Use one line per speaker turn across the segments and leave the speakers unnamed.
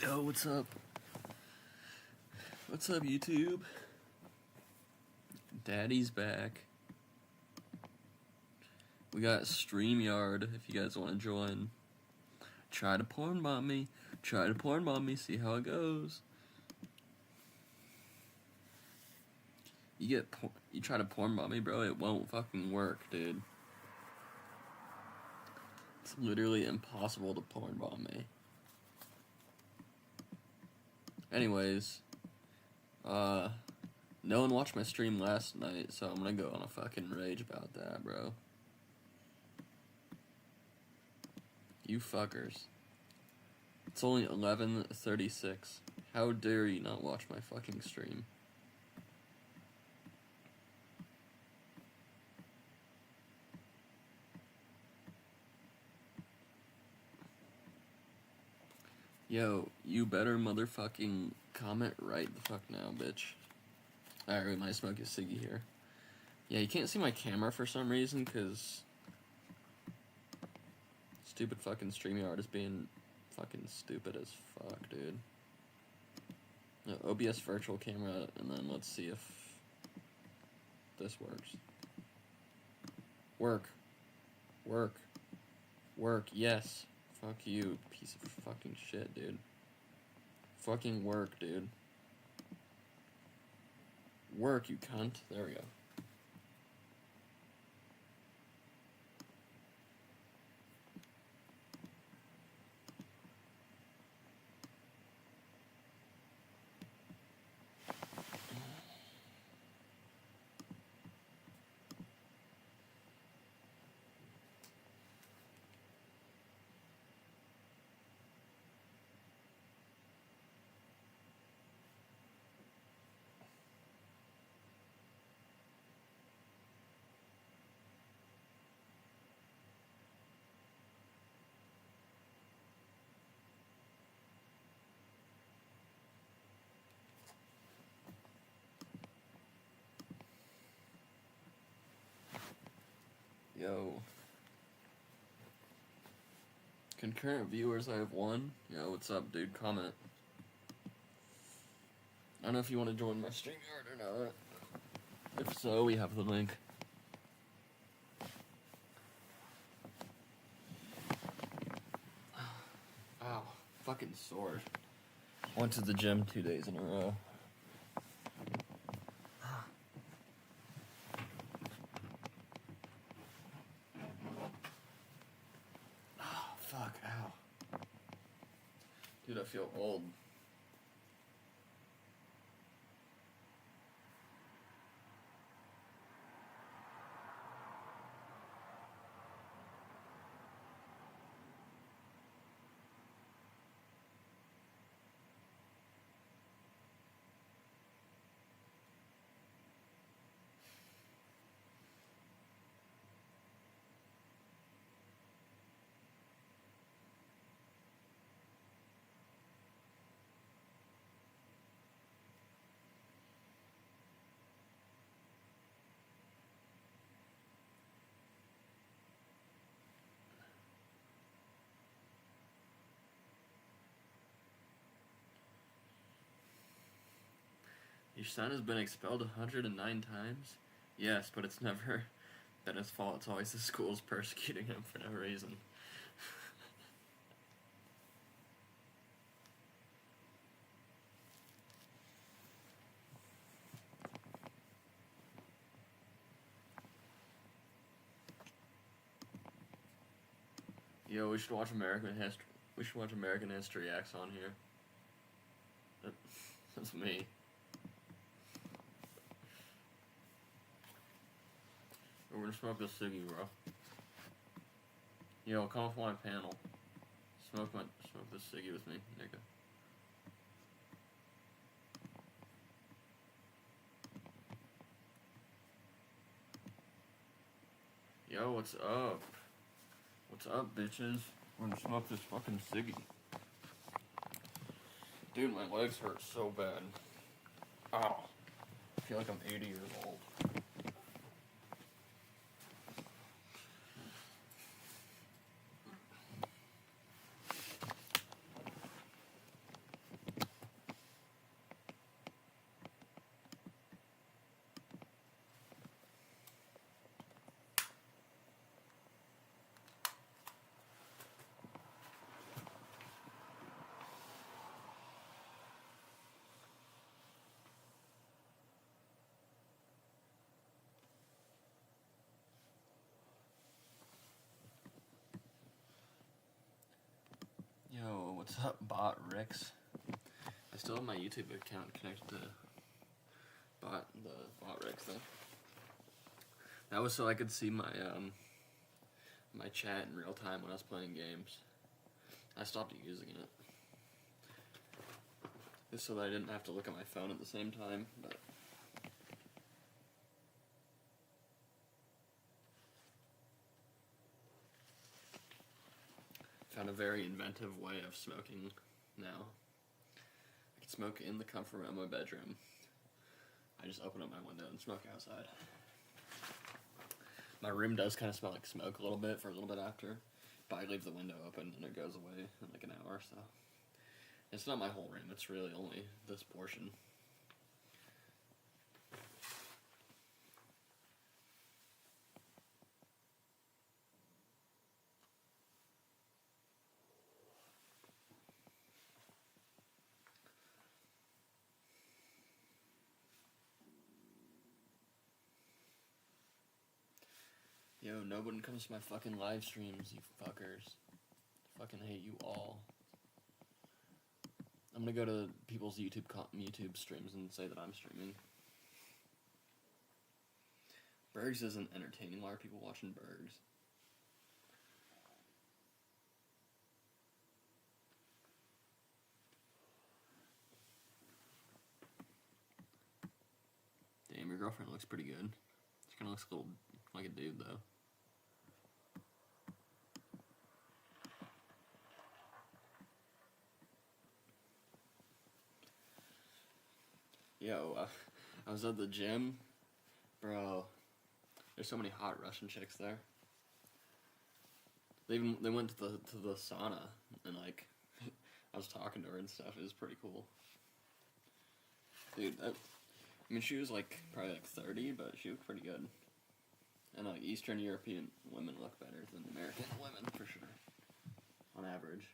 Yo, what's up? What's up, YouTube? Daddy's back. We got StreamYard if you guys want to join. Try to porn bomb me. Try to porn bomb me, see how it goes. You try to porn bomb me, bro, it won't fucking work, dude. It's literally impossible to porn bomb me. Anyways, no one watched my stream last night, so I'm gonna go on a fucking rage about that, bro. You fuckers. It's only 11:36. How dare you not watch my fucking stream? Yo, you better motherfucking comment right the fuck now, bitch. Alright, we might smoke a ciggy here. Yeah, you can't see my camera for some reason, because stupid fucking StreamYard is being fucking stupid as fuck, dude. No, OBS virtual camera, and then let's see if this works. Work, yes. Fuck you, piece of fucking shit, dude. Fucking work, dude. Work, you cunt. There we go. Yo. Concurrent viewers, I have one. Yo, what's up, dude? Comment. I don't know if you want to join my StreamYard or not. If so, we have the link. Ow. Fucking sore. Went to the gym 2 days in a row. Fuck, ow. Dude, I feel old. Your son has been expelled 109 times? Yes, but it's never been his fault. It's always the schools persecuting him for no reason. Yo, we should watch American History. We should watch American History X on here. That's me. We're gonna smoke this ciggy, bro. Yo, come off my panel. Smoke this ciggy with me, nigga. Yo, what's up? What's up, bitches? We're gonna smoke this fucking ciggy. Dude, my legs hurt so bad. Ow. I feel like I'm 80 years old. What's up, Bot Ricks? I still have my YouTube account connected to the Bot Ricks thing. That was so I could see my my chat in real time when I was playing games. I stopped using it. Just so that I didn't have to look at my phone at the same time, but found a very inventive way of smoking now. I can smoke in the comfort of my bedroom. I just open up my window and smoke outside. My room does kind of smell like smoke a little bit for a little bit after, but I leave the window open and it goes away in like an hour, so. It's not my whole room, it's really only this portion. Yo, no one comes to my fucking live streams, you fuckers. I fucking hate you all. I'm gonna go to people's YouTube streams and say that I'm streaming. Bergs isn't entertaining. Why are people watching Bergs? Damn, your girlfriend looks pretty good. She kinda looks a little like a dude, though. Yo, I was at the gym. Bro, there's so many hot Russian chicks there. They went to the sauna, and like, I was talking to her and stuff. It was pretty cool. Dude, I mean, she was like, probably like 30, but she looked pretty good. And like, Eastern European women look better than American women, for sure. On average.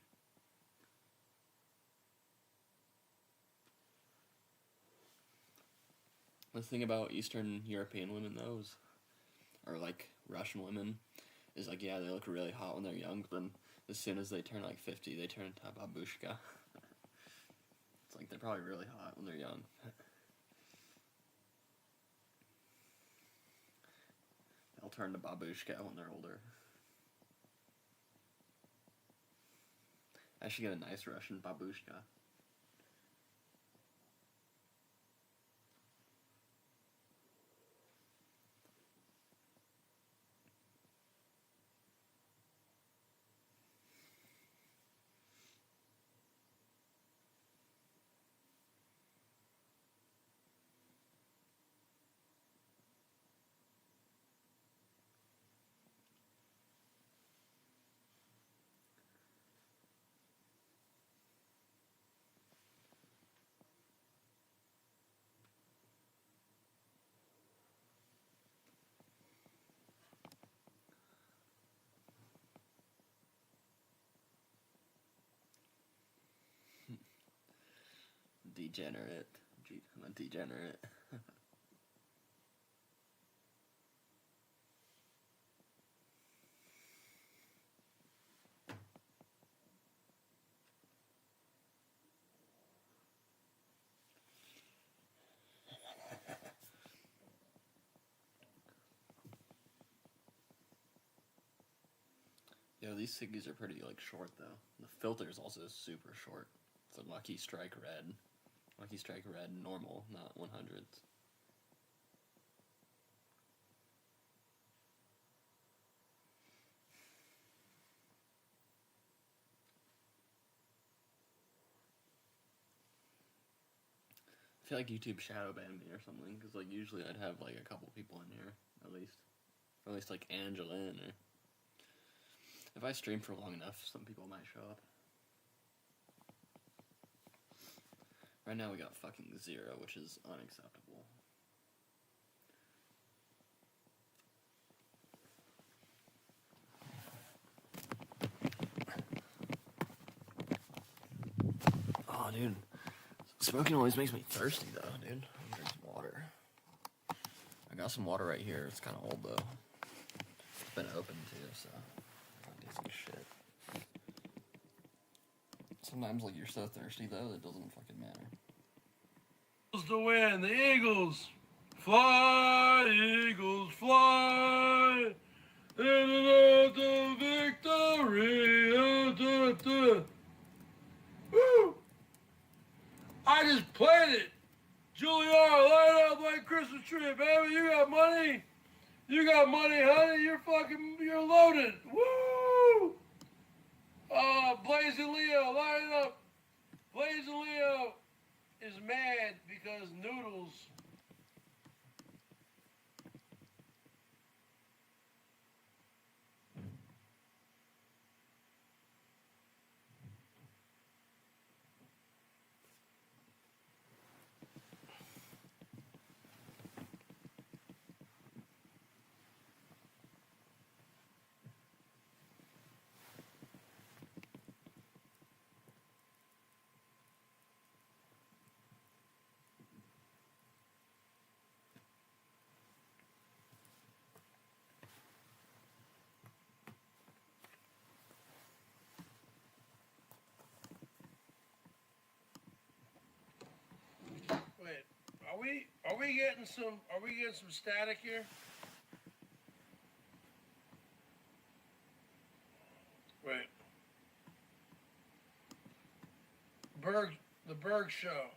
The thing about Eastern European women, though, or like Russian women, is like, yeah, they look really hot when they're young, but then as soon as they turn like 50, they turn into babushka. It's like they're probably really hot when they're young. They'll turn to babushka when they're older. I should get a nice Russian babushka. Degenerate. I'm a degenerate. Yo, these ciggies are pretty like short though. The filter is also super short. It's a Lucky Strike Red. Lucky Strike Red normal, not 100s. I feel like YouTube shadow banned me or something, because like usually I'd have like a couple people in here, at least. Or at least like Angela in there. If I stream for long enough, some people might show up. Right now we got fucking 0, which is unacceptable. Oh, dude. Smoking always makes me thirsty, though, dude. I'm gonna drink some water. I got some water right here. It's kind of old, though. It's been open, too, so I'll do some shit. It's Sometimes, like, you're so thirsty, though, it doesn't fucking matter.
To win, the Eagles. Fly, Eagles, fly. The victory. Woo! I just played it. Juilliard, light up like Christmas tree, baby. You got money? You got money, honey? You're loaded. Woo! Blazing Leo, light it up. Blazing Leo is mad because Noodles. Wait, are we getting some static here? Wait. The Berg Show.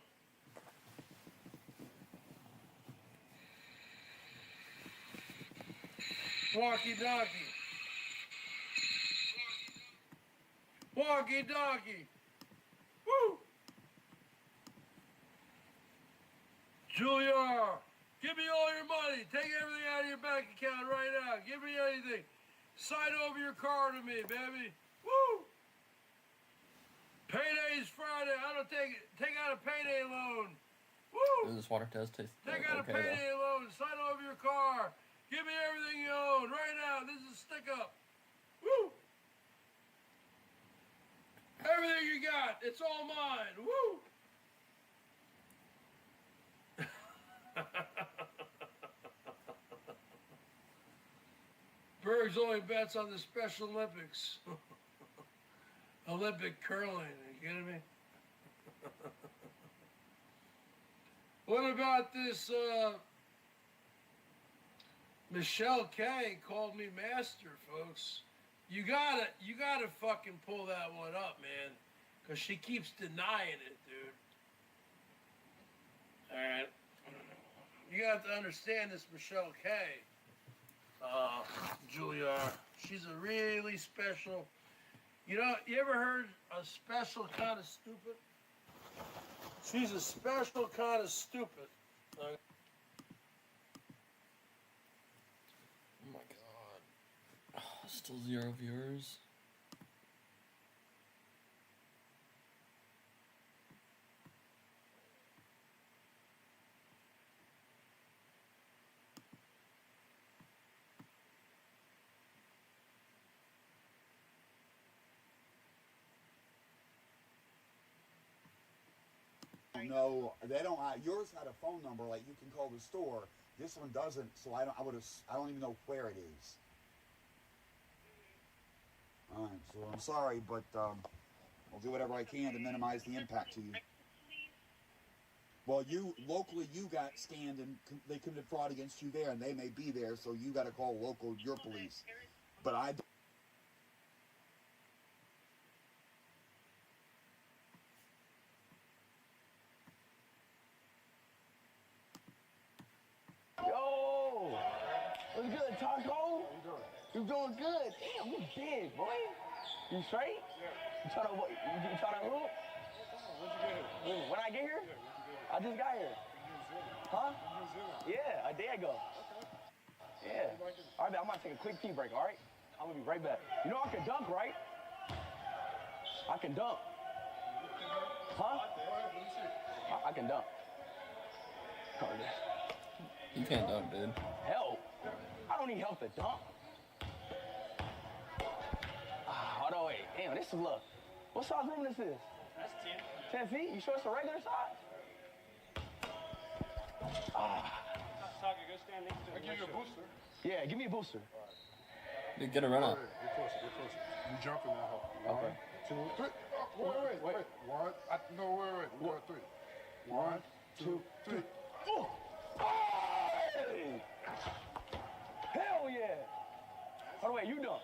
Walkie Donkey. Walkie Donkey. Woo! Juilliard, give me all your money. Take everything out of your bank account right now. Give me anything. Sign over your car to me, baby. Woo! Payday's Friday. I don't take out a payday loan. Woo!
Does this water taste
Take out a payday loan. Sign over your car. Give me everything you own right now. This is a stick up. Woo! Everything you got, it's all mine. Woo! Berg's only bets on the Special Olympics. Olympic curling, are you kidding me? What about this, Michelle K called me master, folks. You gotta fucking pull that one up, man. Cause she keeps denying it, dude. Alright. You got to understand this Michelle K. Juilliard. She's a really special. You know, you ever heard a special kind of stupid? She's a special kind of stupid.
Oh my god. Oh, still 0 viewers.
No, they don't. Yours had a phone number, like you can call the store. This one doesn't, so I don't even know where it is. All right, so I'm sorry, but I'll do whatever I can to minimize the impact to you. Well, locally, you got scanned and they committed fraud against you there, and they may be there, so you got to call your police. But I.
Yo, what's good, Taco? How you doing? You doing good? Damn, you big, boy. You straight? Yeah. You trying to what? You trying to hoop?
When'd you get here?
When I get here?
Yeah,
I just got here. Huh?
New Zealand.
Yeah, a day ago.
Okay.
Yeah. All right, man, I'm about to take a quick pee break, all right? I'm gonna be right back. You know I can dunk, right? I can dunk. Huh? I can dunk. Oh, yeah.
You can't dunk, dude.
Help? I don't need help to dunk. Hold on, wait. Damn, this is look. What size room this is?
That's 10.
10 feet? You sure it's a regular size?
Talk, go stand next to it. I give you a booster.
Yeah, give me a booster.
Dude, get a run up.
Get closer, get closer. You jumping that hole.
Okay.
2, 3. Wait. 1. No, wait. 1, 3. 1, 2, 3.
Oh! Hey! Hell yeah! By the way, you done.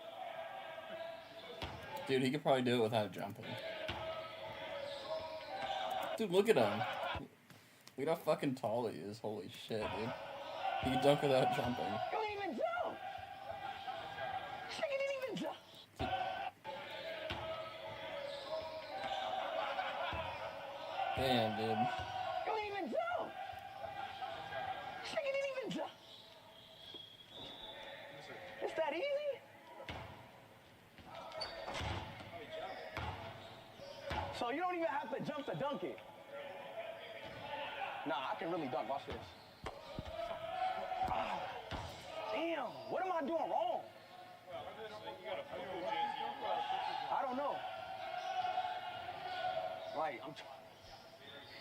Dude, he could probably do it without jumping. Dude, look at him. Look at how fucking tall he is. Holy shit, dude. He can dunk without jumping.
You didn't even jump! Chicken didn't even jump!
Damn, dude.
You didn't even jump! Chicken didn't even jump! It's that easy? So you don't even have to jump to dunk it. Nah, I can really dunk. Watch this. Ah, damn, what am I doing wrong? I don't know. Like,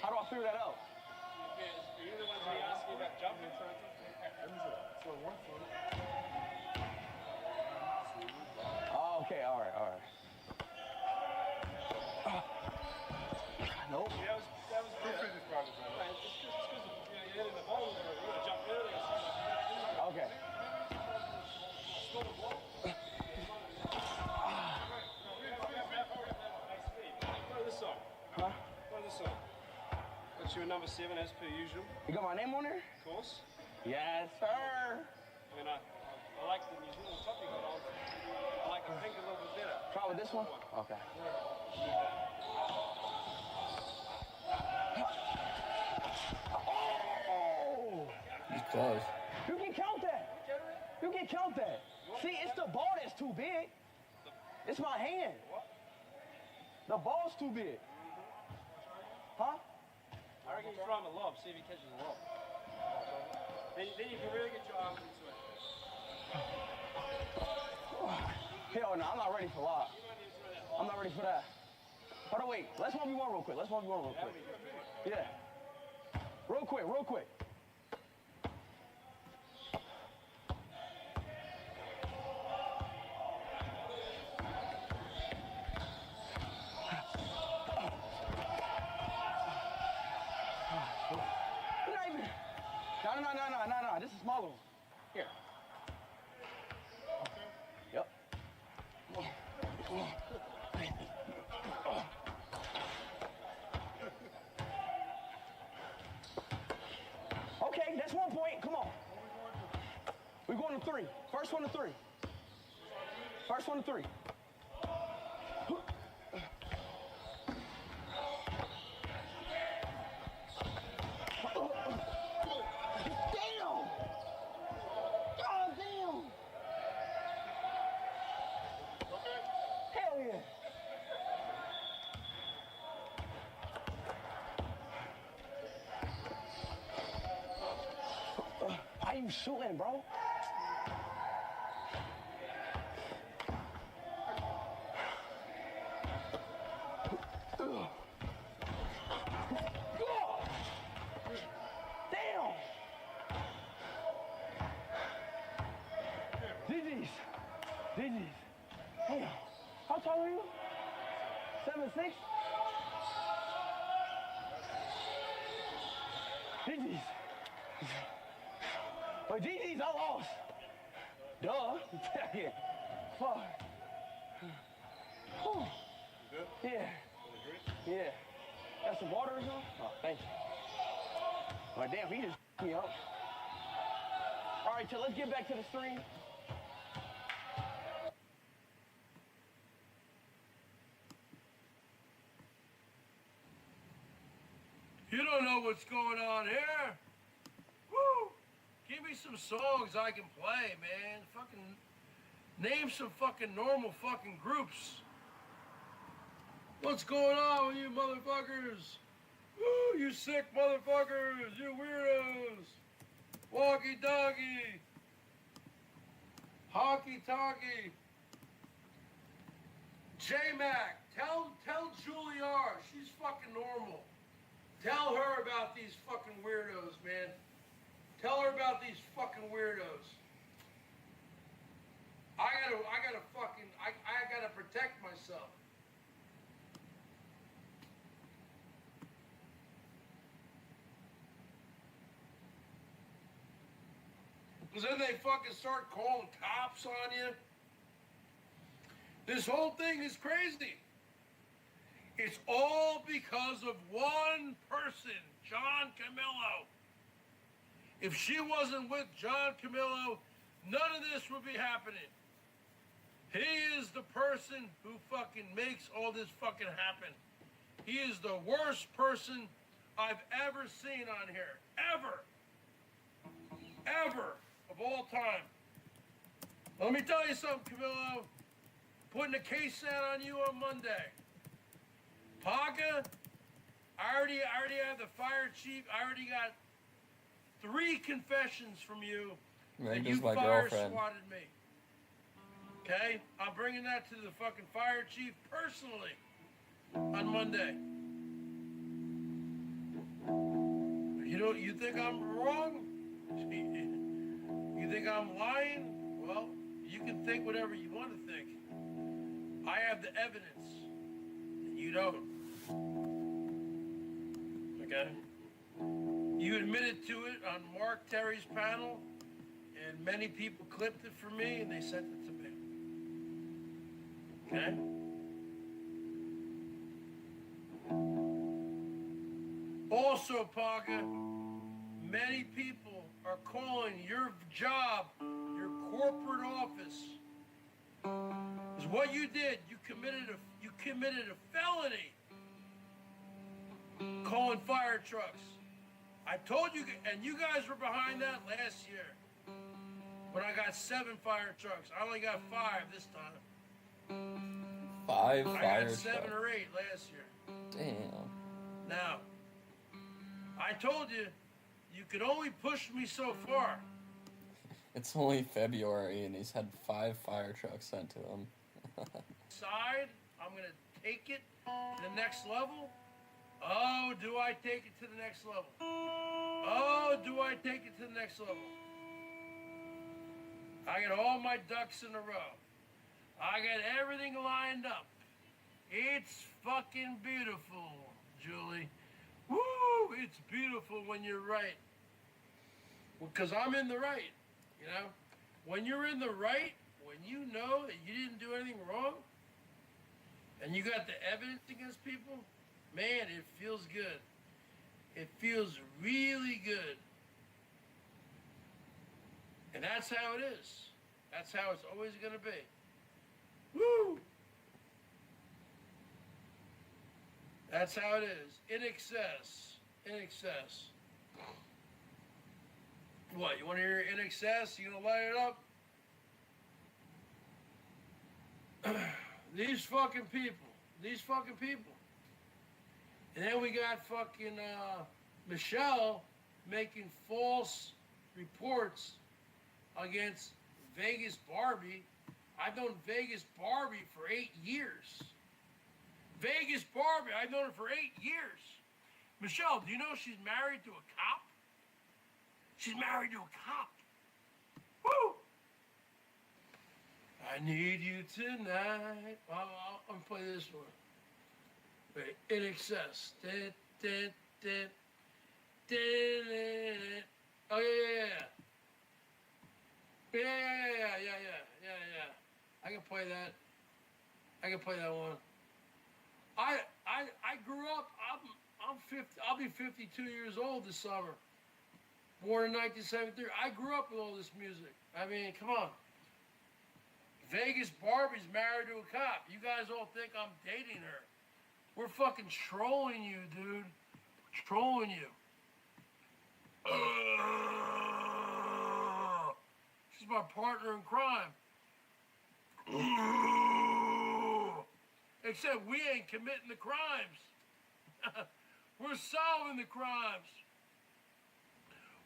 how do I figure that out?
Are you the ones who asked you about jumping?
Oh, okay, all right. Nope.
That was good. It's because you hit in the ball, you would have jumped earlier.
Okay.
Play this song.
Huh?
Play this song. Got you a number 7 as per usual,
You got my name on there?
of course.
Yes, sir.
I mean, I like the New Zealand top you got on. I like the pink a little bit better.
Try with this one? Okay. Oh!
He's close.
You can count that. You can count that. See, it's the ball that's too big. It's my hand. The ball's too big. Huh?
I reckon you throw him a lob, see if he catches a lob. Then you can really get your arm into it.
Hell no, I'm not ready for lob. I'm not ready for that. Hold on, wait. Let's 1v1 real quick. Yeah. Real quick. You're not even... No. This is smaller one. Here. Yep. Okay, that's 1 point. Come on. We're going to 3. First one to 3. Damn! God damn! Hell yeah! Why you shooting, bro? Damn! GG's. Damn. How tall are you? 7'6"? GG's. But GG's, I lost. Duh. Yeah. Fuck. Whew. Yeah. Got some water or something? Oh, thank you. Oh, damn, he just me up. All right, so let's get back to the stream.
You don't know what's going on here. Woo! Give me some songs I can play, man. Fucking name some fucking normal fucking groups. What's going on with you motherfuckers? Woo! You sick motherfuckers! You weirdos! Walkie doggy! Honky talkie! J-Mac, tell Julie R. She's fucking normal. Tell her about these fucking weirdos, man. Tell her about these fucking weirdos. I gotta protect myself. Because then they fucking start calling cops on you. This whole thing is crazy. It's all because of one person, John Camillo. If she wasn't with John Camillo, none of this would be happening. He is the person who fucking makes all this fucking happen. He is the worst person I've ever seen on here. Ever. Ever. Of all time. Let me tell you something, Camillo. Putting a case out on you on Monday. Paga, I already have the fire chief. I already got 3 confessions from you that you
my
fire
girlfriend.
swatted me. Okay? I'm bringing that to the fucking fire chief personally on Monday. You think I'm wrong? You think I'm lying? Well, you can think whatever you want to think. I have the evidence. You don't. Okay? You admitted to it on Mark Terry's panel, and many people clipped it for me, and they sent it to me. Okay? Also, Paga, many people are calling your job, your corporate office, is what you did. You committed a felony calling fire trucks. I told you, and you guys were behind that last year when I got 7 fire trucks. I only got 5 this time.
5
I
fire
got 7
trucks.
or 8 last year.
Damn.
Now, I told you, you could only push me so far.
It's only February and he's had 5 fire trucks sent to him.
Side, I'm gonna take it to the next level. Oh, do I take it to the next level? Oh, do I take it to the next level? I got all my ducks in a row. I got everything lined up. It's fucking beautiful, Julie. Woo! It's beautiful when you're right. Because I'm in the right, you know? When you're in the right, when you know that you didn't do anything wrong, and you got the evidence against people, man, it feels good. It feels really good. And that's how it is. That's how it's always going to be. Woo! That's how it is. In excess. In excess. What, you want to hear in excess? You going to light it up? These fucking people. These fucking people. And then we got fucking Michelle making false reports against Vegas Barbie. I've known Vegas Barbie for 8 years. Vegas Barbie, I've known her for 8 years. Michelle, do you know she's married to a cop? She's married to a cop. Woo! I need you tonight. I'm gonna play this one. Wait, in excess. Oh, yeah. Yeah. I can play that. I can play that one. I grew up. I'm 50. I'll be 52 years old this summer. Born in 1973. I grew up with all this music. I mean, come on. Vegas Barbie's married to a cop. You guys all think I'm dating her. We're fucking trolling you, dude. Trolling you. She's my partner in crime. Except we ain't committing the crimes. We're solving the crimes.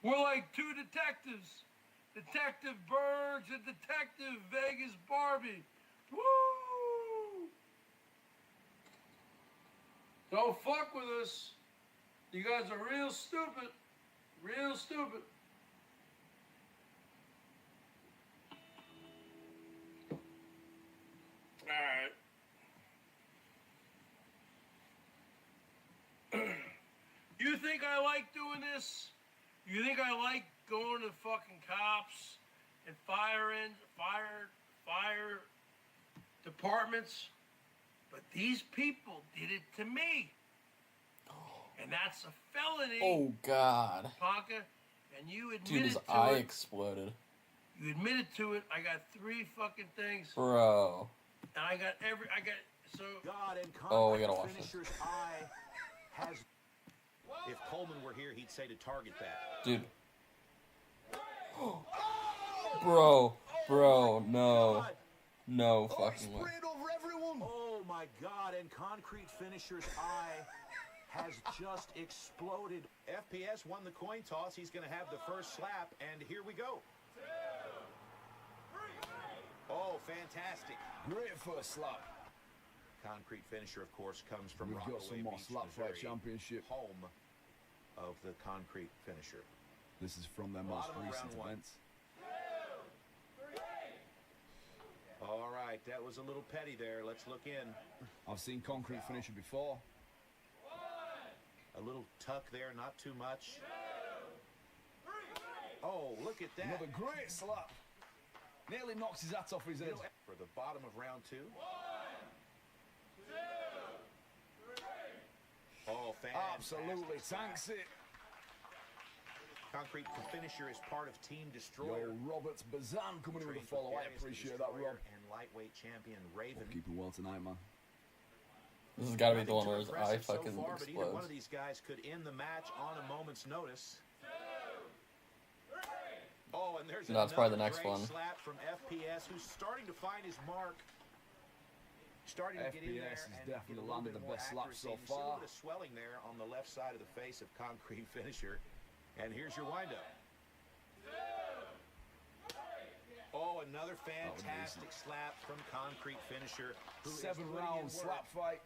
We're like 2 detectives. Detective Bergs and Detective Vegas Barbie. Woo! Don't fuck with us. You guys are real stupid. Real stupid. Alright. You think I like doing this? You think I like going to the fucking cops and fire departments, but these people did it to me. And that's a felony,
Oh God.
Ponka. And you
Dude,
admitted
his
to
eye
it.
exploded.
You admitted to it. I got 3 fucking things.
Bro.
And I got so
God and
Oh, we gotta watch this.
finisher's eye has. If Coleman were here, he'd say to target that.
Dude. Bro, no.
God.
No fucking way.
Over everyone. Oh my God! And concrete finisher's eye has just exploded. FPS won the coin toss. He's going to have the first slap, and here we go. Oh, fantastic!
Great first slap.
Concrete finisher, of course, comes from
We've got
Rockaway
some more
Beach,
slap fight
Missouri,
championship.
home of the concrete finisher.
This is from their most
Bottom of
recent
round 1.
events.
All right, that was a little petty there. Let's look in.
I've seen concrete finisher before.
A little tuck there, not too much. Oh, look at that.
Another great slap. Nearly knocks his hat off his head.
For the bottom of round 2. Oh, fantastic.
Absolutely tanks it.
Concrete finisher is part of Team
Yo,
Destroyer.
Roberts Bazan coming in with a follow. I appreciate that, Rob.
And lightweight champion Raven.
Keeping well tonight, man.
This has gotta be the
Nothing
one
too
where his eye
impressive so
fucking
far, but either one of
explodes.
these guys could end the match on a moment's notice. Oh, and there's
No, it's probably the
another
next
great
one.
slap from FPS, who's starting to find his mark. Starting to get in there
FPS has
and
definitely
get a little
landed
bit
the
more
best slap
accuracy.
so
You see a little
far.
bit of swelling there on the left side of the face of concrete finisher. And here's your windup. Oh, another fantastic slap from concrete finisher. Who is
7
putting in
round
work.
slap fight.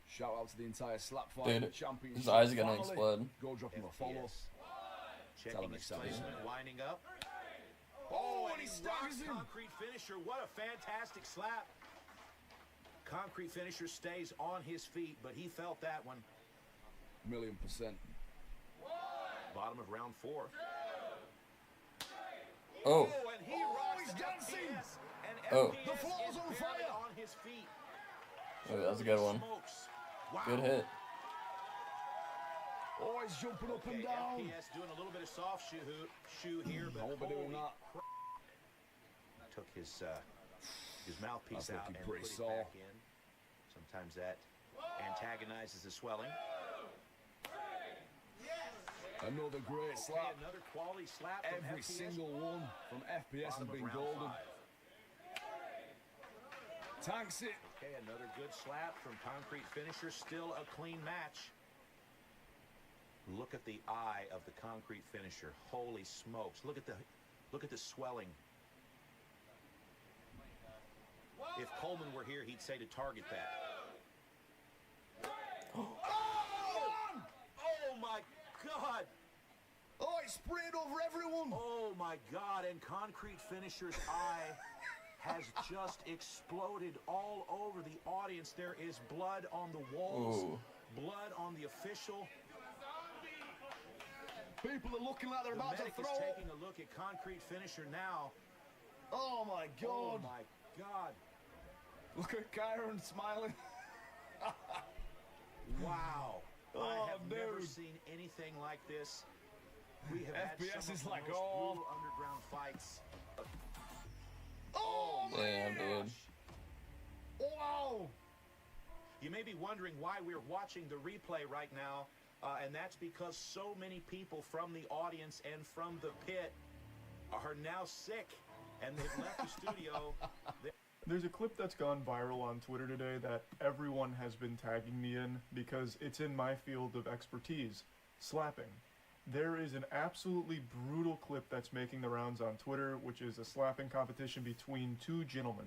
Shout out to the entire slap fight
Dude,
championship.
his eyes are gonna
family.
explode.
Go drop him a follow.
FPS.
Tell
Checking
him
his
it's something.
placement, winding up. Oh, and
he
he
staggers
rocks
him.
concrete finisher. What a fantastic slap. Concrete finisher stays on his feet, but he felt that one.
1,000,000%.
Bottom of round 4.
Oh,
And he rocks
he's dancing.
FPS, and
Oh.
FPS
The floor's
is
on
barely
fire.
on his feet.
okay, that's a good one.
Smokes. Wow.
Good hit.
Oh, he's jumping up and
Okay,
down.
FPS doing a little bit of soft shoe here, but
Won't be doing
holy
that.
crap. Took his mouthpiece
That's
out
looking
and
pretty
put it
sore.
back in. Sometimes that antagonizes the swelling.
Another great
Okay,
slap.
another quality slap from
Every
FPS.
single one from FPS has
Bottom of
been
round
golden.
5.
Tanks it.
Okay, another good slap from concrete finisher. Still a clean match. Look at the eye of the concrete finisher. Holy smokes! Look at the swelling. If Coleman were here, he'd say to target that. Oh my God!
Oh, he sprayed over everyone.
Oh my God! And concrete finisher's eye has just exploded all over the audience. There is blood on the walls,
Ooh.
blood on the official.
People are looking like they're
The
about to
medic
throw
is
up.
taking a look at concrete finisher now.
Oh my
Oh
God.
my God!
Look at Kyron smiling.
Wow!
Oh,
I have never
dude.
seen anything like this. We have had
FPS
some
is
of the
like,
most
oh.
brutal underground fights.
Oh my
Damn, dude.
Wow.
You may be wondering why we're watching the replay right now, and that's because so many people from the audience and from the pit are now sick, and they've left the studio.
There's a clip that's gone viral on Twitter today that everyone has been tagging me in because it's in my field of expertise, slapping. There is an absolutely brutal clip that's making the rounds on Twitter, which is a slapping competition between 2 gentlemen.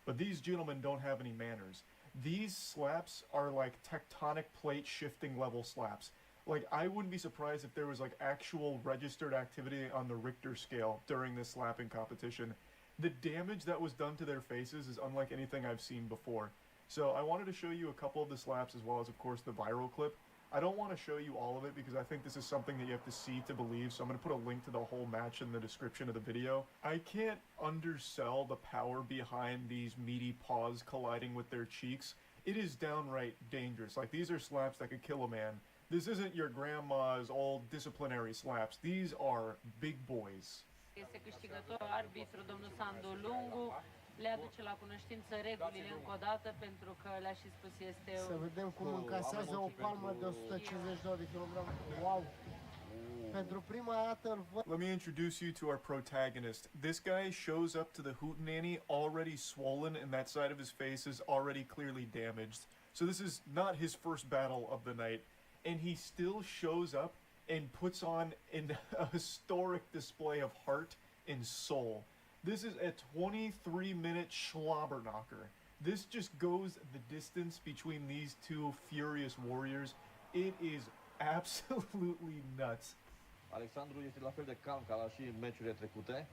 But these gentlemen don't have any manners. These slaps are like tectonic plate shifting level slaps. Like, I wouldn't be surprised if there was like actual registered activity on the Richter scale during this slapping competition. The damage that was done to their faces is unlike anything I've seen before. So I wanted to show you a couple of the slaps as well as, of course, the viral clip. I don't want to show you all of it because I think this is something that you have to see to believe, so I'm going to put a link to the whole match in the description of the video. I can't undersell the power behind these meaty paws colliding with their cheeks. It is downright dangerous. Like, these are slaps that could kill a man. This isn't your grandma's old disciplinary slaps. These are big boys.
Este câștigător, arbitru, domnul Sandu Lungu, le aduce la cunoștință regulile încă o dată, pentru că le-a și spus este...
Să vedem cum încasează o palmă de 152 de kilograme. Wow! Pentru prima dată îl văd.
Let me introduce you to our protagonist. This guy shows up to the hootenanny already swollen, and that side of his face is already clearly damaged. So this is not his first battle of the night, and he still shows up and puts on a historic display of heart and soul. This is a 23-minute slobber knocker. This just goes the distance between these two furious warriors. It is absolutely nuts.
Alexandru este la fel de calm ca la și în meciurile trecute.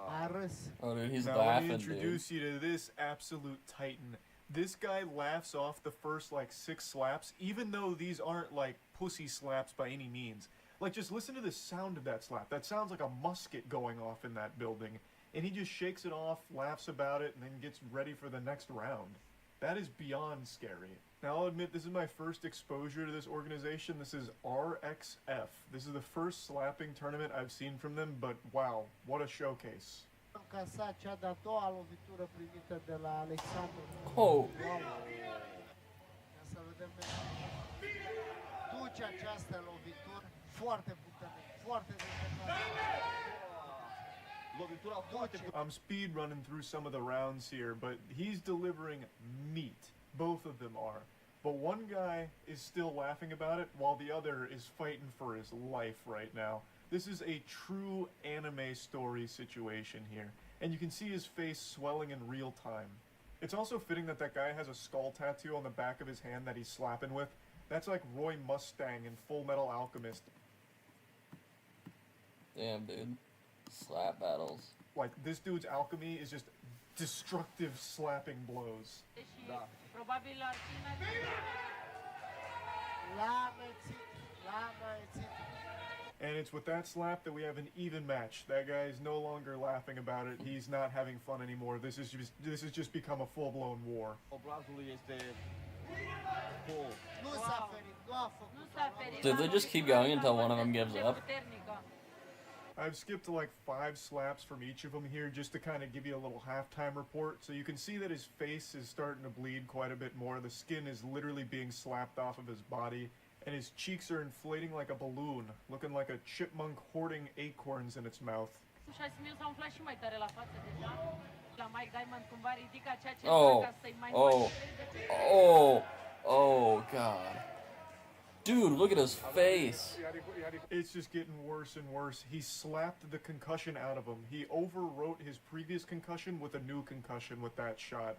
A râs.
Oh, dude, he's
now
laughing,
let me introduce
dude.
you to this absolute titan. This guy laughs off the first like 6 slaps, even though these aren't like pussy slaps by any means. Like, just listen to the sound of that slap. That sounds like a musket going off in that building. And he just shakes it off, laughs about it, and then gets ready for the next round. That is beyond scary. Now, I'll admit, this is my first exposure to this organization. This is RXF. This is the first slapping tournament I've seen from them, but wow, what a showcase.
Încasat cea de-a doua lovitură primită de la Alexandru.
Oh!
Wow. Ia să vedem. Duce această lovitură foarte puternic, foarte determinat.
Lovitura foarte
I'm speed running through some of the rounds here, but he's delivering meat. Both of them are. But one guy is still laughing about it, while the other is fighting for his life right now. This is a true anime story situation here, and you can see his face swelling in real time. It's also fitting that guy has a skull tattoo on the back of his hand that he's slapping with. That's like Roy Mustang in Full Metal Alchemist.
Damn, dude. Slap battles.
Like, this dude's alchemy is just destructive slapping blows.
Da.
Probabil ar fi mai...
L-a amețit, l-a amețit.
And it's with that slap that we have an even match. That guy is no longer laughing about it. He's not having fun anymore. This has just become a full-blown war.
Obrazul este full.
Nu s-a ferit, nu a făcut.
Nu s-a ferit.
Did they just keep going until one of them gives up?
Puternică.
I've skipped like 5 slaps from each of them here just to kind of give you a little halftime report. So you can see that his face is starting to bleed quite a bit more. The skin is literally being slapped off of his body, and his cheeks are inflating like a balloon, looking like a chipmunk hoarding acorns in its mouth.
Și Asimiu s-a umflat și mai tare la față deja. La Mike Diamond cumva ridică ceea ce
Oh,
ca să-i mai
oh, oh, oh, God. Dude, look at his face.
It's just getting worse and worse. He slapped the concussion out of him. He overwrote his previous concussion with a new concussion with that shot.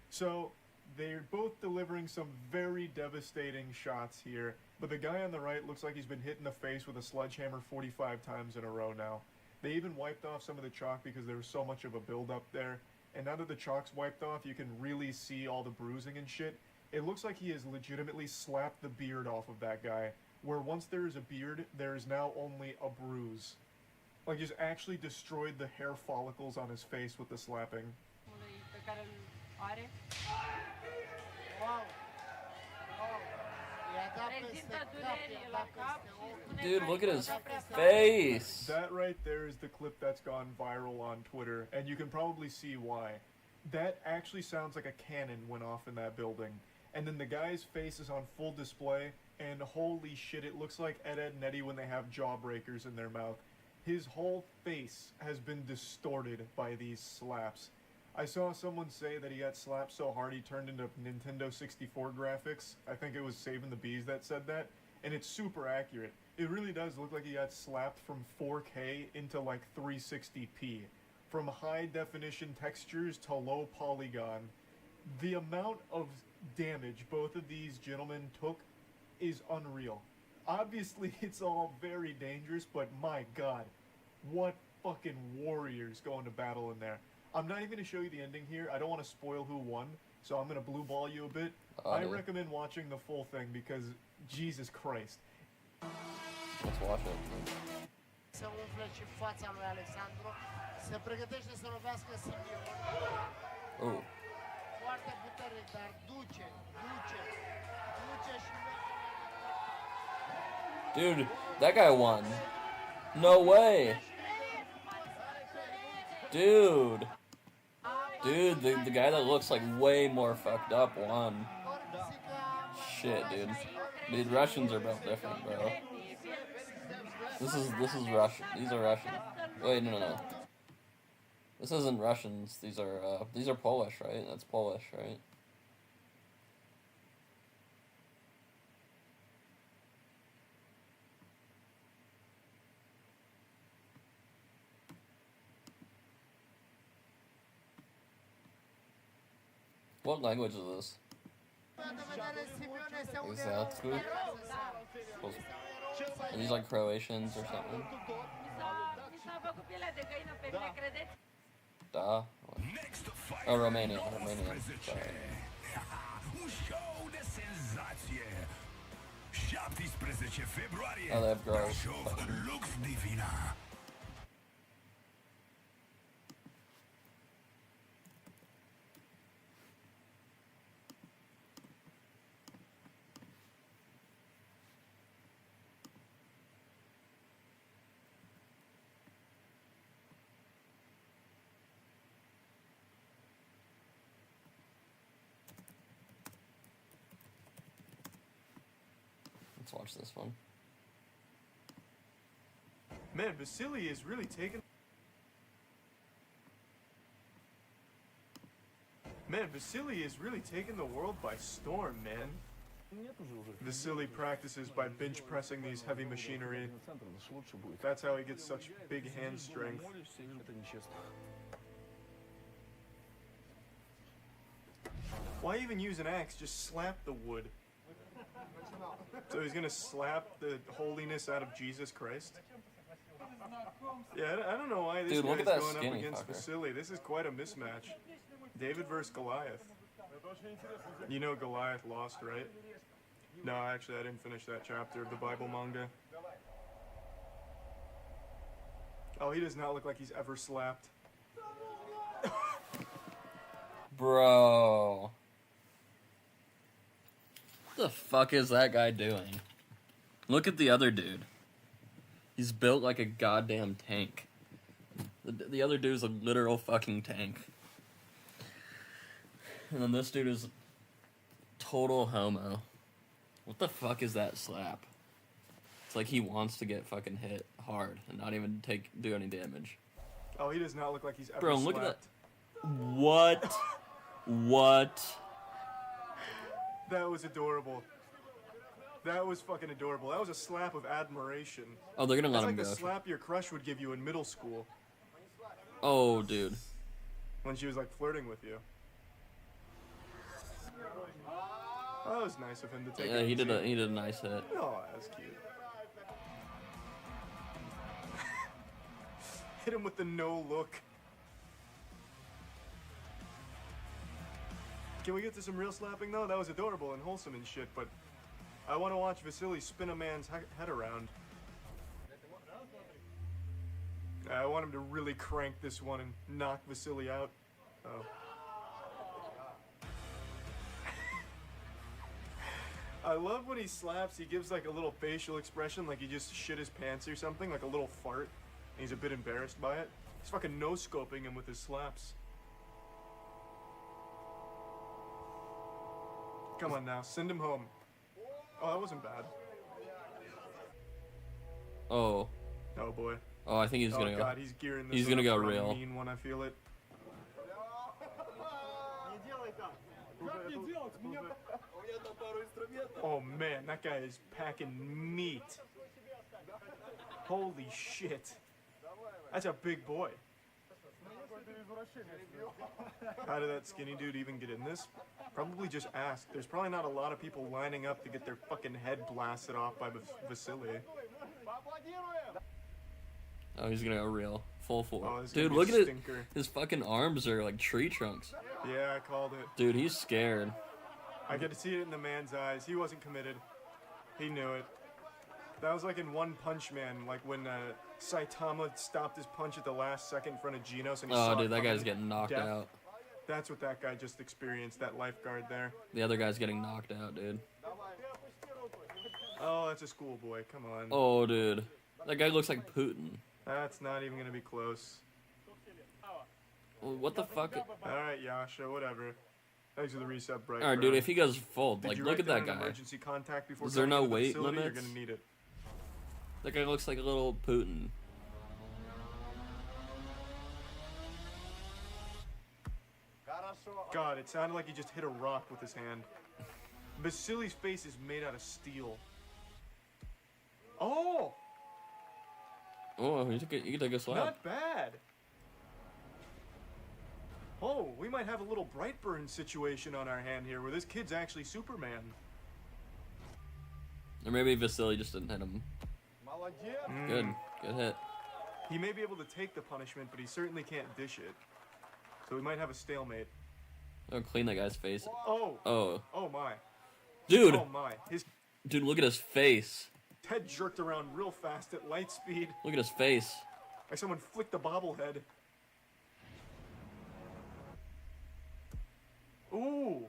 So they're both delivering some very devastating shots here. But the guy on the right looks like he's been hit in the face with a sledgehammer 45 times in a row now. They even wiped off some of the chalk because there was so much of a build-up there. And now that the chalk's wiped off, you can really see all the bruising and shit. It looks like he has legitimately slapped the beard off of that guy, where once there is a beard, there is now only a bruise. Like, he's actually destroyed the hair follicles on his face with the slapping.
pe care îl are.
Wow. Wow. I-a dat
Rezintă
peste cap,
dureri
i-a
la
dat
cap
peste
și
ochi.
spune
Dude,
că
look at
ai
his
dat prea
face.
That right there is the clip that's gone viral on Twitter, and you can probably see why. That actually sounds like a cannon went off in that building. And then the guy's face is on full display, and holy shit, it looks like Ed, Edd n Eddy when they have jawbreakers in their mouth. His whole face has been distorted by these slaps. I saw someone say that he got slapped so hard he turned into Nintendo 64 graphics. I think it was Saving the Bees that said that, and it's super accurate. It really does look like he got slapped from 4K into like 360p. From high definition textures to low polygon. The amount of damage both of these gentlemen took is unreal. Obviously, it's all very dangerous, but my god, what fucking warriors going to battle in there. I'm not even going to show you the ending here. I don't want to spoil who won, so I'm gonna blue ball you a bit. I recommend watching the full thing because Jesus Christ.
Let's watch it.
Se umflă și fața lui Alexandru. Se pregătește să lovească Simeon.
Oh.
Foarte puternic, dar duce și
Dude, that guy won. No way. Dude, the guy that looks like way more fucked up won. Shit, dude. Dude, Russians are built different, bro. This is Russian. These are Russian. Wait, no. This isn't Russians. These are Polish, right? That's Polish, right? What language is this? Exactly. Are these like Croatians or something? Da? Oh, Romanian. Sorry. Oh, they have girls. Let's watch this one.
Man, Vasily is really taking... the world by storm, man. Vasily practices by bench pressing these heavy machinery. That's how he gets such big hand strength. Why even use an axe? Just slap the wood. So he's gonna slap the holiness out of Jesus Christ? Yeah, I don't know why this guy's going up against Vasily. This is quite a mismatch. David versus Goliath. You know Goliath lost, right? No, actually I didn't finish that chapter of the Bible manga. Oh, he does not look like he's ever slapped.
Bro. What the fuck is that guy doing? Look at the other dude. He's built like a goddamn tank. The other dude's a literal fucking tank. And then this dude is total homo. What the fuck is that slap? It's like he wants to get fucking hit hard and not even do any damage.
Oh, he does not look like he's ever
Bro,
slapped.
look at that. What? What?
That was adorable. That was fucking adorable. That was a slap of admiration.
Oh, they're gonna let him go.
That's like the slap your crush would give you in middle school.
Oh, dude.
When she was like flirting with you. Oh, that was nice of him to take.
Yeah, he did a nice hit.
Oh, that's cute. Hit him with the no look. Can we get to some real slapping though? That was adorable and wholesome and shit, but I want to watch Vasily spin a man's head around. I want him to really crank this one and knock Vasily out. Oh. I love when he slaps, he gives like a little facial expression, like he just shit his pants or something, like a little fart, and he's a bit embarrassed by it. He's fucking no-scoping him with his slaps. Come on now, send him home. Oh, that wasn't bad.
Oh.
Oh boy.
Oh, I think he's gonna go.
God, he's gearing this
He's gonna
up
go
for a
real.
mean one, I feel it. Oh man, that guy is packing meat. Holy shit. That's a big boy. How did that skinny dude even get in this? Probably just ask. There's probably not a lot of people lining up to get their fucking head blasted off by Vasily.
Oh, he's gonna go real. Full four.
Oh, this is gonna
Dude,
be a
look at it.
stinker.
His fucking arms are like tree trunks.
Yeah, I called it.
Dude, he's scared.
I get to see it in the man's eyes. He wasn't committed. He knew it. That was like in One Punch Man, like when Saitama stopped his punch at the last second in front of Genos. And he saw
Oh, dude,
it
that guy's
coming.
getting knocked
Death.
out.
That's what that guy just experienced, that lifeguard there.
The other guy's getting knocked out, dude.
Oh, that's a schoolboy. Come on.
Oh, dude. That guy looks like Putin.
That's not even going to be close.
Well, what the fuck?
Alright, Yasha, whatever. Thanks for the reset, Bright.
Alright, dude, if he goes full,
Did
like,
you
look
write
at that
down an
guy.
Emergency contact before
Is there
coming
no
into the
weight
facility?
limits?
You're going to need it.
That guy looks like a little Putin.
God, it sounded like he just hit a rock with his hand. Vasili's face is made out of steel. Oh!
Oh, he took a slap.
Not bad. Oh, we might have a little Brightburn situation on our hand here where this kid's actually Superman.
Or maybe Vasily just didn't hit him. Good. Good hit.
He may be able to take the punishment, but he certainly can't dish it. So we might have a stalemate.
Oh, clean that guy's face.
Oh.
Oh.
Oh my.
Dude.
Oh my. His
Dude, look at his face.
head jerked around real fast at light speed.
Look at his face.
Like someone flicked a bobblehead. Ooh.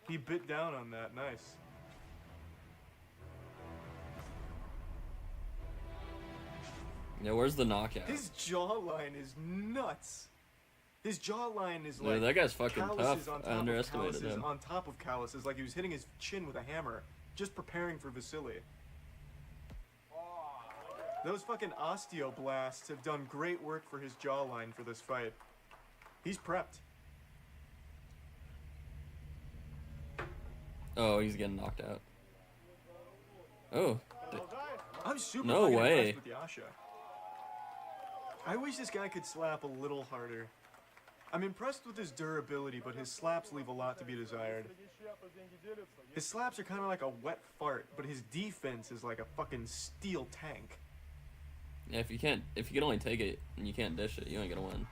He bit down on that. Nice.
Yeah, where's the knockout?
His jawline is nuts. His jawline is
Dude,
like
that guy's fucking
calluses
tough.
on
I
top of
underestimated
calluses
him.
on top of calluses, like he was hitting his chin with a hammer, just preparing for Vasily. Those fucking osteoblasts have done great work for his jawline for this fight. He's prepped.
Oh, he's getting knocked out. Oh.
I'm super
No
fucking
way.
impressed with Yasha. I wish this guy could slap a little harder. I'm impressed with his durability, but his slaps leave a lot to be desired. His slaps are kind of like a wet fart, but his defense is like a fucking steel tank.
Yeah, if you can only take it and you can't dish it, you ain't gonna win.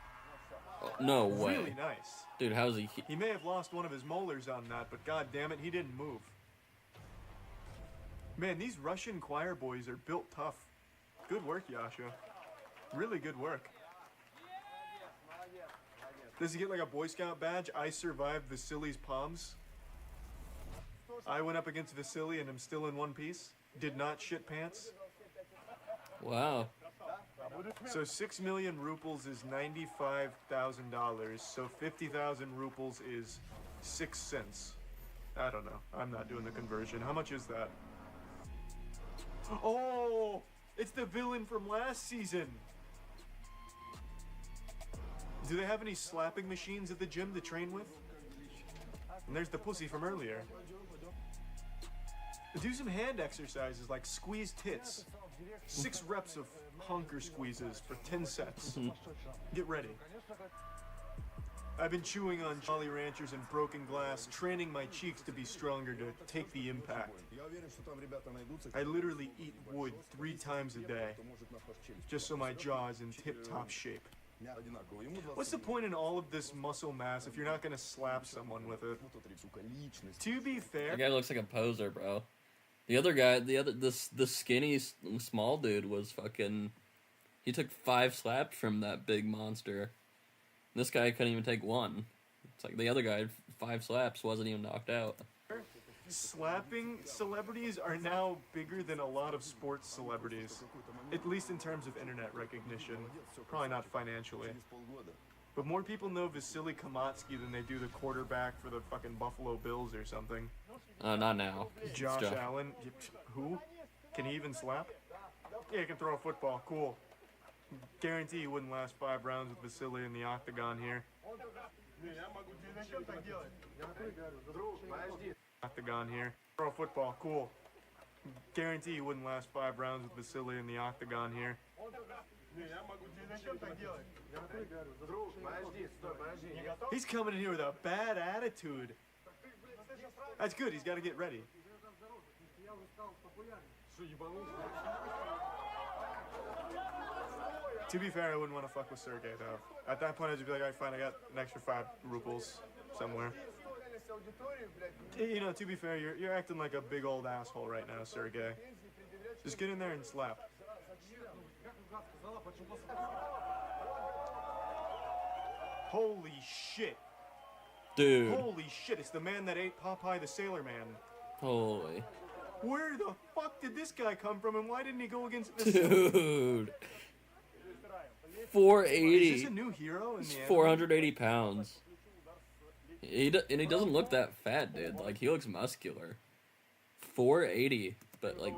Oh, no way.
Really nice.
Dude, how's he?
He may have lost one of his molars on that, but god damn it, he didn't move. Man, these Russian choir boys are built tough. Good work, Yasha. Really good work. Does he get like a Boy Scout badge? I survived Vasily's palms. I went up against Vasily and I'm still in one piece. Did not shit pants.
Wow.
So 6 million rubles is $95,000. So 50,000 rubles is 6 cents. I don't know. I'm not doing the conversion. How much is that? Oh, it's the villain from last season. Do they have any slapping machines at the gym to train with? And there's the pussy from earlier. Do some hand exercises like squeeze tits. 6 reps of honker squeezes for 10 sets. Get ready. I've been chewing on Jolly Ranchers and broken glass, training my cheeks to be stronger to take the impact. I literally eat wood 3 times a day, just so my jaw is in tip-top shape. What's the point in all of this muscle mass if you're not gonna slap someone with it? To be fair,
That guy looks like a poser, bro. The other guy, the skinny, small dude was fucking. He took 5 slaps from that big monster. This guy couldn't even take 1. It's like the other guy, 5 slaps, wasn't even knocked out.
slapping celebrities are now bigger than a lot of sports celebrities, at least in terms of internet recognition. Probably not financially. But more people know Vasily Kamatsky than they do the quarterback for the fucking Buffalo Bills or something.
Not now.
Josh Allen. Who? Can he even slap? Yeah, he can throw a football. Cool. Guarantee he wouldn't last 5 rounds with Vasily in the octagon here. Octagon here. Throw a football. Cool. Guarantee he wouldn't last 5 rounds with Vasily in the octagon here. He's coming in here with a bad attitude. That's good, he's got to get ready. To be fair, I wouldn't want to fuck with Sergey though. At that point, I'd just be like, alright, fine, I got an extra 5 rubles somewhere. You know, to be fair, you're acting like a big old asshole right now, Sergey. Just get in there and slap. Holy shit.
Dude.
Holy shit, it's the man that ate Popeye the Sailor Man.
Holy.
Where the fuck did this guy come from, and why didn't he go against Vasily?
Dude. 480.
Is this a new hero in the anime?
480 pounds. And he doesn't look that fat, dude. Like, he looks muscular. 480. But, like,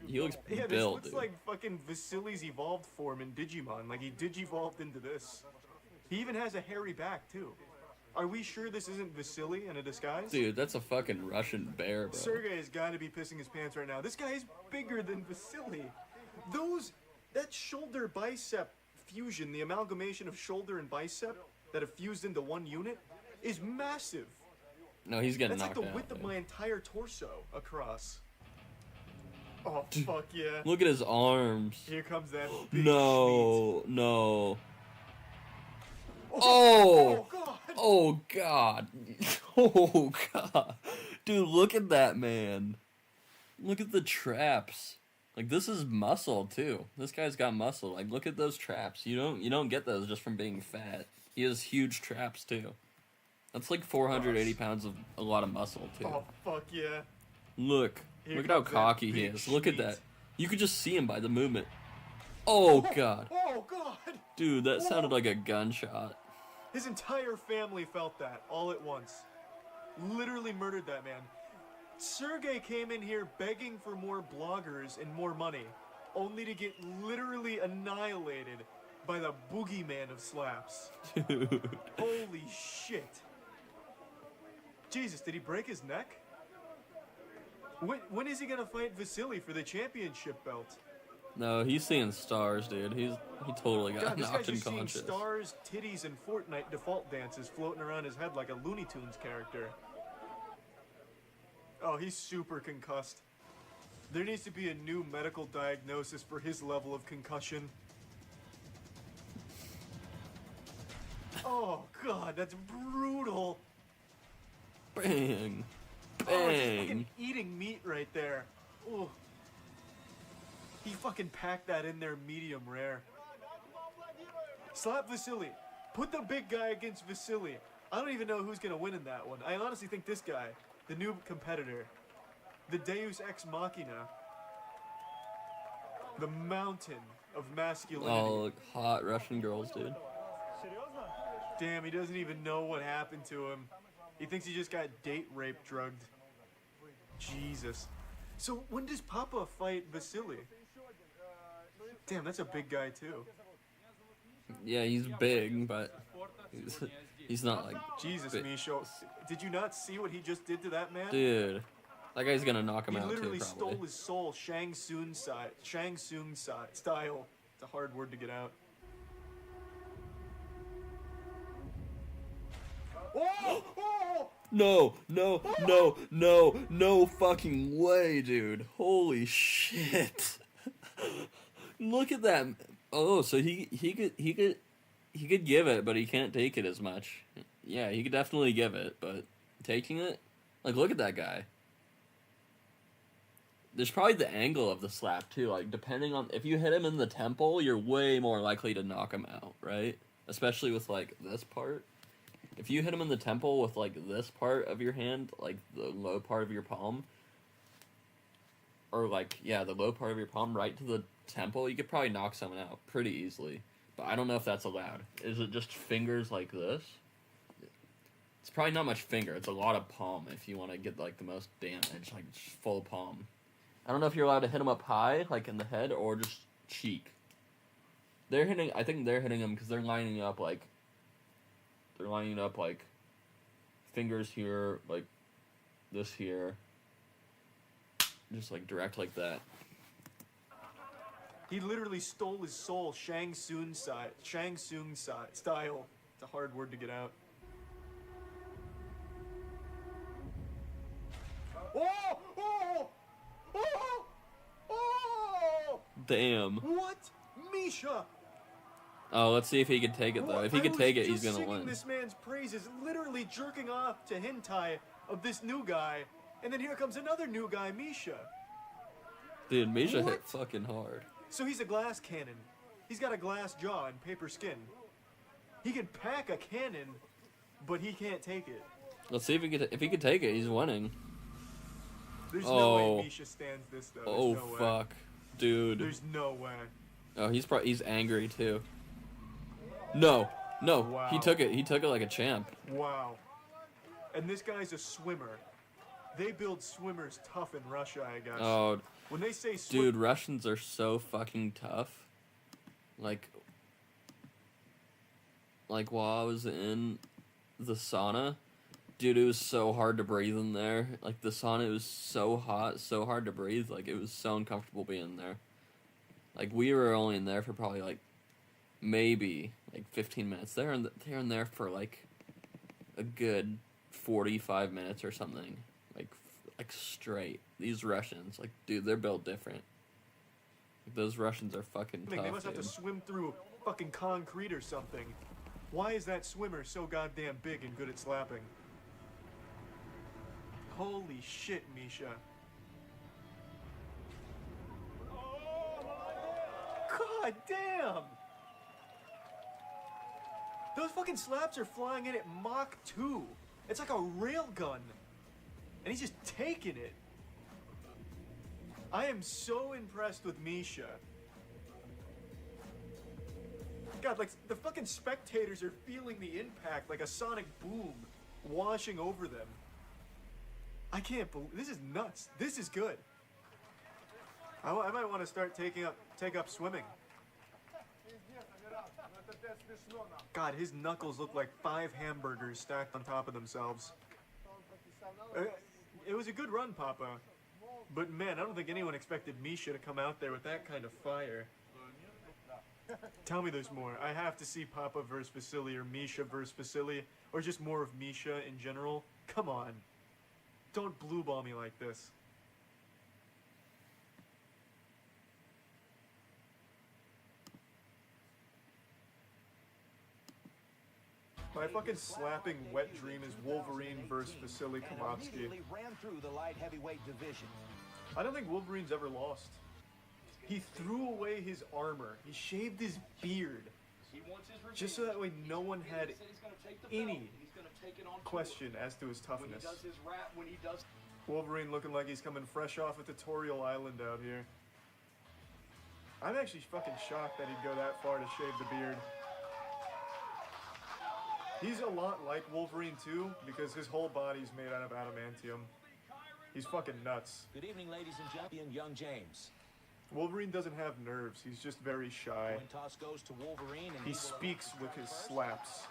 he looks
Yeah, this
built,
looks
dude.
like fucking Vasily's evolved form in Digimon. Like, he digivolved into this. He even has a hairy back, too. Are we sure this isn't Vasily in a disguise?
Dude, that's a fucking Russian bear, bro.
Sergey has got to be pissing his pants right now. This guy is bigger than Vasily. That shoulder bicep fusion, the amalgamation of shoulder and bicep that have fused into one unit, is massive.
No, he's getting
That's like
knocked
the
out.
width of
dude.
my entire torso across. Oh, fuck yeah.
Look at his arms.
Here comes that big
No, no.
Oh,
Oh god. Oh god. Dude, look at that man. Look at the traps. Like, this is muscle too. This guy's got muscle. Like, look at those traps. You don't get those just from being fat. He has huge traps too. That's like 480 pounds of a lot of muscle too.
Oh, fuck yeah.
Look.
Here
Look at how
comes that
cocky he
big
is. Look at
schmeat.
that. You could just see him by the movement. Oh god.
Oh, God.
Dude, that sounded like a gunshot.
His entire family felt that all at once. Literally murdered that man. Sergey came in here begging for more bloggers and more money, only to get literally annihilated by the boogeyman of slaps.
Dude.
Holy shit. Jesus, did he break his neck? When is he gonna fight Vasily for the championship belt?
No, he's seeing stars, dude. He totally got
God, this guy's
knocked
just seeing
unconscious.
stars, titties, and Fortnite default dances floating around his head like a Looney Tunes character. Oh, he's super concussed. There needs to be a new medical diagnosis for his level of concussion. Oh, God, that's brutal.
Bang.
Oh, it's just
Bang.
fucking eating meat right there. Ooh. He fucking packed that in there medium rare. Slap Vasily. Put the big guy against Vasily. I don't even know who's gonna win in that one. I honestly think this guy, the new competitor, the Deus Ex Machina, the mountain of masculinity.
Oh, look, hot Russian girls, dude.
Damn, he doesn't even know what happened to him. He thinks he just got date rape drugged. Jesus. So when does Papa fight Vasily? Damn, that's a big guy too.
Yeah, he's big, but he's not like
Jesus,
big.
Misho. Did you not see what he just did to that man?
Dude, that guy's gonna knock him
He
out too,
literally
probably.
stole his soul, Shang Tsung style. It's a hard word to get out. Oh! Oh!
No, no, no, no, no fucking way, dude. Holy shit. Look at that. Oh, so he could give it, but he can't take it as much. Yeah, he could definitely give it, but taking it? Like, look at that guy. There's probably the angle of the slap, too. Like, depending on... If you hit him in the temple, you're way more likely to knock him out, right? Especially with, like, this part. If you hit him in the temple with, like, this part of your hand, like, the low part of your palm, or, like, yeah, the low part of your palm right to the temple, you could probably knock someone out pretty easily. But I don't know if that's allowed. Is it just fingers like this? It's probably not much finger. It's a lot of palm if you want to get, like, the most damage, like, just full palm. I don't know if you're allowed to hit him up high, like, in the head, or just cheek. I think they're hitting him because they're lining up, like, fingers here, like, this here. Just, like, direct like that.
He literally stole his soul, Shang Tsung style. It's a hard word to get out. Oh! Oh! Oh! Oh!
Damn.
What? Misha!
Oh, let's see if he can take it, though. If he can take it, he's gonna win.
This man's praises, literally jerking off to hentai of this new guy, and then here comes another new guy, Misha.
Dude, Misha hit fucking hard.
So he's a glass cannon. He's got a glass jaw and paper skin. He can pack a cannon, but he can't take it.
Let's see if he can take it. He's winning.
There's no way Misha stands this, though.
Oh,
no
fuck. Dude.
There's no way.
Oh, he's angry, too. No. No.
Wow.
He took it. He took it like a champ.
Wow. And this guy's a swimmer. They build swimmers tough in Russia, I guess.
Oh.
When they say
dude, Russians are so fucking tough. Like while I was in the sauna, dude, it was so hard to breathe in there. Like, the sauna was so hot, so hard to breathe. Like, it was so uncomfortable being there. Like, we were only in there for probably, like, maybe, like, 15 minutes. They're in there for, like, a good 45 minutes or something. Like, straight. These Russians, like, dude, they're built different. Like, those Russians are fucking tough,
They must have to swim through fucking concrete or something. Why is that swimmer so goddamn big and good at slapping? Holy shit, Misha. God damn! Those fucking slaps are flying in at Mach 2. It's like a railgun. And he's just taking it. I am so impressed with Misha. God, like, the fucking spectators are feeling the impact like a sonic boom washing over them. I can't believe this is nuts. This is good. I might want to start take up swimming. God, his knuckles look like 5 hamburgers stacked on top of themselves. It was a good run, Papa. But man, I don't think anyone expected Misha to come out there with that kind of fire. Tell me there's more. I have to see Papa versus Vasily or Misha versus Vasily, or just more of Misha in general. Come on. Don't blue ball me like this. My fucking slapping wet dream is Wolverine versus Vasily Kamatsky. I don't think Wolverine's ever lost. He threw away his armor. He shaved his beard. Just so that way no one had any question as to his toughness. Wolverine looking like he's coming fresh off a tutorial island out here. I'm actually fucking shocked that he'd go that far to shave the beard. He's a lot like Wolverine too, because his whole body's made out of adamantium. He's fucking nuts.
Good evening, ladies and gentlemen. Young James.
Wolverine doesn't have nerves. He's just very shy.
Toss goes to Wolverine, and
he speaks with his slaps.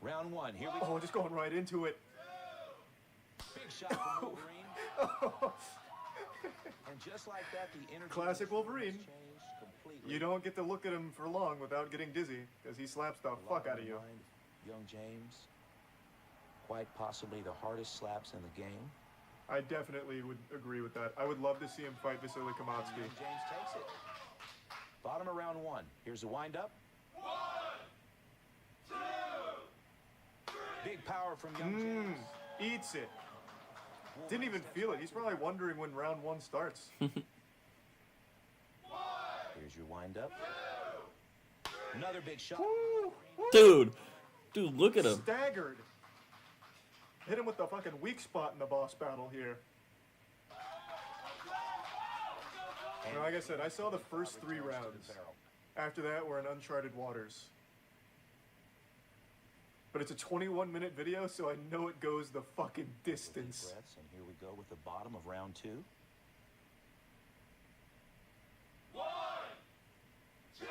Round 1. Here we go.
Oh, just going right into it.
Big shot from Wolverine. And just like that, the energy.
Classic Wolverine. You don't get to look at him for long without getting dizzy, because he slaps the fuck out of you.
Young James, quite possibly the hardest slaps in the game.
I definitely would agree with that. I would love to see him fight Vasily Kamatsky.
Young James takes it. Bottom of round 1. Here's the windup. 1, 2, 3. Big power from Young James.
Eats it. Didn't even feel it. He's probably wondering when round 1 starts.
Here's your windup. Another big shot.
Dude, look at him.
Staggered. Hit him with the fucking weak spot in the boss battle here. And like I said, I saw the first 3 rounds. After that, we're in uncharted waters. But it's a 21-minute video, so I know it goes the fucking distance.
And here we go with the bottom of round 2. 1, 2,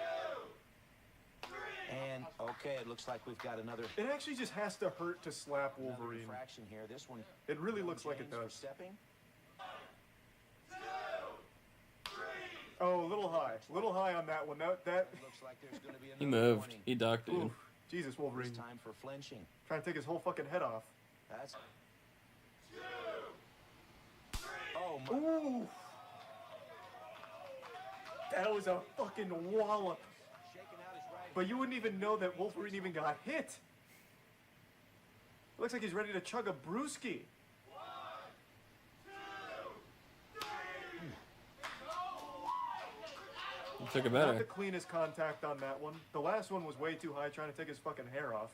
3. And okay, it looks like we've got another.
It actually just has to hurt to slap Wolverine.
Fraction here. This one.
It really looks like it does.
Stepping. 1, 2, 3.
Oh, a little high. A little high on that one. That
looks like there's going to be
he moved. He ducked, dude.
Oof. Jesus, Wolverine.
It's time for flinching.
Trying to take his whole fucking head off.
That's 2, 3. Oh my.
Ooh. That was a fucking wallop. But you wouldn't even know that Wolverine even got hit. Looks like he's ready to chug a brewski.
You took it
Not
better.
the cleanest contact on that one. The last one was way too high, trying to take his fucking hair off.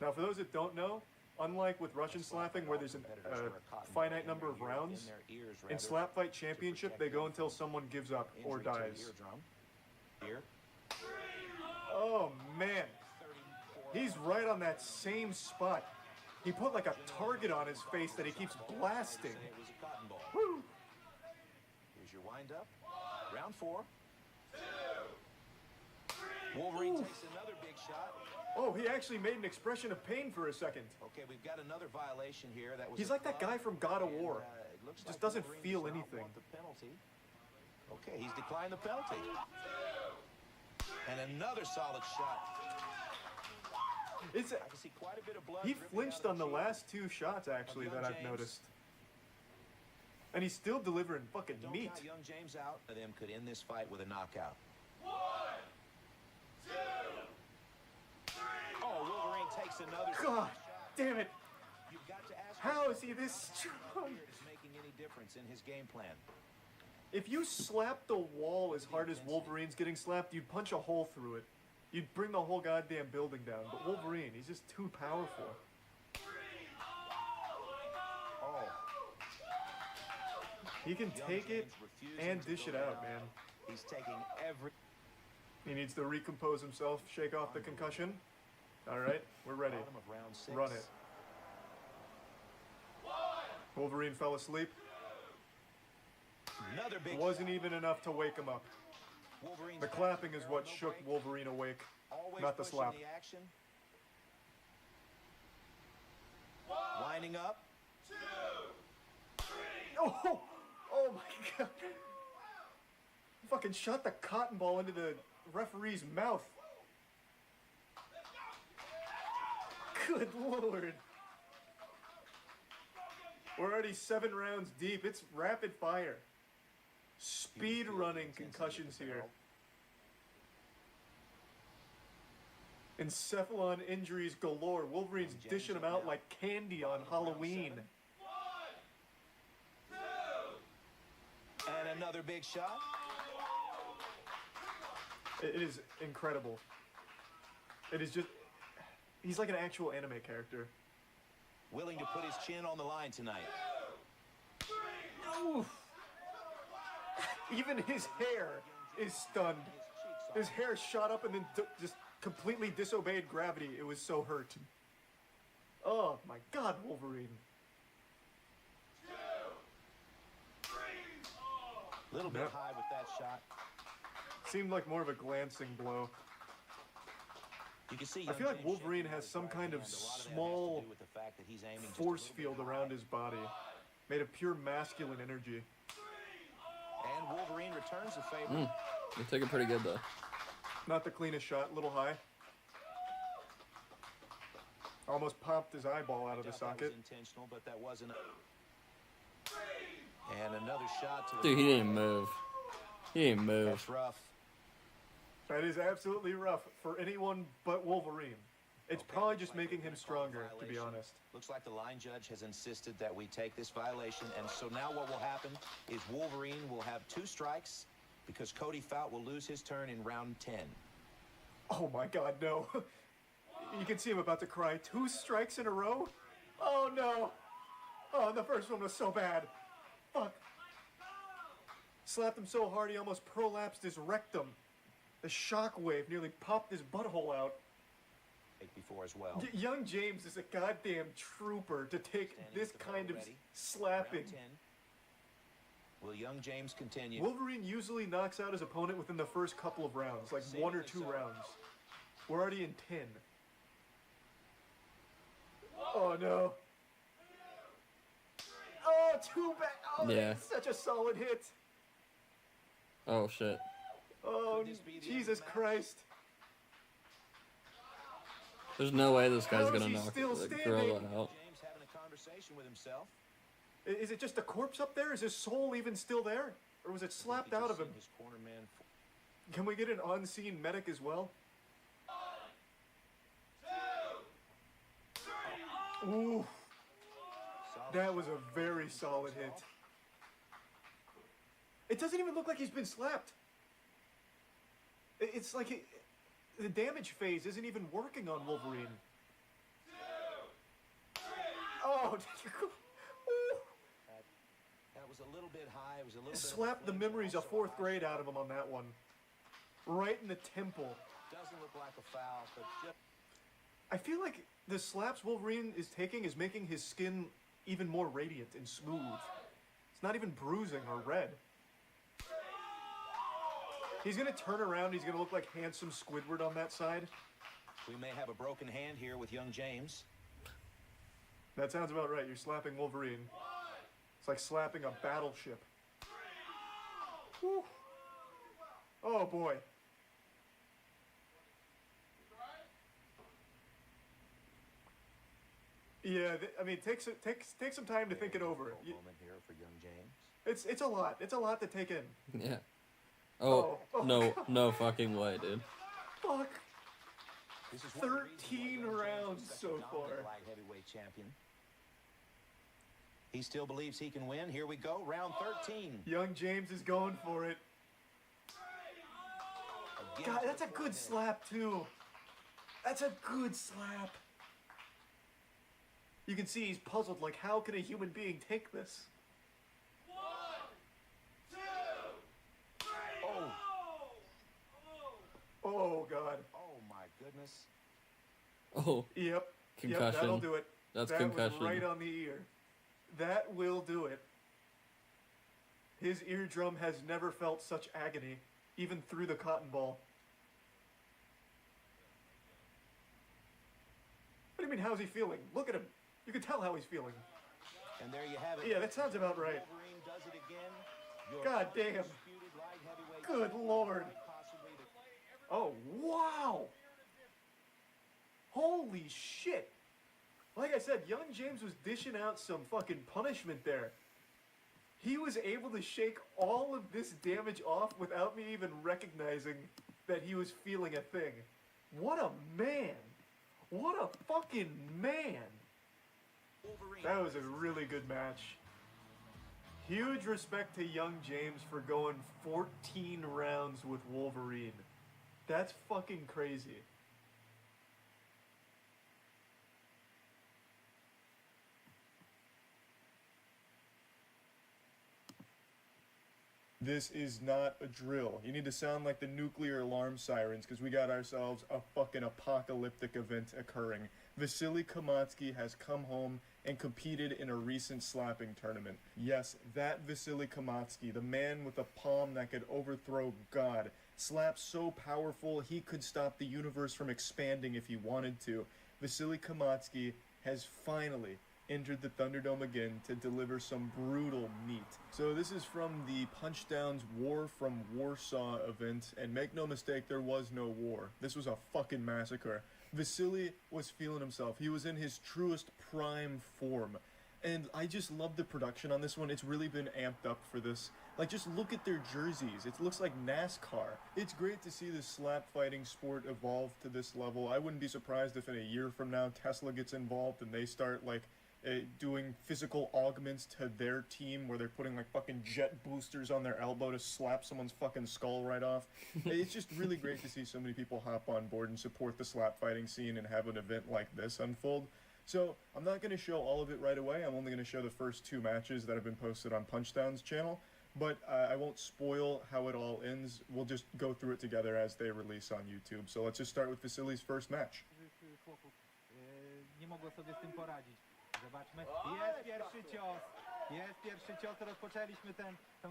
Now, for those that don't know, unlike with Russian slapping, where there's a finite number of rounds, in Slap Fight Championship, they go until someone gives up or dies. Oh, man. He's right on that same spot. He put like a target on his face that he keeps blasting. Woo!
Here's your windup. Round 4. Wolverine takes another big shot.
Oh, he actually made an expression of pain for a second.
Okay, we've got another violation here. That was
He's
a
like that
glove,
guy from God of
and,
War.
it looks
Just
like
doesn't
Wolverine
feel
does not
anything.
want the penalty. Okay, he's declined the penalty. And another solid shot.
It's
I can see quite a bit of blood.
He
dripping
flinched
out
on
of
the
chin.
last 2 shots, actually,
Young
that I've
James.
noticed. And he's still delivering fucking
Don't
meat.
count Young James out. Of them could end this fight with a knockout.
1, 2, 3.
Oh, Wolverine takes another
God damn it.
You've got to ask
How
yourself
is he this
if
strong?
is making any difference in his game plan.
If you slapped the wall as hard as Wolverine's getting slapped, you'd punch a hole through it. You'd bring the whole goddamn building down. But Wolverine, he's just too powerful.
Oh,
He can
Young
take it
James refusing
and
to
dish
go
it out,
down.
man.
He's taking every.
He needs to recompose himself, shake off the concussion. All right, we're ready.
Bottom of round 6.
Run it. Wolverine fell asleep.
Another big.
Wasn't even enough to wake him up.
Wolverine's
The
back
clapping
to
is
barrel,
what
no
shook
break.
Wolverine awake,
Always
not the
pushing
slap.
the action. Winding up.
Oh, oh my god. Fucking shot the cotton ball into the referee's mouth. Good lord. We're already 7 rounds deep. It's rapid fire. Speed running concussions here. Encephalon injuries galore. Wolverine's dishing them out like candy on Halloween.
And another big shot.
It is incredible. It is just... He's like an actual anime character.
Willing to put his chin on the line tonight.
Oof. Even his hair is stunned. His hair shot up and then just completely disobeyed gravity. It was so hurt. Oh my god, Wolverine.
A little bit
Yep.
high with that shot.
Seemed like more of a glancing blow.
You can see
I
young
feel like
James
Wolverine
shaking
has
out
some
his
kind
right
of
hand. A lot that has to
small
do with the fact that he's aiming just a
force
little
field
bit
around
high.
his body. Made of pure masculine energy.
And Wolverine returns the favor.
You took it pretty good though.
Not the cleanest shot, little high. Almost popped his eyeball out of the
Doubt that was
socket.
intentional, but that wasn't. And another shot to the.
Dude, he didn't move. He didn't move.
That's rough.
That is absolutely rough for anyone but Wolverine. It's
Okay,
probably
looks
just
like
making
we're
him
gonna call a
stronger, to be
violation.
honest.
Looks like the line judge has insisted that we take this violation, and so now what will happen is Wolverine will have 2 strikes because Cody Fout will lose his turn in round 10.
Oh my god, no. You can see him about to cry. 2 strikes in a row? Oh no. Oh, the first one was so bad. Fuck. Slapped him so hard he almost prolapsed his rectum. The shockwave nearly popped his butthole out.
Before as well.
Young James is a goddamn trooper to take
Standing
this
at the
kind of
bell ready.
slapping.
Round 10. Will Young James continue?
Wolverine usually knocks out his opponent within the first couple of rounds, like
Saving
1 or
it
2
so.
rounds. We're already in 10. Oh no. Oh, too bad. Oh,
Yeah.
that's such a solid hit.
Oh shit.
Oh,
Could this be the end of
Jesus
the match?
Christ.
There's no way this guy's
How is
gonna
he
knock
still
the
standing?
gorilla out.
James having a conversation with himself.
Is it just a corpse up there? Is his soul even still there? Or was it slapped out of him?
His corner man.
Can we get an unseen medic as well? Ooh. That was a very solid hit. It doesn't even look like he's been slapped. It's like the damage phase isn't even working on Wolverine. Oh,
That was a little bit high. It was a little bit.
Slapped the memories of 4th grade out of him on that one. Right in the temple.
Doesn't look like a foul, but just.
I feel like the slaps Wolverine is taking is making his skin even more radiant and smooth. It's not even bruising or red. He's gonna turn around, he's gonna look like handsome Squidward on that side.
We may have a broken hand here with young James.
That sounds about right. You're slapping Wolverine. It's like slapping a battleship. Whew. Oh boy. Yeah, I mean, take some time to think it over.
Moment here for young James.
It's a lot. It's a lot to take in.
Yeah. Oh, no,
God.
no fucking way, dude.
Fuck.
This is one of the reasons
13
why young
rounds
James is such
so
a dominant
far.
light heavyweight champion. He still believes he can win. Here we go, round 13.
Young James is going for it.
Again
God,
to
that's
the
a good
forehead.
slap too. That's a good slap. You can see he's puzzled, like, how can a human being take this?
Oh.
Oh, God.
Oh, my goodness.
Oh.
Yep.
Concussion.
Yep, that'll do it.
That's
that
concussion.
was right on the ear. That will do it. His eardrum has never felt such agony, even through the cotton ball. What do you mean, how's he feeling? Look at him. You can tell how he's feeling.
And there you have it.
Yeah, that sounds about right.
Wolverine does it again. Your
God damn.
undisputed light heavyweight
Good
champion,
Lord.
possibly the-
Oh, wow. Holy shit. Like I said, young James was dishing out some fucking punishment there. He was able to shake all of this damage off without me even recognizing that he was feeling a thing. What a man. What a fucking man.
Wolverine.
That was a really good match. Huge respect to young James for going 14 rounds with Wolverine. That's fucking crazy. This is not a drill. You need to sound like the nuclear alarm sirens because we got ourselves a fucking apocalyptic event occurring. Vasily Kamatsky has come home and competed in a recent slapping tournament. Yes, that Vasily Kamatsky, the man with a palm that could overthrow God, slapped so powerful he could stop the universe from expanding if he wanted to. Vasily Kamatsky has finally entered the Thunderdome again to deliver some brutal meat. So this is from the Punchdown's War from Warsaw event, and make no mistake, there was no war. This was a fucking massacre. Vasily was feeling himself. He was in his truest prime form. And I just love the production on this one. It's really been amped up for this. Like, just look at their jerseys. It looks like NASCAR. It's great to see the slap fighting sport evolve to this level. I wouldn't be surprised if in a year from now Tesla gets involved and they start, like, doing physical augments to their team where they're putting like fucking jet boosters on their elbow to slap someone's fucking skull right off. It's just really great to see so many people hop on board and support the slap fighting scene and have an event like this unfold. So I'm not going to show all of it right away. I'm only going to show the first 2 matches that have been posted on Punchdown's channel, but I won't spoil how it all ends. We'll just go through it together as they release on YouTube. So let's just start with Vasily's first match.
Nie mogło sobie z tym poradzić. Zobaczmy. Jest pierwszy cios. Jest pierwszy cios. Rozpoczęliśmy tę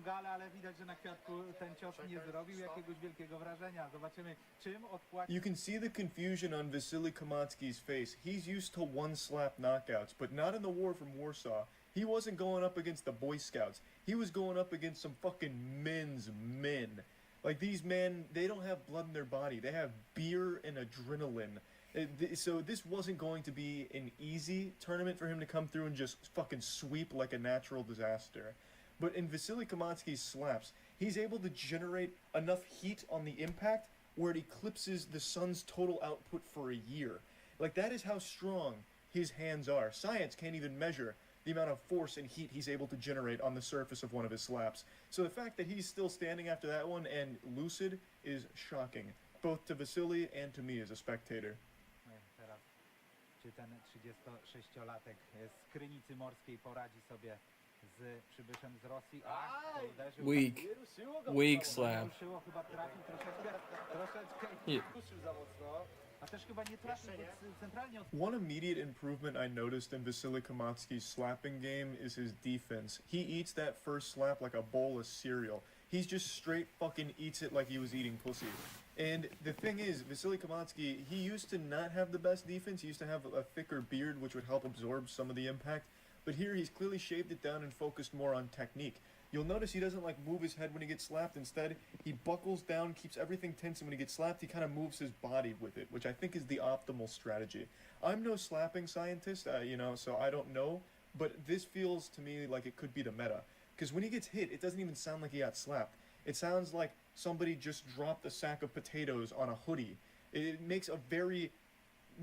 galę, ale widać, że na kwiatku ten cios nie zrobił jakiegoś wielkiego wrażenia. Zobaczymy, czym odpłaci.
You can see the confusion on Vasily Kamatsky's face. He's used to one slap knockouts, but not in the War from Warsaw. He wasn't going up against the Boy Scouts. He was going up against some fucking men's men. Like, these men, they don't have blood in their body. They have beer and adrenaline. So this wasn't going to be an easy tournament for him to come through and just fucking sweep like a natural disaster. But in Vasily Kamansky's slaps, he's able to generate enough heat on the impact where it eclipses the sun's total output for a year. Like, that is how strong his hands are. Science can't even measure the amount of force and heat he's able to generate on the surface of one of his slaps. So the fact that he's still standing after that one and lucid is shocking, both to Vasily and to me as a spectator.
Teraz, czy ten 36-latek z Krynicy Morskiej poradzi sobie z przybyszem z Rosji? Uderzył.
Weak. Weak slap.
Ruszyło, chyba trafił troszeczkę.
Yeah.
Ruszył za mocno. A też chyba nie trafił centralnie od...
One immediate improvement I noticed in Vasily Kamansky's slapping game is his defense. He eats that first slap like a bowl of cereal. He's just straight fucking eats it like he was eating pussy. And the thing is, Vasily Kamansky, he used to not have the best defense. He used to have a thicker beard, which would help absorb some of the impact. But here he's clearly shaved it down and focused more on technique. You'll notice he doesn't like move his head when he gets slapped. Instead, he buckles down, keeps everything tense, and when he gets slapped, he kind of moves his body with it, which I think is the optimal strategy. I'm no slapping scientist, so I don't know, but this feels to me like it could be the meta. Because when he gets hit, it doesn't even sound like he got slapped. It sounds like somebody just dropped a sack of potatoes on a hoodie. It makes a very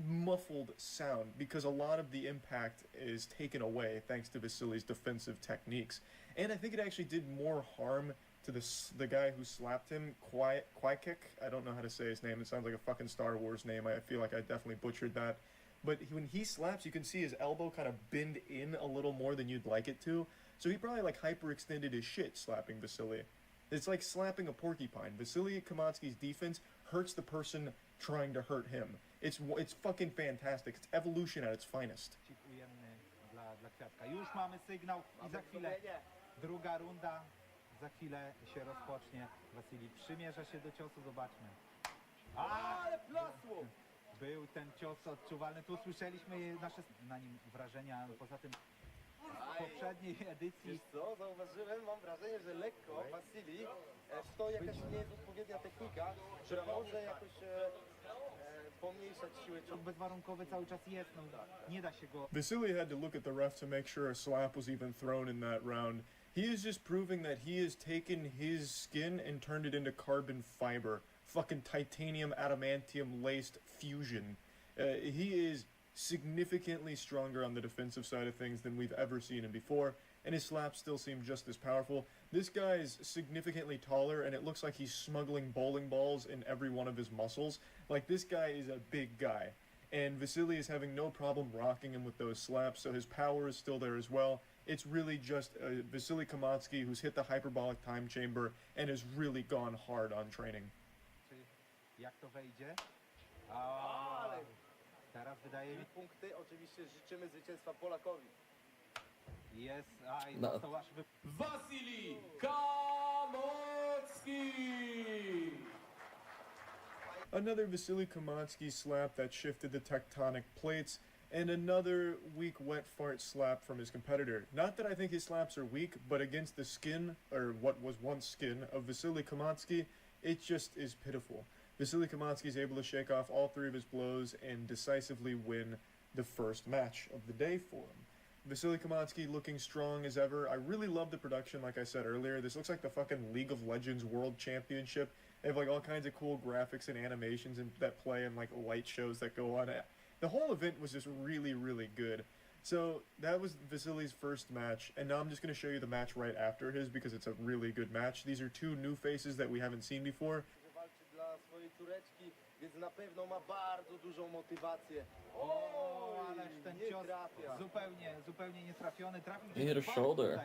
muffled sound because a lot of the impact is taken away thanks to Vasily's defensive techniques. And I think it actually did more harm to the guy who slapped him, Kwykek. I don't know how to say his name. It sounds like a fucking Star Wars name. I feel like I definitely butchered that. But when he slaps, you can see his elbow kind of bend in a little more than you'd like it to. So he probably like hyperextended his shit slapping Vasily. It's like slapping a porcupine. Vasily Kamansky's defense hurts the person trying to hurt him. It's fucking fantastic. It's evolution at its finest.
Ujemny dla Kwiatka. Już mamy sygnał i za chwilę druga runda. Za chwilę się rozpocznie. Wasili przymierza się do ciosu, zobaczmy. Ale plasło! Był ten cios odczuwalny. Tu słyszeliśmy nasze na nim wrażenia. Poza tym w poprzedniej edycji...
Wiesz co, zauważyłem, mam wrażenie, że lekko Wasili stoi jakaś nie jest odpowiednia technika, która może jakoś pomniejszać siłę ciągu.
Bezwarunkowy cały czas jest, no nie da się go...
Vasily had to look at the ref to make sure a slap was even thrown in that round. He is just proving that he has taken his skin and turned it into carbon fiber. Fucking titanium adamantium laced fusion. He is significantly stronger on the defensive side of things than we've ever seen him before, and his slaps still seem just as powerful. This guy is significantly taller, and it looks like he's smuggling bowling balls in every one of his muscles. Like, this guy is a big guy, and Vasily is having no problem rocking him with those slaps, so his power is still there as well. It's really just Vasily Kamansky who's hit the hyperbolic time chamber and has really gone hard on training.
Jak to wejdzie? Teraz wydaje mi...
Punkty oczywiście życzymy zwycięstwa Polakowi.
Jest, został aż
Vasily Kamansky!
Another Vasily Kamansky slap that shifted the tectonic plates, and another weak wet fart slap from his competitor. Not that I think his slaps are weak, but against the skin, or what was once skin, of Vasily Kamansky, it just is pitiful. Vasily Kamansky is able to shake off all three of his blows and decisively win the first match of the day for him. Vasily Kamansky looking strong as ever. I really love the production, like I said earlier. This looks like the fucking League of Legends World Championship. They have like all kinds of cool graphics and animations that play and like light shows that go on. The whole event was just really, really good. So that was Vasily's first match, and now I'm just going to show you the match right after his because it's a really good match. These are two new faces that we haven't seen before.
Dla swojej córeczki, więc na pewno ma bardzo dużą motywację.
Ależ ten cios zupełnie nietrafiony. Trafił
He hit a shoulder.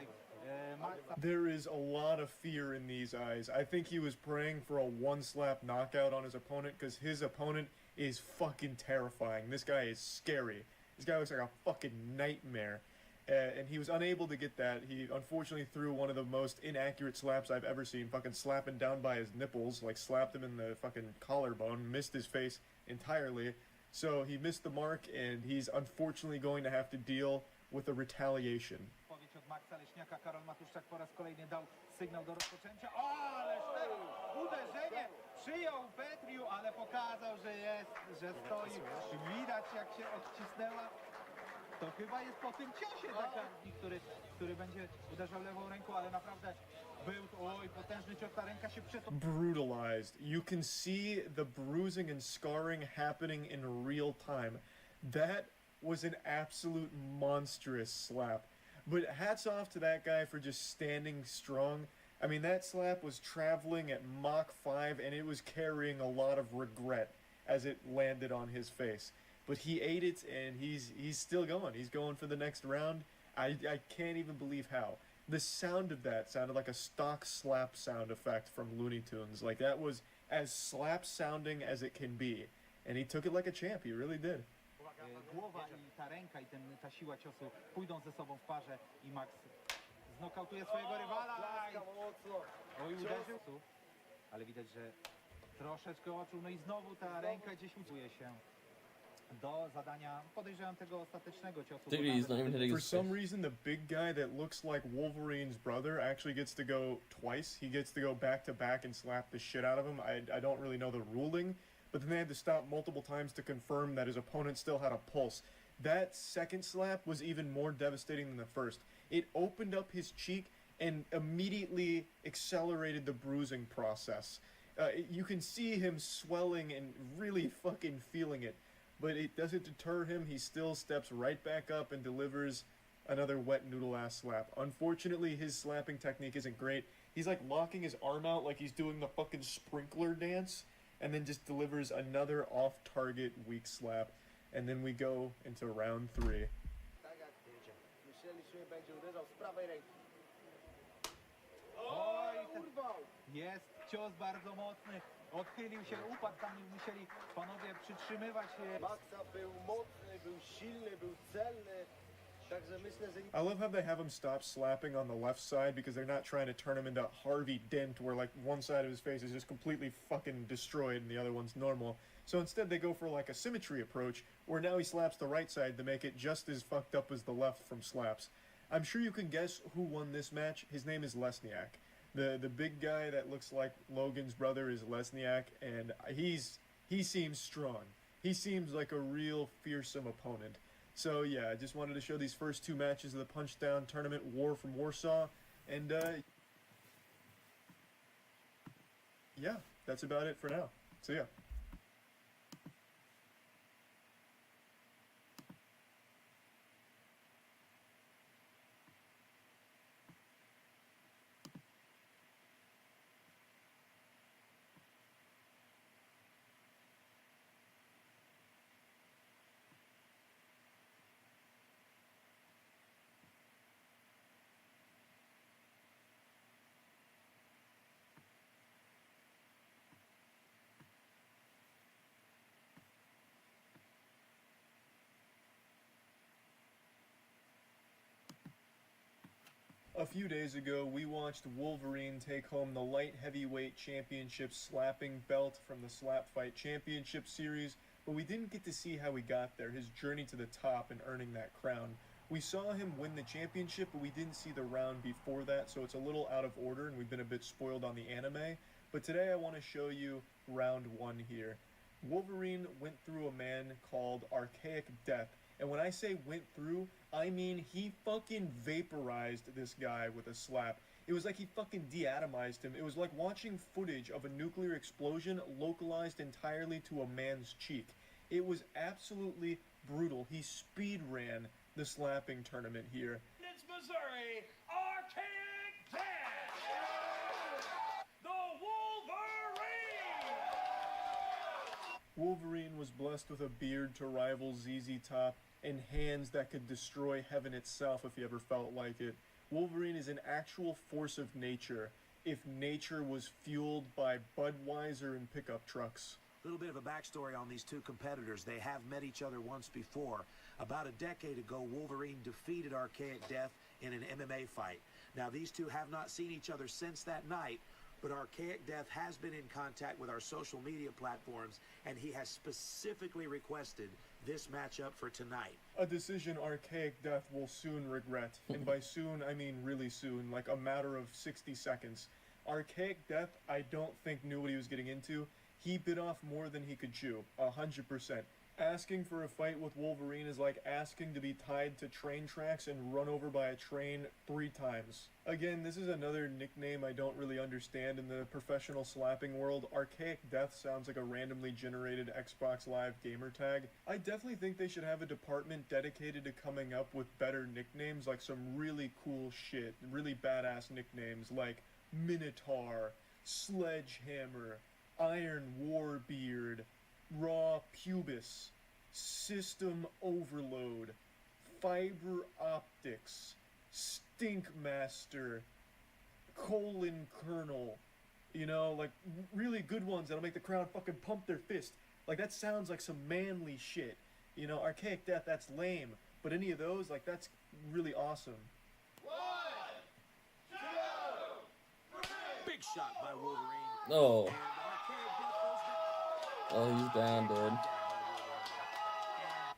There is a lot of fear in these eyes. I think he was praying for a one-slap knockout on his opponent because his opponent is fucking terrifying. This guy is scary. This guy looks like a fucking nightmare. And he was unable to get that. He unfortunately threw one of the most inaccurate slaps I've ever seen, fucking slapping down by his nipples, like slapped him in the fucking collarbone, missed his face entirely. So he missed the mark, and he's unfortunately going to have to deal with a retaliation.
Od Maxa Leśniaka, Karol Matuszczak po raz kolejny dał sygnał do rozpoczęcia. Ależ uderzenie przyjął Petriu, ale pokazał, że stoi. Widać, jak się odcisnęła. To chyba jest po tym ciosie taki, który będzie uderzał lewą ręką, ale naprawdę był to, oj, potężny cios, ta ręka się
Brutalized. You can see the bruising and scarring happening in real time. That was an absolute monstrous slap. But hats off to that guy for just standing strong. I mean, that slap was traveling at Mach 5 and it was carrying a lot of regret as it landed on his face. But he ate it and he's still going. He's going for the next round. I can't even believe how. The sound of that sounded like a stock slap sound effect from Looney Tunes. Like, that was as slap sounding as it can be. And he took it like a champ. He really did.
Głowa i ta ręka i ta siła ciosu pójdą ze sobą w parze i Max znokautuje swojego rywala. Oj, uderzył. Ale widać, że troszeczkę oczu, no i znowu ta ręka gdzieś uczuje się do zadania, podejrzewam, tego ostatecznego ciosu.
For some reason, the big guy that looks like Wolverine's brother actually gets to go twice. He gets to go back to back and slap the shit out of him. I don't really know the ruling, but then they had to stop multiple times to confirm that his opponent still had a pulse. That second slap was even more devastating than the first. It opened up his cheek and immediately accelerated the bruising process. You can see him swelling and really fucking feeling it. But it doesn't deter him. He still steps right back up and delivers another wet noodle ass slap. Unfortunately, his slapping technique isn't great. He's like locking his arm out like he's doing the fucking sprinkler dance, and then just delivers another off-target weak slap. And then we go into round 3.
Oj, jest cios bardzo mocny. Odchylił się, upadł, tam musieli panowie przytrzymywać.
Maxa był mocny, był silny, był celny. Także myślę, że...
I love how they have him stop slapping on the left side because they're not trying to turn him into Harvey Dent where like one side of his face is just completely fucking destroyed and the other one's normal. So instead they go for like a symmetry approach where now he slaps the right side to make it just as fucked up as the left from slaps. I'm sure you can guess who won this match. His name is Lesniak. The big guy that looks like Logan's brother is Lesniak, and he seems strong. He seems like a real fearsome opponent. So yeah, I just wanted to show these first 2 matches of the Punchdown Tournament War from Warsaw, and yeah, that's about it for now. So yeah. A few days ago, we watched Wolverine take home the Light Heavyweight Championship slapping belt from the Slap Fight Championship Series, but we didn't get to see how he got there, his journey to the top and earning that crown. We saw him win the championship, but we didn't see the round before that, so it's a little out of order, and we've been a bit spoiled on the anime. But today I want to show you round 1 here. Wolverine went through a man called Archaic Death. And when I say went through, I mean he fucking vaporized this guy with a slap. It was like he fucking deatomized him. It was like watching footage of a nuclear explosion localized entirely to a man's cheek. It was absolutely brutal. He speed ran the slapping tournament here.
It's Missouri, Archaic Death! The Wolverine!
Wolverine was blessed with a beard to rival ZZ Top and hands that could destroy heaven itself if he ever felt like it. Wolverine is an actual force of nature if nature was fueled by Budweiser and pickup trucks.
A little bit of a backstory on these 2 competitors. They have met each other once before. About a decade ago, Wolverine defeated Archaic Death in an MMA fight. Now, these 2 have not seen each other since that night, but Archaic Death has been in contact with our social media platforms, and he has specifically requested this matchup for tonight.
A decision Archaic Death will soon regret. And by soon, I mean really soon, like a matter of 60 seconds. Archaic Death, I don't think knew what he was getting into. He bit off more than he could chew, 100%. Asking for a fight with Wolverine is like asking to be tied to train tracks and run over by a train 3 times. Again, this is another nickname I don't really understand in the professional slapping world. Archaic Death sounds like a randomly generated Xbox Live gamer tag. I definitely think they should have a department dedicated to coming up with better nicknames, like some really cool shit, really badass nicknames like Minotaur, Sledgehammer, Iron Warbeard, Raw Pubis, System Overload, Fiber Optics, Stink Master, Colon Colonel, you know, like really good ones that'll make the crowd fucking pump their fist. Like that sounds like some manly shit. You know, Archaic Death, that's lame, but any of those, like that's really awesome.
Big shot by Wolverine.
Oh. Oh, he's down, dude.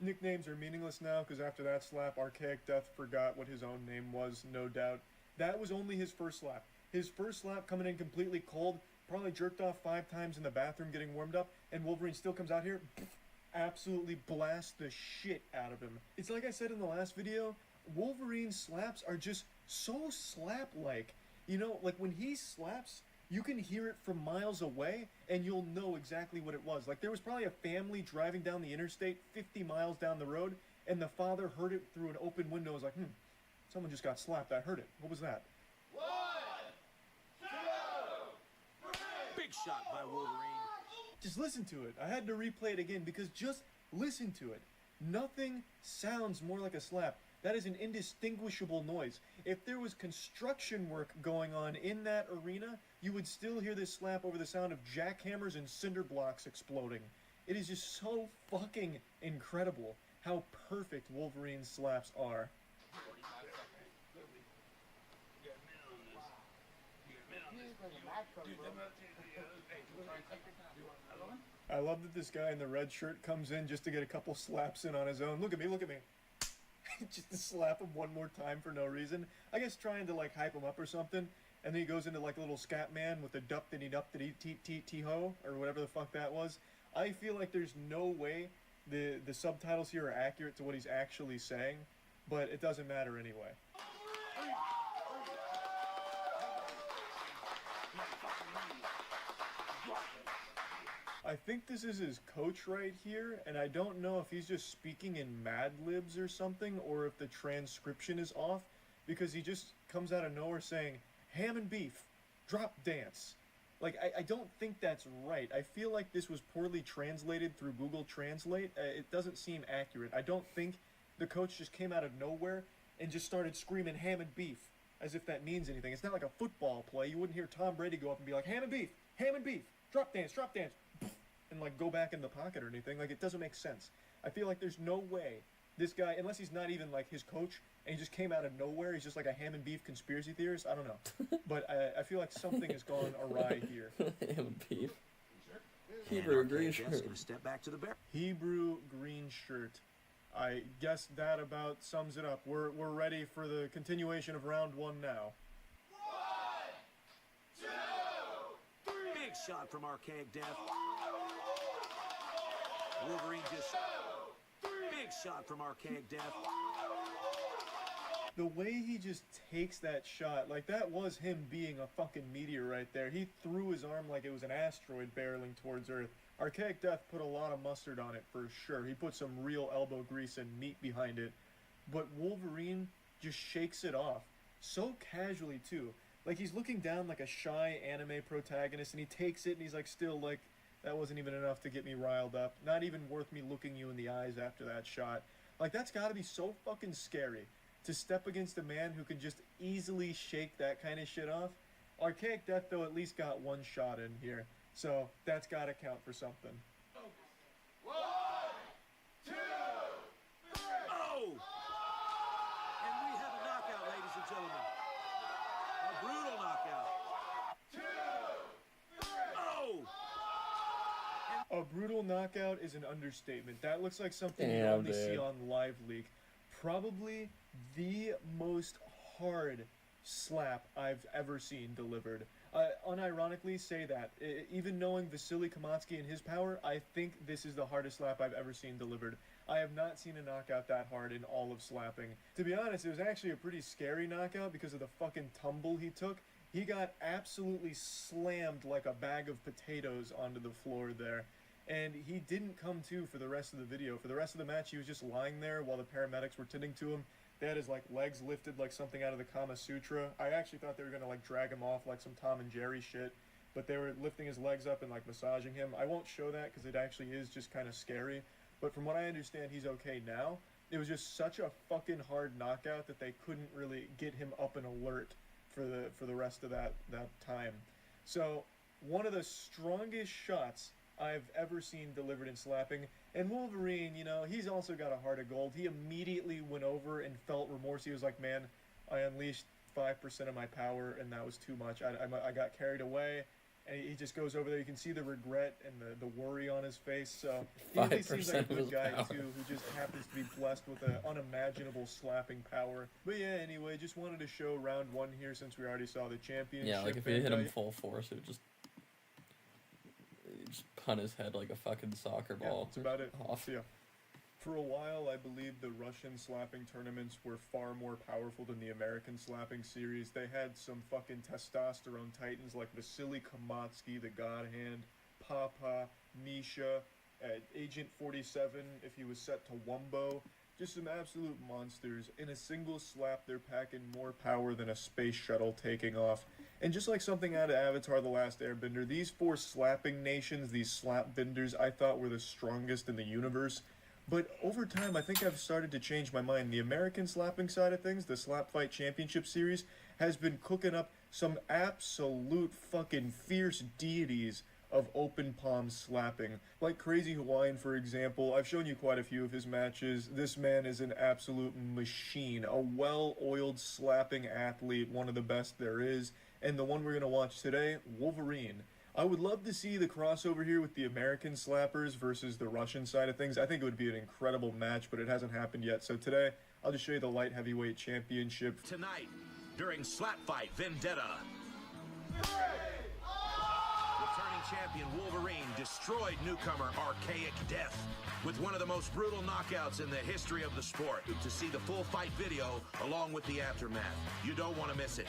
Nicknames are meaningless now because after that slap, Archaic Death forgot what his own name was, no doubt. That was only his first slap. His first slap coming in completely cold, probably jerked off 5 times in the bathroom getting warmed up, and Wolverine still comes out here, absolutely blast the shit out of him. It's like I said in the last video, Wolverine's slaps are just so slap-like. You know, like when he slaps, you can hear it from miles away, and you'll know exactly what it was. Like, there was probably a family driving down the interstate 50 miles down the road, and the father heard it through an open window. Was like, someone just got slapped. I heard it. What was that?
1, 2, 3. Big shot by Wolverine.
Just listen to it. I had to replay it again because just listen to it. Nothing sounds more like a slap. That is an indistinguishable noise. If there was construction work going on in that arena, you would still hear this slap over the sound of jackhammers and cinder blocks exploding. It is just so fucking incredible how perfect Wolverine's slaps are. I love that this guy in the red shirt comes in just to get a couple slaps in on his own. Look at me, look at me. Just to slap him one more time for no reason. I guess trying to like hype him up or something. And then he goes into like a little scat man with the dup-diddy-dup-diddy-tee-tee-tee-ho, or whatever the fuck that was. I feel like there's no way the subtitles here are accurate to what he's actually saying, but it doesn't matter anyway. I think this is his coach right here, and I don't know if he's just speaking in Mad Libs or something, or if the transcription is off, because he just comes out of nowhere saying, ham and beef, drop dance. Like, I don't think that's right. I feel like this was poorly translated through Google Translate. It doesn't seem accurate. I don't think the coach just came out of nowhere and just started screaming ham and beef, as if that means anything. It's not like a football play. You wouldn't hear Tom Brady go up and be like, ham and beef, drop dance, and like go back in the pocket or anything. Like, it doesn't make sense. I feel like there's no way this guy, unless he's not even like his coach and he just came out of nowhere, he's just like a ham and beef conspiracy theorist, I don't know. But I feel like something has gone awry here.
Ham and beef. Hebrew green shirt.
Step back to the bear.
Hebrew green shirt. I guess that about sums it up. We're ready for the continuation of round 1 now.
1, 2, 3. Big shot from Archaic Death. Wolverine just... Big shot from Archaic Death.
The way he just takes that shot, like that was him being a fucking meteor right there. He threw his arm like it was an asteroid barreling towards Earth. Archaic Death put a lot of mustard on it for sure. He put some real elbow grease and meat behind it. But Wolverine just shakes it off. So casually too. Like he's looking down like a shy anime protagonist and he takes it and he's like still like, that wasn't even enough to get me riled up. Not even worth me looking you in the eyes after that shot. Like, that's gotta be so fucking scary. To step against a man who can just easily shake that kind of shit off. Archaic Death, though, at least got 1 shot in here. So, that's gotta count for something.
1, 2, 3. Oh! And we have a knockout, ladies and gentlemen. A brutal knockout. 2, 3. Oh!
A brutal knockout is an understatement. That looks like something you
Damn,
only see
dude.
on Live Leak. Probably the most hard slap I've ever seen delivered. unironically say that. Even knowing Vasily Kamatsky and his power, I think this is the hardest slap I've ever seen delivered. I have not seen a knockout that hard in all of slapping. To be honest, it was actually a pretty scary knockout because of the fucking tumble he took. He got absolutely slammed like a bag of potatoes onto the floor there. And he didn't come to for the rest of the video. For the rest of the match, he was just lying there while the paramedics were tending to him. They had his legs lifted like something out of the Kama Sutra. I actually thought they were gonna drag him off like some Tom and Jerry shit, but they were lifting his legs up and massaging him. I won't show that because it actually is just kind of scary. But from what I understand, he's okay now. It was just such a fucking hard knockout that they couldn't really get him up and alert for the rest of that time. So one of the strongest shots I've ever seen delivered in slapping. And Wolverine, he's also got a heart of gold. He immediately went over and felt remorse. He was like, man, I unleashed 5% of my power and that was too much. I got carried away. And he just goes over there. You can see the regret and the worry on his face. So he really seems like a good guy too, who just happens to be blessed with an unimaginable slapping power. But yeah, anyway, just wanted to show round one here since we already saw the championship.
Yeah, if he hit him full force, it would just punt his head like a fucking soccer ball.
That's about it. Off. Yeah. For a while, I believe the Russian slapping tournaments were far more powerful than the American slapping series. They had some fucking testosterone titans like Vasily Kamatsky, the God Hand, Papa, Misha, Agent 47, if he was set to Wumbo. Just some absolute monsters. In a single slap, they're packing more power than a space shuttle taking off. And just like something out of Avatar The Last Airbender, these four slapping nations, these slap benders, I thought were the strongest in the universe. But over time, I think I've started to change my mind. The American slapping side of things, the Slap Fight Championship Series, has been cooking up some absolute fucking fierce deities of open palm slapping. Like Crazy Hawaiian, for example. I've shown you quite a few of his matches. This man is an absolute machine. A well-oiled slapping athlete, one of the best there is. And the one we're going to watch today, Wolverine. I would love to see the crossover here with the American slappers versus the Russian side of things. I think it would be an incredible match, but it hasn't happened yet. So today, I'll just show you the light heavyweight championship.
Tonight, during Slap Fight Vendetta, returning champion Wolverine destroyed newcomer Archaic Death with one of the most brutal knockouts in the history of the sport. To see the full fight video along with the aftermath, you don't want to miss it.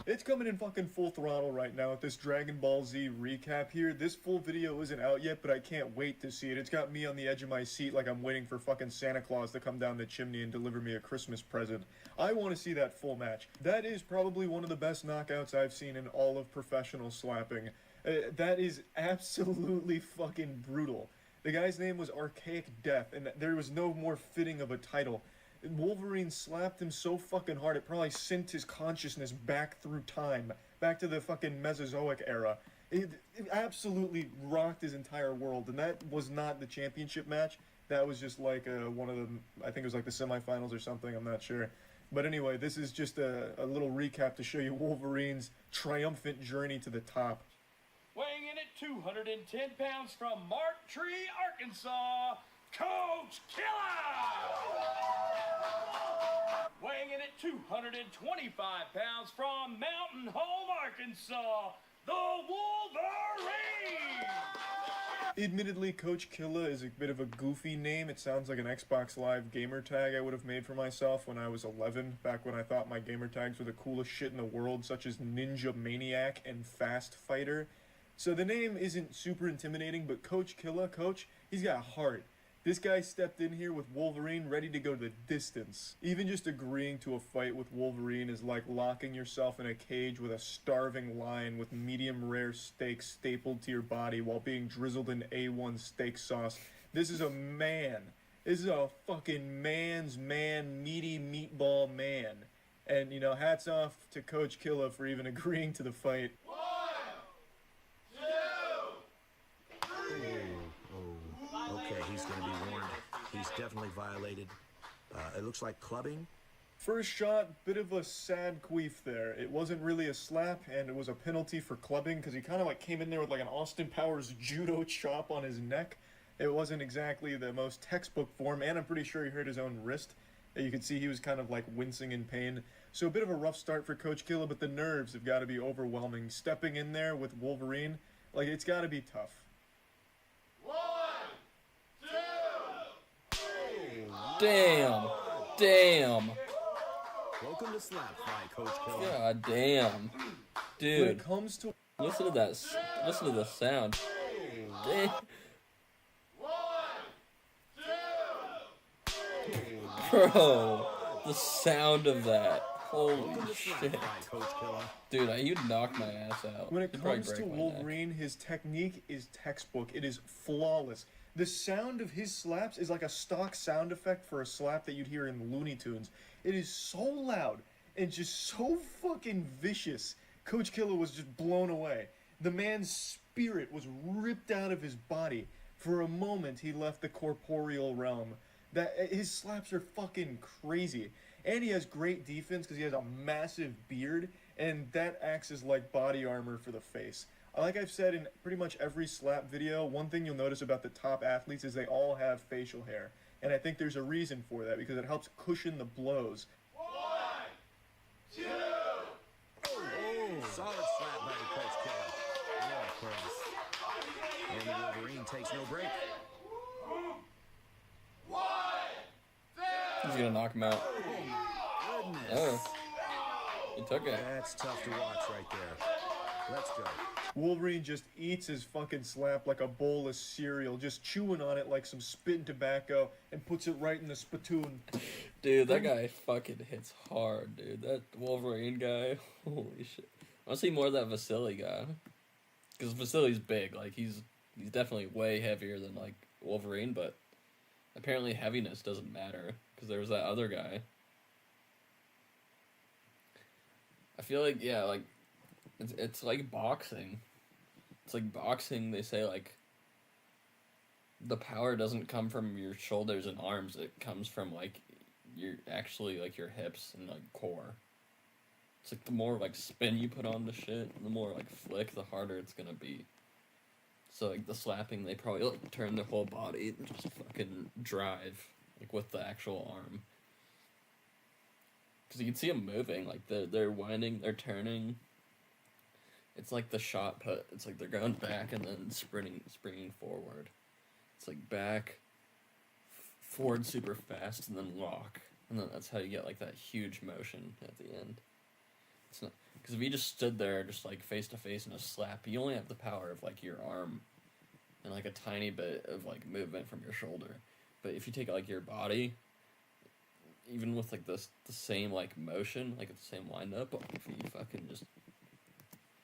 It's coming in fucking full throttle right now with this Dragon Ball Z recap here. This full video isn't out yet, but I can't wait to see it. It's got me on the edge of my seat like I'm waiting for fucking Santa Claus to come down the chimney and deliver me a Christmas present. I want to see that full match. That is probably one of the best knockouts I've seen in all of professional slapping. That is absolutely fucking brutal. The guy's name was Archaic Death, and there was no more fitting of a title. Wolverine slapped him so fucking hard, it probably sent his consciousness back through time, back to the fucking Mesozoic era. It absolutely rocked his entire world, and that was not the championship match. That was just like one of the, I think it was like the semifinals or something, I'm not sure. But anyway, this is just a little recap to show you Wolverine's triumphant journey to the top.
Weighing in at 210 pounds from Martree, Arkansas, Coach Killer! Weighing in at 225 pounds from Mountain Home, Arkansas, the Wolverine!
Admittedly, Coach Killa is a bit of a goofy name. It sounds like an Xbox Live gamer tag I would have made for myself when I was 11, back when I thought my gamer tags were the coolest shit in the world, such as Ninja Maniac and Fast Fighter. So the name isn't super intimidating, but Coach Killa, he's got heart. This guy stepped in here with Wolverine ready to go the distance. Even just agreeing to a fight with Wolverine is like locking yourself in a cage with a starving lion with medium rare steak stapled to your body while being drizzled in A1 steak sauce. This is a man. This is a fucking man's man, meaty meatball man. And, hats off to Coach Killa for even agreeing to the fight.
Okay, he's going to be warned. He's definitely violated. It looks like clubbing.
First shot, bit of a sad queef there. It wasn't really a slap, and it was a penalty for clubbing, because he kind of came in there with an Austin Powers judo chop on his neck. It wasn't exactly the most textbook form, and I'm pretty sure he hurt his own wrist. You could see he was kind of like wincing in pain. So a bit of a rough start for Coach Killa, but the nerves have got to be overwhelming. Stepping in there with Wolverine, like, it's got to be tough.
1, 2,
Damn.
Welcome to Slap Fight, Coach Killa.
God damn. Dude.
When it comes to...
Listen to that. Listen to the sound. Damn.
1, 2.
Bro, the sound of that. Holy shit. Dude, you'd knock my ass out.
When it
You'd probably
comes to
break my neck.
Wolverine, his technique is textbook. It is flawless. The sound of his slaps is like a stock sound effect for a slap that you'd hear in Looney Tunes. It is so loud and just so fucking vicious. Coach Killa was just blown away. The man's spirit was ripped out of his body. For a moment, he left the corporeal realm. His slaps are fucking crazy. And he has great defense because he has a massive beard, and that acts as like body armor for the face. Like I've said in pretty much every slap video, one thing you'll notice about the top athletes is they all have facial hair. And I think there's a reason for that, because it helps cushion the blows.
1, 2.
Solid slap by the Coach Killa. Yeah, Chris. And the Wolverine takes no break.
1, 2.
He's gonna knock him out. Oh. He took it.
That's tough to watch right there. Let's go.
Wolverine just eats his fucking slap like a bowl of cereal, just chewing on it like some spit and tobacco, and puts it right in the spittoon.
Dude, that guy fucking hits hard, dude. That Wolverine guy, holy shit. I want to see more of that Vasily guy. Because Vasily's big, like, he's definitely way heavier than, like, Wolverine, but apparently heaviness doesn't matter, because there was that other guy. I feel like, yeah, like, it's like boxing. It's like boxing, they say, like, the power doesn't come from your shoulders and arms, it comes from, like, your hips and, like, core. It's like the more, like, spin you put on the shit, the more, like, flick, the harder it's gonna be. So, like, the slapping, they probably, like, turn their whole body and just fucking drive, like, with the actual arm. Because you can see them moving, like, they're winding, they're turning. It's like the shot put. It's like they're going back and then springing forward. It's like back, forward super fast, and then lock. And then that's how you get, like, that huge motion at the end. It's not... Because if you just stood there, just, like, face-to-face in a slap, you only have the power of, like, your arm and, like, a tiny bit of, like, movement from your shoulder. But if you take, like, your body... Even with, like, the same, like, motion, like, the same wind-up, if you fucking just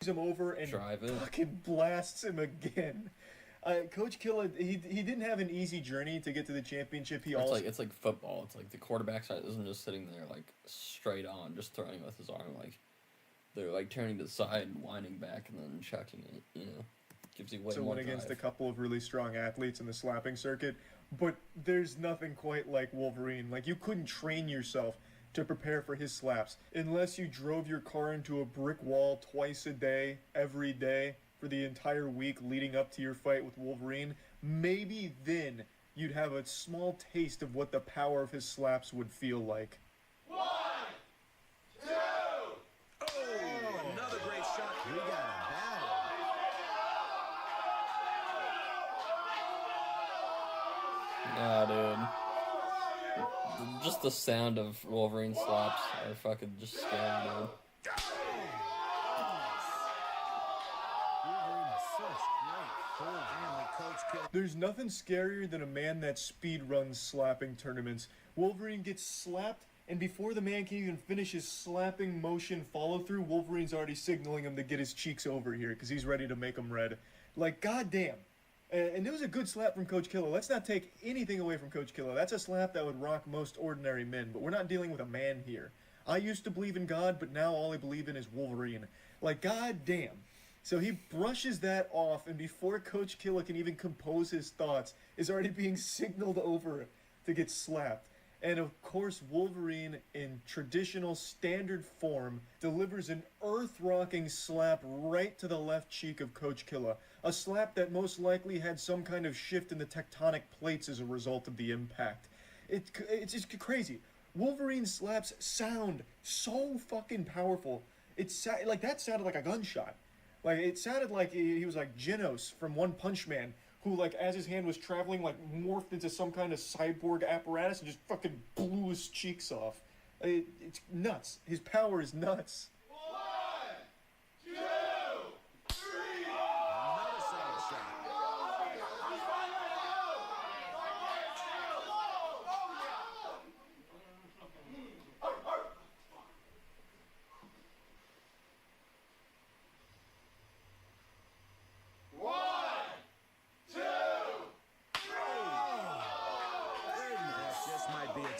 him over and
drive it,
fucking blasts him again. Coach Killa, he didn't have an easy journey to get to the championship.
It's like football. It's like the quarterback side isn't just sitting there, like, straight on, just throwing with his arm. Like, they're, like, turning to the side and winding back and then chucking it, you know. Gives you way more
So went against
drive.
a couple of really strong athletes in the slapping circuit. But there's nothing quite like Wolverine. Like, you couldn't train yourself to prepare for his slaps unless you drove your car into a brick wall twice a day, every day, for the entire week leading up to your fight with Wolverine. Maybe then you'd have a small taste of what the power of his slaps would feel like.
1, 2.
Oh, another great shot. We got a battle.
Nah, dude. Just the sound of Wolverine slaps are fucking just scary, dude.
There's nothing scarier than a man that speed runs slapping tournaments. Wolverine gets slapped, and before the man can even finish his slapping motion follow through, Wolverine's already signaling him to get his cheeks over here because he's ready to make them red. Like, goddamn. And it was a good slap from Coach Killa. Let's not take anything away from Coach Killa. That's a slap that would rock most ordinary men, but we're not dealing with a man here. I used to believe in God, but now all I believe in is Wolverine. Like, goddamn. So he brushes that off, and before Coach Killa can even compose his thoughts, is already being signaled over to get slapped. And of course, Wolverine, in traditional standard form, delivers an earth-rocking slap right to the left cheek of Coach Killa. A slap that most likely had some kind of shift in the tectonic plates as a result of the impact. It's just crazy. Wolverine's slaps sound so fucking powerful. Like that sounded like a gunshot. Like it sounded like he was like Genos from One Punch Man, who like as his hand was traveling like morphed into some kind of cyborg apparatus and just fucking blew his cheeks off. It's nuts. His power is nuts.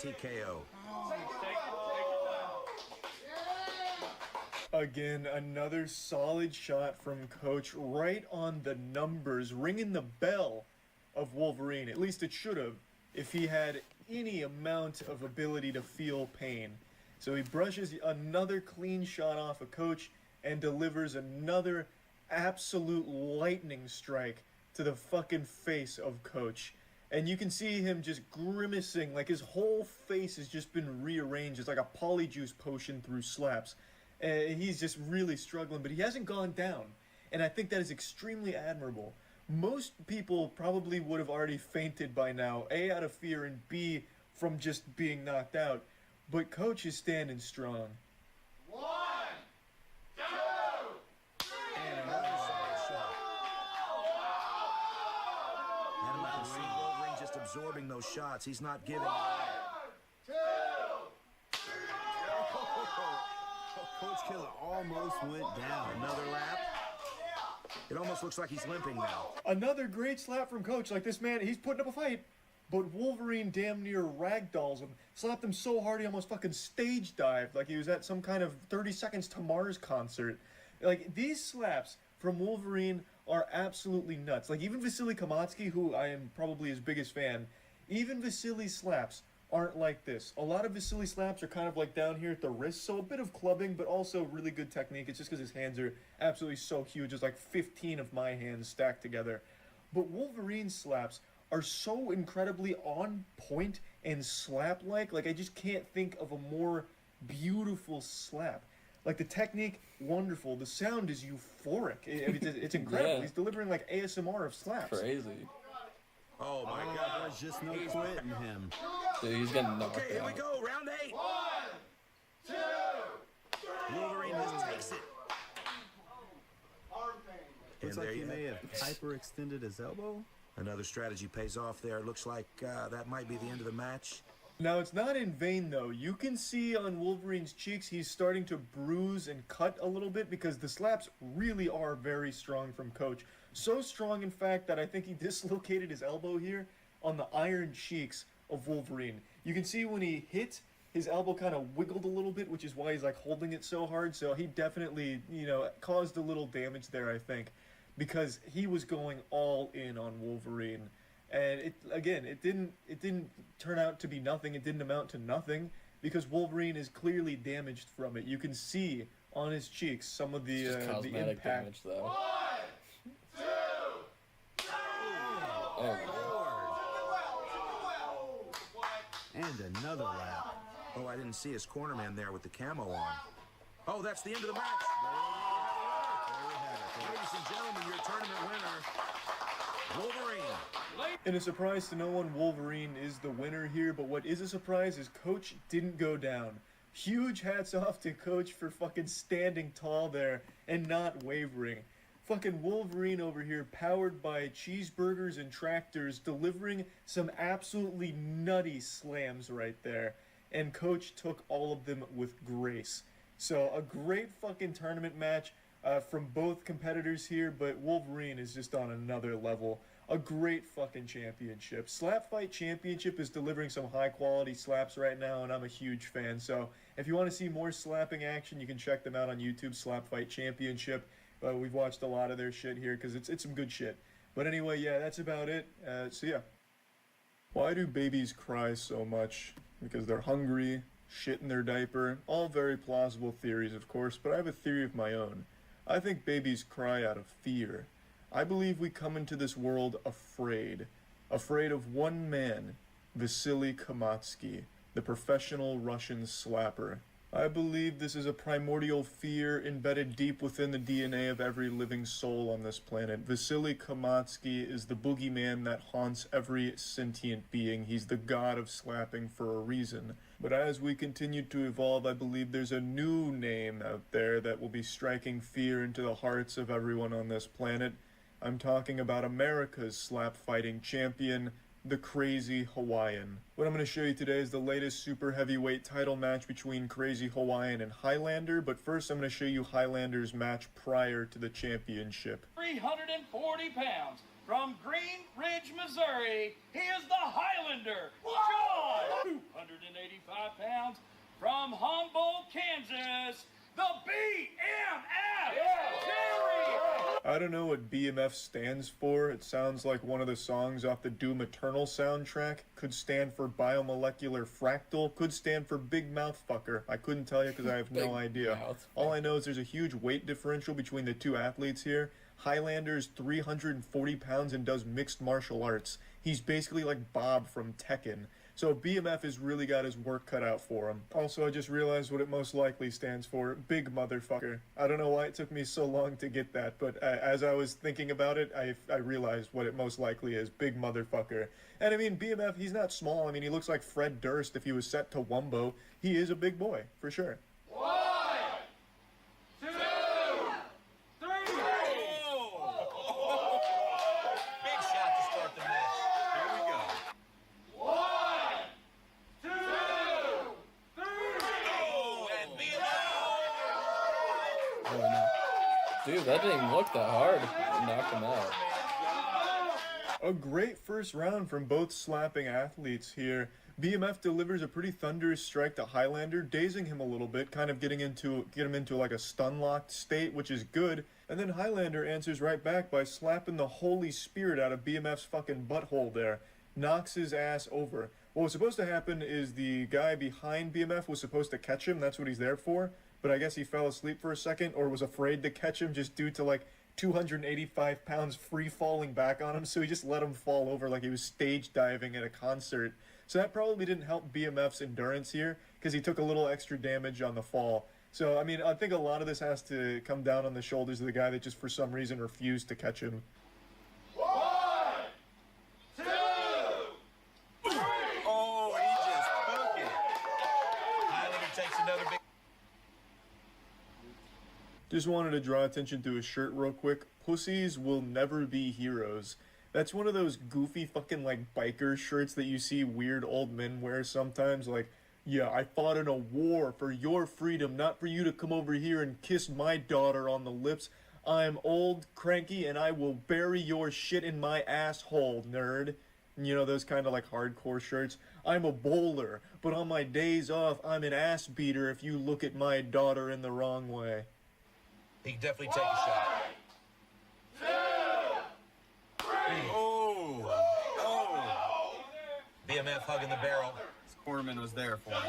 TKO.
Again, another solid shot from Coach right on the numbers, ringing the bell of Wolverine. At least it should have, if he had any amount of ability to feel pain. So he brushes another clean shot off of Coach and delivers another absolute lightning strike to the fucking face of Coach. And you can see him just grimacing, like his whole face has just been rearranged. It's like a polyjuice potion through slaps. He's just really struggling, but he hasn't gone down. And I think that is extremely admirable. Most people probably would have already fainted by now, A, out of fear, and B, from just being knocked out. But Coach is standing strong.
1, 2, 3.
And another solid shot. And I can see Wolverine just absorbing those shots. He's not giving.
1, 2, 3.
Coach Killer almost went down. Another lap. It almost looks like he's limping now.
Another great slap from Coach. Like this man, he's putting up a fight. But Wolverine damn near ragdolls him. Slapped him so hard he almost fucking stage dived. Like he was at some kind of 30 Seconds to Mars concert. Like these slaps from Wolverine are absolutely nuts. Like even Vasily Kamatsky, who I am probably his biggest fan, even Vasily's slaps aren't like this. A lot of Vasily slaps are kind of like down here at the wrist, so a bit of clubbing, but also really good technique. It's just because his hands are absolutely so huge. It's like 15 of my hands stacked together. But Wolverine's slaps are so incredibly on point and slap-like. Like I just can't think of a more beautiful slap. Like the technique, wonderful. The sound is euphoric. It's incredible.
Yeah.
He's delivering like ASMR of slaps.
Crazy.
Oh my God! There's just no quitting him.
Dude, he's getting knocked
Okay, here we
out.
go. Round 8.
1, 2, 3.
Wolverine just takes it.
Arm pain.
And there you have it.
hyperextended his elbow.
Another strategy pays off there. Looks like that might be the end of the match.
Now, it's not in vain, though. You can see on Wolverine's cheeks he's starting to bruise and cut a little bit because the slaps really are very strong from Coach. So strong, in fact, that I think he dislocated his elbow here on the iron cheeks of Wolverine. You can see when he hit, his elbow kind of wiggled a little bit, which is why he's like holding it so hard. So he definitely, caused a little damage there, I think, because he was going all in on Wolverine. And it didn't turn out to be nothing. It didn't amount to nothing because Wolverine is clearly damaged from it. You can see on his cheeks some of the
It's just cosmetic
impact.
damage, though.
1, 2, 3.
Oh,
And another lap.
Oh, I didn't see his cornerman there with the camo on. Oh, that's the end of the match. Ladies and gentlemen, your tournament winner, Wolverine.
And a surprise to no one, Wolverine is the winner here, but what is a surprise is Coach didn't go down. Huge hats off to Coach for fucking standing tall there and not wavering. Fucking Wolverine over here, powered by cheeseburgers and tractors, delivering some absolutely nutty slams right there. And Coach took all of them with grace. So a great fucking tournament match from both competitors here, but Wolverine is just on another level. A great fucking championship. Slap Fight Championship is delivering some high quality slaps right now, and I'm a huge fan. So if you want to see more slapping action, you can check them out on YouTube, Slap Fight Championship. We've watched a lot of their shit here because it's some good shit. But anyway, yeah, that's about it. So yeah. Why do babies cry so much? Because they're hungry, shit in their diaper. All very plausible theories, of course, but I have a theory of my own. I think babies cry out of fear. I believe we come into this world afraid. Afraid of one man, Vasily Kamatsky. the professional Russian slapper. I believe this is a primordial fear embedded deep within the DNA of every living soul on this planet. Vasily Kamatsky is the boogeyman that haunts every sentient being. He's the god of slapping for a reason. But as we continue to evolve, I believe there's a new name out there that will be striking fear into the hearts of everyone on this planet. I'm talking about America's slap fighting champion, the Crazy Hawaiian. What I'm going to show you today is the latest super heavyweight title match between Crazy Hawaiian and Highlander, but first I'm going to show you Highlander's match prior to the championship.
340 pounds from Green Ridge, Missouri, he is the Highlander, John. 285 pounds from Humboldt, Kansas, the BMF, Jerry.
I don't know what BMF stands for. It sounds like one of the songs off the Doom Eternal soundtrack. Could stand for Biomolecular Fractal. Could stand for Big Mouth Fucker. I couldn't tell you because I have no idea. All I know is there's a huge weight differential between the two athletes here. Highlander's 340 pounds and does mixed martial arts. He's basically like Bob from Tekken. So BMF has really got his work cut out for him. Also, I just realized what it most likely stands for. Big motherfucker. I don't know why it took me so long to get that, but as I was thinking about it, I realized what it most likely is. Big motherfucker. And I mean, BMF, he's not small. I mean, he looks like Fred Durst if he was set to Wumbo. He is a big boy, for sure.
1, 2, 3.
Big shot to start the match. Here we go.
1, 2, 3.
Oh, and
Oh, no. Dude, that didn't even look that hard. It knocked him out.
A great first round from both slapping athletes here. BMF delivers a pretty thunderous strike to Highlander, dazing him a little bit, kind of get him into like a stun-locked state, which is good. And then Highlander answers right back by slapping the holy spirit out of BMF's fucking butthole there. Knocks his ass over. What was supposed to happen is the guy behind BMF was supposed to catch him, that's what he's there for. But I guess he fell asleep for a second or was afraid to catch him just due to like 285 pounds free falling back on him, so he just let him fall over like he was stage diving at a concert. So that probably didn't help BMF's endurance here, because he took a little extra damage on the fall. So, I mean, I think a lot of this has to come down on the shoulders of the guy that just for some reason refused to catch him.
1, 2, 3.
oh, he just took it. Highlander takes another big.
Just wanted to draw attention to his shirt real quick. Pussies will never be heroes. That's one of those goofy fucking like biker shirts that you see weird old men wear sometimes, like, yeah, I fought in a war for your freedom, not for you to come over here and kiss my daughter on the lips. I'm old, cranky, and I will bury your shit in my asshole, nerd. You know, those kind of like hardcore shirts. I'm a bowler, but on my days off, I'm an ass beater if you look at my daughter in the wrong way.
He can definitely take a shot.
1, 2, 3.
Oh. BMF hugging the barrel.
Corman was there for him.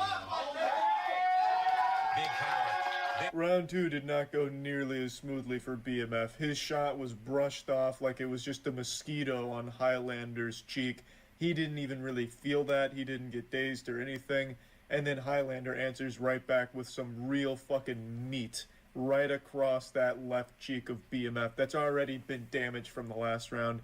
Big power.
Round 2 did not go nearly as smoothly for BMF. His shot was brushed off like it was just a mosquito on Highlander's cheek. He didn't even really feel that. He didn't get dazed or anything. And then Highlander answers right back with some real fucking meat right across that left cheek of BMF. That's already been damaged from the last round.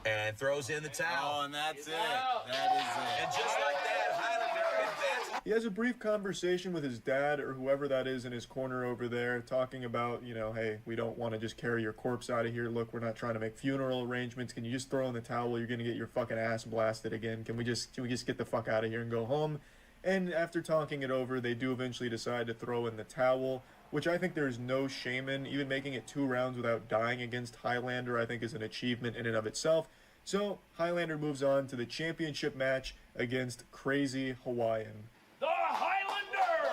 And throws in the towel.
Oh, and that's it. That is it.
And just like that, Highlander advances.
He has a brief conversation with his dad or whoever that is in his corner over there, talking about, you know, hey, we don't want to just carry your corpse out of here. Look, we're not trying to make funeral arrangements. Can you just throw in the towel? You're going to get your fucking ass blasted again. Can we just get the fuck out of here and go home? And after talking it over, they do eventually decide to throw in the towel, which I think there's no shame in. Even making it 2 rounds without dying against Highlander, I think, is an achievement in and of itself. So, Highlander moves on to the championship match against Crazy Hawaiian.
The Highlander!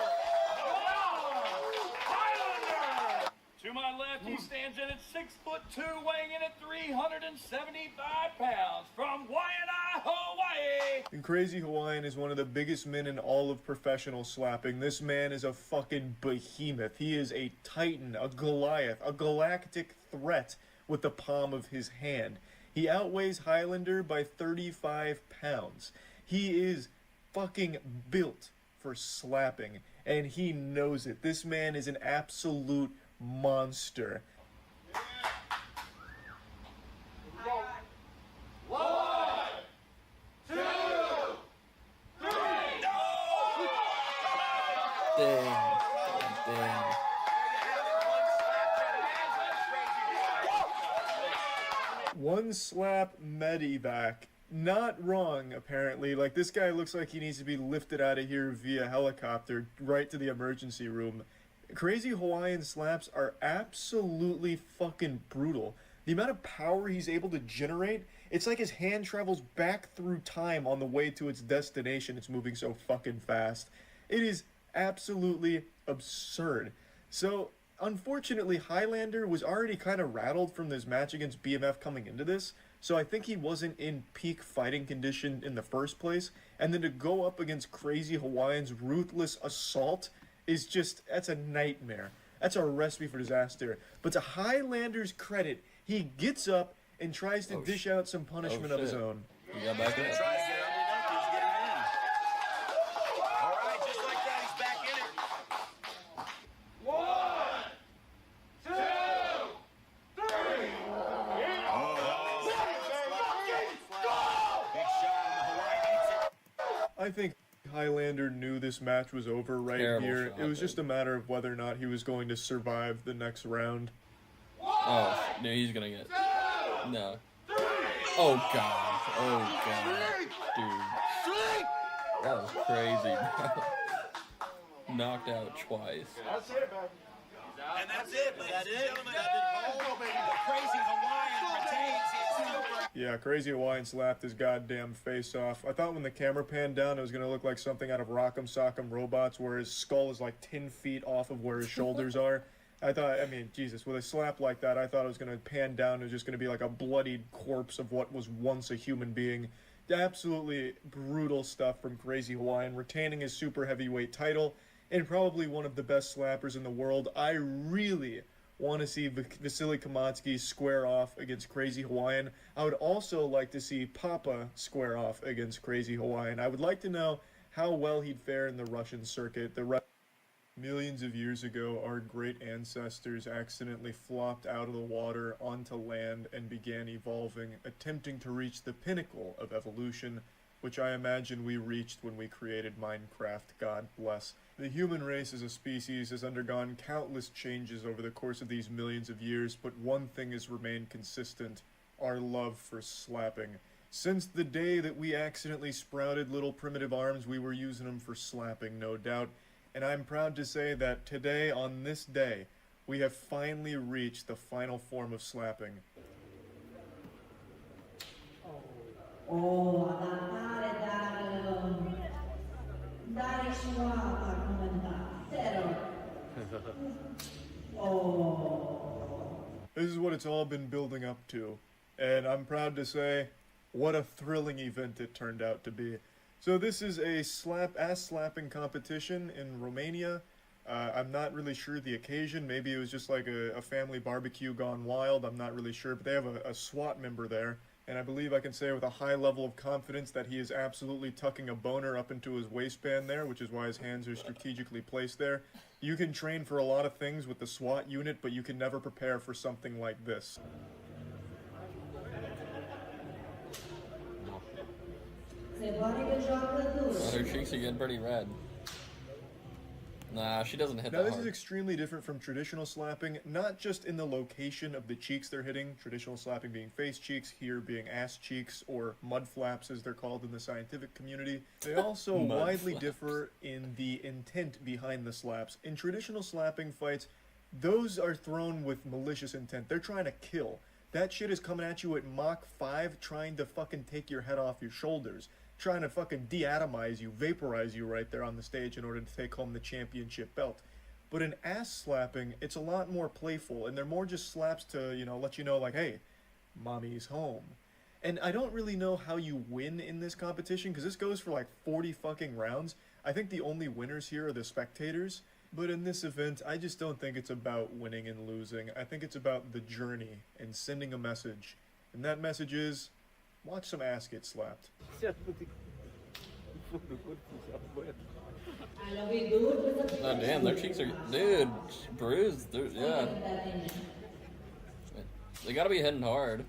Highlander! To my left, he stands in at 6'2", weighing in at 375 pounds from Waianae, Hawaii.
And Crazy Hawaiian is one of the biggest men in all of professional slapping. This man is a fucking behemoth. He is a titan, a Goliath, a galactic threat with the palm of his hand. He outweighs Highlander by 35 pounds. He is fucking built for slapping, and he knows it. This man is an absolute monster.
Damn.
One slap medevac. Not wrong, apparently. Like, this guy looks like he needs to be lifted out of here via helicopter right to the emergency room. Crazy Hawaiian slaps are absolutely fucking brutal. The amount of power he's able to generate, it's like his hand travels back through time on the way to its destination. It's moving so fucking fast. It is absolutely absurd. So, unfortunately, Highlander was already kind of rattled from this match against BMF coming into this, so I think he wasn't in peak fighting condition in the first place, and then to go up against Crazy Hawaiian's ruthless assault is just, that's a nightmare. That's a recipe for disaster. But to Highlander's credit, he gets up and tries to dish out some punishment of his own.
He got back in.
Tries to get underneath, he's getting in. All right, just like that, he's back in it.
1, 2, 3.
Big shot on the Hawaiian.
I think Highlander knew this match was over right
Terrible
here.
shot,
It was just
dude.
a matter of whether or not he was going to survive the next round.
Oh, no, he's gonna get. No. Oh god. Oh god. Dude. That was crazy, bro. Knocked out twice.
That's it, man.
And that's it, ladies and gentlemen. The Crazy Hawaiian retains his super.
Yeah, Crazy Hawaiian slapped his goddamn face off. I thought when the camera panned down it was going to look like something out of Rock'em Sock'em Robots where his skull is like 10 feet off of where his shoulders are. I thought, I mean, Jesus, with a slap like that, I thought it was going to pan down. It was just going to be like a bloodied corpse of what was once a human being. Absolutely brutal stuff from Crazy Hawaiian, retaining his super heavyweight title, and probably one of the best slappers in the world. I really want to see Vasily Kamatsky square off against Crazy Hawaiian. I would also like to see Papa square off against Crazy Hawaiian. I would like to know how well he'd fare in the Russian circuit. Millions of years ago, our great ancestors accidentally flopped out of the water onto land and began evolving, attempting to reach the pinnacle of evolution, which I imagine we reached when we created Minecraft, God bless. The human race as a species has undergone countless changes over the course of these millions of years, but one thing has remained consistent: our love for slapping. Since the day that we accidentally sprouted little primitive arms, we were using them for slapping, no doubt. And I'm proud to say that today, on this day, we have finally reached the final form of slapping. This is what it's all been building up to, and I'm proud to say, what a thrilling event it turned out to be. So this is a ass slapping competition in Romania. I'm not really sure the occasion. Maybe it was just like a family barbecue gone wild. I'm not really sure, but they have a SWAT member there. And I believe I can say with a high level of confidence that he is absolutely tucking a boner up into his waistband there, which is why his hands are strategically placed there. You can train for a lot of things with the SWAT unit, but you can never prepare for something like this.
Oh, her cheeks are getting pretty red. Nah, she doesn't hit
Now
that
this
hard.
is extremely different from traditional slapping, not just in the location of the cheeks they're hitting, traditional slapping being face cheeks, here being ass cheeks, or mud flaps as they're called in the scientific community. They also
Mud
widely
flaps.
differ in the intent behind the slaps. In traditional slapping fights, those are thrown with malicious intent. They're trying to kill. That shit is coming at you at Mach 5 trying to fucking take your head off your shoulders. Trying to fucking deatomize you, vaporize you right there on the stage in order to take home the championship belt. But in ass slapping, it's a lot more playful, and they're more just slaps to, you know, let you know, like, hey, mommy's home. And I don't really know how you win in this competition, because this goes for like 40 fucking rounds. I think the only winners here are the spectators. But in this event, I just don't think it's about winning and losing. I think it's about the journey and sending a message. And that message is, watch some ass get slapped.
Oh damn, their cheeks are, dude, bruised. Yeah, they gotta be hitting hard.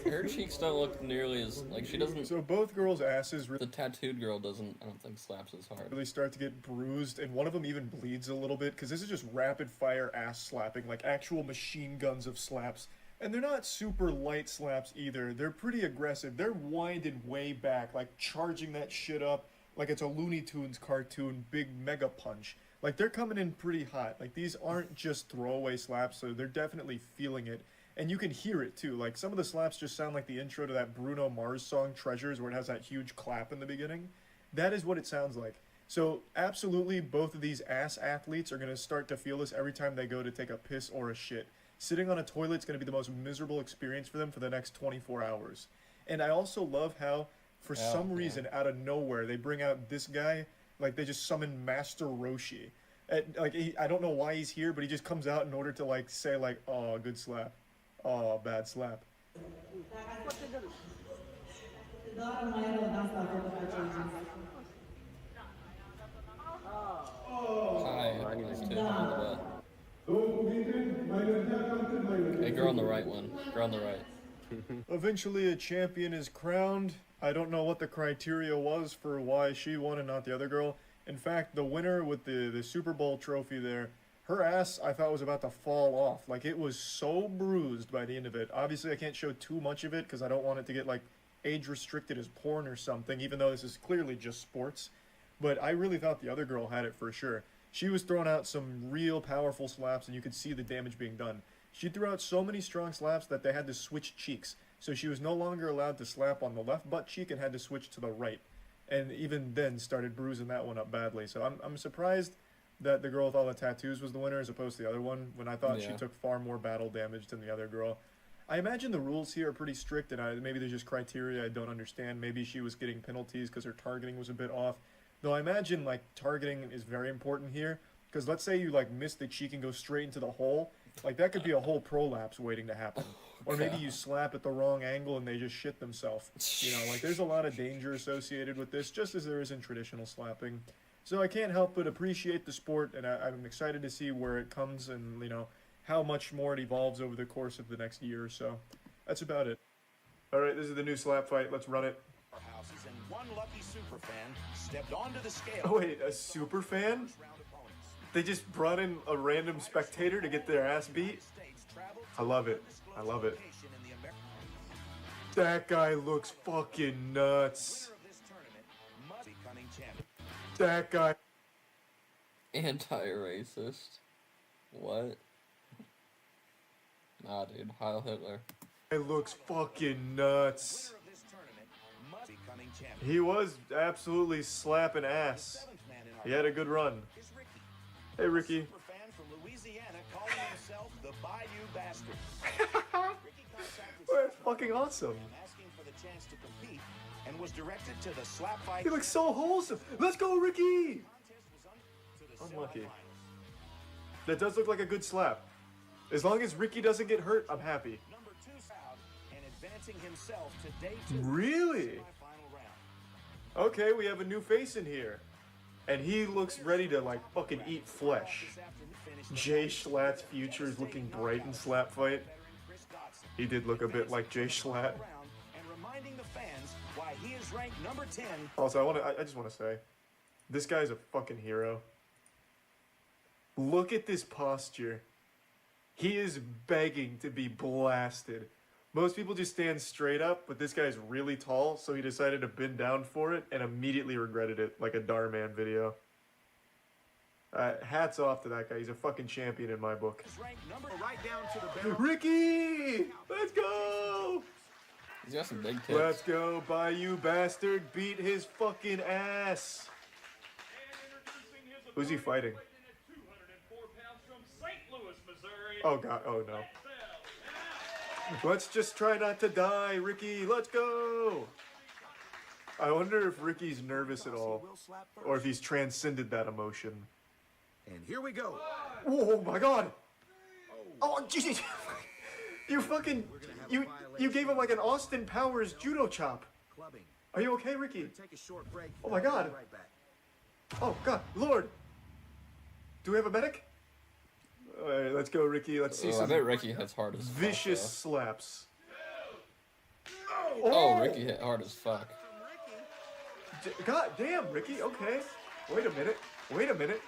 Her cheeks don't look nearly as, like, she doesn't.
So both girls' asses.
The tattooed girl doesn't, I don't think, slaps as hard.
Really start to get bruised, and one of them even bleeds a little bit because this is just rapid fire ass slapping, like actual machine guns of slaps. And they're not super light slaps either. They're pretty aggressive. They're winded way back, like charging that shit up like it's a Looney Tunes cartoon, big mega punch. Like, they're coming in pretty hot. Like, these aren't just throwaway slaps, so they're definitely feeling it. And you can hear it too. Like, some of the slaps just sound like the intro to that Bruno Mars song Treasures, where it has that huge clap in the beginning. That is what it sounds like. So absolutely both of these ass athletes are going to start to feel this every time they go to take a piss or a shit. Sitting on a toilet is going to be the most miserable experience for them for the next 24 hours. And I also love how, for some reason, out of nowhere, they bring out this guy, like they just summon Master Roshi. I don't know why he's here, but he just comes out in order to, like, say, like, oh, good slap. Oh, bad slap.
Hey, girl on the right one. Girl on the right.
Eventually a champion is crowned. I don't know what the criteria was for why she won and not the other girl. In fact, the winner with the Super Bowl trophy there, her ass I thought was about to fall off. Like, it was so bruised by the end of it. Obviously I can't show too much of it because I don't want it to get, like, age restricted as porn or something, even though this is clearly just sports. But I really thought the other girl had it for sure. She was throwing out some real powerful slaps, and you could see the damage being done. She threw out so many strong slaps that they had to switch cheeks. So she was no longer allowed to slap on the left butt cheek and had to switch to the right. And even then started bruising that one up badly. So I'm surprised that the girl with all the tattoos was the winner as opposed to the other one, when I thought she took far more battle damage than the other girl. I imagine the rules here are pretty strict, and maybe there's just criteria I don't understand. Maybe she was getting penalties because her targeting was a bit off. Though I imagine, like, targeting is very important here, because let's say you, like, miss the cheek and go straight into the hole. Like, that could be a whole prolapse waiting to happen. Or maybe you slap at the wrong angle and they just shit themselves. You know, like, there's a lot of danger associated with this, just as there is in traditional slapping. So I can't help but appreciate the sport, and I'm excited to see where it comes and, you know, how much more it evolves over the course of the next year or so. That's about it. All right, this is the new slap fight. Let's run it.
And one lucky super fan stepped onto the scale.
Oh wait, a super fan? They just brought in a random spectator to get their ass beat? I love it. I love it. That guy looks fucking nuts. That guy.
Anti-racist. What? Nah, dude. Heil Hitler.
It looks fucking nuts. He was absolutely slapping ass. He had a good run. Hey, Ricky. That's fucking awesome. He looks so wholesome. Let's go, Ricky! Unlucky. That does look like a good slap. As long as Ricky doesn't get hurt, I'm happy. Really? Okay, we have a new face in here. And he looks ready to, like, fucking eat flesh. Jay Schlatt's future is looking bright in slap fight. He did look a bit like Jay Schlatt. Also, I just want to say, this guy's a fucking hero. Look at this posture. He is begging to be blasted. Most people just stand straight up, but this guy's really tall, so he decided to bend down for it and immediately regretted it, like a Darman video. Hats off to that guy. He's a fucking champion in my book. Ricky! Let's go!
He's got some big tits.
Let's go, Bayou Bastard. Beat his fucking ass. Who's he fighting? Oh, God. Oh, no. Let's just try not to die, Ricky. Let's go. I wonder if Ricky's nervous at all, or if he's transcended that emotion.
And here we go.
Oh, my God. Oh, Jesus. You fucking you gave him like an Austin Powers judo chop.
Clubbing.
Are you okay, Ricky?
Take a short break.
Oh my God.
We'll be right back.
Oh God, Lord. Do we have a medic? All right, let's go, Ricky. Let's see
I
some
bet Ricky hits hard as fuck,
vicious
though.
slaps.
Oh, Ricky hit hard as fuck.
God damn, Ricky. Okay. Wait a minute. Wait a minute.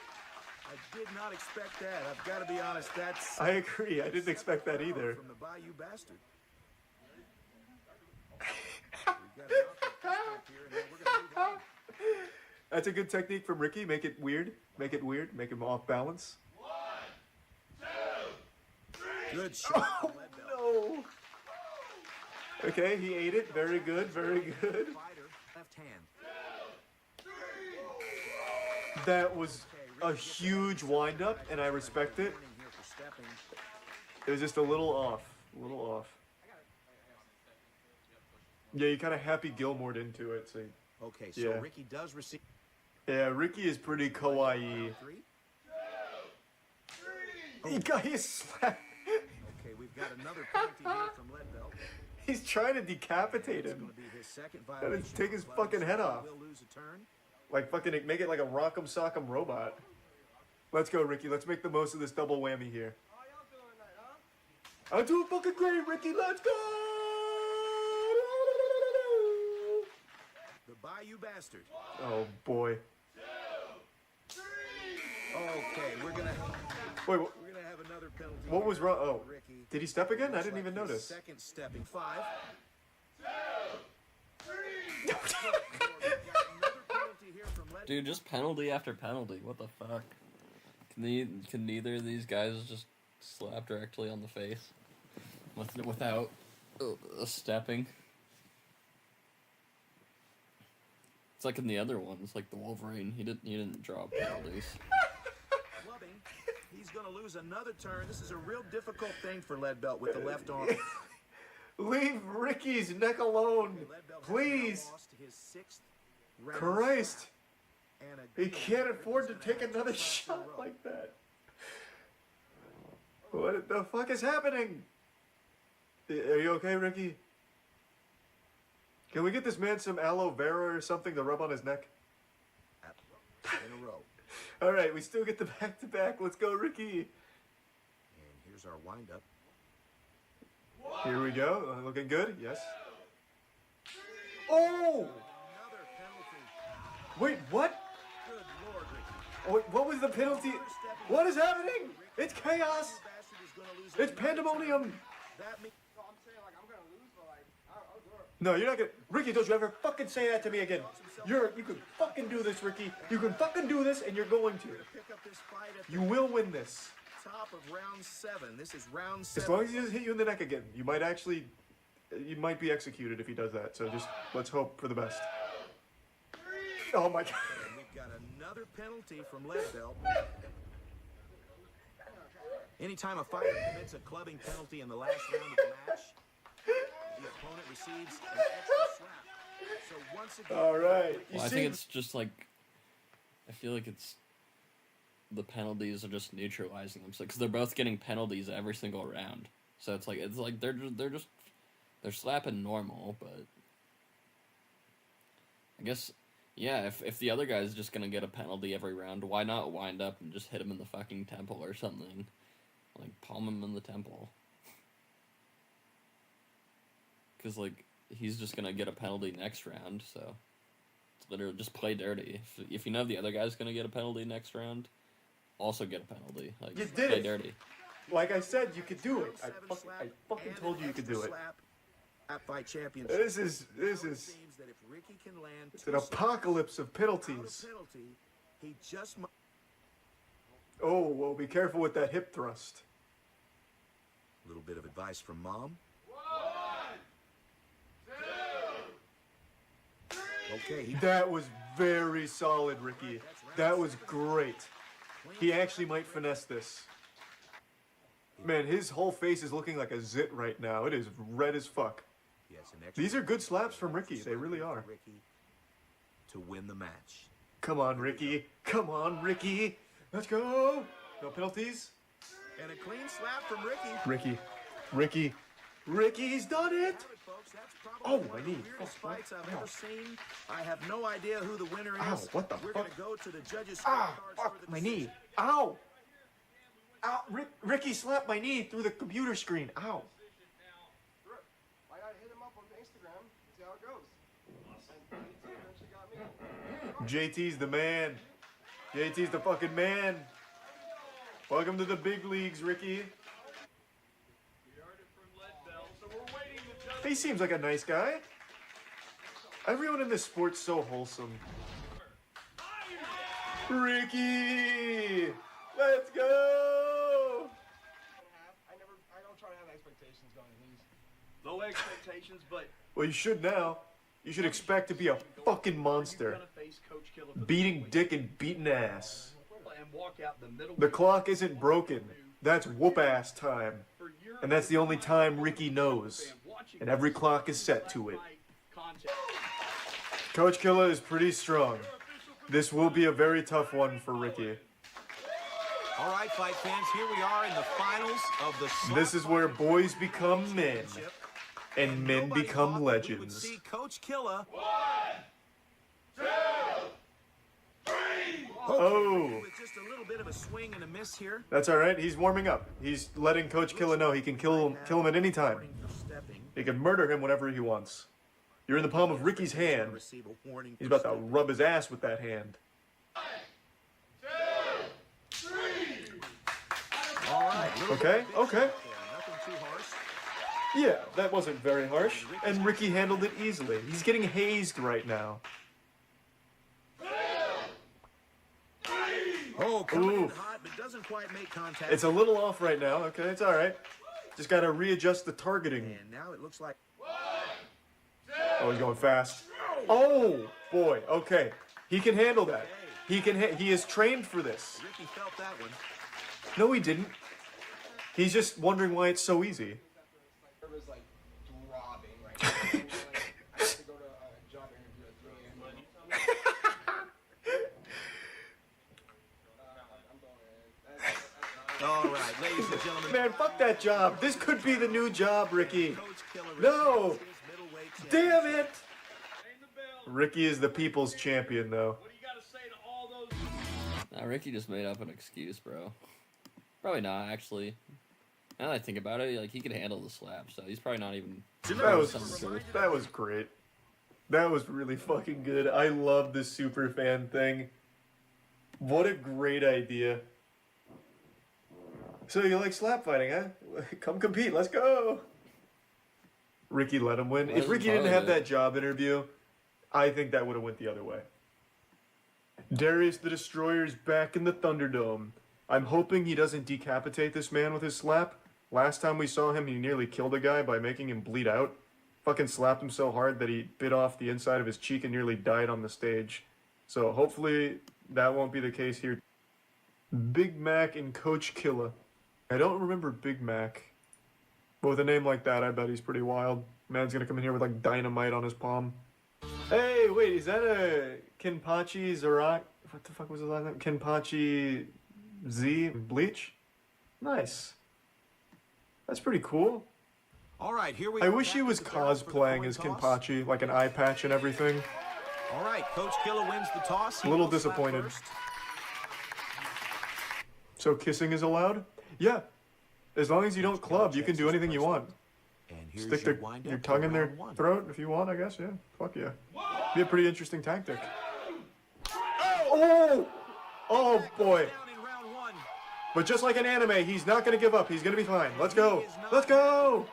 I did not expect that. I've got to be honest. That's.
I agree. I didn't expect that either.
From the Bayou Bastard.
That's a good technique from Ricky. Make it weird. Make it weird. Make him off balance.
1, 2, 3. Good shot.
Oh, no. Okay, he ate it. Very good. Very good.
Left hand.
That was a huge wind-up, and I respect it. It was just a little off. A little off. Yeah, you kind of Happy Gilmore'd into it. So,
okay, so
yeah.
Ricky does receive.
Yeah, Ricky is pretty kawaii. He got his slap.
Okay, we've got another penalty here from Leadbelt.
He's trying to decapitate him.
His second
And
violation.
take his fucking head off.
Will lose a turn.
Like fucking make it like a rock'em sock'em robot. Let's go, Ricky. Let's make the most of this double whammy here. I'm doing fucking great, Ricky. Let's go!
The Bayou Bastard.
Oh boy.
Okay, we're gonna.
Wait,
We're gonna have another penalty.
what was wrong? Oh,
Ricky.
did he step again? I didn't even notice.
Second stepping. 5.
Dude, just penalty after penalty. What the fuck? Can neither of these guys just slap directly on the face without stepping? It's like in the other ones, like the Wolverine. He didn't draw penalties.
Clubbing. He's gonna lose another turn. This is a real difficult thing for Leadbelt with the left arm.
Leave Ricky's neck alone, please.
Lost his 6th round.
Christ.
And
He can't afford to take another shot like that. What the fuck is happening? Are you okay, Ricky? Can we get this man some aloe vera or something to rub on his neck?
in a row.
All right, we still get the back-to-back. Let's go, Ricky.
And here's our windup.
Here we go. Looking good. Yes. Oh!
Another penalty.
Wait, what?
Good Lord, Ricky.
Oh, wait, what was the penalty? What is happening? It's chaos. It's pandemonium. No, you're not gonna. Ricky, don't you ever fucking say that to me again. You can fucking do this, Ricky. You can fucking do this, and you're going to.
Pick up this fight at
You will win this.
top of round 7. This is round 7.
As long as he doesn't hit you in the neck again. You might be executed if he does that. So just let's hope for the best. Oh my God.
And we've got another penalty from Leadbelt. Anytime a fighter commits a clubbing penalty in the last round of the match, the opponent receives an extra slap. So once again,
All right.
Well, I think it's just like, I feel like it's the penalties are just neutralizing them, because they're both getting penalties every single round. So it's like they're slapping normal, but I guess yeah, if the other guy's just gonna get a penalty every round, why not wind up and just hit him in the fucking temple or something, like palm him in the temple. Because, like, he's just going to get a penalty next round, so it's literally just play dirty. If you know the other guy's going to get a penalty next round, also get a penalty. Like,
You did
play
it.
dirty.
Like I said, you could do it. I fucking told you you could do it.
at Fight Championship.
This is
Seems that if Ricky can land
it's
2
an
slaps
apocalypse of
without
penalties.
a penalty, he just might.
Oh, well, be careful with that hip thrust.
A little bit of advice from Mom. Okay,
That was very solid, Ricky. That was great. He actually might finesse this. Man, his whole face is looking like a zit right now. It is red as fuck. These are good slaps from Ricky. They really are.
Ricky to win the match.
Come on, Ricky. Come on, Ricky. Let's go. No penalties.
And a clean slap from Ricky.
Ricky. Ricky.
Ricky's done it. Oh, my knee.
Weirdest fights I've ever seen. I have no idea who the winner is.
Ow, what the
We're
fuck?
gonna go to the judges'
Ah,
scorecards
fuck,
for the
my knee. Ow. Ow, Ricky slapped my knee through the computer screen. Ow.
Why not hit him up on Instagram? See how it goes. And got me.
JT's the man. JT's the fucking man. Welcome to the big leagues, Ricky. He seems like a nice guy. Everyone in this sport's so wholesome. Ricky! Let's go!
I don't try to have expectations going in these.
Low expectations, but
Well, you should now. You should expect to be a fucking monster. Beating dick and beating ass.
and walk out the middle.
The clock isn't broken. That's whoop-ass time. And that's the only time Ricky knows. And every clock is set to it. Coach Killa is pretty strong. This will be a very tough one for Ricky.
All right, fight fans, here we are in the finals of the...
This is where boys become men. And men become legends.
See Coach Killa.
Oh.
With just a little bit of a swing and a miss here.
That's all right. He's warming up. He's letting Coach Killa know he can kill him at any time. He can murder him whenever he wants. You're in the palm of Ricky's hand. He's about to rub his ass with that hand.
All right.
Okay, okay.
Nothing too harsh.
Yeah, that wasn't very harsh. And Ricky handled it easily. He's getting hazed right now.
Oh, coming in hot, but doesn't quite make contact.
It's a little off right now. Okay, it's all right. Just got to readjust the targeting.
And now it looks like...
Oh, he's going fast. Oh, boy. Okay. He can handle that. He is trained for this.
Ricky felt that one.
No, he didn't. He's just wondering why it's so easy.
It was like throbbing right now. I have to go to a job interview at 3 a.m.
All right, ladies and gentlemen.
Man, fuck that job. This could be the new job, Ricky. No. Damn it. Ricky is the people's champion, though.
Nah, Ricky just made up an excuse, bro. Probably not, actually. Now that I think about it, like, he could handle the slap, so he's probably not even...
That was great. That was really fucking good. I love this super fan thing. What a great idea. So you like slap fighting, huh? Come compete, let's go. Ricky let him win. If Ricky didn't have that job interview, I think that would have went the other way. Darius the Destroyer's back in the Thunderdome. I'm hoping he doesn't decapitate this man with his slap. Last time we saw him, he nearly killed a guy by making him bleed out. Fucking slapped him so hard that he bit off the inside of his cheek and nearly died on the stage. So hopefully that won't be the case here. Big Mac and Coach Killa. I don't remember Big Mac. But with a name like that, I bet he's pretty wild. Man's gonna come in here with like dynamite on his palm. Hey, wait, is that a Kenpachi Zarak? What the fuck was his last name? Kenpachi Z Bleach? Nice. That's pretty cool.
All right, here we
I
are
wish
back
he
at
was
the barrel for the
cosplaying
coin
as
toss.
Kenpachi, like an eye patch and everything.
All right, Coach Killa wins the toss.
A little disappointed. So kissing is allowed? Yeah. As long as you don't club, you can do anything you want. Stick your tongue in their throat if you want, I guess, yeah. Fuck yeah. Be a pretty interesting tactic. Oh! Oh, boy. But just like an anime, he's not going to give up. He's going to be fine. Let's go. Let's go!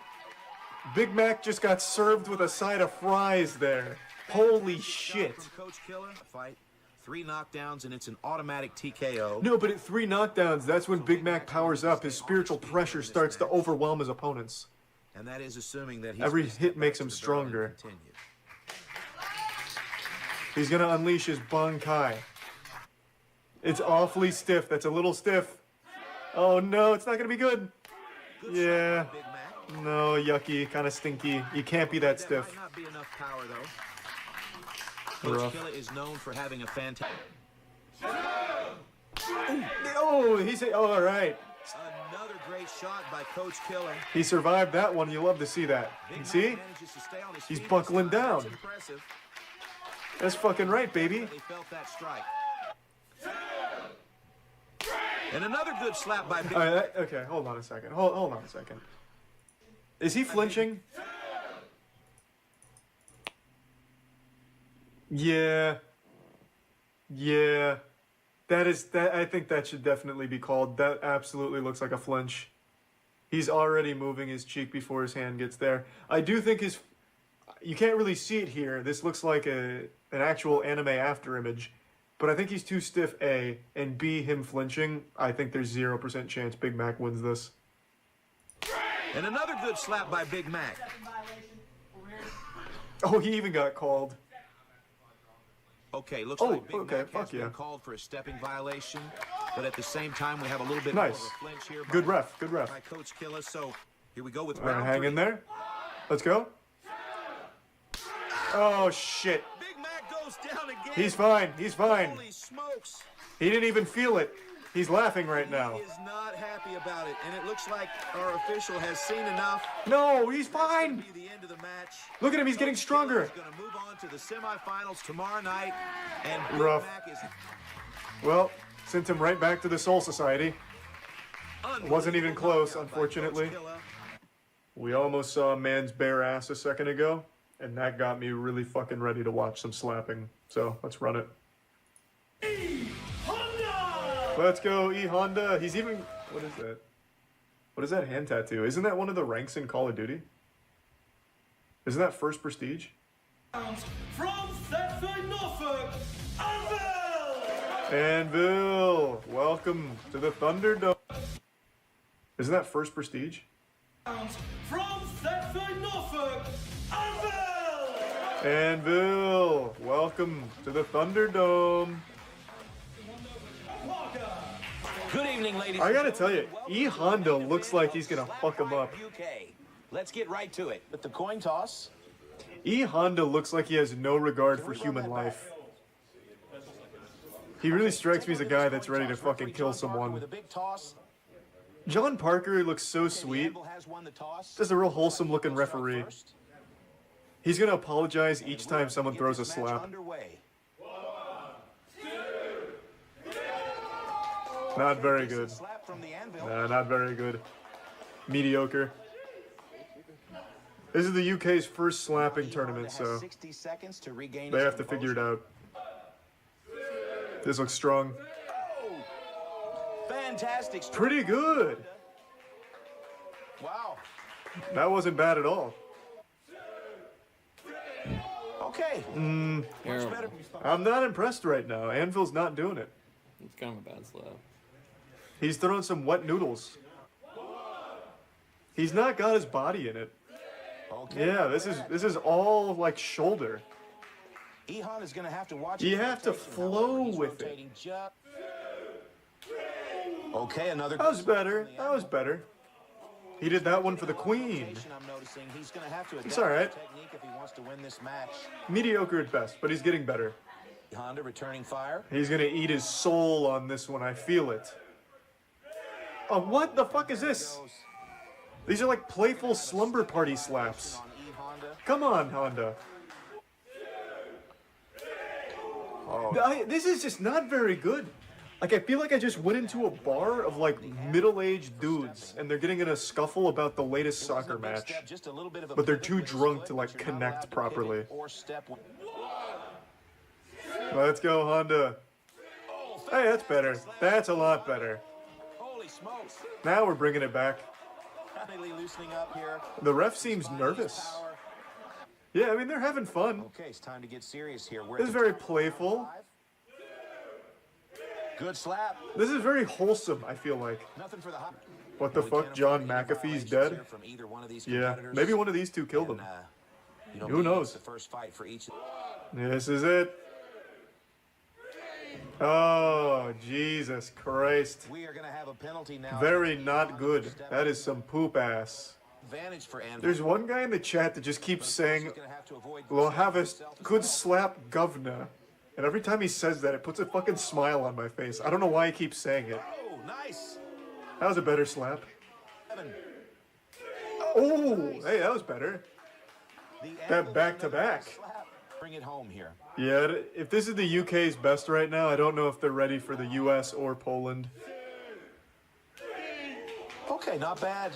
Big Mac just got served with a side of fries there. Holy shit.
From Coach Killa, fight 3 knockdowns and it's an automatic TKO.
No, but at 3 knockdowns, that's when Big Mac powers up. His spiritual pressure starts to overwhelm his opponents.
And that is assuming that
Every hit makes him stronger. He's going to unleash his Bankai. It's awfully stiff. That's a little stiff. Oh no, it's not going to be good. Yeah. No, yucky, kind of stinky. You can't be that stiff.
Might not be enough power though. Coach Killa is known for having a fantastic...
Oh, he's... Oh, all right.
Another great great shot by Coach Killer.
He survived that one. You love to see that. You see?
Manages to stay on his
He's
feet.
buckling down.
That's impressive.
That's fucking right, baby.
He felt that strike. And another good slap by Big
All right, okay, hold on a second. Hold on a second. Is he flinching? Yeah. Yeah. That I think that should definitely be called. That absolutely looks like a flinch. He's already moving his cheek before his hand gets there. I do think his... You can't really see it here. This looks like an actual anime after image. But I think he's too stiff, A, and B, him flinching. I think there's 0% chance Big Mac wins this.
And another good slap by Big Mac.
Oh, he even got called.
Okay, looks
Oh,
like Big
okay,
Mac
fuck
has been
yeah.
called for a stepping violation, but at the same time we have a little bit
Nice.
more of a flinch here.
Good ref, good ref.
By Coach Killa. So here we go with
All right,
round
hang
3.
in there. Let's go. Oh, shit.
Big Mac goes down again.
He's fine. He's fine.
Holy smokes.
He didn't even feel it. He's laughing right now.
He is not happy about it, and it looks like our official has seen enough.
No, he's fine.
This could be the end of the match.
Look at him. He's getting stronger.
He's going to move on to the semifinals tomorrow night, and Big
Rough.
Mac is
Well, sent him right back to the Soul Society. Wasn't even close, unfortunately. We almost saw a man's bare ass a second ago, and that got me really fucking ready to watch some slapping. So let's run it. Let's go, E Honda. He's even... What is that? What is that hand tattoo? Isn't that one of the ranks in Call of Duty? Isn't that First Prestige?
From Thetford, Norfolk, Anvil!
Anvil! Welcome to the Thunderdome. Isn't that First Prestige?
From Thetford, Norfolk, Anvil!
Anvil! Welcome to the Thunderdome.
Good evening, ladies.
I gotta tell you, E Honda looks like he's gonna fuck him up.
UK. Let's get right to it. With the coin toss.
E Honda looks like he has no regard for human life. He really strikes me as a guy that's ready to fucking kill someone.
With a big toss.
John Parker looks so sweet. Just a real wholesome looking referee. He's gonna apologize each time someone throws a slap. Not very good. Nah, not very good. Mediocre. This is the UK's first slapping tournament, so
60 seconds to regain
they have to figure it out. This looks strong.
Fantastic.
Pretty good.
Wow.
That wasn't bad at all.
Okay.
Terrible.
I'm not impressed right now. Anvil's not doing it.
It's kind of a bad slap.
He's throwing some wet noodles. He's not got his body in it.
Okay.
Yeah, this is all like shoulder.
Ehon is going to have to watch.
You have to flow with it.
Okay, another.
That was better. That was better. He did that one for the queen.
I'm noticing he's going to have to adapt
It's all right.
technique if he wants to win this match.
Mediocre at best, but he's getting better.
Honda returning fire.
He's gonna eat his soul on this one. I feel it. Oh, what the fuck is this? These are like playful slumber party slaps. Come on, Honda. This is just not very good. Like, I feel like I just went into a bar of like middle-aged dudes and they're getting in a scuffle about the latest soccer match. But they're too drunk to like connect properly. Let's go, Honda. Hey, that's better. That's a lot better.
Holy smokes.
Now we're bringing it back.
Finally loosening up here.
The ref seems nervous. Yeah, I mean, they're having fun.
Okay, it's time to get serious here.
This is very playful.
Good slap.
This is very wholesome, I feel like.
Nothing for the hot.
What the fuck? John McAfee's dead? Yeah, maybe one of these two killed him. Who knows?
The first fight for each.
This is it. Oh, Jesus Christ.
We are going to have a penalty now.
Very not good. That is some poop ass.
Advantage for Anvil.
There's one guy in the chat that just keeps saying, we'll have a good slap governor. And every time he says that, it puts a fucking smile on my face. I don't know why he keeps saying it.
Oh, nice.
That was a better slap. Oh, hey, that was better. That back-to-back.
Bring it home here.
Yeah, if this is the UK's best right now, I don't know if they're ready for the US or Poland.
Okay, not bad.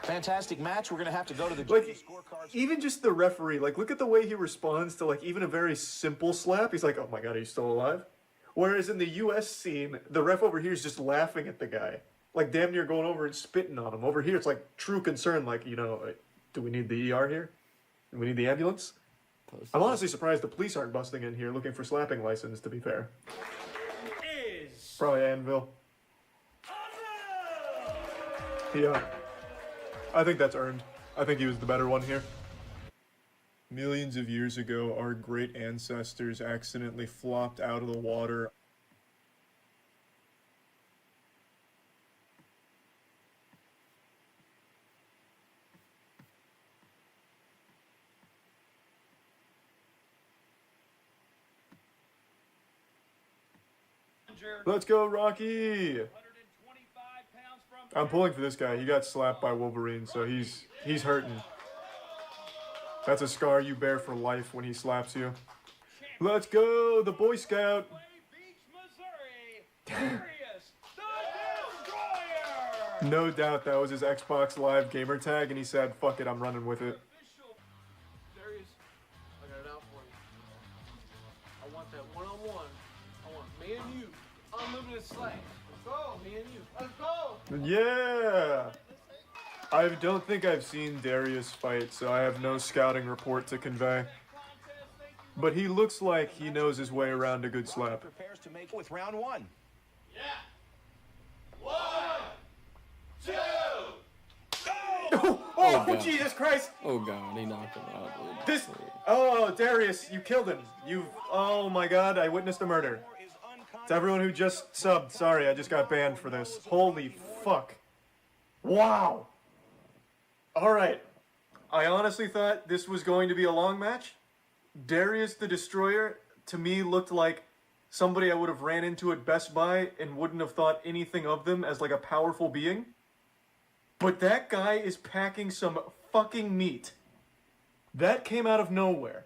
Fantastic match. We're going to have to go to the scorecards.
Even just the referee, like, look at the way he responds to, like, even a very simple slap. He's like, oh my god, are you still alive? Whereas in the US scene, the ref over here is just laughing at the guy. Like, damn near going over and spitting on him. Over here, it's like true concern, like, you know, do we need the ER here? Do we need the ambulance? I'm honestly surprised the police aren't busting in here looking for slapping license, to be fair. Probably Anvil. Yeah. I think that's earned. I think he was the better one here. Millions of years ago, our great ancestors accidentally flopped out of the water. Let's go, Rocky! I'm pulling for this guy. He got slapped by Wolverine, so he's hurting. That's a scar you bear for life when he slaps you. Let's go, the Boy Scout! No doubt that was his Xbox Live gamer tag, and he said, fuck it, I'm running with it.
Darius, I got it out for you. I want that one-on-one. I want me and you. Unlimited slang. Let's go, me and you. Let's go!
Yeah! I don't think I've seen Darius fight, so I have no scouting report to convey. But he looks like he knows his way around a good slap.
Prepares to make it with round one.
Yeah. 1, 2,
Oh,
God.
Jesus Christ!
Oh god, he knocked him out, dude.
This... Oh, Darius, you killed him. Oh my god, I witnessed a murder. To everyone who just subbed, sorry, I just got banned for this. Holy fuck. Wow. Alright. I honestly thought this was going to be a long match. Darius the Destroyer, to me, looked like somebody I would have ran into at Best Buy and wouldn't have thought anything of them as like a powerful being. But that guy is packing some fucking meat. That came out of nowhere.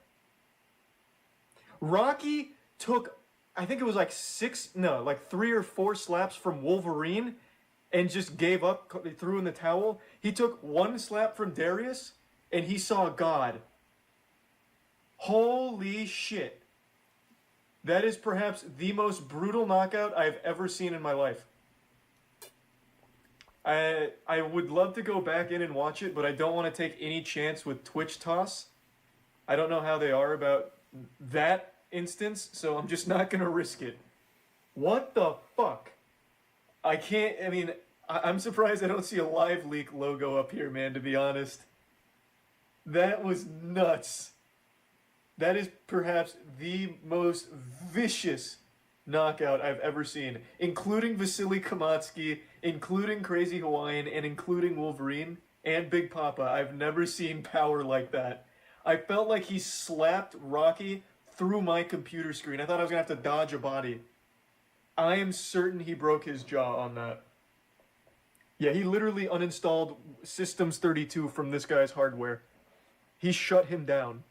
Rocky took, I think it was like 3 or 4 slaps from Wolverine and just gave up, threw in the towel. He took 1 slap from Darius and he saw God. Holy shit. That is perhaps the most brutal knockout I've ever seen in my life. I would love to go back in and watch it, but I don't want to take any chance with Twitch toss. I don't know how they are about that instance, so I'm just not going to risk it. What the fuck? I'm surprised I don't see a Live Leak logo up here, man, to be honest. That was nuts. That is perhaps the most vicious knockout I've ever seen, including Vasily Kamatsky, including Crazy Hawaiian, and including Wolverine and Big Papa. I've never seen power like that. I felt like he slapped Rocky through my computer screen. I thought I was going to have to dodge a body. I am certain he broke his jaw on that. Yeah, he literally uninstalled Systems 32 from this guy's hardware. He shut him down.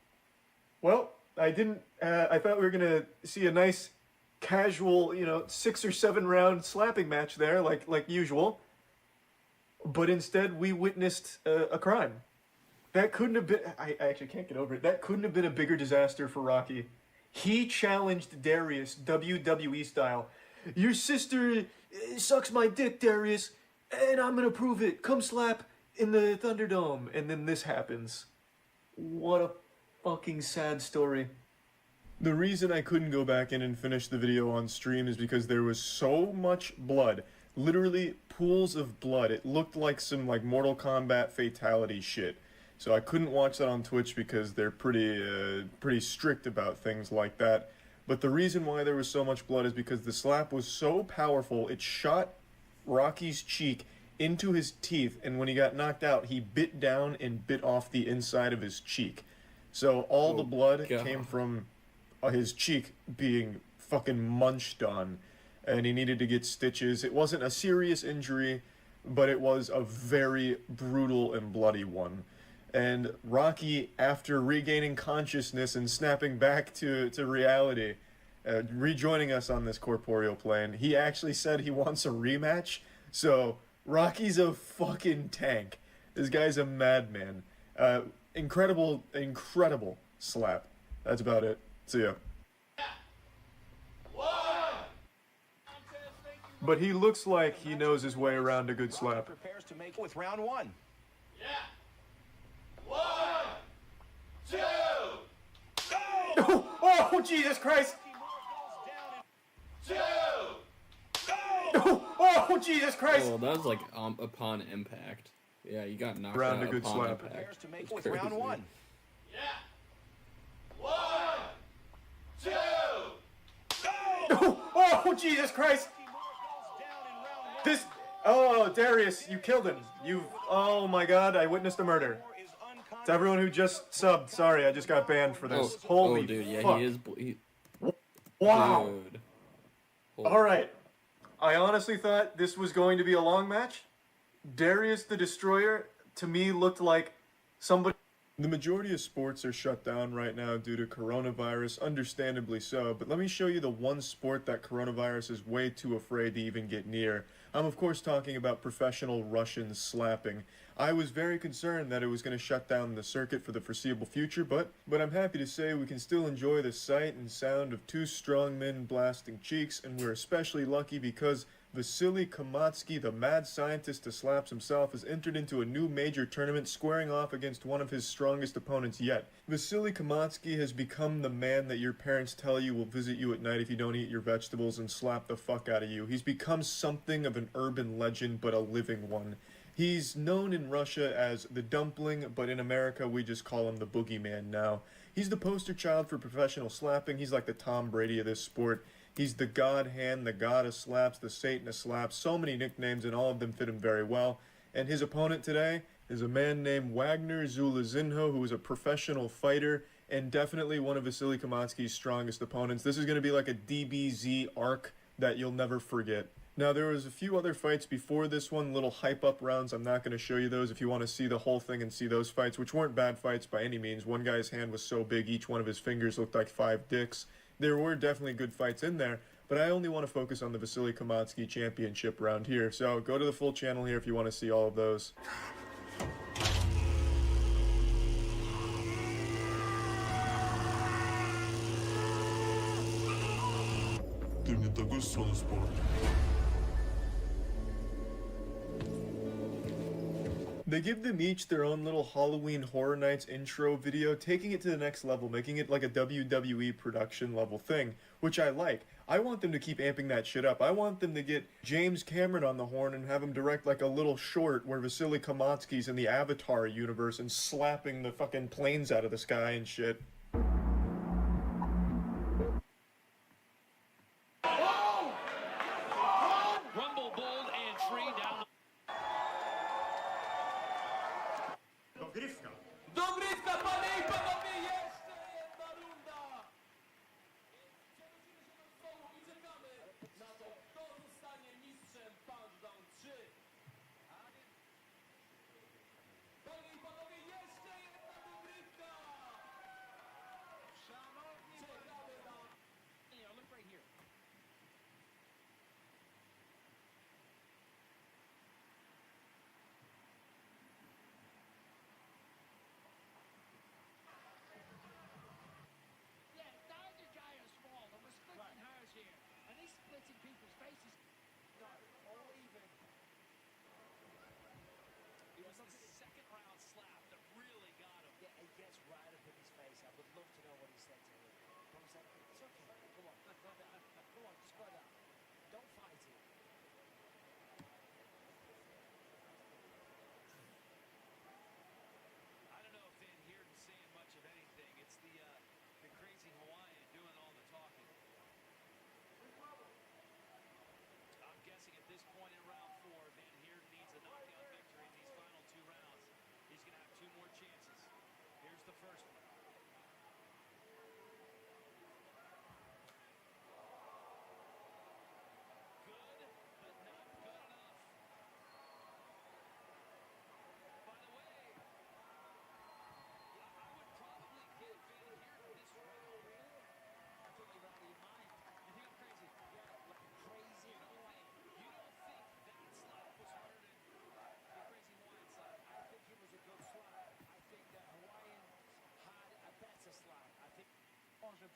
Well, I thought we were going to see a nice casual, 6 or 7 round slapping match there, like usual. But instead, we witnessed a crime. That couldn't have been... I actually can't get over it. That couldn't have been a bigger disaster for Rocky. He challenged Darius, WWE style. Your sister sucks my dick, Darius, and I'm gonna prove it. Come slap in the Thunderdome. And then this happens. What a fucking sad story. The reason I couldn't go back in and finish the video on stream is because there was so much blood. Literally pools of blood. It looked like some Mortal Kombat fatality shit. So I couldn't watch that on Twitch because they're pretty strict about things like that. But the reason why there was so much blood is because the slap was so powerful, it shot Rocky's cheek into his teeth, and when he got knocked out, he bit down and bit off the inside of his cheek. So all the blood came from his cheek being fucking munched on. and he needed to get stitches. It wasn't a serious injury, but it was a very brutal and bloody one. And Rocky, after regaining consciousness and snapping back to reality, rejoining us on this corporeal plane, he actually said he wants a rematch. So Rocky's a fucking tank. This guy's a madman. Incredible slap. That's about it. See ya. But he looks like he knows his way around a good slap.
Prepares to make it with round one.
Oh, Jesus Christ! Oh, Jesus Christ!
Oh, that was like upon impact. Yeah, you got knocked
Round
out
a good
upon
slap.
impact.
To make it with round one.
Oh, Jesus Christ! This. Oh, Darius, you killed him. Oh my God, I witnessed a murder. To everyone who just subbed, sorry, I just got banned for this. Holy
dude, yeah,
fuck.
he is.
Wow.
Dude.
All right. I honestly thought this was going to be a long match. Darius the Destroyer, to me, looked like somebody... The majority of sports are shut down right now due to coronavirus, understandably so, but let me show you the one sport that coronavirus is way too afraid to even get near. I'm of course talking about professional Russian slapping. I was very concerned that it was going to shut down the circuit for the foreseeable future, but I'm happy to say we can still enjoy the sight and sound of two strong men blasting cheeks, and we're especially lucky because Vasily Kamatsky, the mad scientist to slaps himself, has entered into a new major tournament, squaring off against one of his strongest opponents yet. Vasily Kamatsky has become the man that your parents tell you will visit you at night if you don't eat your vegetables and slap the fuck out of you. He's become something of an urban legend, but a living one. He's known in Russia as the Dumpling, but in America we just call him the Boogeyman now. He's the poster child for professional slapping. He's like the Tom Brady of this sport. He's the God Hand, the God of Slaps, the Satan of Slaps, so many nicknames and all of them fit him very well. And his opponent today is a man named Wagner Zulazinho, who is a professional fighter and definitely one of Vasily Kamatsky's strongest opponents. This is going to be like a DBZ arc that you'll never forget. Now, there was a few other fights before this one, little hype-up rounds. I'm not going to show you those if you want to see the whole thing and see those fights, which weren't bad fights by any means. One guy's hand was so big, each one of his fingers looked like 5 dicks. There were definitely good fights in there, but I only want to focus on the Vasily Kamatsky championship round here. So go to the full channel here if you want to see all of those.
Ты мне такой сон испортил.
They give them each their own little Halloween Horror Nights intro video, taking it to the next level, making it like a WWE production level thing, which I like. I want them to keep amping that shit up. I want them to get James Cameron on the horn and have him direct like a little short where Vasily Kamatsky's in the Avatar universe and slapping the fucking planes out of the sky and shit.
Rumble bold entry down.
Dogrywka.
Dogrywka, panie i panowie, jeszcze jedna runda! I czekamy na to, kto zostanie mistrzem Punchdown 3. Panie i panowie, jeszcze jedna dogrywka!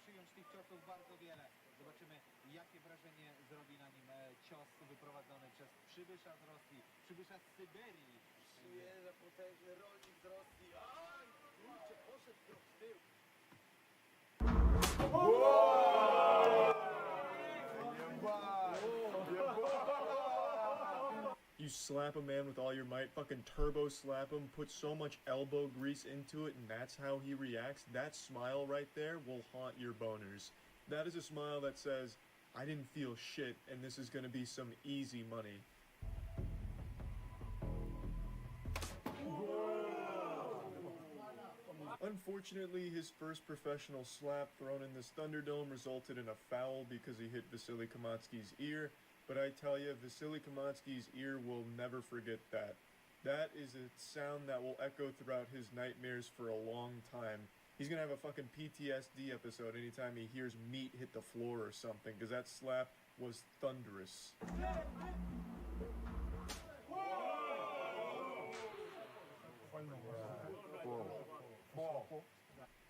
przyjąć tych ciosów bardzo wiele. Zobaczymy, jakie wrażenie zrobi na nim cios wyprowadzony przez przybysza z Rosji, przybysza z Syberii.
Przyjeżdża potężny rolnik z Rosji. Aj, kurczę, poszedł krok w tył.
You slap a man with all your might, fucking turbo slap him, put so much elbow grease into it, and that's how he reacts. That smile right there will haunt your boners. That is a smile that says, I didn't feel shit, and this is gonna be some easy money. Unfortunately, his first professional slap thrown in this Thunderdome resulted in a foul because he hit Vasily Kamatsky's ear, but I tell you, Vasily Kamatsky's ear will never forget that. That is a sound that will echo throughout his nightmares for a long time. He's gonna have a fucking PTSD episode anytime he hears meat hit the floor or something, because that slap was thunderous.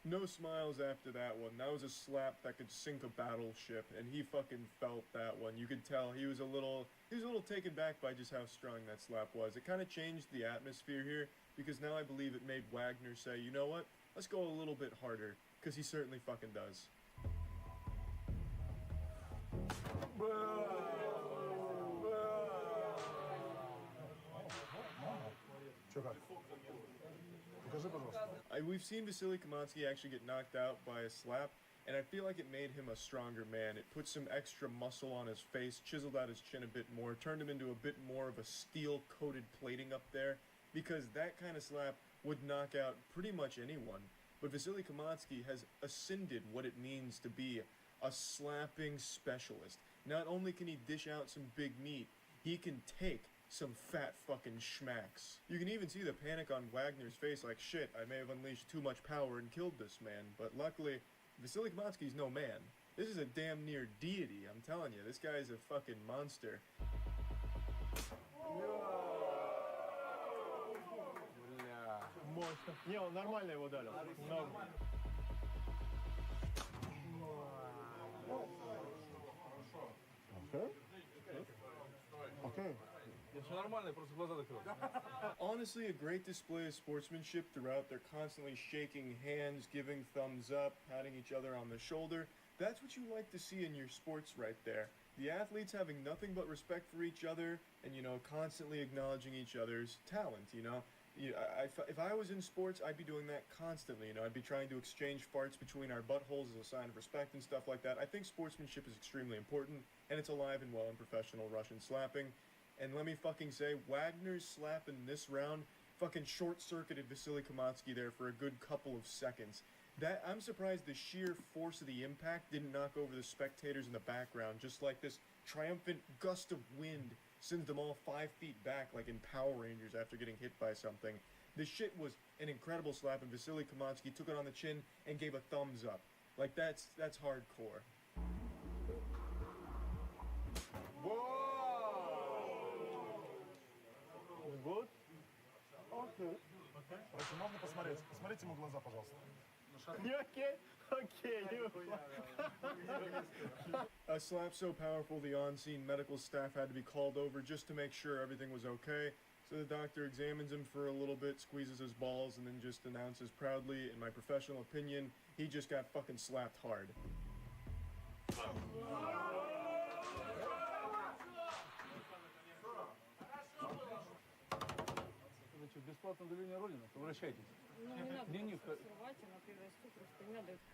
No smiles after that one. That was a slap that could sink a battleship, and he fucking felt that one. You could tell he was a little taken back by just how strong that slap was. It kind of changed the atmosphere here, because now I believe it made Wagner say, you know what, let's go a little bit harder, because he certainly fucking does. We've seen Vasily Kamatsky actually get knocked out by a slap, and I feel like it made him a stronger man. It put some extra muscle on his face, chiseled out his chin a bit more, turned him into a bit more of a steel-coated plating up there, because that kind of slap would knock out pretty much anyone. But Vasily Kamatsky has ascended what it means to be a slapping specialist. Not only can he dish out some big meat, he can take some fat fucking schmacks. You can even see the panic on Wagner's face, like, shit, I may have unleashed too much power and killed this man. But luckily, Vasily Kamatsky's no man. This is a damn near deity, I'm telling you. This guy's a fucking monster.
Мощно. Не, он нормально его дали.
Okay.
Honestly, a great display of sportsmanship throughout. They're constantly shaking hands, giving thumbs up, patting each other on the shoulder. That's what you like to see in your sports right there. The athletes having nothing but respect for each other and, you know, constantly acknowledging each other's talent, you know. If I was in sports, I'd be doing that constantly, you know. I'd be trying to exchange farts between our buttholes as a sign of respect and stuff like that. I think sportsmanship is extremely important, and it's alive and well in professional Russian slapping. And let me fucking say, Wagner's slap in this round fucking short-circuited Vasily Kamatsky there for a good couple of seconds. I'm surprised the sheer force of the impact didn't knock over the spectators in the background, just like this triumphant gust of wind sends them all 5 feet back like in Power Rangers after getting hit by something. This shit was an incredible slap, and Vasily Kamatsky took it on the chin and gave a thumbs up. Like, that's hardcore.
Good? Okay. Короче, можно посмотреть? Посмотрите ему в глаза, пожалуйста.
You okay? Okay, you.
A slap so powerful, the on-scene medical staff had to be called over just to make sure everything was okay. So the doctor examines him for a little bit, squeezes his balls, and then just announces proudly, in my professional opinion, he just got fucking slapped hard.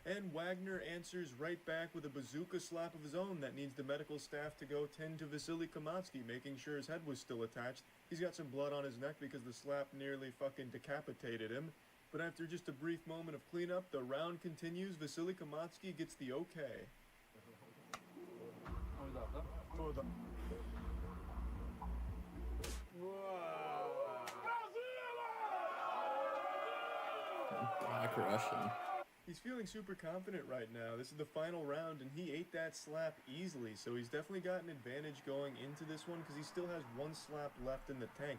And Wagner answers right back with a bazooka slap of his own that needs the medical staff to go tend to Vasily Kamatsky, making sure his head was still attached. He's got some blood on his neck because the slap nearly fucking decapitated him. But after just a brief moment of cleanup, the round continues. Vasily Kamatsky gets the okay.
Black Russian.
He's feeling super confident right now. This is the final round, and he ate that slap easily, so he's definitely got an advantage going into this one because he still has one slap left in the tank.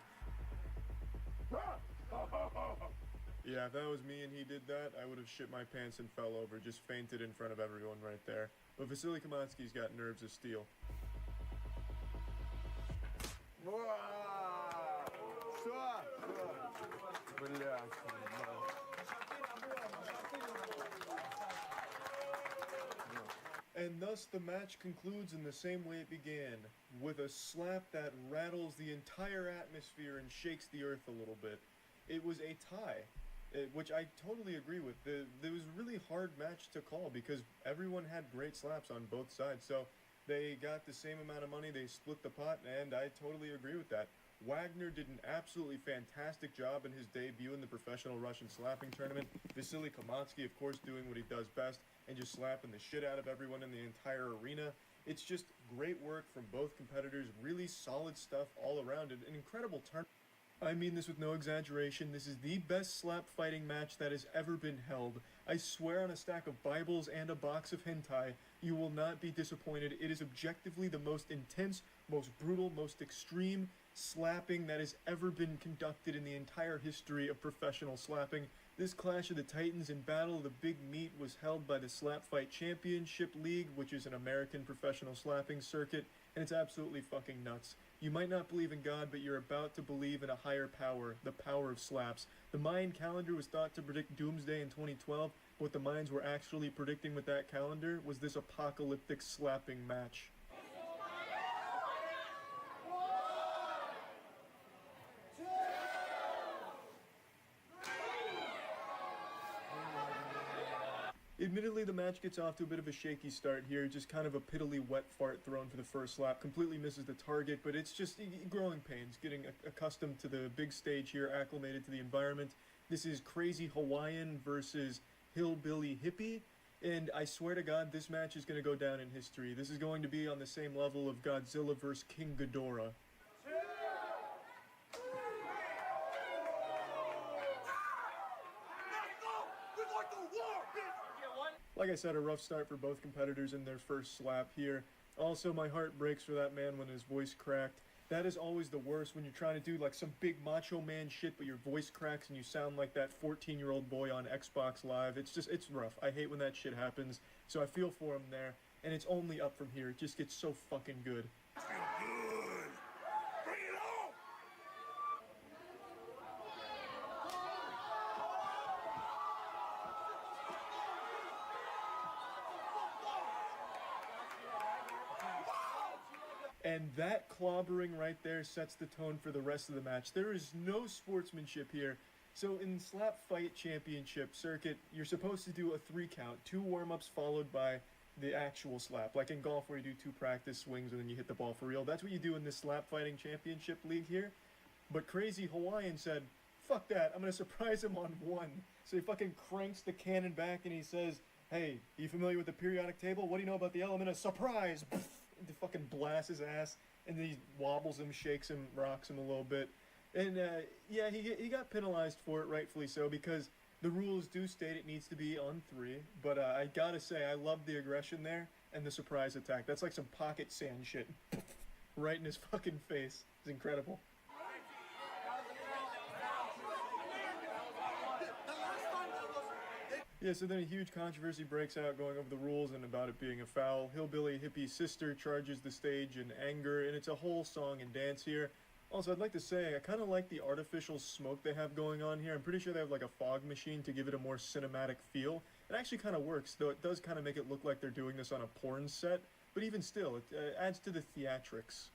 Yeah, if that was me and he did that, I would have shit my pants and fell over, just fainted in front of everyone right there. But Vasily Kamatsky's got nerves of steel. And thus the match concludes in the same way it began, with a slap that rattles the entire atmosphere and shakes the earth a little bit. It was a tie, which I totally agree with. It was a really hard match to call because everyone had great slaps on both sides. So they got the same amount of money, they split the pot, and I totally agree with that. Wagner did an absolutely fantastic job in his debut in the professional Russian slapping tournament. Vasily Kamatsky, of course, doing what he does best and just slapping the shit out of everyone in the entire arena. It's just great work from both competitors, really solid stuff all around, and an incredible tournament. I mean this with no exaggeration, this is the best slap fighting match that has ever been held. I swear on a stack of Bibles and a box of hentai, you will not be disappointed. It is objectively the most intense, most brutal, most extreme slapping that has ever been conducted in the entire history of professional slapping. This Clash of the Titans and Battle of the Big Meat was held by the Slap Fight Championship League, which is an American professional slapping circuit, and it's absolutely fucking nuts. You might not believe in God, but you're about to believe in a higher power, the power of slaps. The Mayan calendar was thought to predict doomsday in 2012. What the Mayans were actually predicting with that calendar was this apocalyptic slapping match. Admittedly, the match gets off to a bit of a shaky start here, just kind of a piddly wet fart thrown for the first slap, completely misses the target, but it's just growing pains, getting accustomed to the big stage here, acclimated to the environment. This is Crazy Hawaiian versus Hillbilly Hippie, and I swear to God, this match is going to go down in history. This is going to be on the same level of Godzilla vs. King Ghidorah. Like I said, a rough start for both competitors in their first slap here. Also, my heart breaks for that man when his voice cracked. That is always the worst when you're trying to do like some big macho man shit, but your voice cracks and you sound like that 14-year-old boy on Xbox Live. It's rough. I hate when that shit happens. So I feel for him there, and it's only up from here. It just gets so fucking good. And that clobbering right there sets the tone for the rest of the match. There is no sportsmanship here. So in Slap Fight Championship circuit, you're supposed to do a 3 count, 2 warm-ups followed by the actual slap. Like in golf where you do 2 practice swings and then you hit the ball for real. That's what you do in this Slap Fighting Championship League here. But Crazy Hawaiian said, fuck that, I'm gonna surprise him on 1. So he fucking cranks the cannon back and he says, hey, you familiar with the periodic table? What do you know about the element of surprise? To fucking blast his ass, and then he wobbles him, shakes him, rocks him a little bit. And yeah, he got penalized for it, rightfully so, because the rules do state it needs to be on 3. But I gotta say, I love the aggression there and the surprise attack. That's like some pocket sand shit. Right in his fucking face. It's incredible. Yeah, so then a huge controversy breaks out going over the rules and about it being a foul. Hillbilly Hippie's sister charges the stage in anger, and it's a whole song and dance here. Also, I'd like to say, I kind of like the artificial smoke they have going on here. I'm pretty sure they have like a fog machine to give it a more cinematic feel. It actually kind of works, though it does kind of make it look like they're doing this on a porn set. But even still, it adds to the theatrics.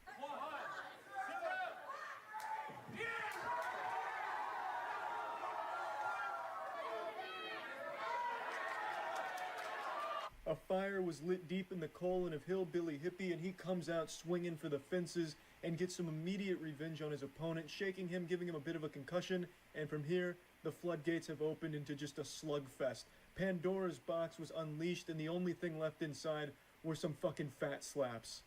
A fire was lit deep in the colon of Hillbilly Hippie, and he comes out swinging for the fences and gets some immediate revenge on his opponent, shaking him, giving him a bit of a concussion, and from here, the floodgates have opened into just a slugfest. Pandora's box was unleashed, and the only thing left inside were some fucking fat slaps.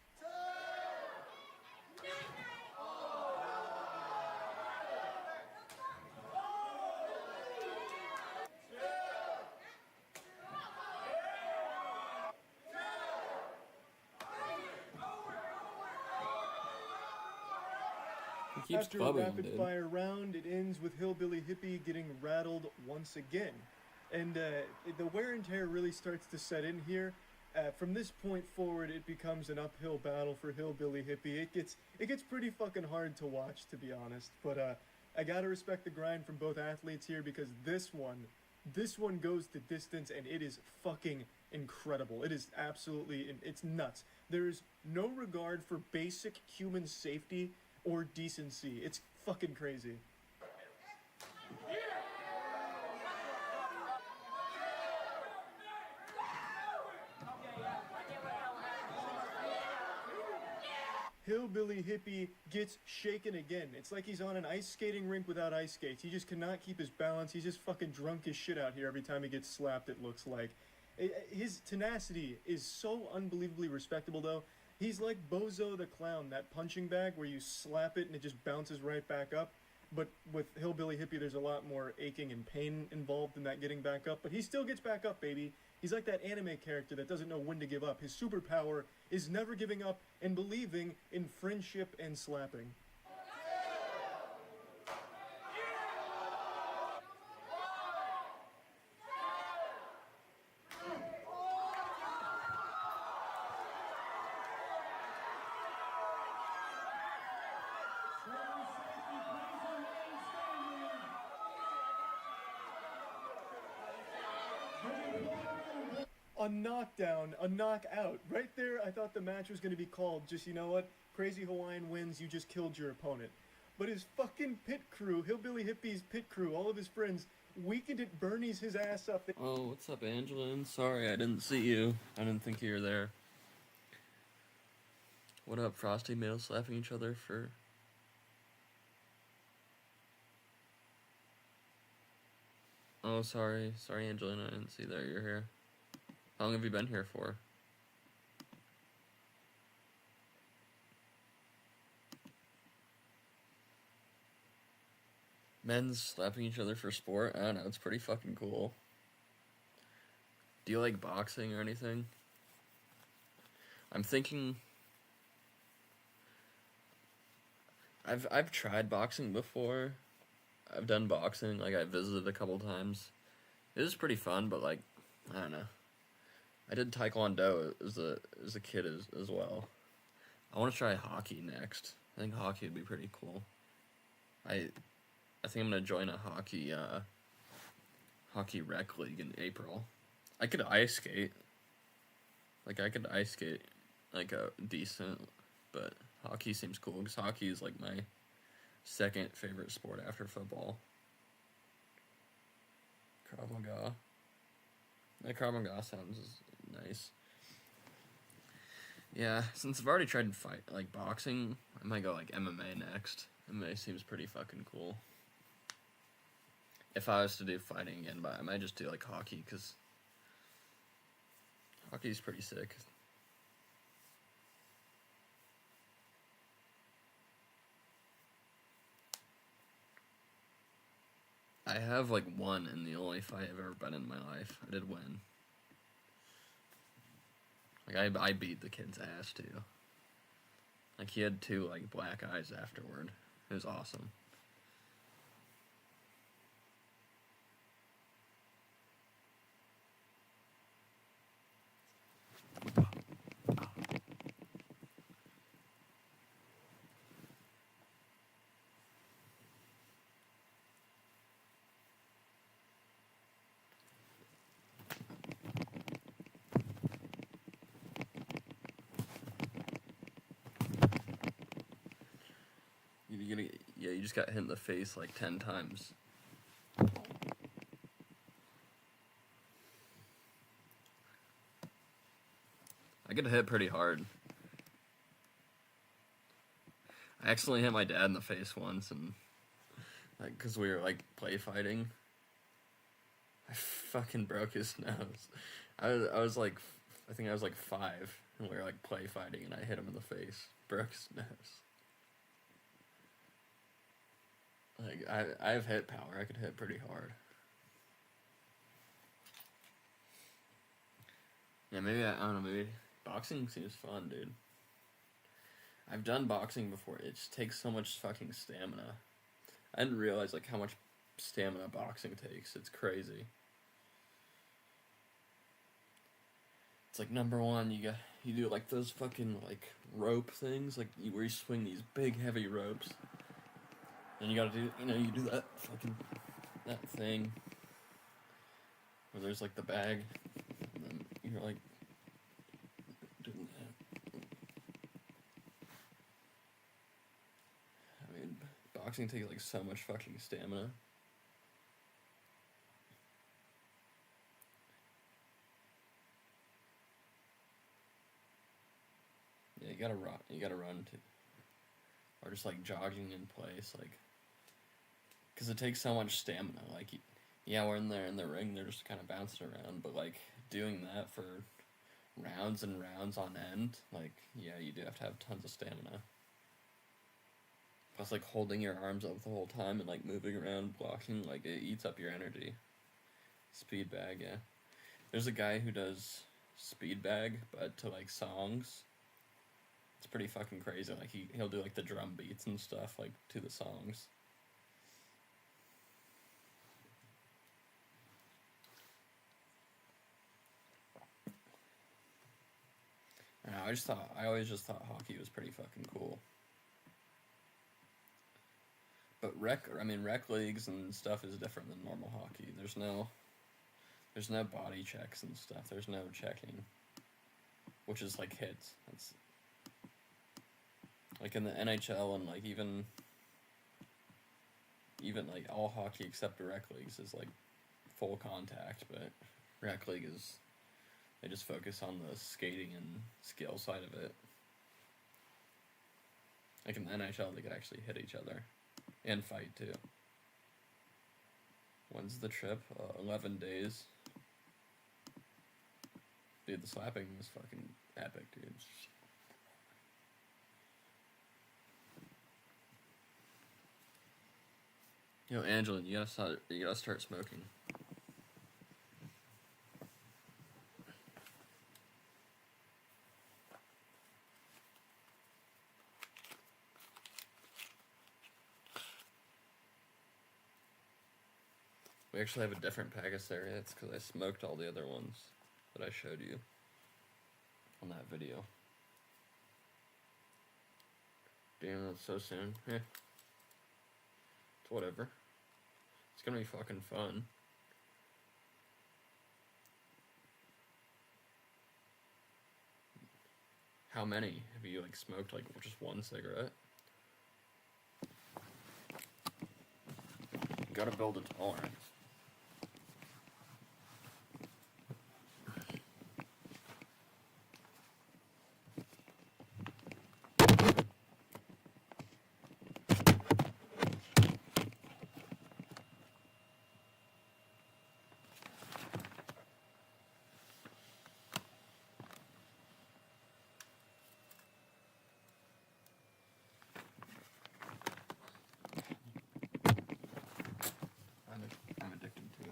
keeps
After a
bubbling,
rapid
dude.
fire round, it ends with Hillbilly Hippie getting rattled once again. And the wear and tear really starts to set in here. From this point forward, it becomes an uphill battle for Hillbilly Hippie. It gets pretty fucking hard to watch, to be honest. But I gotta respect the grind from both athletes here, because this one goes the distance, and it is fucking incredible. It is absolutely, it's nuts. There's no regard for basic human safety or decency. It's fucking crazy. Hillbilly Hippie gets shaken again. It's like he's on an ice skating rink without ice skates. He just cannot keep his balance. He's just fucking drunk as shit out here every time he gets slapped, it looks like. His tenacity is so unbelievably respectable, though. He's like Bozo the Clown, that punching bag where you slap it and it just bounces right back up. But with Hillbilly Hippie, there's a lot more aching and pain involved in that getting back up. But he still gets back up, baby. He's like that anime character that doesn't know when to give up. His superpower is never giving up and believing in friendship and slapping. A knockdown, a knockout. Right there, I thought the match was going to be called just, you know what, Crazy Hawaiian wins, you just killed your opponent. But his fucking pit crew, Hillbilly Hippie's pit crew, all of his friends, weakened it, Bernie's his ass up.
Oh, what's up, Angelin? Sorry, I didn't see you. I didn't think you were there. What up, Frosty Male slapping each other for... Oh, sorry. Sorry, Angelina, I didn't see that you're here. How long have you been here for? Men's slapping each other for sport? I don't know, it's pretty fucking cool. Do you like boxing or anything? I'm thinking... I've tried boxing before. I've done boxing, like I visited a couple times. It was pretty fun, but like, I don't know. I did Taekwondo as a kid as well. I want to try hockey next. I think hockey would be pretty cool. I think I'm gonna join a hockey rec league in April. I could ice skate. Like I could ice skate like a decent, but hockey seems cool because hockey is like my second favorite sport after football. Krav Maga. That Krav Maga sounds nice. Yeah, since I've already tried to fight like boxing, I might go like MMA next. MMA seems pretty fucking cool. If I was to do fighting again, but I might just do like hockey because hockey's pretty sick. I have like one in the only fight I've ever been in my life. I did win. Like I beat the kid's ass too. Like he had 2 like black eyes afterward. It was awesome. You just got hit in the face like 10 times. I get hit pretty hard. I accidentally hit my dad in the face once, and like, cause we were like play fighting. I fucking broke his nose. I was like, I think I was like 5, and we were like play fighting, and I hit him in the face, broke his nose. Like, I have hit power. I could hit pretty hard. Yeah, maybe, I don't know, maybe boxing seems fun, dude. I've done boxing before. It just takes so much fucking stamina. I didn't realize like how much stamina boxing takes. It's crazy. It's like number one, you do like those fucking like rope things, like where you swing these big heavy ropes. And you gotta do, you do that fucking, that thing. Where there's like the bag. And then you're like doing that. I mean, boxing takes like so much fucking stamina. Yeah, you gotta run too. Or just like jogging in place, like, cause it takes so much stamina. Like, yeah, we're in there in the ring, they're just kind of bouncing around, but like doing that for rounds and rounds on end, like, yeah, you do have to have tons of stamina. Plus, like, holding your arms up the whole time and like moving around, blocking, like, it eats up your energy. Speed bag, yeah. There's a guy who does speed bag, but to like songs. It's pretty fucking crazy. Like he'll do like the drum beats and stuff like to the songs. I don't know, I always just thought hockey was pretty fucking cool. But rec leagues and stuff is different than normal hockey. There's no body checks and stuff. There's no checking, which is like hits. That's like in the NHL and like even like all hockey except rec leagues is like full contact, but rec league is, they just focus on the skating and skill side of it. Like in the NHL, they could actually hit each other and fight too. When's the trip? 11 days. Dude, the slapping was fucking epic, dude. Yo, Angela, you gotta start smoking. We actually have a different pack of cigarettes because I smoked all the other ones that I showed you on that video. Damn, that's so soon. Eh. It's whatever. It's gonna be fucking fun. How many? Have you like smoked like just one cigarette? You gotta build a tolerance. I'm addicted too.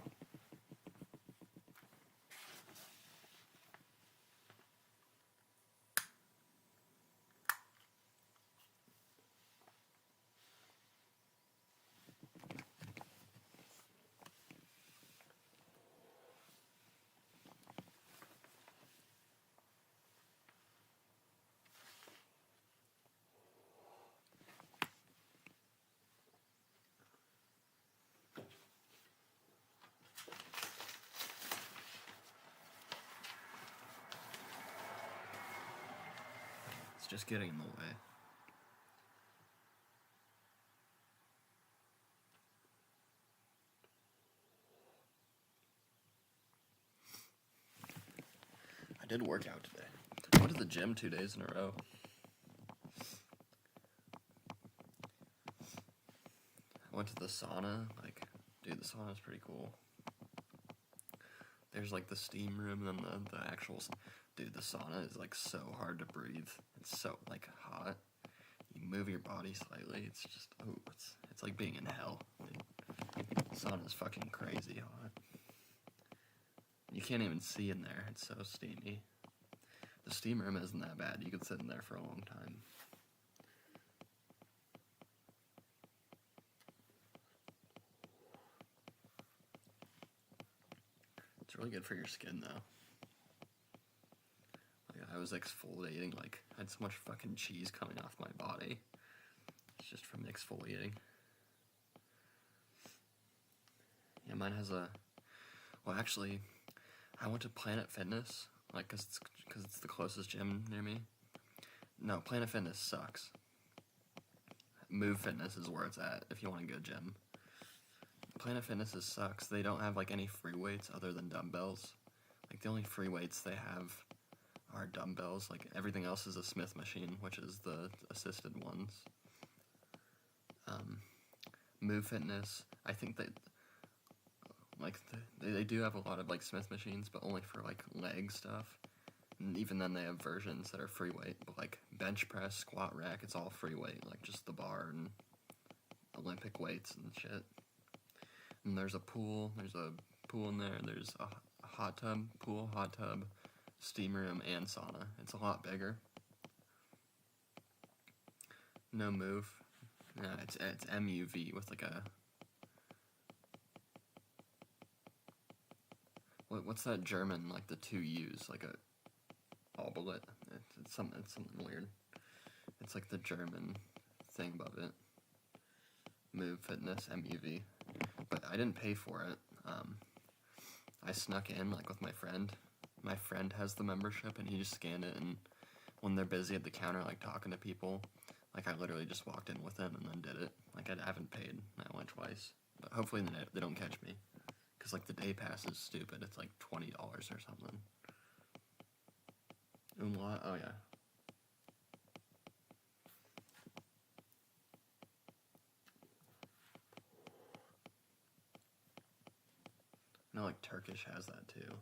It's just getting in the way. I did work out today. I went to the gym 2 days in a row. I went to the sauna. Like, dude, the sauna is pretty cool. There's like the steam room and then the actual... Dude, the sauna is like so hard to breathe. It's so like hot. You move your body slightly. It's just, oh, it's like being in hell. Dude. The sauna is fucking crazy hot. You can't even see in there. It's so steamy. The steam room isn't that bad. You could sit in there for a long time. It's really good for your skin, though. Like, I was exfoliating, like, I had so much fucking cheese coming off my body. It's just from exfoliating. Yeah, mine has a... Well, actually, I went to Planet Fitness, like, cause it's the closest gym near me. No, Planet Fitness sucks. Move Fitness is where it's at, if you want a good gym. Planet Fitness sucks. They don't have, like, any free weights other than dumbbells. Like, the only free weights they have are dumbbells. Like, everything else is a Smith machine, which is the assisted ones. Move Fitness, I think that, like, they do have a lot of, like, Smith machines, but only for, like, leg stuff. And even then they have versions that are free weight, but, like, bench press, squat rack, it's all free weight, like, just the bar and Olympic weights and shit. And there's a pool in there, there's a hot tub, pool, hot tub, steam room, and sauna. It's a lot bigger. No Move. Yeah, it's MUV with, like, a... What's that German, like, the two U's, like a oblet? It's something weird. It's like the German thing above it. Move Fitness, MUV. But I didn't pay for it. I snuck in, like, with my friend. My friend has the membership, and he just scanned it, and when they're busy at the counter, like, talking to people, like, I literally just walked in with them and then did it. Like, I haven't paid. I went twice. But hopefully they don't catch me. Because, like, the day pass is stupid. It's, like, $20 or something. Umlaut? Oh, yeah. I know, like, Turkish has that, too.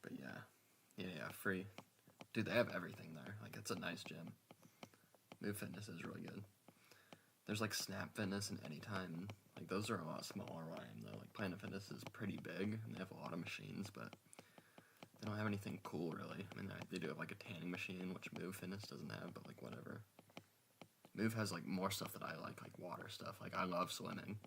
But, yeah. Yeah, free. Dude, they have everything there. Like, it's a nice gym. Move Fitness is really good. There's, like, Snap Fitness and Anytime. Like, those are a lot smaller where I am, though. Like, Planet Fitness is pretty big, and they have a lot of machines, but they don't have anything cool, really. I mean, they do have, like, a tanning machine, which Move Fitness doesn't have, but, like, whatever. Move has, like, more stuff that I like water stuff. Like, I love swimming.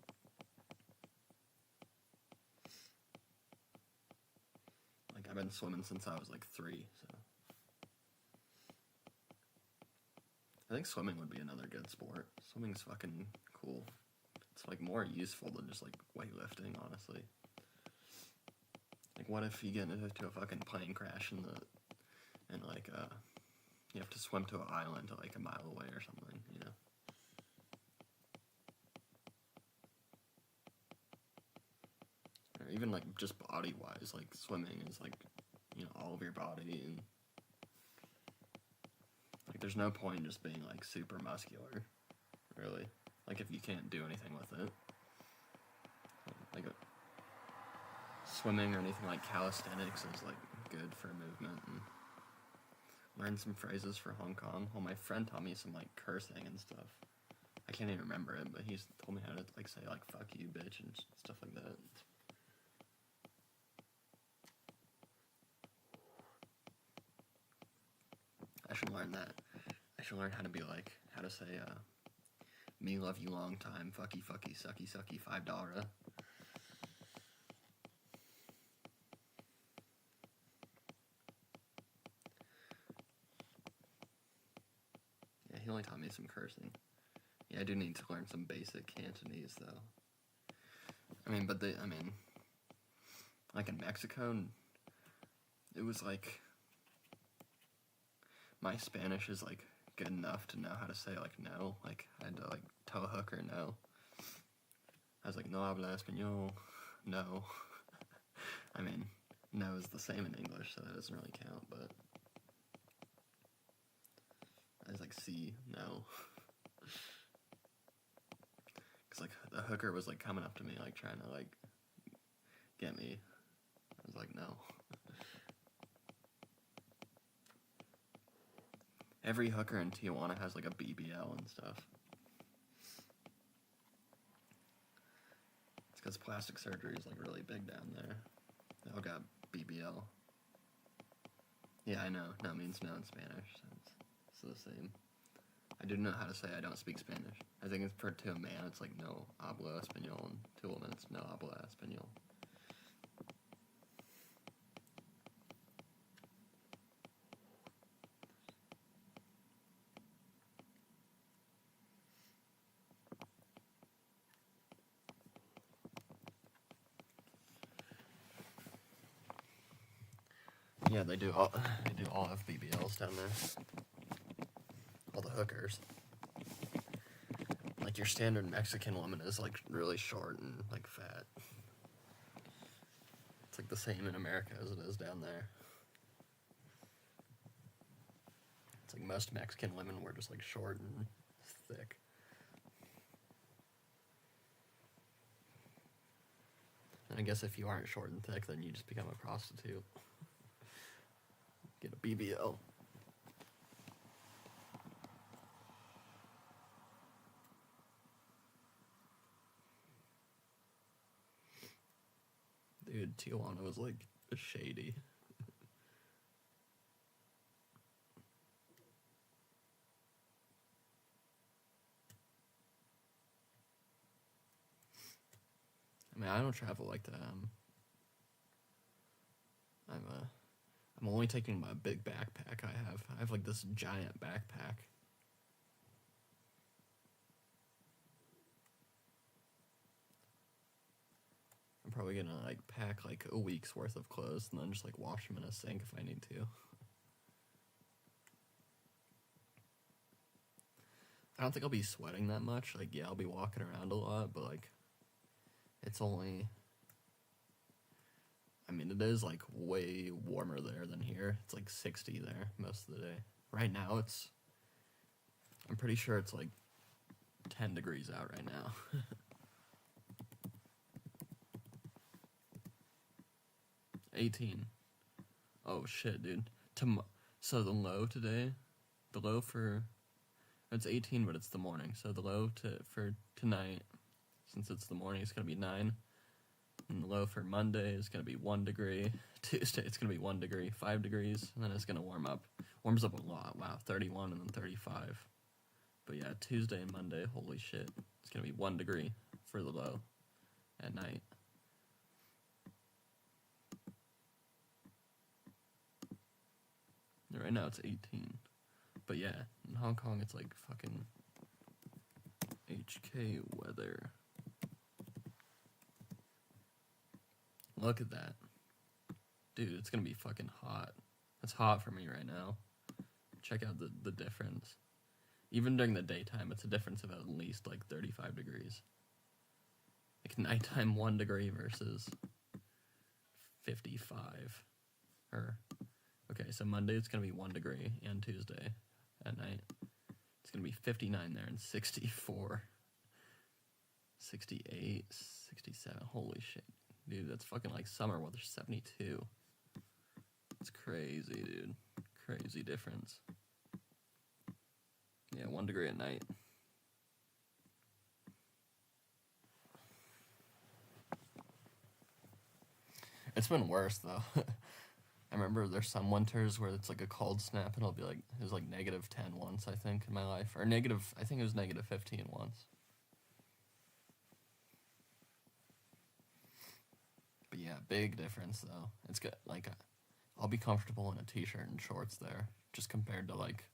Like, I've been swimming since I was, like, 3, so... I think swimming would be another good sport. Swimming's fucking cool. It's, like, more useful than just, like, weightlifting, honestly. Like, what if you get into a fucking plane crash and you have to swim to an island like a mile away or something, you know? Or even, like, just body-wise, like, swimming is, like, you know, all of your body, and like, there's no point in just being, like, super muscular, really. Like, if you can't do anything with it. Like, swimming or anything like calisthenics is, like, good for movement, and learn some phrases for Hong Kong. Well, my friend taught me some, like, cursing and stuff. I can't even remember it, but he's told me how to, like, say, like, fuck you, bitch, and stuff like that. I should learn that. I should learn how to be, like, how to say, me love you long time, fucky, fucky, sucky, sucky, $5. Yeah, he only taught me some cursing. Yeah, I do need to learn some basic Cantonese, though. Like, in Mexico, it was, like, my Spanish is, like, good enough to know how to say, like, no. Like, I had to, like, tell a hooker no. I was like, no habla español. No. I mean, no is the same in English, so that doesn't really count, but I was like, see, no. Because, like, the hooker was, like, coming up to me, like, trying to, like, get me. I was like, no. Every hooker in Tijuana has, like, a BBL and stuff. It's because plastic surgery is, like, really big down there. They all got BBL. Yeah, I know. No means no in Spanish, so it's the same. I do know how to say I don't speak Spanish. I think it's to a man, it's like no habla español, and to a woman, it's no habla español. Yeah, they do all have BBLs down there. All the hookers. Like your standard Mexican woman is like really short and like fat. It's like the same in America as it is down there. It's like most Mexican women were just like short and thick. And I guess if you aren't short and thick, then you just become a prostitute. Get a BBL. Dude, Tijuana was like shady. I mean, I don't travel like that. I'm only taking my big backpack I have like this giant backpack. I'm probably gonna like pack like a week's worth of clothes and then just like wash them in a sink if I need to. I don't think I'll be sweating that much. Like, yeah, I'll be walking around a lot, but like, it's only... I mean, it is, like, way warmer there than here. It's, like, 60 there most of the day. Right now, it's... I'm pretty sure it's, like, 10 degrees out right now. $18. Oh, shit, dude. So the low today, the low for... It's 18, but it's the morning. So the low for tonight, since it's the morning, it's going to be 9. And the low for Monday is going to be 1 degree. Tuesday, it's going to be 1 degree, 5 degrees. And then it's going to warm up. Warms up a lot. Wow, 31 and then 35. But yeah, Tuesday and Monday, holy shit. It's going to be 1 degree for the low at night. Right now it's 18. But yeah, in Hong Kong it's like fucking HK weather. Look at that. Dude, it's gonna be fucking hot. It's hot for me right now. Check out the difference. Even during the daytime, it's a difference of at least like 35 degrees. Like nighttime 1 degree versus 55. Okay, so Monday it's gonna be 1 degree, and Tuesday at night it's gonna be 59 there and 64, 68, 67. Holy shit, dude, that's fucking like summer weather. 72. It's crazy, dude. Crazy difference. Yeah, 1 degree at night. It's been worse though. I remember there's some winters where it's like a cold snap and it'll be like, it was like -10 once, I think, in my life. Or I think it was -15 once. But yeah, big difference though. It's good. Like, I'll be comfortable in a t-shirt and shorts there, just compared to like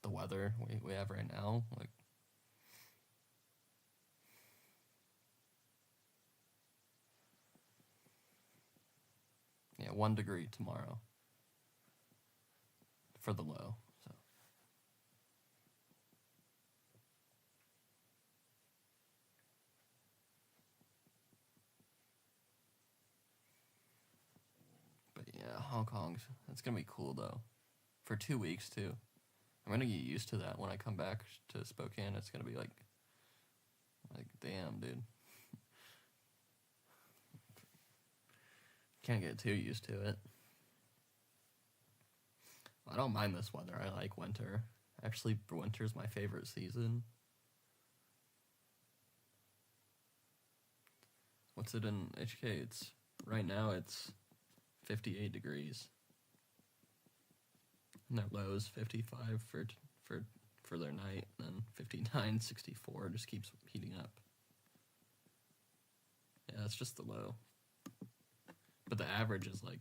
the weather we have right now. Like, yeah, 1 degree tomorrow for the low. So but yeah, Hong Kong's, it's gonna be cool though. For 2 weeks too. I'm gonna get used to that when I come back to Spokane. It's gonna be like damn, dude. Can't get too used to it. I don't mind this weather. I like winter. Actually, winter's my favorite season. What's it in HK? Right now it's 58 degrees. And their low is 55 for their night, and then 59, 64 just keeps heating up. Yeah, it's just the low. But the average is like,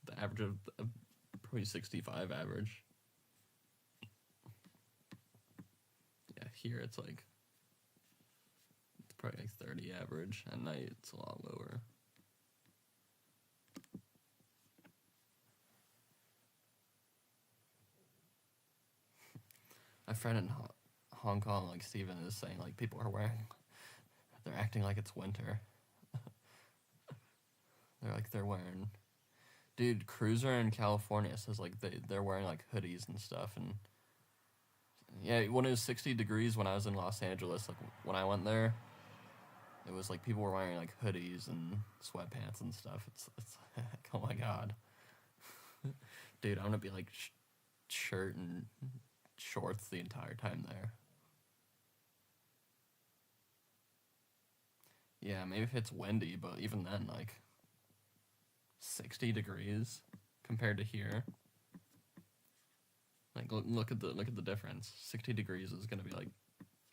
the average of probably 65 average. Yeah, here it's like, it's probably like 30 average. At night it's a lot lower. My friend in Hong Kong, like Steven, is saying like people are wearing, they're acting like it's winter. They're wearing, dude, Cruiser in California says like they're wearing like hoodies and stuff, and yeah, when it was 60 degrees when I was in Los Angeles, like when I went there, it was like people were wearing like hoodies and sweatpants and stuff. It's like, oh my god, dude, I'm gonna be like shirt and shorts the entire time there. Yeah, maybe if it's windy, but even then, like 60 degrees compared to here. Like look at the difference. 60 degrees is gonna be like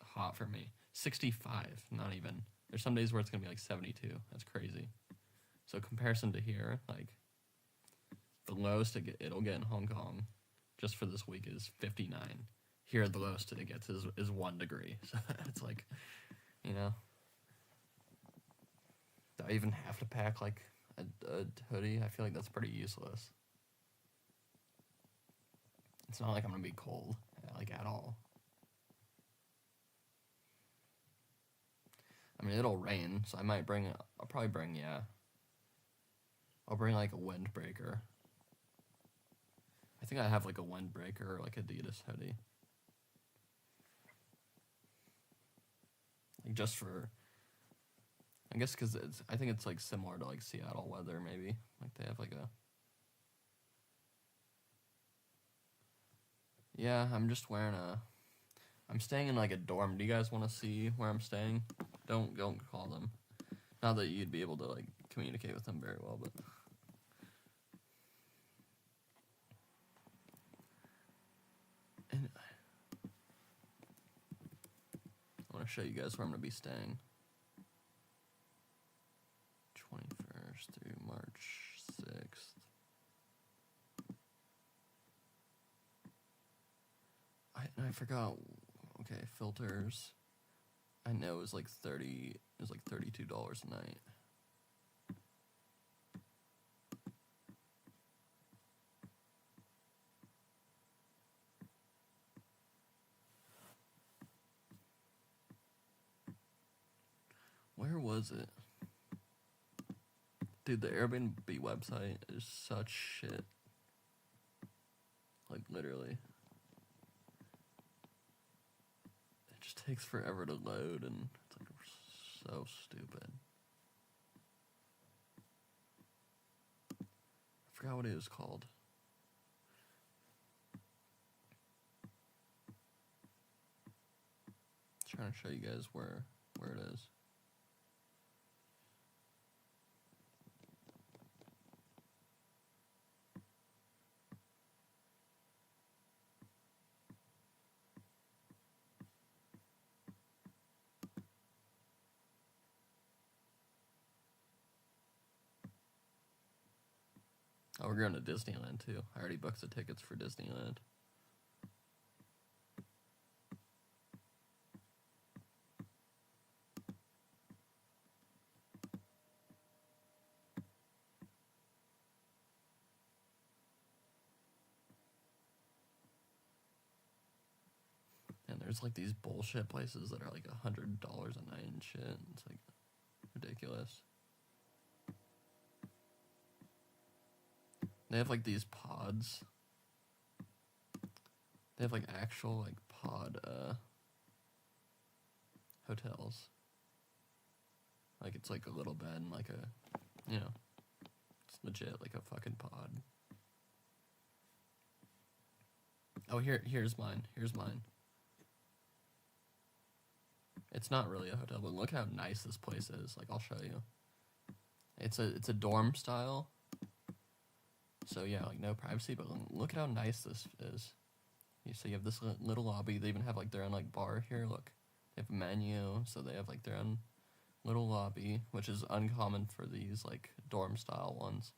hot for me. 65, not even. There's some days where it's gonna be like 72. That's crazy. So comparison to here, like the lowest it'll get in Hong Kong just for this week is 59. Here the lowest it gets is 1 degree. So it's like, you know, do I even have to pack like a hoodie? I feel like that's pretty useless. It's not like I'm gonna be cold, like at all. I mean, it'll rain, so I might bring, I'll probably bring, yeah. I'll bring like a windbreaker. I think I have like a windbreaker or like Adidas hoodie. Like just for, I guess because I think it's like similar to like Seattle weather maybe. Like they have like a, yeah, I'm just wearing I'm staying in like a dorm. Do you guys want to see where I'm staying? Don't call them. Not that you'd be able to like communicate with them very well, but. And I want to show you guys where I'm going to be staying. 21st through March 6th. I forgot. Okay, filters. I know it was like $32 a night. Where was it? Dude, the Airbnb website is such shit. Like, literally. It just takes forever to load, and it's like so stupid. I forgot what it was called. Trying to show you guys where it is. Oh, we're going to Disneyland too. I already booked the tickets for Disneyland. And there's like these bullshit places that are like $100 a night and shit. It's like ridiculous. They have like these pods. They have like actual like pod hotels. Like it's like a little bed and like a, you know, it's legit like a fucking pod. Oh, here's mine. Here's mine. It's not really a hotel, but look how nice this place is. Like I'll show you. It's a dorm style. So yeah, like no privacy, but look at how nice this is. So you have this little lobby. They even have like their own like bar here. Look, they have a menu, so they have like their own little lobby, which is uncommon for these like dorm style ones.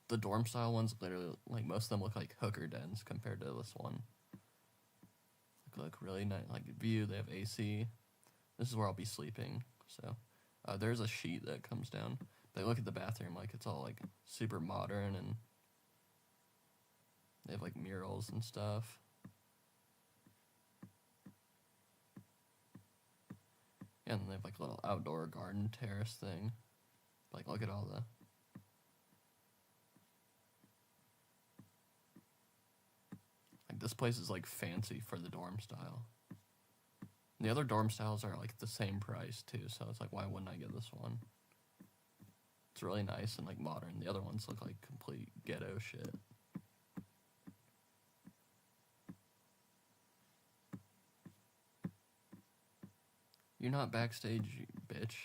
The dorm style ones literally like most of them look like hooker dens compared to this one. Look really nice, like view. They have AC. This is where I'll be sleeping. So there's a sheet that comes down. But look at the bathroom, like it's all like super modern, and they have like murals and stuff. Yeah, and they have like a little outdoor garden terrace thing. Like look at all the this place is like fancy for the dorm style. The other dorm styles are like the same price too, so it's like, why wouldn't I get this one? It's really nice and like modern. The other ones look like complete ghetto shit. You're not backstage, you bitch.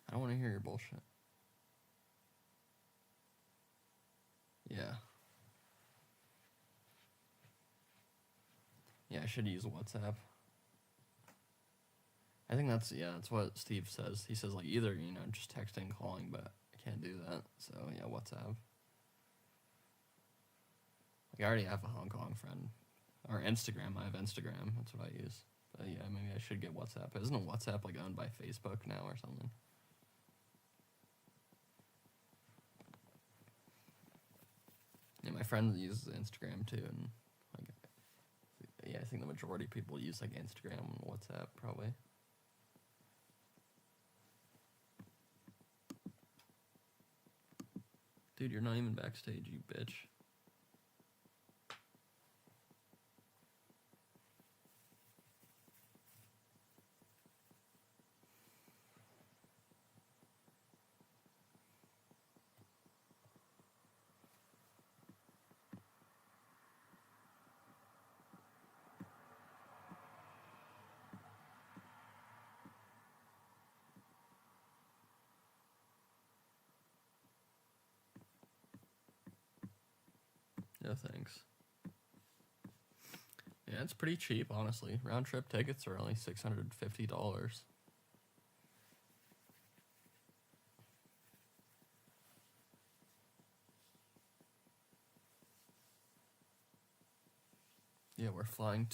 I don't want to hear your bullshit. Yeah. Yeah, I should use WhatsApp. I think that's what Steve says. He says like either, just texting, calling, but I can't do that. So yeah, WhatsApp. Like I already have a Hong Kong friend. Or Instagram, I have Instagram, that's what I use. But yeah, maybe I should get WhatsApp. Isn't WhatsApp like owned by Facebook now or something? Yeah, my friend uses Instagram too, and like, yeah, I think the majority of people use like Instagram and WhatsApp probably. Dude, you're not even backstage, you bitch. No thanks. Yeah, it's pretty cheap, honestly. Round trip tickets are only $650. Yeah, we're flying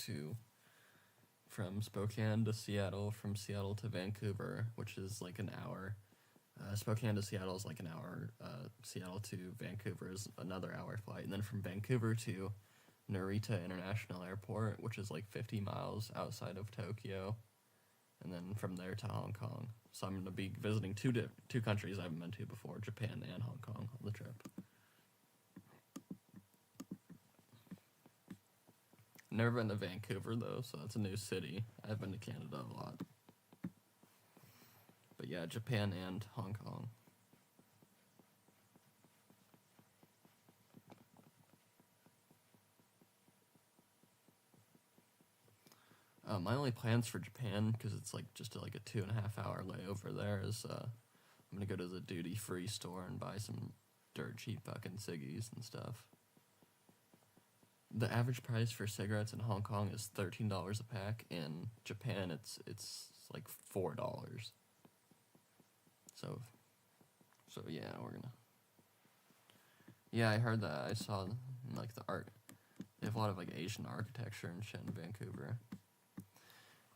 from Spokane to Seattle, from Seattle to Vancouver, which is like an hour. Spokane to Seattle is like an hour. Seattle to Vancouver is another hour flight. And then from Vancouver to Narita International Airport, which is like 50 miles outside of Tokyo. And then from there to Hong Kong. So I'm going to be visiting two countries I haven't been to before, Japan and Hong Kong, on the trip. Never been to Vancouver, though, so that's a new city. I've been to Canada a lot. But yeah, Japan and Hong Kong. My only plans for Japan, because it's like just like a 2.5 hour layover there, is I'm gonna go to the duty-free store and buy some dirt cheap fucking ciggies and stuff. The average price for cigarettes in Hong Kong is $13 a pack. In Japan, it's like $4. So yeah, we're gonna. Yeah, I heard that. I saw like the art. They have a lot of like Asian architecture and shit in Vancouver.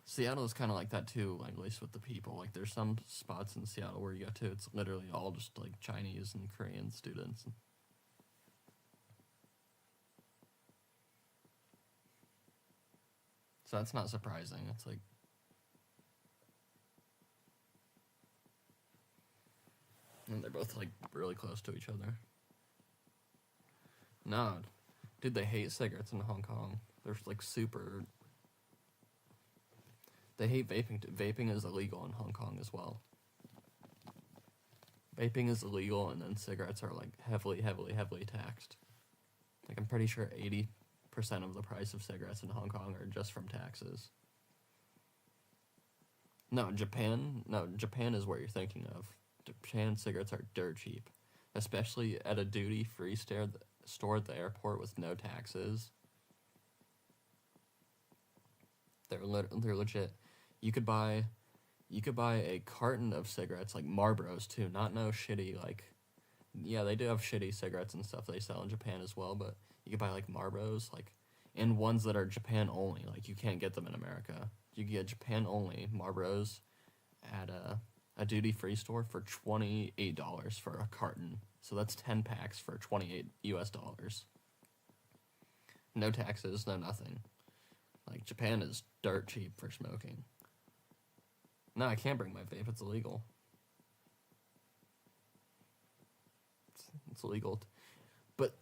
Seattle is kind of like that too, like at least with the people. Like there's some spots in Seattle where you go to, it's literally all just like Chinese and Korean students. So that's not surprising. It's like, and they're both like really close to each other. No, dude, they hate cigarettes in Hong Kong. They're like super. They hate vaping. Vaping is illegal in Hong Kong as well. Vaping is illegal, and then cigarettes are like heavily taxed. Like I'm pretty sure 80% of the price of cigarettes in Hong Kong are just from taxes. No, Japan is where you're thinking of. Japan cigarettes are dirt cheap, especially at a duty-free store at the airport with no taxes. They're legit. You could buy a carton of cigarettes, like Marlboros too, not no shitty, like, yeah, they do have shitty cigarettes and stuff they sell in Japan as well, but you could buy like Marlboros, like, and ones that are Japan only, like you can't get them in America. You can get Japan only Marlboros at a duty-free store for $28 for a carton. So that's 10 packs for $28 US. No taxes, no nothing. Like, Japan is dirt cheap for smoking. No, I can't bring my vape. It's illegal. It's illegal. But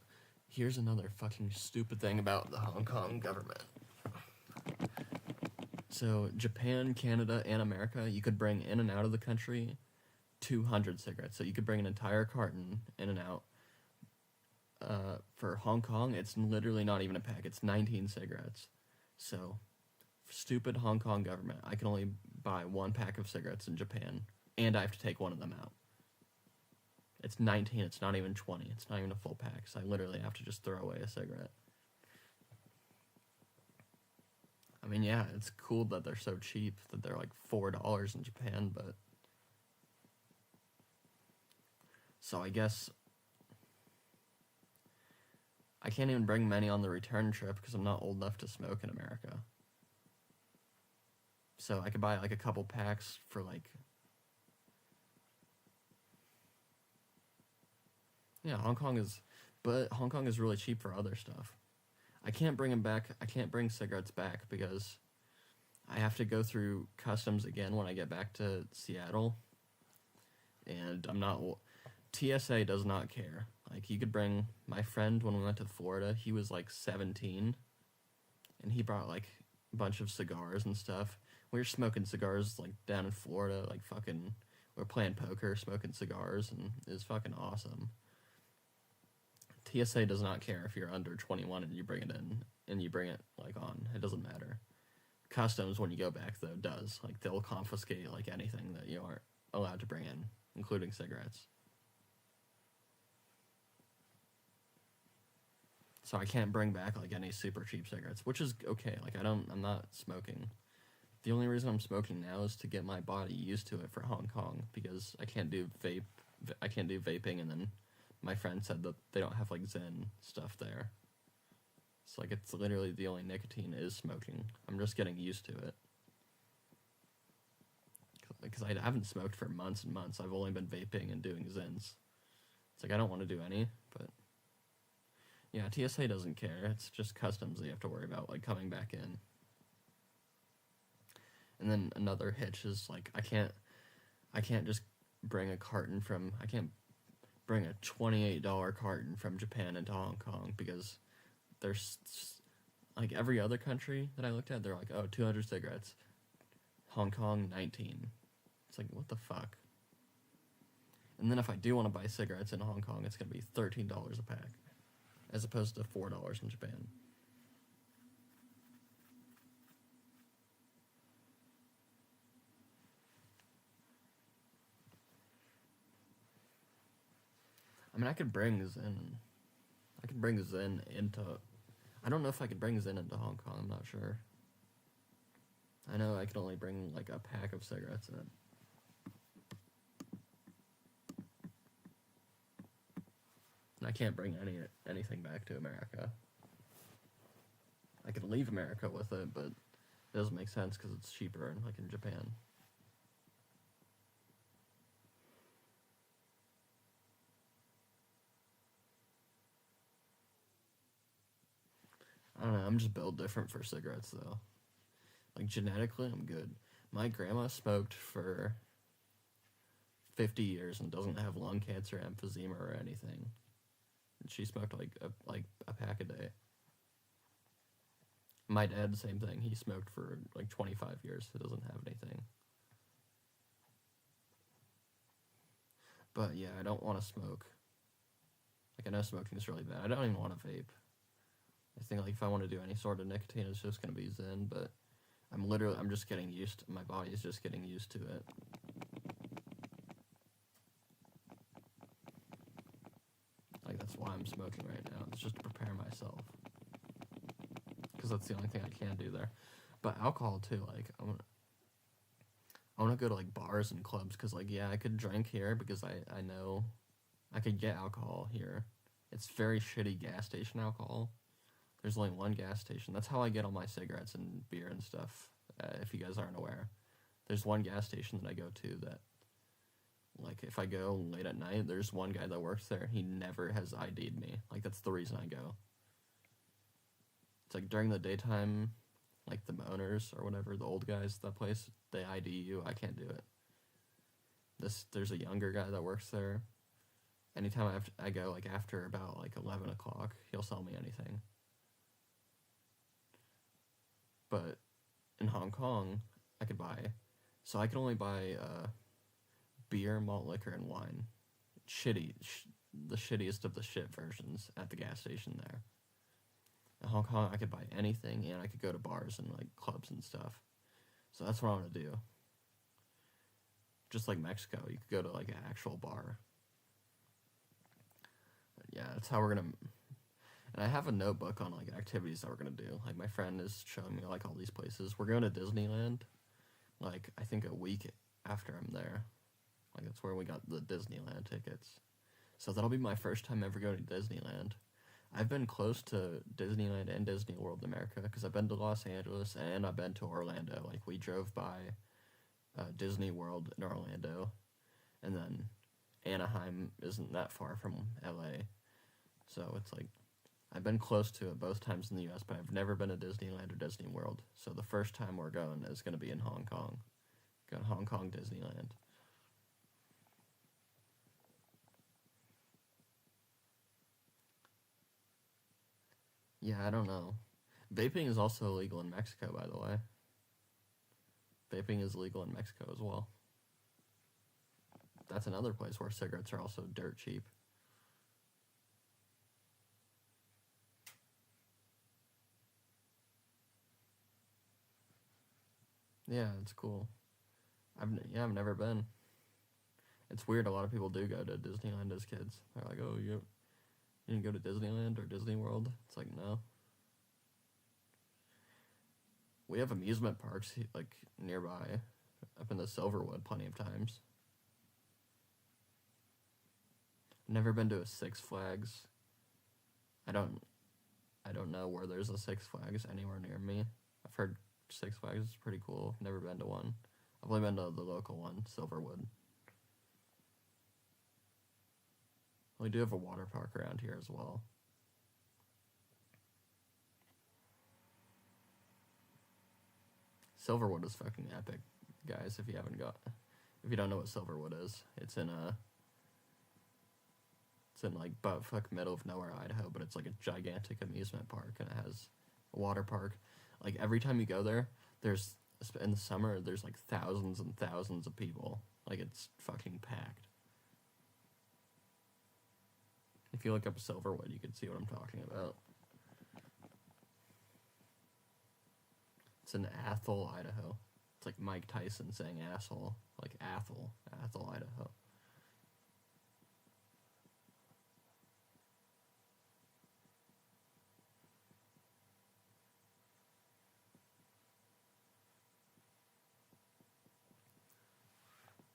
here's another fucking stupid thing about the Hong Kong government. So, Japan, Canada, and America, you could bring in and out of the country 200 cigarettes. So you could bring an entire carton in and out. For Hong Kong, it's literally not even a pack. It's 19 cigarettes. So, stupid Hong Kong government, I can only buy 1 pack of cigarettes in Japan, and I have to take one of them out. It's 19, it's not even 20, it's not even a full pack, so I literally have to just throw away a cigarette. I mean, yeah, it's cool that they're so cheap, that they're like $4 in Japan, but... So I guess... I can't even bring many on the return trip because I'm not old enough to smoke in America. So I could buy like a couple packs for like... Yeah, Hong Kong is really cheap for other stuff. I can't bring them back. I can't bring cigarettes back because I have to go through customs again when I get back to Seattle. And I'm not... TSA does not care. Like, you could bring... My friend, when we went to Florida, he was like 17. And he brought like a bunch of cigars and stuff. We were smoking cigars like down in Florida, like fucking... We were playing poker, smoking cigars, and it was fucking awesome. TSA does not care if you're under 21 and you bring it in, and you bring it, like, on. It doesn't matter. Customs, when you go back, though, does. Like, they'll confiscate, like, anything that you aren't allowed to bring in, including cigarettes. So I can't bring back, like, any super cheap cigarettes, which is okay. Like, I'm not smoking. The only reason I'm smoking now is to get my body used to it for Hong Kong, because I can't do vaping, and then my friend said that they don't have, like, Zen stuff there. So, like, it's literally the only nicotine is smoking. I'm just getting used to it. Because I haven't smoked for months and months. I've only been vaping and doing Zens. It's like, I don't want to do any, but... Yeah, TSA doesn't care. It's just customs you have to worry about, like, coming back in. And then another hitch is, like, I can't just bring a carton from... I can't bring a $28 carton from Japan into Hong Kong, because there's, like, every other country that I looked at, they're like, oh, 200 cigarettes. Hong Kong, 19. It's like, what the fuck? And then if I do want to buy cigarettes in Hong Kong, it's going to be $13 a pack, as opposed to $4 in Japan. I mean, I could bring Zen into... I don't know if I could bring Zen into Hong Kong, I'm not sure. I know I could only bring, like, a pack of cigarettes in. And I can't bring anything back to America. I could leave America with it, but it doesn't make sense because it's cheaper, like, in Japan. I don't know, I'm just built different for cigarettes, though. Like, genetically, I'm good. My grandma smoked for 50 years and doesn't have lung cancer, emphysema, or anything. And she smoked, like a pack a day. My dad, same thing. He smoked for, like, 25 years. He doesn't have anything. But yeah, I don't want to smoke. Like, I know smoking is really bad. I don't even want to vape. I think, like, if I want to do any sort of nicotine, it's just going to be Zyn, but I'm just getting used to, my body is just getting used to it. Like, that's why I'm smoking right now. It's just to prepare myself. Because that's the only thing I can do there. But alcohol, too, like, I want to go to, like, bars and clubs, because, like, yeah, I could drink here, because I know I could get alcohol here. It's very shitty gas station alcohol. There's only one gas station. That's how I get all my cigarettes and beer and stuff, if you guys aren't aware. There's one gas station that I go to that, like, if I go late at night, there's one guy that works there. He never has ID'd me. Like, that's the reason I go. It's like, during the daytime, like, the owners or whatever, the old guys, that place, they ID you. I can't do it. There's a younger guy that works there. Anytime I go, like, after about, like, 11 o'clock, he'll sell me anything. But in Hong Kong, I could buy, so I can only buy beer, malt liquor, and wine. The shittiest of the shit versions at the gas station there. In Hong Kong, I could buy anything, and I could go to bars and, like, clubs and stuff. So that's what I want to do. Just like Mexico, you could go to, like, an actual bar. But yeah, that's how we're gonna. And I have a notebook on, like, activities that we're gonna do. Like, my friend is showing me, like, all these places. We're going to Disneyland, like, I think a week after I'm there. Like, that's where we got the Disneyland tickets. So that'll be my first time ever going to Disneyland. I've been close to Disneyland and Disney World America, because I've been to Los Angeles and I've been to Orlando. Like, we drove by Disney World in Orlando, and then Anaheim isn't that far from LA. So it's like, I've been close to it both times in the US, but I've never been to Disneyland or Disney World. So the first time we're going is going to be in Hong Kong. Go to Hong Kong Disneyland. Yeah, I don't know. Vaping is also illegal in Mexico, by the way. Vaping is legal in Mexico as well. That's another place where cigarettes are also dirt cheap. Yeah, it's cool. I've never been. It's weird, a lot of people do go to Disneyland as kids. They're like, oh, you didn't go to Disneyland or Disney World? It's like, no. We have amusement parks, like, nearby, up in the Silverwood plenty of times. Never been to a Six Flags. I don't know where there's a Six Flags anywhere near me. I've heard Six Flags is pretty cool. Never been to one. I've only been to the local one, Silverwood. We do have a water park around here as well. Silverwood is fucking epic, guys. If you don't know what Silverwood is, it's in like buttfuck middle of nowhere, Idaho, but it's like a gigantic amusement park, and it has a water park. Like, every time you go there, in the summer, there's like thousands and thousands of people. Like, it's fucking packed. If you look up Silverwood, you can see what I'm talking about. It's in Athol, Idaho. It's like Mike Tyson saying asshole. Like Athol, Idaho.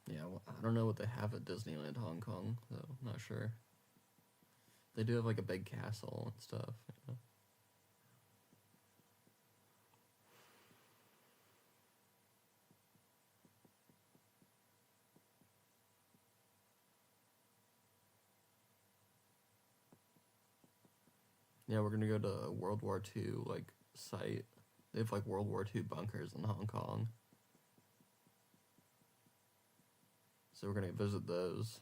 Yeah, well, I don't know what they have at Disneyland Hong Kong, though. I'm not sure. They do have, like, a big castle and stuff, you know? Yeah, we're gonna go to a World War II, like, site. They have, like, World War II bunkers in Hong Kong. So we're gonna visit those.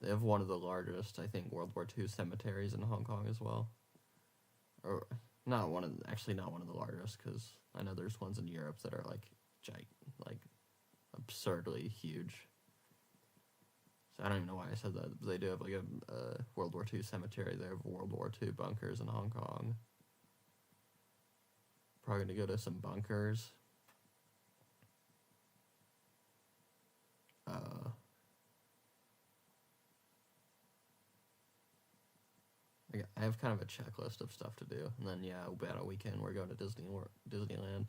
They have one of the largest, I think, World War II cemeteries in Hong Kong as well. Or, not one of the largest, because I know there's ones in Europe that are, like, absurdly huge. I don't even know why I said that. But they do have like a World War II cemetery. They have World War II bunkers in Hong Kong. Probably gonna go to some bunkers. I have kind of a checklist of stuff to do, and then yeah, about a weekend we're going to Disneyland. And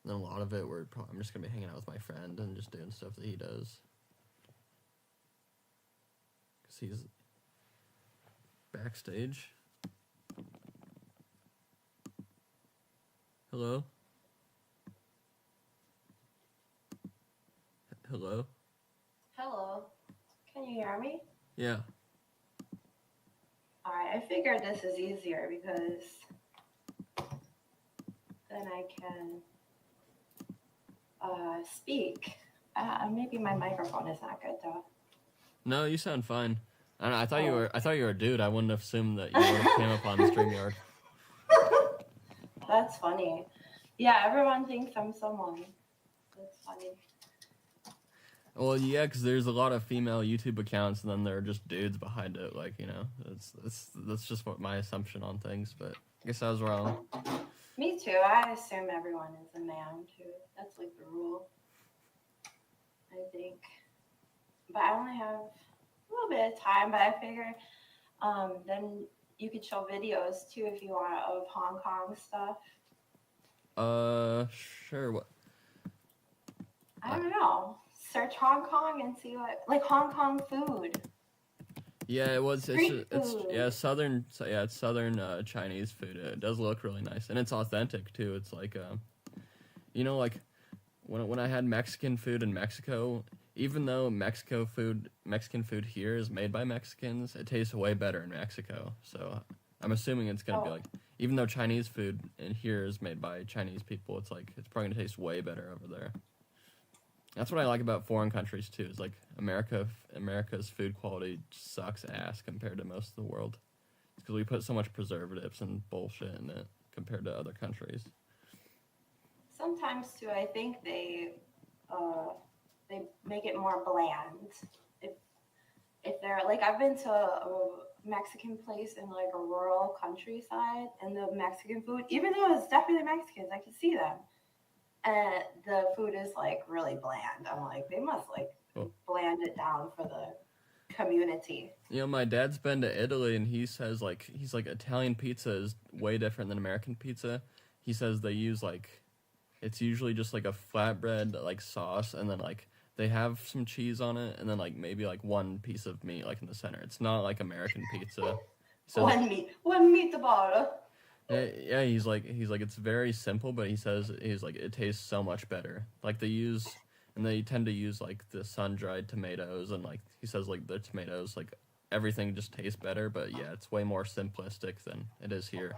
then a lot of it, I'm just gonna be hanging out with my friend and just doing stuff that he does. Cause he's backstage. Hello? Hello?
Hello. Can you hear me?
Yeah.
Alright, I figured this is easier because then I can speak. Maybe my microphone is not good though.
No, you sound fine. I don't know, I thought you were a dude. I wouldn't have assumed that you would have came up on StreamYard.
That's funny. Yeah, everyone thinks I'm someone. That's funny.
Well, yeah, because there's a lot of female YouTube accounts, and then there are just dudes behind it. Like, you know, that's just what my assumption on things. But I guess I was wrong.
Me too. I assume everyone is a man too. That's like the rule, I think. But I only have a little bit of time. But I figure then you could show videos too if you want of Hong Kong stuff.
Sure. What?
I don't know. Search Hong Kong and see what, like Hong Kong food.
Yeah, it was.
Street
It's
food.
yeah, southern. Yeah, it's southern Chinese food. It does look really nice, and it's authentic too. It's like, you know, like when I had Mexican food in Mexico, even though Mexican food here is made by Mexicans, it tastes way better in Mexico. So I'm assuming it's gonna be like, even though Chinese food in here is made by Chinese people, it's like it's probably gonna taste way better over there. That's what I like about foreign countries too. Is like America's food quality sucks ass compared to most of the world. It's because we put so much preservatives and bullshit in it compared to other countries.
Sometimes too, I think they make it more bland. If they're like, I've been to a Mexican place in like a rural countryside, and the Mexican food, even though it's definitely Mexicans, I can see them. And the food is like really bland. I'm like, they must like bland it down for the community.
You know, my dad's been to Italy, and he says he's like Italian pizza is way different than American pizza. He says they use like, it's usually just like a flatbread like sauce, and then like they have some cheese on it, and then like maybe like one piece of meat like in the center. It's not like American pizza. So,
one meatball.
yeah, he's like it's very simple, but he's like it tastes so much better. Like they tend to use like the sun-dried tomatoes, and like he says like the tomatoes, like everything just tastes better. But yeah, it's way more simplistic than it is here.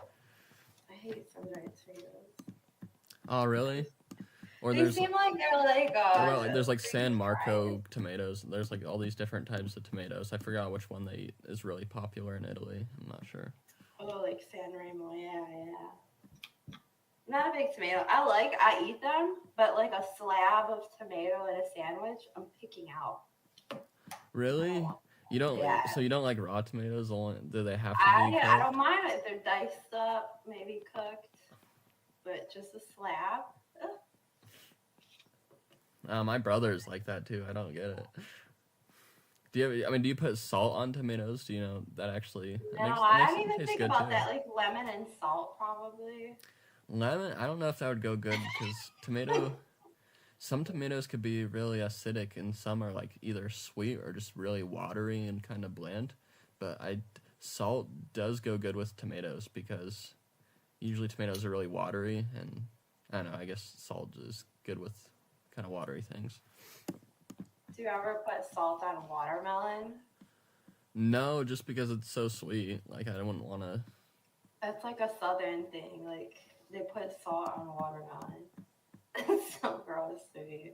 I hate sun-dried tomatoes.
Oh really? Or
They seem like they're like
there's like San Marco tomatoes. There's like all these different types of tomatoes. I forgot which one is really popular in Italy. I'm not sure.
Oh, like San Remo, yeah. Not a big tomato. I eat them, but like a slab of tomato in a sandwich, I'm picking out.
Really? You don't?
Yeah.
So you don't like raw tomatoes? Do they have to be cooked?
I don't mind if they're diced up, maybe cooked, but just a slab.
My brother's like that too. I don't get it. Do you put salt on tomatoes? Do you know that actually?
No, I didn't even think about that. Like lemon and salt, probably.
Lemon? I don't know if that would go good because some tomatoes could be really acidic, and some are like either sweet or just really watery and kind of bland. But salt does go good with tomatoes because usually tomatoes are really watery, and I don't know. I guess salt is good with kind of watery things.
Do you ever put salt on watermelon?
No, just because it's so sweet. Like, I wouldn't want to.
That's like a southern thing. Like, they put salt on watermelon. It's so gross to me.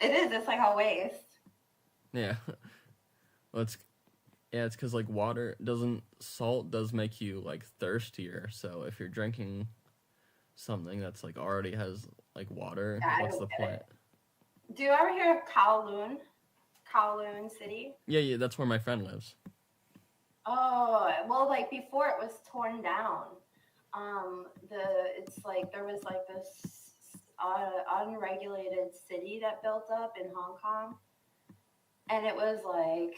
It is. It's like a waste.
Yeah. Well, it's because, like, salt does make you, like, thirstier. So if you're drinking something that's, like, already has, like, water, what's the point?
Do you ever hear of Kowloon? Kowloon City?
Yeah, that's where my friend lives.
Oh, well, like before it was torn down. It's like there was like this unregulated city that built up in Hong Kong, and it was like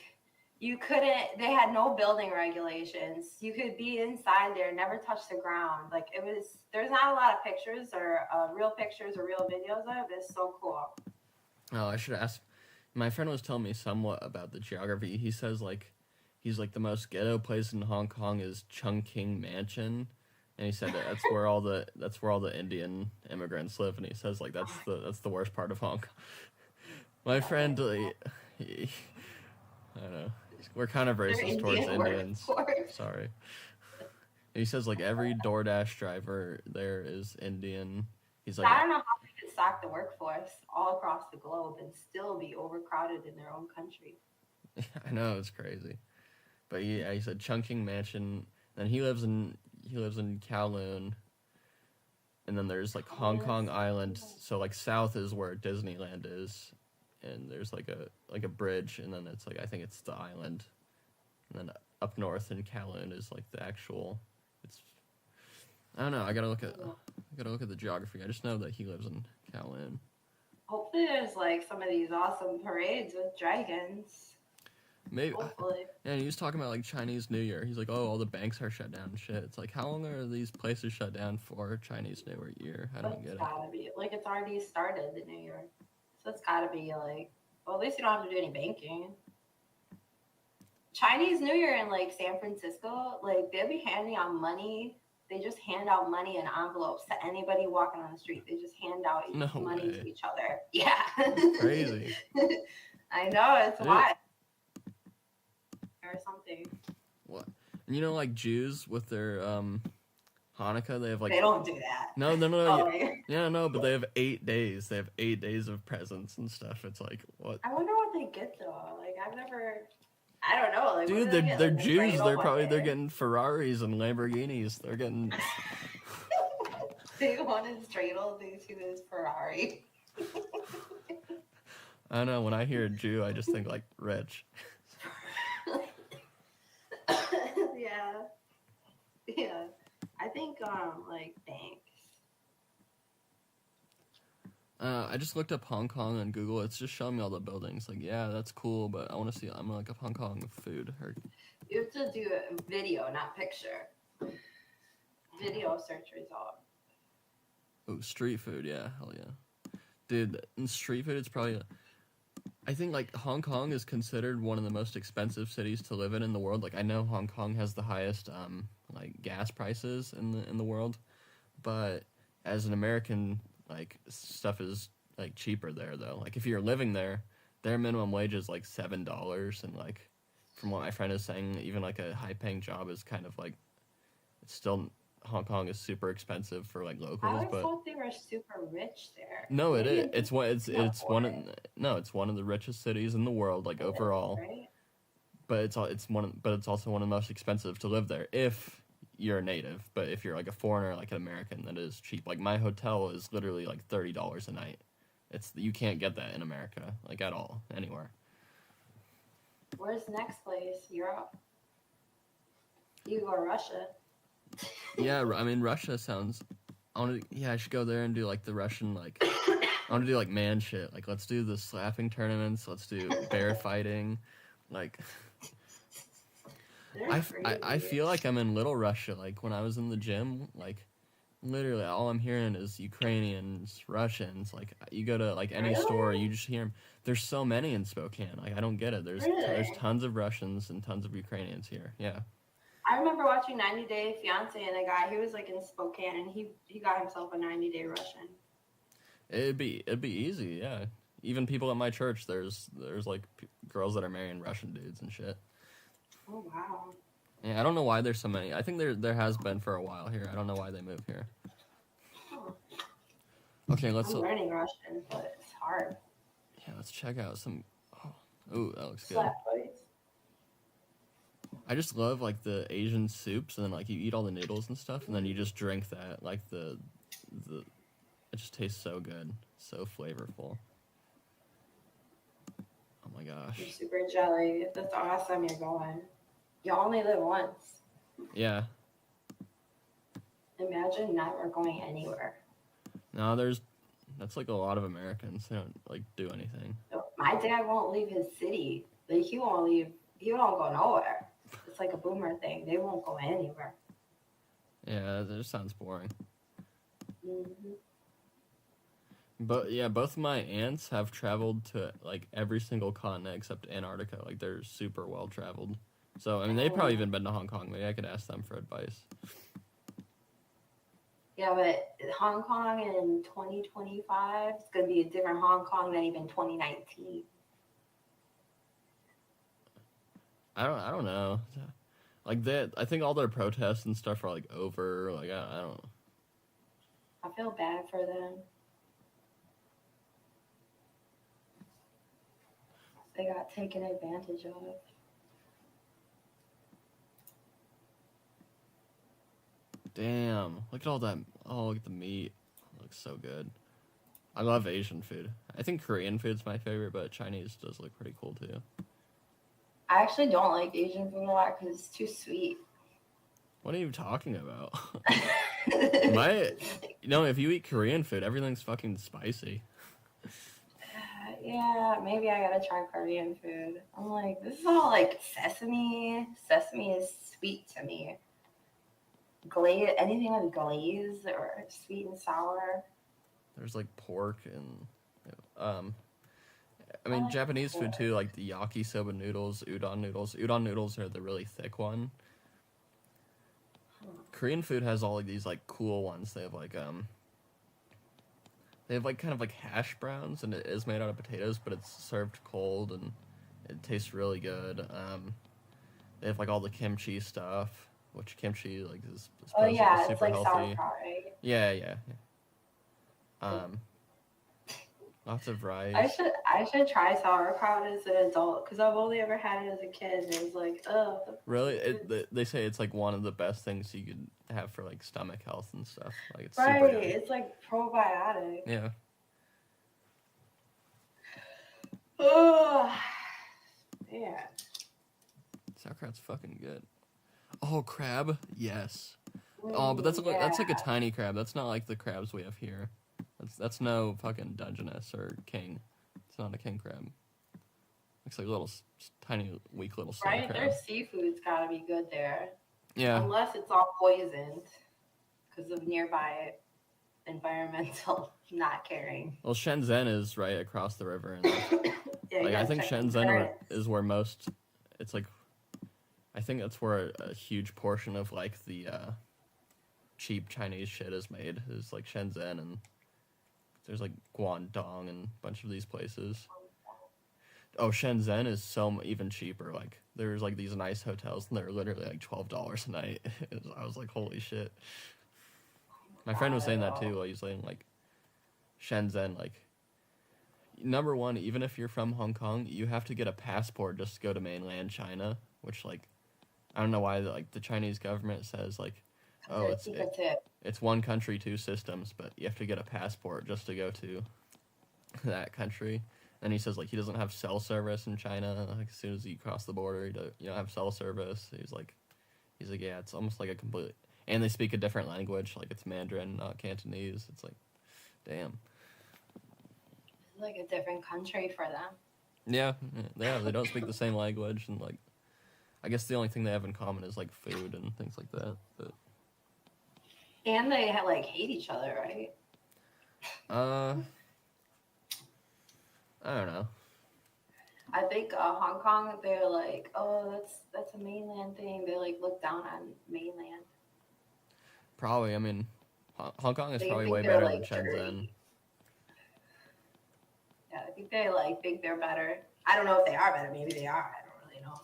you couldn't. They had no building regulations. You could be inside there, never touch the ground. Like it was. There's not a lot of pictures or real pictures or real videos of it. It's so cool.
Oh, I should ask. My friend was telling me somewhat about the geography. He says like, he's like the most ghetto place in Hong Kong is Chungking Mansion, and he said that's where all the Indian immigrants live. And he says like that's the worst part of Hong Kong. My friend, I don't know. We're kind of racist towards Indians. Sorry. He says like every DoorDash driver there is Indian. He's like,
I don't know how they could stock the workforce all across the globe and still be overcrowded in their own country.
I know, it's crazy. But yeah, he said Chungking Mansion. Then he lives in Kowloon. And then there's like Hong Kong Island. So like south is where Disneyland is, and there's like a bridge, and then it's like I think it's the island. And then up north in Kowloon is like the actual. I don't know. I gotta look at the geography. I just know that he lives in Kowloon.
Hopefully, there's like some of these awesome parades with dragons.
Maybe.
Hopefully.
Yeah, and he was talking about like Chinese New Year. He's like, oh, all the banks are shut down and shit. It's like, how long are these places shut down for Chinese New Year? I don't get it.
It's gotta be like it's already started the New Year, so it's gotta be like. Well, at least you don't have to do any banking. Chinese New Year in like San Francisco, like they'll be handing out money. They just hand out money in envelopes to anybody walking on the street. They just hand out money to each other. Yeah.
Crazy.
I know, it's wild. Or something.
What? And you know, like Jews with their Hanukkah, they have like.
They don't do that.
No.
Oh,
yeah, no, but they have 8 days. They have 8 days of presents and stuff. It's like what?
I wonder what they get though. Like I've never. I don't know. Like,
dude, they're Jews. They're getting Ferraris and Lamborghinis. They're getting.
They want his dreidel. They see this Ferrari.
I don't know. When I hear a Jew, I just think like rich.
Yeah. I think like banks.
I just looked up Hong Kong on Google. It's just showing me all the buildings. Like, yeah, that's cool, but I want to see. I'm like a Hong Kong food.
You have to do a video, not picture. Video search result.
Oh, street food, yeah, hell yeah, dude. In street food, it's probably. I think like Hong Kong is considered one of the most expensive cities to live in the world. Like I know Hong Kong has the highest like gas prices in the world, but as an American, like stuff is like cheaper there though. Like if you're living there, their minimum wage is like $7, and like from what my friend is saying, even like a high paying job is kind of like it's still. Hong Kong is super expensive for like locals,
I always
but
thought they were super rich there.
no, it is. It's one of the richest cities in the world, like overall.
Right?
But it's also one of the most expensive to live there if you're a native. But if you're like a foreigner, like an American, that is cheap. Like my hotel is literally like $30 a night. You can't get that in America, like at all, anywhere.
Where's the next place? Europe. You go to Russia.
Yeah, I mean Russia sounds. I should go there and do like the Russian like. I want to do like man shit. Like let's do the slapping tournaments. Let's do bear fighting. Like. I feel like I'm in Little Russia. Like when I was in the gym, like literally all I'm hearing is Ukrainians, Russians. Like you go to like any store, you just hear them. There's so many in Spokane. Like I don't get it. There's tons of Russians and tons of Ukrainians here. Yeah.
I remember watching 90 Day Fiance, and a guy, he was like in Spokane, and he got himself a 90-day Russian.
It'd be easy, yeah. Even people at my church, there's like girls that are marrying Russian dudes and shit.
Oh wow.
Yeah, I don't know why there's so many. I think there has been for a while here. I don't know why they moved here.
Oh.
Okay, let's.
I'm learning Russian, but it's hard.
Yeah, let's check out some. Oh, that looks good.
Slap buddies.
I just love like the Asian soups, and then like you eat all the noodles and stuff, and then you just drink that. Like the it just tastes so good, so flavorful. gosh.
I'm super jelly. That's awesome. You're going. You only live once.
Yeah.
Imagine never going anywhere.
No, that's like a lot of Americans. They don't like do anything.
My dad won't leave his city. Like he won't leave. He won't go nowhere. It's like a boomer thing. They won't go anywhere.
Yeah, that just sounds boring.
Mm-hmm.
But yeah, both my aunts have traveled to like every single continent except Antarctica. Like they're super well traveled. So I mean, they've probably even been to Hong Kong. Maybe I could ask them for advice.
Yeah, but Hong Kong in 2025 is going to be a different Hong Kong than even 2019.
I don't know. Like that, I think all their protests and stuff are like over. Like I don't.
I feel bad for them. They got taken advantage of.
Damn! Look at all that. Oh, look at the meat. It looks so good. I love Asian food. I think Korean food's my favorite, but Chinese does look pretty cool too.
I actually don't like Asian food a lot because it's too sweet.
What are you talking about? If you eat Korean food, everything's fucking spicy.
Yeah, maybe I gotta try Korean food. I'm like, this is all like sesame. Sesame is sweet to me. Glaze, anything with glaze or sweet and sour.
There's like pork and I mean Japanese food too, like the yakisoba noodles, udon noodles. Udon noodles are the really thick one. Korean food has all of these like cool ones. They have like kind of like hash browns, and it is made out of potatoes, but it's served cold and it tastes really good. They have like all the kimchi stuff, which kimchi like is
Oh yeah,
super
it's like
healthy.
sauerkraut, right?
Yeah. Lots of rice.
I should try sauerkraut as an adult because I've only ever had it as a kid, and it was like, oh.
Really, they say it's like one of the best things you could have for like stomach health and stuff. Like it's
Right,
super good.
it's like probiotic.
Yeah.
Oh, man.
Sauerkraut's fucking good. Oh, crab? Yes. Oh, but that's like a tiny crab. That's not like the crabs we have here. That's no fucking Dungeness or king. It's not a king crab. Looks like a little tiny, weak little sea
Right,
crab.
their seafood's gotta be good there.
Yeah.
Unless it's all poisoned because of nearby environmental not caring.
Well, Shenzhen is right across the river, and
Yeah, you
like I
gotta
think
check the
Shenzhen
currents.
is where most. It's like, I think that's where a huge portion of like the cheap Chinese shit is made. Is like Shenzhen, and there's like Guangdong and a bunch of these places. Oh, Shenzhen is even cheaper. Like there's like these nice hotels, and they're literally like $12 a night. I was like, holy shit. My friend was saying that too. While he's saying like, Shenzhen, like, number one, even if you're from Hong Kong, you have to get a passport just to go to mainland China. Which like, I don't know why the Chinese government says like, oh, it's one country, two systems, but you have to get a passport just to go to that country. And he says like he doesn't have cell service in China. Like as soon as you cross the border, you don't have cell service. He's like, yeah, it's almost like a complete. And they speak a different language, like it's Mandarin, not Cantonese. It's like, damn.
It's like a different country for them.
Yeah, they don't speak the same language, and like, I guess the only thing they have in common is like food and things like that. But
And they like hate each other, right?
I don't know.
I think Hong Kong, they're like, oh, that's a mainland thing. They like look down on mainland.
Probably, I mean, Hong Kong is
They
probably
think
way
they're,
better
like,
than Shenzhen.
dirty. Yeah, I think they like think they're better. I don't know if they are better. Maybe they are. I don't really know.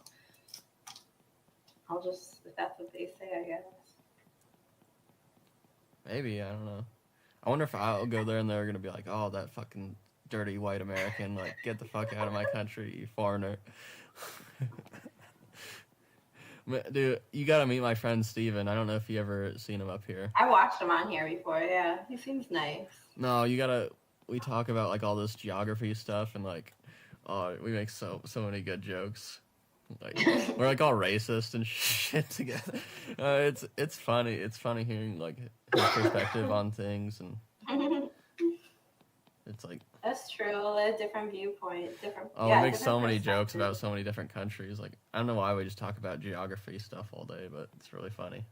I'll just, if that's what they say, I guess.
Maybe, I don't know. I wonder if I'll go there and they're gonna be like, oh, that fucking dirty white American, like, get the fuck out of my country, you foreigner. Dude, you gotta meet my friend Steven. I don't know if you ever seen him up here.
I watched him on here before. Yeah, he seems nice.
No, we talk about like all this geography stuff, and like Oh, we make so many good jokes. Like we're like all racist and shit together. It's funny. It's funny hearing like his perspective on things, and it's like
That's true. A different viewpoint, different.
we
yeah,
make so
different
many jokes
perspective.
about so many different countries. Like I don't know why we just talk about geography stuff all day, but it's really funny.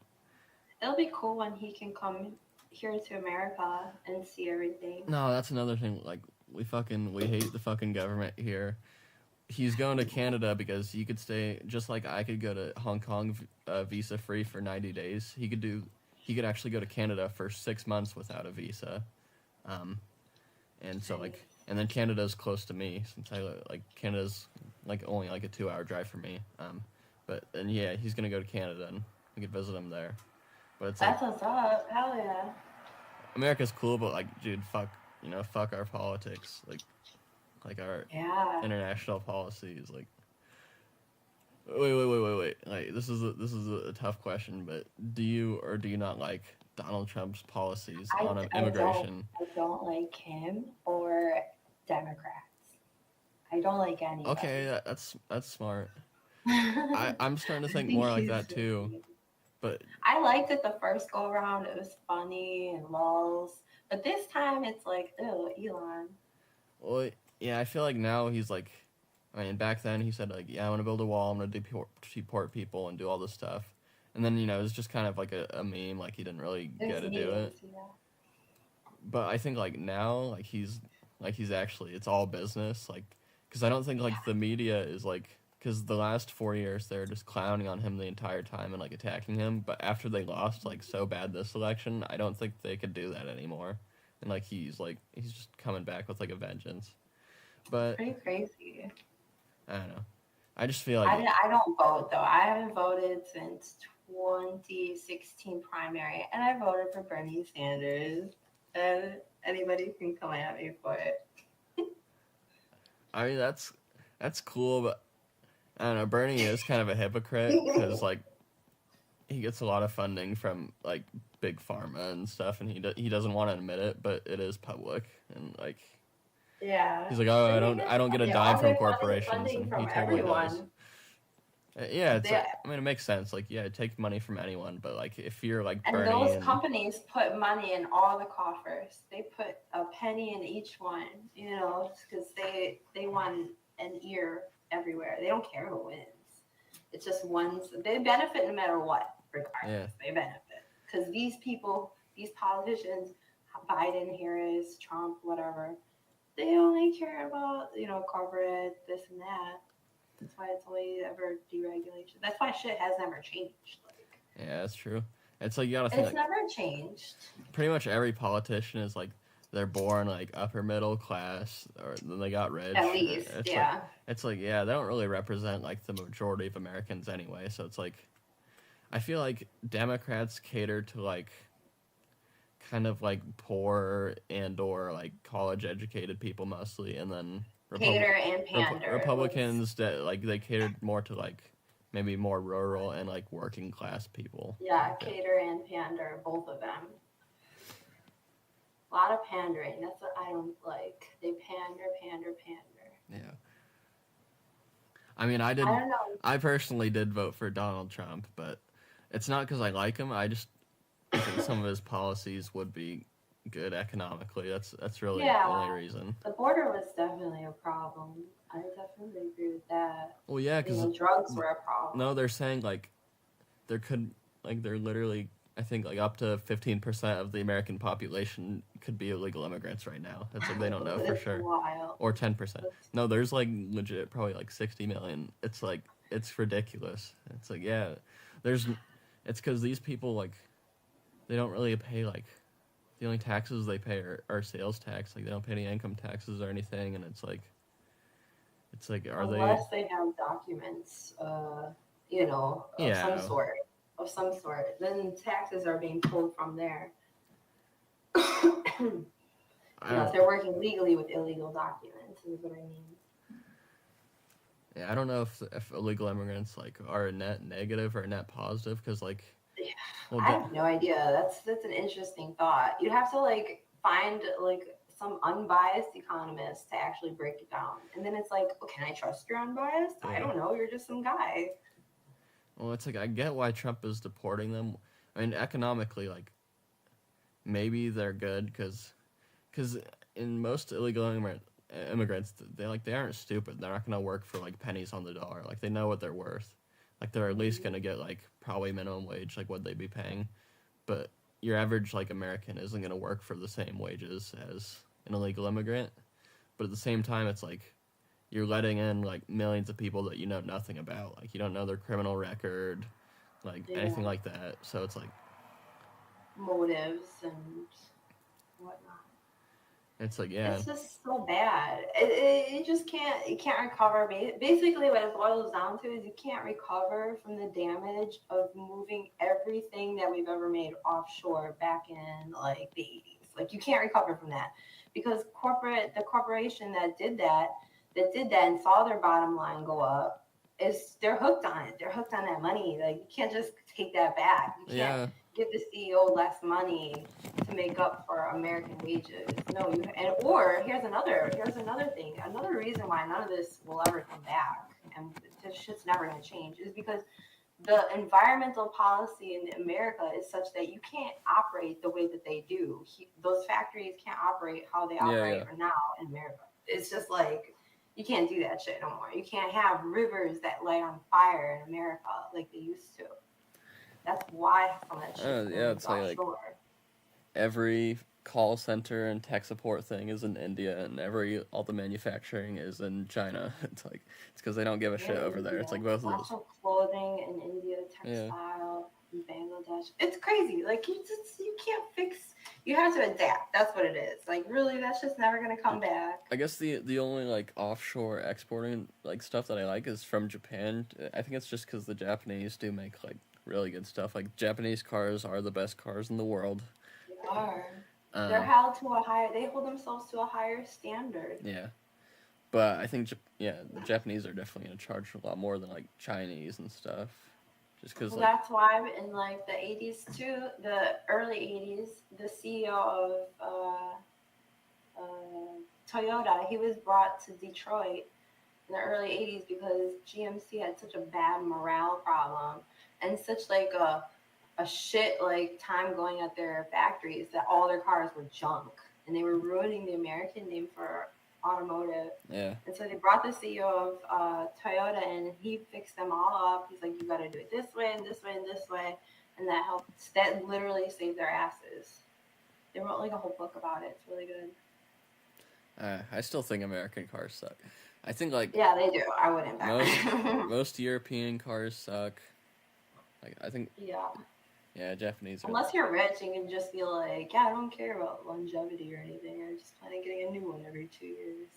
It'll be cool when he can come here to America and see everything.
No, that's another thing. Like we hate the fucking government here. He's going to Canada because he could stay just like I could go to Hong Kong visa free for 90 days. He could actually go to Canada for 6 months without a visa. And so like, and then Canada's close to me since Canada's like only like a 2-hour drive for me. And yeah, he's gonna go to Canada and we could visit him there. But it's like,
That's what's up. Hell yeah.
America's cool, but like, dude, fuck our politics, like our international policies. Like, wait. Like, this is a tough question, but do you or do you not like Donald Trump's policies on immigration?
I don't like him or Democrats. I don't like any.
Okay, that's smart. I'm starting to think more like that too. But
I liked it the first go around. It was funny and lulls. But this time it's like, ew, Elon.
Well, yeah, I feel like now he's like, I mean, back then he said like, yeah, I want to build a wall, I'm going to deport people and do all this stuff. And then, it was just kind of like a meme, like he didn't really get to do it.
Yeah.
But I think like now, like he's actually, it's all business. Like, because I don't think like the media is like, because the last 4 years they were just clowning on him the entire time and like attacking him. But after they lost like so bad this election, I don't think they could do that anymore. And like he's just coming back with like a vengeance. But
Pretty crazy.
I don't know. I just feel like
I don't vote though. I haven't voted since 2016 primary, and I voted for Bernie Sanders. And anybody can come at me for it.
I mean that's cool, but I don't know. Bernie is kind of a hypocrite because like he gets a lot of funding from like big pharma and stuff, and he doesn't want to admit it, but it is public, and like
Yeah.
he's like, oh, I don't get a dime from corporations,
funding
and
from
he totally
everyone.
does. Yeah, it's
Yeah.
I mean it makes sense. Like yeah, take money from anyone, but like if you're like
And
Bernie
those
and
companies put money in all the coffers. They put a penny in each one, because they want an ear everywhere. They don't care who wins. It's just they benefit no matter what, regardless. They benefit. Because these people, these politicians, Biden, Harris, Trump, whatever, they only care about, corporate, this and that. That's why it's only ever deregulation. That's why shit has never changed.
yeah, that's true. It's like you gotta think
It's
like,
never changed.
pretty much every politician is like they're born like upper middle class or then they got rich.
At least,
it's
yeah.
Like, it's like yeah, they don't really represent like the majority of Americans anyway. So it's like I feel like Democrats cater to like kind of like poor and or like college educated people mostly, and then
Cater and pander.
Republicans that like they catered more to like maybe more rural and like working class people.
Yeah, cater and pander, both of them. A lot of pandering. That's what I don't like. They pander.
Yeah. I mean,
I don't know.
I personally did vote for Donald Trump, but it's not because I like him. I just think some of his policies would be good economically. That's really the only reason.
The border was definitely a problem. I definitely agree with that.
Well, yeah, because
drugs were a problem.
No, they're saying like they're literally I think like up to 15% of the American population could be illegal immigrants right now. That's like they don't know for
It's
sure.
wild.
Or 10%. No, there's like legit probably like 60 million. It's like it's ridiculous. It's like yeah, it's because these people like they don't really pay like the only taxes they pay are sales tax. Like they don't pay any income taxes or anything, and it's like
Unless they have documents, of some sort, then taxes are being pulled from there. If they're working legally with illegal documents, is what I mean.
Yeah, I don't know if illegal immigrants like are a net negative or a net positive because like. Well,
I have no idea. That's an interesting thought. You'd have to like find like some unbiased economist to actually break it down. And then it's like, oh, can I trust you're unbiased? I don't know. You're just some guy.
Well, it's like, I get why Trump is deporting them. I mean, economically, like, maybe they're good because in most illegal immigrants, they aren't stupid. They're not going to work for, like, pennies on the dollar. Like, they know what they're worth. Like, they're at least going to get, like, probably minimum wage, like, what they'd be paying. But your average, like, American isn't going to work for the same wages as an illegal immigrant. But at the same time, it's like you're letting in, like, millions of people that you know nothing about. Like, you don't know their criminal record, like, anything like that. So it's like
motives and whatnot.
It's like, yeah.
It's just so bad. It just can't, you can't recover. Basically, what it boils down to is you can't recover from the damage of moving everything that we've ever made offshore back in, like, the 80s. Like, you can't recover from that because the corporation that did that and saw their bottom line go up, they're hooked on it. They're hooked on that money. Like, you can't just take that back. You can't give the CEO less money to make up for American wages. No, or here's another thing. Another reason why none of this will ever come back and this shit's never going to change is because the environmental policy in America is such that you can't operate the way that they do. Those factories can't operate how they operate now in America. It's just like, you can't do that shit no more. You can't have rivers that light on fire in America like they used to. That's why some of that shit
it's like every call center and tech support thing is in India, and all the manufacturing is in China. It's like, it's because they don't give a shit over there. It's like both of those.
Also clothing in India, textile in Bangladesh. It's crazy. Like, you can't fix. You have to adapt. That's what it is. Like, really, that's just never gonna come back.
I guess the only, like, offshore exporting, like, stuff that I like is from Japan. I think it's just because the Japanese do make, like, really good stuff. Like, Japanese cars are the best cars in the world.
They are. They're held to a higher. They hold themselves to a higher standard.
Yeah, but I think the Japanese are definitely gonna charge a lot more than, like, Chinese and stuff. Just because.
Well, that's why in, like, the 80s too, the early 80s, the CEO of Toyota, he was brought to Detroit in the early 80s because GMC had such a bad morale problem and such, like, a shit, like, time going at their factories that all their cars were junk and they were ruining the American name for automotive.
Yeah.
And so they brought the CEO of Toyota in and he fixed them all up. He's like, you got to do it this way and this way and this way. And that helped. That literally saved their asses. They wrote, like, a whole book about it. It's really good.
I still think American cars suck. I think, like,
yeah, they do. I wouldn't back
most European cars suck. Like, I think Japanese.
Unless you're rich and can just be like, yeah, I don't care about longevity or anything. I just plan on getting a new one every 2 years.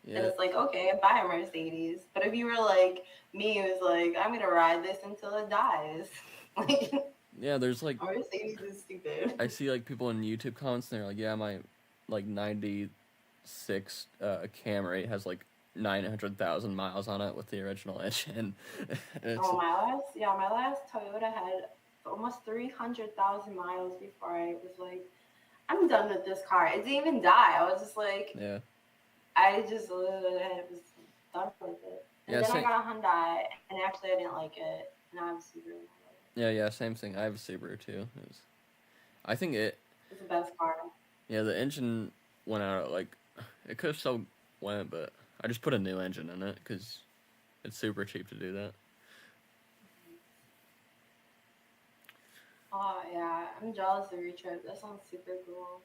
Yeah.
And it's like, okay, I buy a Mercedes. But if you were like me, who's like, I'm gonna ride this until it dies. Like,
yeah, there's, like,
Mercedes is stupid.
I see, like, people in YouTube comments and they're like, yeah, my, like, 96 Camry has, like, 900,000 miles on it with the original engine.
My last Toyota had almost 300,000 miles before I was like, I'm done with this car. It didn't even die. I was just like, I just was done with it. And then I got a Hyundai, and actually I didn't like it. And I have a Subaru.
Yeah, same thing. I have a Subaru too. I think it's
the best car.
Yeah, the engine went out, like, it could have still went, but I just put a new engine in it because it's super cheap to do that.
Oh, yeah. I'm jealous of your trip. That sounds super cool.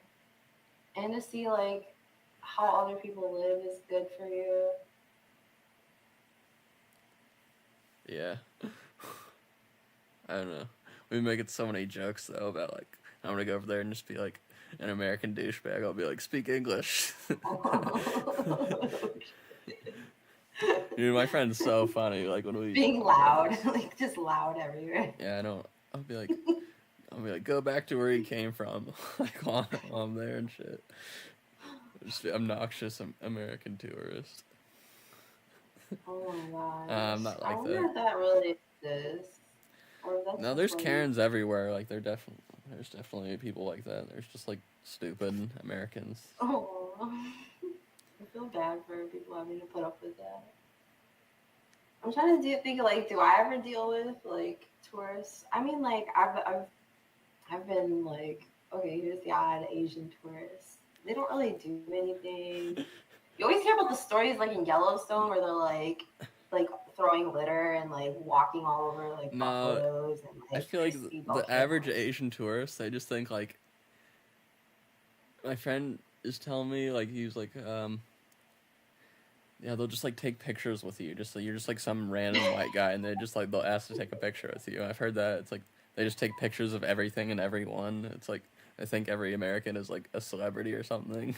And to see, like, how other people live is good for you.
Yeah. I don't know. We make it so many jokes, though, about, like, I'm gonna go over there and just be, like, an American douchebag. I'll be like, speak English. Dude, my friend's so funny. Like, when we
being loud, like, just loud everywhere.
Yeah, I don't. I'll be like, go back to where you came from, like, while I'm there and shit. Just obnoxious American tourist.
Oh my god.
I'm not like
I wonder
that.
if that really exists. Or if that's
No,
just
there's
like-
Karens everywhere. Like, there's definitely people like that. There's just, like, stupid Americans.
Oh, I feel bad for people having to put up with that. I'm trying to think like, do I ever deal with like tourists? I mean, like I've been like, okay, here's the odd Asian tourist. They don't really do anything. You always hear about the stories like in Yellowstone where they're like throwing litter and like walking all over like buffaloes and like.
I feel like the average Asian tourist, they just think like. My friend is telling me like he's like yeah, they'll just like take pictures with you, just so you're just like some random white guy, and they just like they'll ask to take a picture with you. I've heard that it's like they just take pictures of everything and everyone. It's like I think every American is like a celebrity or something.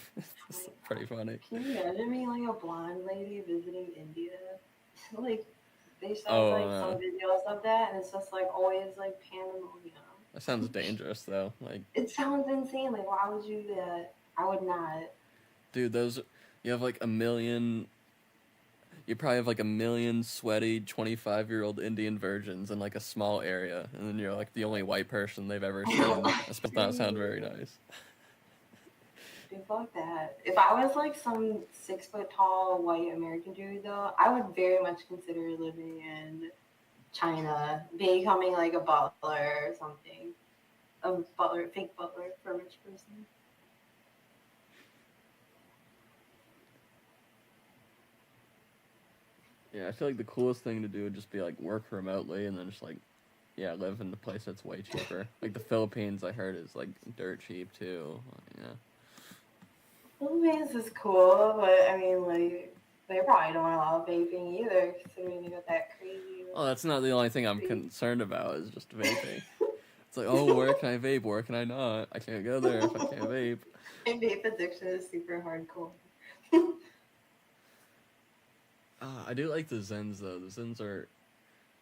It's pretty funny.
Can you imagine me like a blonde lady visiting India? Like they show some videos of that, and it's just like always like pandemonium.
That sounds dangerous though. Like
it sounds insane. Like why would you do that? I would not.
Dude, you have like a million. You probably have like a million sweaty 25-year-old Indian virgins in like a small area, and then you're like the only white person they've ever seen. That does not sound very nice.
Dude, fuck that. If I was like some 6 foot tall white American dude though, I would very much consider living in China, becoming like a butler or something. A butler, fake butler for a rich person.
Yeah, I feel like the coolest thing to do would just be like work remotely and then just like, yeah, live in a place that's way cheaper. Like the Philippines, I heard is like dirt cheap too. Yeah.
Philippines is cool, but I mean, like they probably don't allow vaping either, considering they got that crazy.
Oh, that's not the only thing I'm concerned about. Is just vaping. It's like, oh, where can I vape? Where can I not? I can't go there if I can't vape.
And vape addiction is super hardcore.
I do like the Zens though. The Zens are,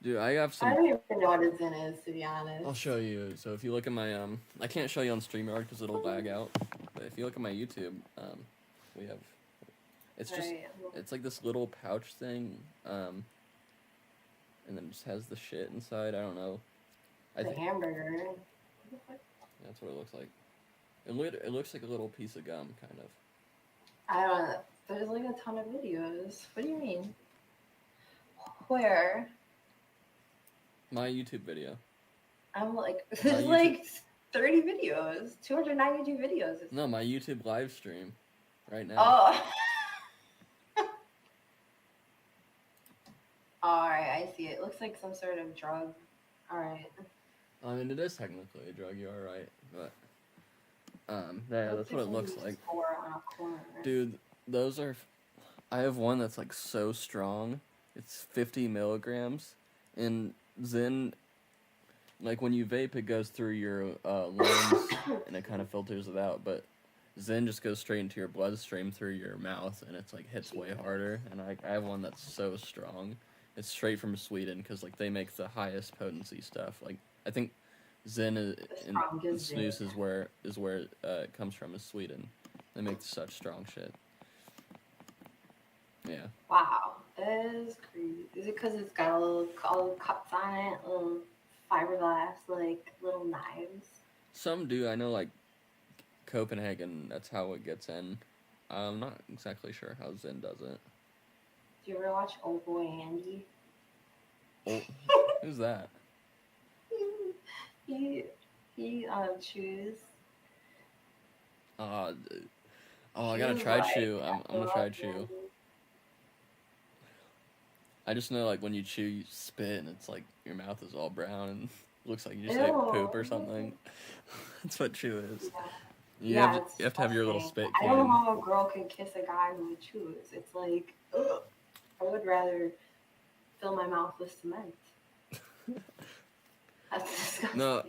dude. I have some.
I don't even know what a Zen is, to be honest.
I'll show you. So if you look at my I can't show you on StreamYard because it'll lag out. But if you look at my YouTube, we have. It's just it's like this little pouch thing, and then it just has the shit inside. I don't know.
The hamburger.
That's what it looks like. It looks like a little piece of gum, kind of.
I don't know. There's like a ton of videos. What do you mean? Where?
My YouTube video.
I'm like, there's like 30 videos, 292 videos.
No, my YouTube live stream, right now.
Oh. Alright, I see it. It looks like some sort of drug. Alright.
I mean, it is technically a drug. You are right, but yeah, that's what it looks like. Dude, those are. I have one that's like so strong. It's 50 milligrams, and Zen. Like when you vape, it goes through your lungs and it kind of filters it out. But Zen just goes straight into your bloodstream through your mouth, and it's like hits way harder. And I have one that's so strong. It's straight from Sweden because like they make the highest potency stuff. Like I think Zen and snus is where it comes from, is Sweden. They make such strong shit. Yeah.
Wow, that is crazy. Is it because it's got all the cuts on it, little fiberglass, like little knives?
Some do. I know like Copenhagen, that's how it gets in. I'm not exactly sure how Zen does it.
Do you ever watch Old Boy Andy?
Oh, who's that?
He chews.
I gotta try chew. I'm gonna try chew. I just know like when you chew, you spit, and it's like your mouth is all brown and looks like you just ate poop or something. That's what chew is.
Yeah.
You have to have your little spit
I
can.
don't know how a girl could kiss a guy who chews. It's like, ugh. I would rather fill my mouth with cement. That's disgusting.
No,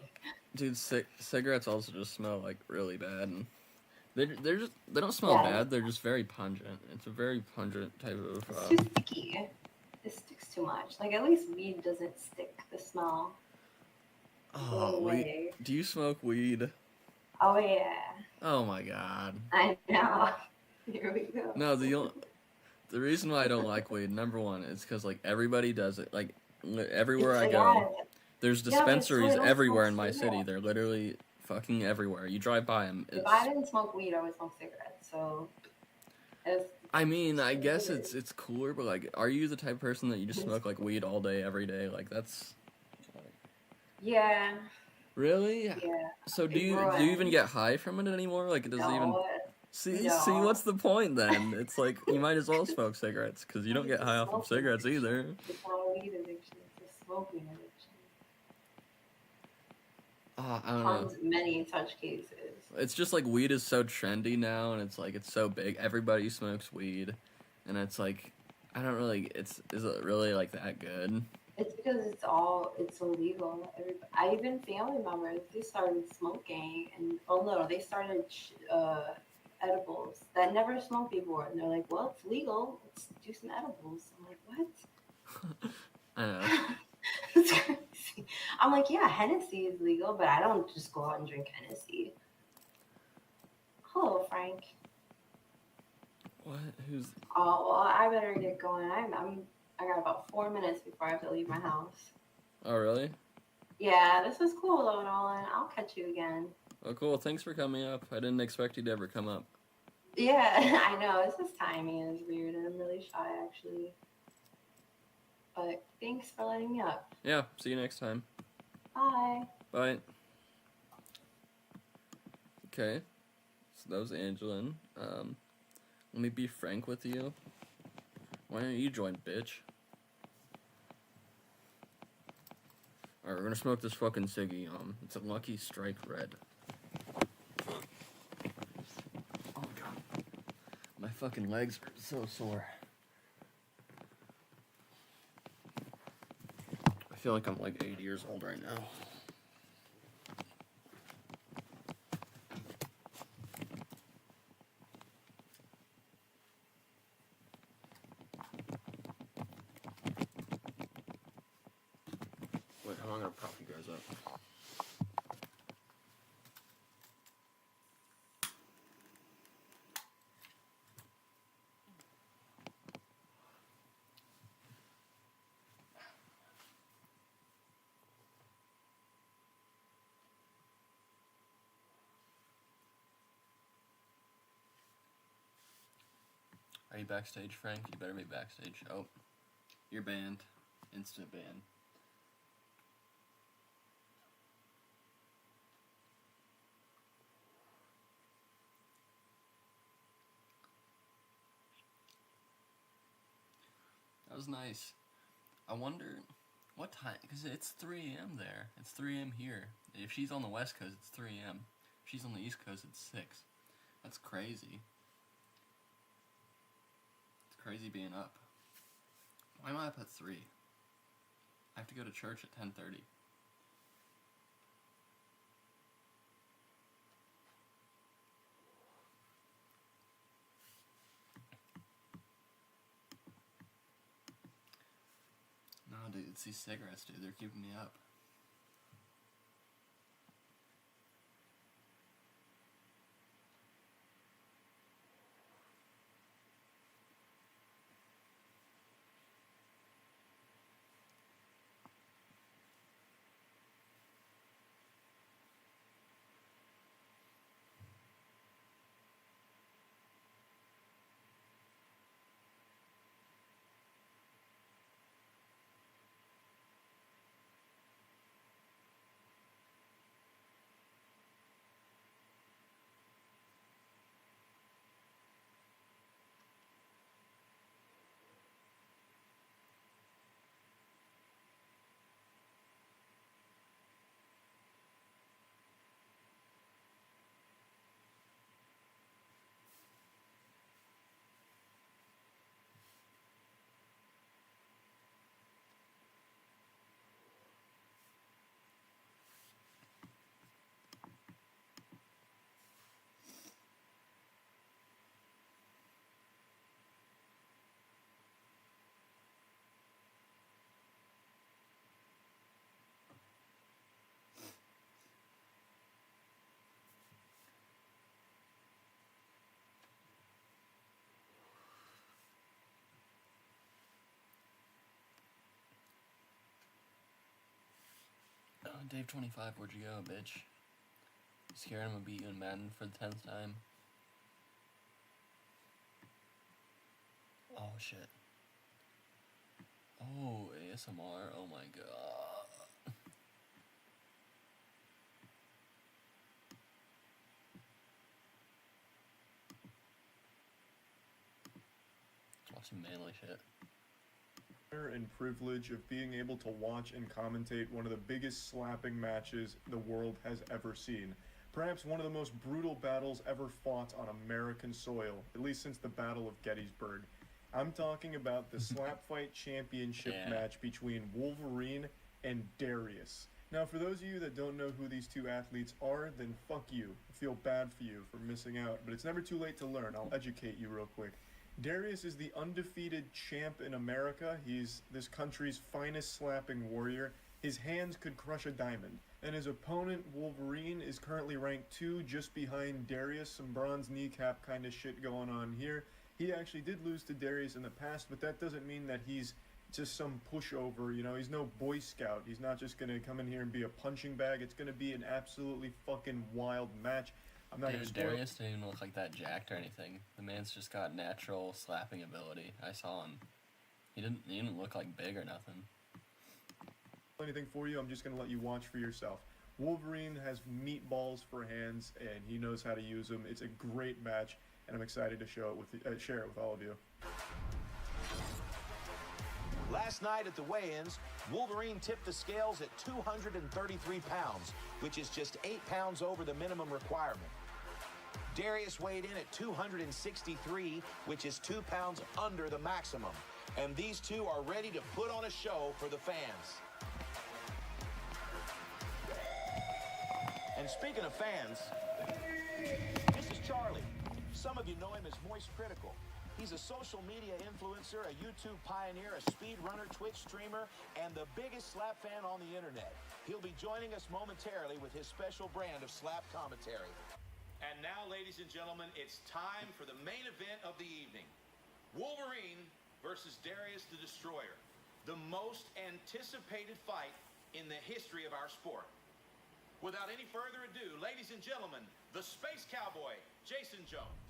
dude, cigarettes also just smell like really bad, and they don't smell bad. They're just very pungent. It's a very pungent type of.
It's too sticky. It sticks too much. Like at least weed doesn't stick the smell.
Do you smoke weed?
Oh yeah.
Oh my god.
I know. Here we go.
No, the reason why I don't like weed, number one, is because like everybody does it. Like everywhere I go, there's dispensaries everywhere in my city. They're literally fucking everywhere. You drive by them.
If I didn't smoke weed, I would smoke cigarettes. So
I mean, I guess it's cooler, but like, are you the type of person that you just smoke like weed all day, every day? Like that's
Yeah.
really.
Yeah.
So do
It
you
ruins.
even get high from it anymore? Like, does it even?
No.
See,
No.
what's the point then? It's like you might as well smoke cigarettes because you don't get high off of
Smoking
cigarettes
addiction.
either.
It's not a weed addiction. It's a smoking addiction.
I don't know.
Many such cases.
It's just like weed is so trendy now, and it's like it's so big. Everybody smokes weed, and it's like I don't really. Is it really like that good?
It's because it's illegal. Even family members, they started smoking, and they started edibles that never smoked before, and they're like, well, it's legal. Let's do some edibles. I'm like, what?
I know.
It's crazy. I'm like, yeah, Hennessy is legal, but I don't just go out and drink Hennessy. Hello, Frank.
What? Who's?
Oh well, I better get going. I got about 4 minutes before I have to leave my house.
Oh really?
Yeah, this was cool though, Nolan. I'll catch you again.
Oh cool. Thanks for coming up. I didn't expect you to ever come up.
Yeah, I know. This is timing is weird, and I'm really shy actually. But thanks for letting me up.
Yeah. See you next time.
Bye.
Bye. Okay. So that was Angelin. Let me be frank with you. Why don't you join, bitch? Alright, we're gonna smoke this fucking ciggy. It's a Lucky Strike Red. Oh my god. My fucking legs are so sore. I feel like I'm like 8 years old right now. Wait, how am I gonna prop you guys up? Are you backstage, Frank? You better be backstage. Oh, you're banned. Instant ban. That was nice. I wonder what time, because it's 3 a.m. there. It's 3 a.m. here. If she's on the West Coast, it's 3 a.m. If she's on the East Coast, it's 6. That's crazy. It's crazy being up. Why am I up at 3? I have to go to church at 10:30. No, dude, it's these cigarettes, dude. They're keeping me up. Dave 25, where'd you go, bitch? You scared him of beat you in Madden for the 10th time? Oh shit. Oh, ASMR. Oh my god. Watch some manly shit.
And privilege of being able to watch and commentate one of the biggest slapping matches the world has ever seen. Perhaps one of the most brutal battles ever fought on American soil, at least since the Battle of Gettysburg. I'm talking about the Slap Fight Championship match between Wolverine and Darius. Now, for those of you that don't know who these two athletes are, then fuck you. I feel bad for you for missing out, but it's never too late to learn. I'll educate you real quick. Darius is the undefeated champ in America. He's this country's finest slapping warrior. His hands could crush a diamond. And his opponent, Wolverine, is currently ranked 2, just behind Darius. Some bronze kneecap kind of shit going on here. He actually did lose to Darius in the past, but that doesn't mean that he's just some pushover, you know? He's no Boy Scout. He's not just gonna come in here and be a punching bag. It's gonna be an absolutely fucking wild match. I'm not gonna spoil.
Darius didn't even look like that jacked or anything. The man's just got natural slapping ability. I saw him. He didn't look like big or nothing.
Anything for you, I'm just going to let you watch for yourself. Wolverine has meatballs for hands, and he knows how to use them. It's a great match, and I'm excited to share it with all of you.
Last night at the weigh-ins, Wolverine tipped the scales at 233 pounds, which is just 8 pounds over the minimum requirement. Darius weighed in at 263, which is 2 pounds under the maximum. And these two are ready to put on a show for the fans. And speaking of fans, this is Charlie. Some of you know him as Moist Critical. He's a social media influencer, a YouTube pioneer, a speedrunner, Twitch streamer, and the biggest slap fan on the internet. He'll be joining us momentarily with his special brand of slap commentary. And now, ladies and gentlemen, it's time for the main event of the evening. Wolverine versus Darius the Destroyer. The most anticipated fight in the history of our sport. Without any further ado, ladies and gentlemen, the Space Cowboy, Jason Jones.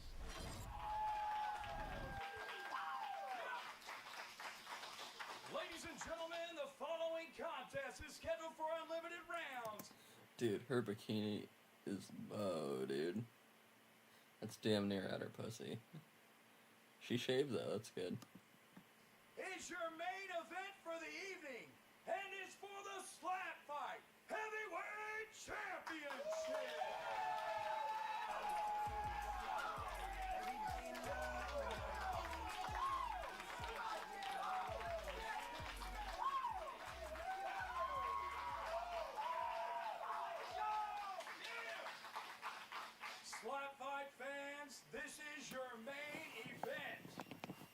Ladies and gentlemen, the following contest is scheduled for unlimited rounds.
Dude, her bikini is low, dude. That's damn near at her pussy. She shaved though, that's good.
It's your main event for the evening, and it's for the Slap Fight Heavyweight Championship. Slap Fight fans, this is your main event.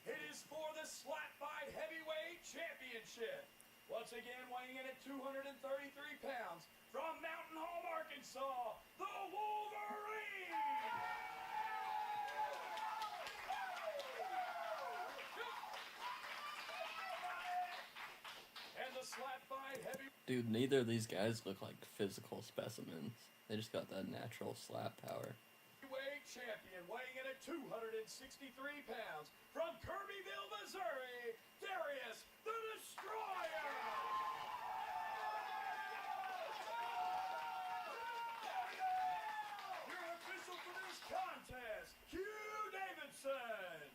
It is for the Slap Fight Heavyweight Championship. Once again, weighing in at 233 pounds, from Mountain Home, Arkansas, the Wolverine! And the Slap Fight Heavyweight...
Dude, neither of these guys look like physical specimens. They just got that natural slap power.
Champion, weighing in at 263 pounds, from Kirbyville, Missouri, Darius the Destroyer! Your official for this contest, Hugh Davidson!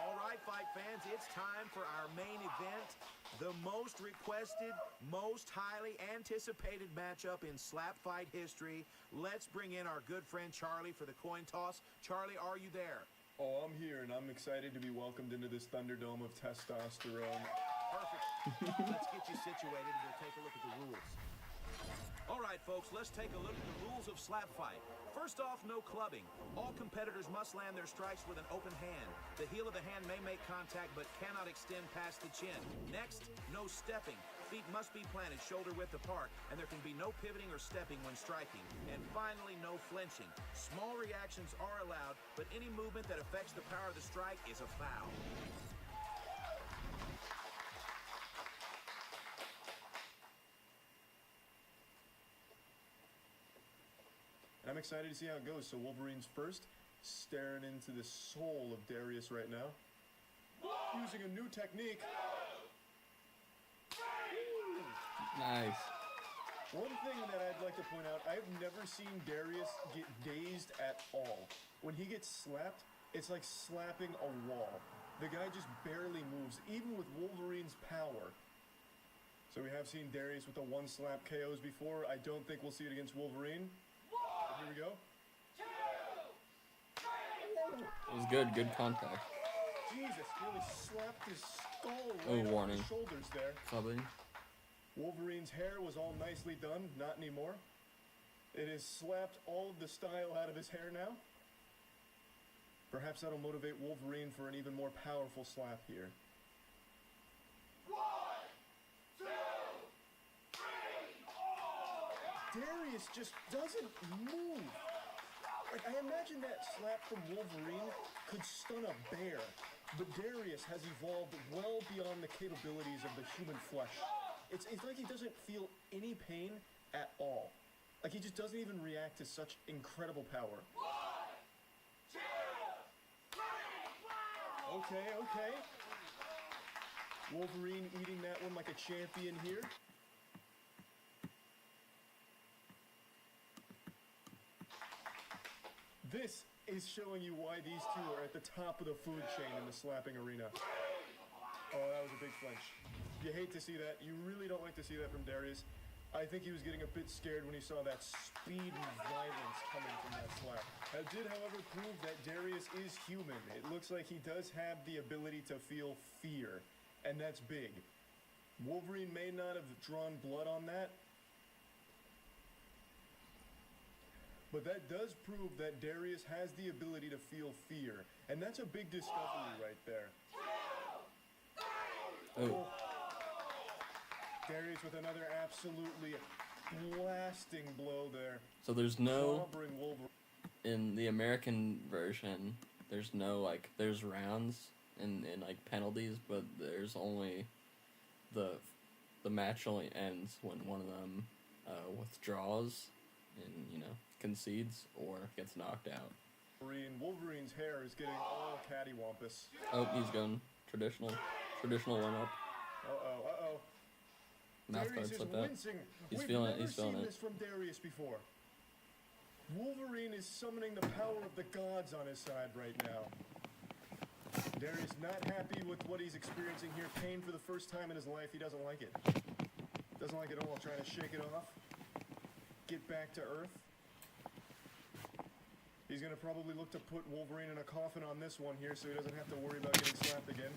All right, fight fans, it's time for our main event. The most requested, most highly anticipated matchup in slap fight history. Let's bring in our good friend Charlie for the coin toss. Charlie, are you there?
Oh, I'm here, and I'm excited to be welcomed into this Thunderdome of testosterone.
Perfect. Let's get you situated and we'll take a look at the rules. All right, folks, let's take a look at the rules of slap fight. First off, no clubbing. All competitors must land their strikes with an open hand. The heel of the hand may make contact but cannot extend past the chin. Next, no stepping. Feet must be planted shoulder width apart, and there can be no pivoting or stepping when striking. And finally, no flinching. Small reactions are allowed, but any movement that affects the power of the strike is a foul.
And I'm excited to see how it goes. So Wolverine's first, staring into the soul of Darius right now. using a new technique.
Nice.
One thing that I'd like to point out, I've never seen Darius get dazed at all. When he gets slapped, it's like slapping a wall. The guy just barely moves, even with Wolverine's power. So we have seen Darius with the one slap KOs before. I don't think we'll see it against Wolverine. But here we go.
It was good. Good contact.
Jesus, really slapped his skull
Oh,
right on
warning.
his shoulders there.
Something.
Wolverine's hair was all nicely done, not anymore. It has slapped all of the style out of his hair now. Perhaps that'll motivate Wolverine for an even more powerful slap here.
1, 2, 3,
Darius just doesn't move. Like, I imagine that slap from Wolverine could stun a bear, but Darius has evolved well beyond the capabilities of the human flesh. It's like he doesn't feel any pain at all. Like he just doesn't even react to such incredible power.
1, 2, 3.
Okay. Wolverine eating that one like a champion here. This is showing you why these two are at the top of the food chain in the slapping arena. Oh, that was a big flinch. You hate to see that. You really don't like to see that from Darius. I think he was getting a bit scared when he saw that speed and violence coming from that slap. That did, however, prove that Darius is human. It looks like he does have the ability to feel fear, and that's big. Wolverine may not have drawn blood on that, but that does prove that Darius has the ability to feel fear, and that's a big discovery right there.
Oh.
Darius with another absolutely blasting blow there.
So there's no,
Clobbering Wolverine.
in the American version, there's no, like, there's rounds and like penalties, but there's only, the match only ends when one of them withdraws and, you know, concedes or gets knocked out.
Wolverine's hair is getting all cattywampus.
Oh, he's going traditional one up.
Uh-oh.
Mouth
Darius
guard
is
slipped out.
wincing.
He's
We've
feeling it,
never
he's feeling
seen
it.
this from Darius before. Wolverine is summoning the power of the gods on his side right now. Darius not happy with what he's experiencing here. Pain for the first time in his life. He doesn't like it. Doesn't like it at all. Trying to shake it off. Get back to earth. He's going to probably look to put Wolverine in a coffin on this one here so he doesn't have to worry about getting slapped again.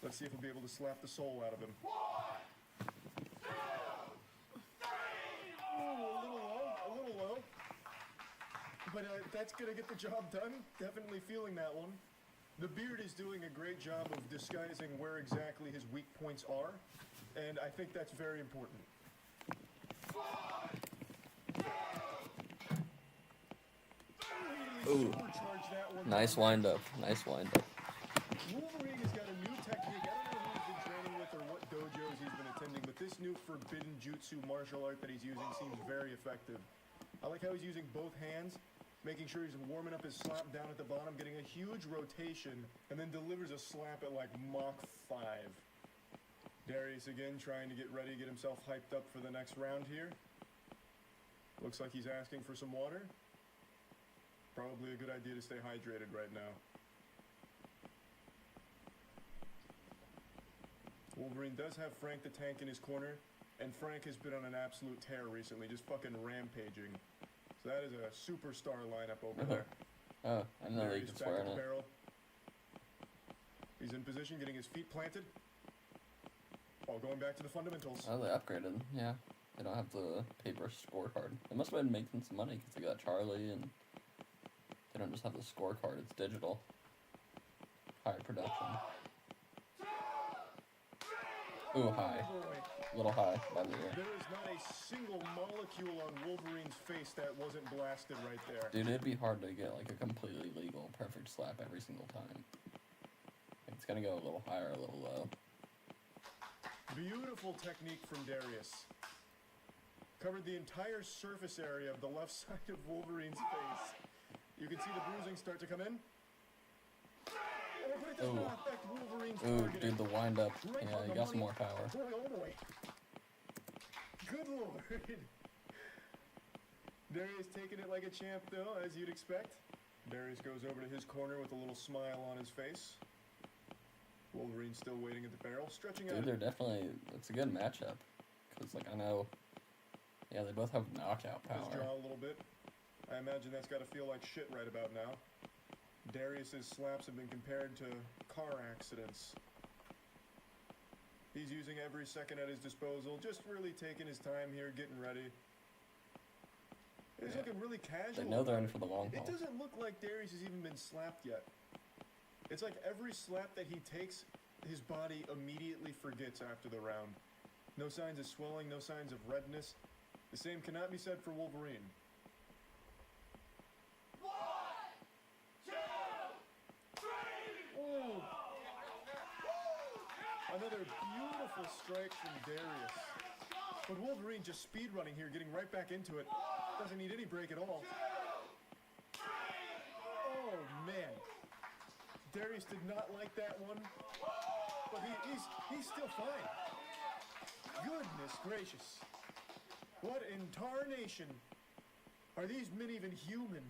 Let's see if we'll be able to slap the soul out of him.
1, 2, 3.
A little low. But that's going to get the job done. Definitely feeling that one. The beard is doing a great job of disguising where exactly his weak points are, and I think that's very important.
1, 2, 3.
Ooh. Nice wind up.
Wolverine has got a new technique. I don't know who he's been training with or what dojos he's been attending, but this new forbidden jutsu martial art that he's using seems very effective. I like how he's using both hands, making sure he's warming up his slap down at the bottom, getting a huge rotation, and then delivers a slap at like Mach 5. Darius again trying to get ready, get himself hyped up for the next round here. Looks like he's asking for some water. Probably a good idea to stay hydrated right now. Wolverine does have Frank the Tank in his corner, and Frank has been on an absolute tear recently, just fucking rampaging. So that is a superstar lineup over there.
Oh, I know they
Darius
can
back
swear
at the
on it.
barrel. He's in position, getting his feet planted. Oh, going back to the fundamentals.
Oh, they upgraded. Yeah. They don't have the paper scorecard. They must have been making some money because they got Charlie and they don't just have the scorecard, it's digital. High production. Ooh, high. A little high by the ear.
There is not a single molecule on Wolverine's face that wasn't blasted right there.
Dude, it'd be hard to get like a completely legal perfect slap every single time. Like, it's gonna go a little higher, a little low.
Beautiful technique from Darius. Covered the entire surface area of the left side of Wolverine's face. You can see the bruising start to come in.
but it does
Ooh.
not affect Wolverine's
Ooh,
targeting.
dude, the wind up.
Right
Yeah,
on
you
the
got some
money.
more power.
Boy, oh boy. Good lord. Darius taking it like a champ, though, as you'd expect. Darius goes over to his corner with a little smile on his face. Wolverine still waiting at the barrel, stretching out.
Dude, they're definitely, it's a good matchup. Because, like, I know, yeah, they both have knockout
His
power.
jaw a little bit. I imagine that's got to feel like shit right about now. Darius's slaps have been compared to car accidents. He's using every second at his disposal, just really taking his time here, getting ready. He's looking really casual.
They know they're in for the long
It
haul.
doesn't look like Darius has even been slapped yet. It's like every slap that he takes, his body immediately forgets after the round. No signs of swelling, no signs of redness. The same cannot be said for Wolverine. Ooh. Another beautiful strike from Darius. But Wolverine just speed running here, getting right back into it. Doesn't need any break at all. Oh, man. Darius did not like that one. But he's still fine. Goodness gracious. What in tarnation? Are these men even human?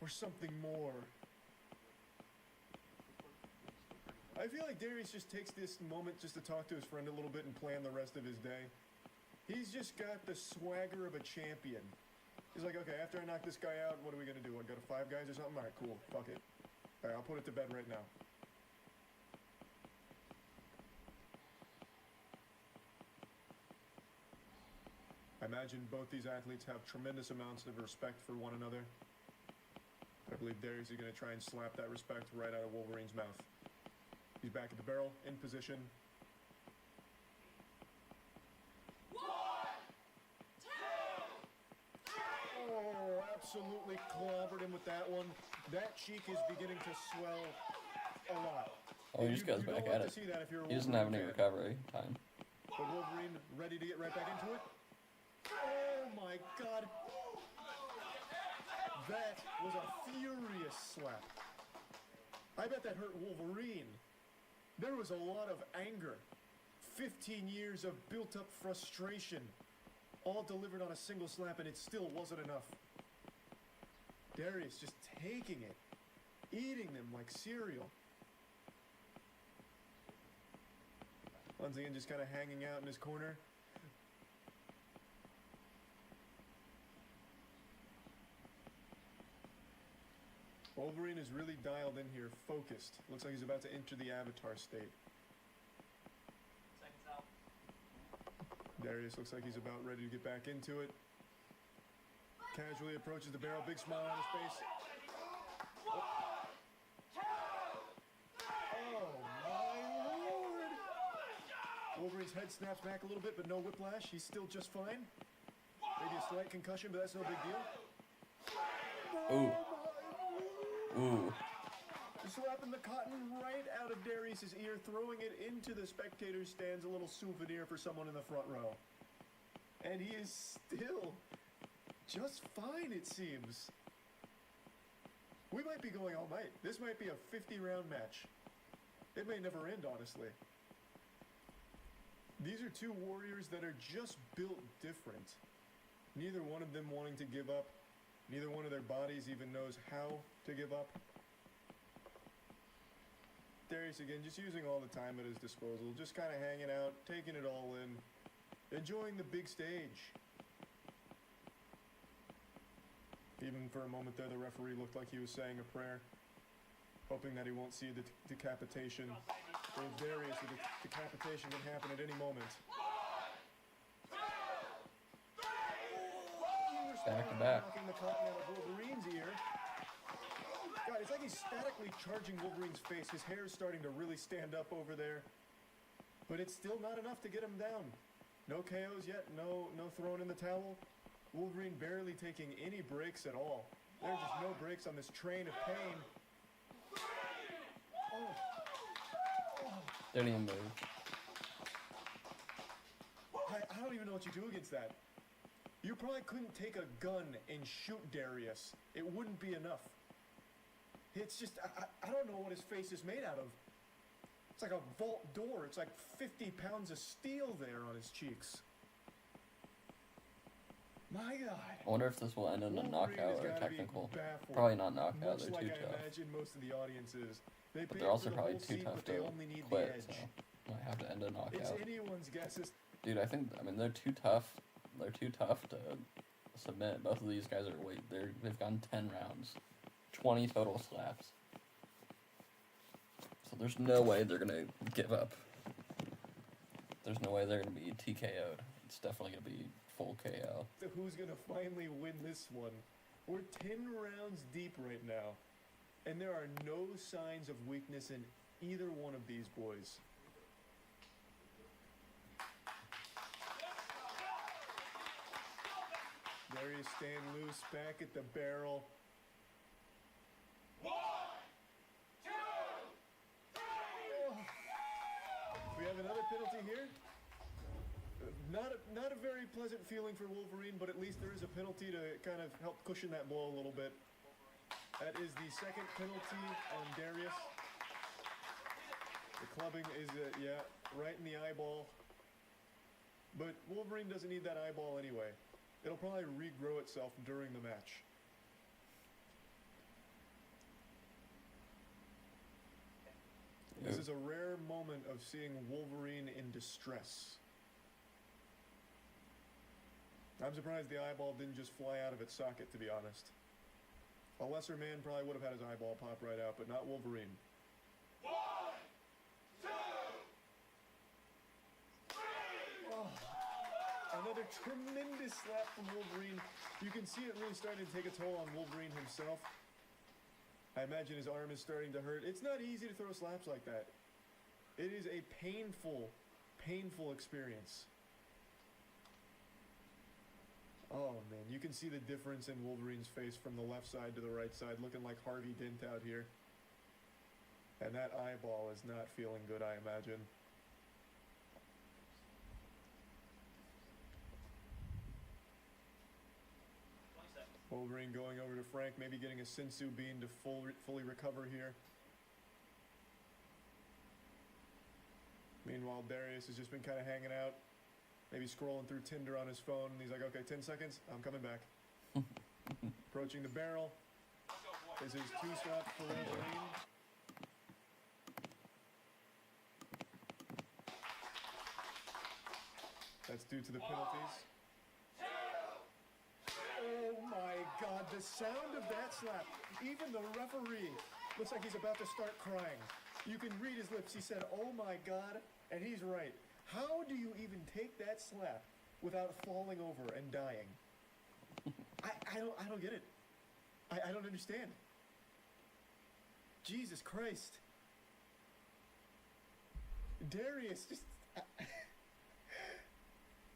Or something more? I feel like Darius just takes this moment just to talk to his friend a little bit and plan the rest of his day. He's just got the swagger of a champion. He's like, okay, after I knock this guy out, what are we gonna do? I go to Five Guys or something? Alright, cool, fuck it. Alright, I'll put it to bed right now. I imagine both these athletes have tremendous amounts of respect for one another. I believe Darius is gonna try and slap that respect right out of Wolverine's mouth. He's back at the barrel, in position. Oh, absolutely clobbered him with that one. That cheek is beginning to swell a lot.
Oh, he just goes back at it. He doesn't have any recovery time.
But Wolverine ready to get right back into it. Oh my god. That was a furious slap. I bet that hurt Wolverine. There was a lot of anger. 15 years of built-up frustration. All delivered on a single slap, and it still wasn't enough. Darius just taking it. Eating them like cereal. Once again, just kind of hanging out in his corner. Wolverine is really dialed in here, focused. Looks like he's about to enter the Avatar state. Darius looks like he's about ready to get back into it. Casually approaches the barrel, big smile on his face. Oh my lord! Wolverine's head snaps back a little bit, but no whiplash. He's still just fine. Maybe a slight concussion, but that's no big deal.
Ooh. Ooh.
Slapping the cotton right out of Darius's ear, throwing it into the spectator stands, a little souvenir for someone in the front row. And he is still just fine, it seems. We might be going all night. This might be a 50-round match. It may never end, honestly. These are two warriors that are just built different. Neither one of them wanting to give up. Neither one of their bodies even knows how to give up. Darius, again, just using all the time at his disposal, just kind of hanging out, taking it all in, enjoying the big stage. Even for a moment there, the referee looked like he was saying a prayer, hoping that he won't see the decapitation. For Darius, the decapitation can happen at any moment.
Back to back.
Knocking the cotton out of Wolverine's ear. God, it's like he's statically charging Wolverine's face. His hair is starting to really stand up over there. But it's still not enough to get him down. No KOs yet, no throwing in the towel. Wolverine barely taking any breaks at all. There are just no breaks on this train of pain.
Didn't even move.
I don't even know what you do against that. You probably couldn't take a gun and shoot Darius. It wouldn't be enough.
It's just, I don't know what his face is made out of. It's like a vault door. It's like 50 pounds of steel there on his cheeks. My God.
I wonder if this will end in a
Wolverine
knockout
has
or a
gotta be
technical.
baffled,
Probably not knockout,
much
they're
like
too
I
tough.
imagine most of the audience is. They
But
paid
they're also
for the
probably
whole
too
scene,
tough
but they
to
only need
quit,
the
so
edge.
might have to end a
It's
knockout.
anyone's guess.
Dude, I mean, they're too tough. They're too tough to submit. Both of these guys are they've gone 10 rounds, 20 total slaps. So there's no way they're gonna give up. There's no way they're gonna be TKO'd. It's definitely gonna be full KO.
So who's gonna finally win this one? We're 10 rounds deep right now, and there are no signs of weakness in either one of these boys. Darius staying loose, back at the barrel.
1, 2, 3.
We have another penalty here. Not a very pleasant feeling for Wolverine, but at least there is a penalty to kind of help cushion that blow a little bit. That is the second penalty on Darius. The clubbing is, right in the eyeball. But Wolverine doesn't need that eyeball anyway. It'll probably regrow itself during the match. This is a rare moment of seeing Wolverine in distress. I'm surprised the eyeball didn't just fly out of its socket, to be honest. A lesser man probably would have had his eyeball pop right out, but not Wolverine.
1, 2, 3.
Oh, another tremendous slap from Wolverine. You can see it really starting to take a toll on Wolverine himself. I imagine his arm is starting to hurt. It's not easy to throw slaps like that. It is a painful, painful experience. Oh man, you can see the difference in Wolverine's face from the left side to the right side, looking like Harvey Dent out here. And that eyeball is not feeling good, I imagine. Wolverine going over to Frank, maybe getting a Sensu bean to fully recover here. Meanwhile, Darius has just been kind of hanging out, maybe scrolling through Tinder on his phone, and he's like, okay, 10 seconds, I'm coming back. Approaching the barrel. This is 2 slaps for Wolverine. That's due to the penalties. Oh my God, the sound of that slap. Even the referee looks like he's about to start crying. You can read his lips. He said, oh my God, and he's right. How do you even take that slap without falling over and dying? I don't get it. I don't understand. Jesus Christ. Darius just...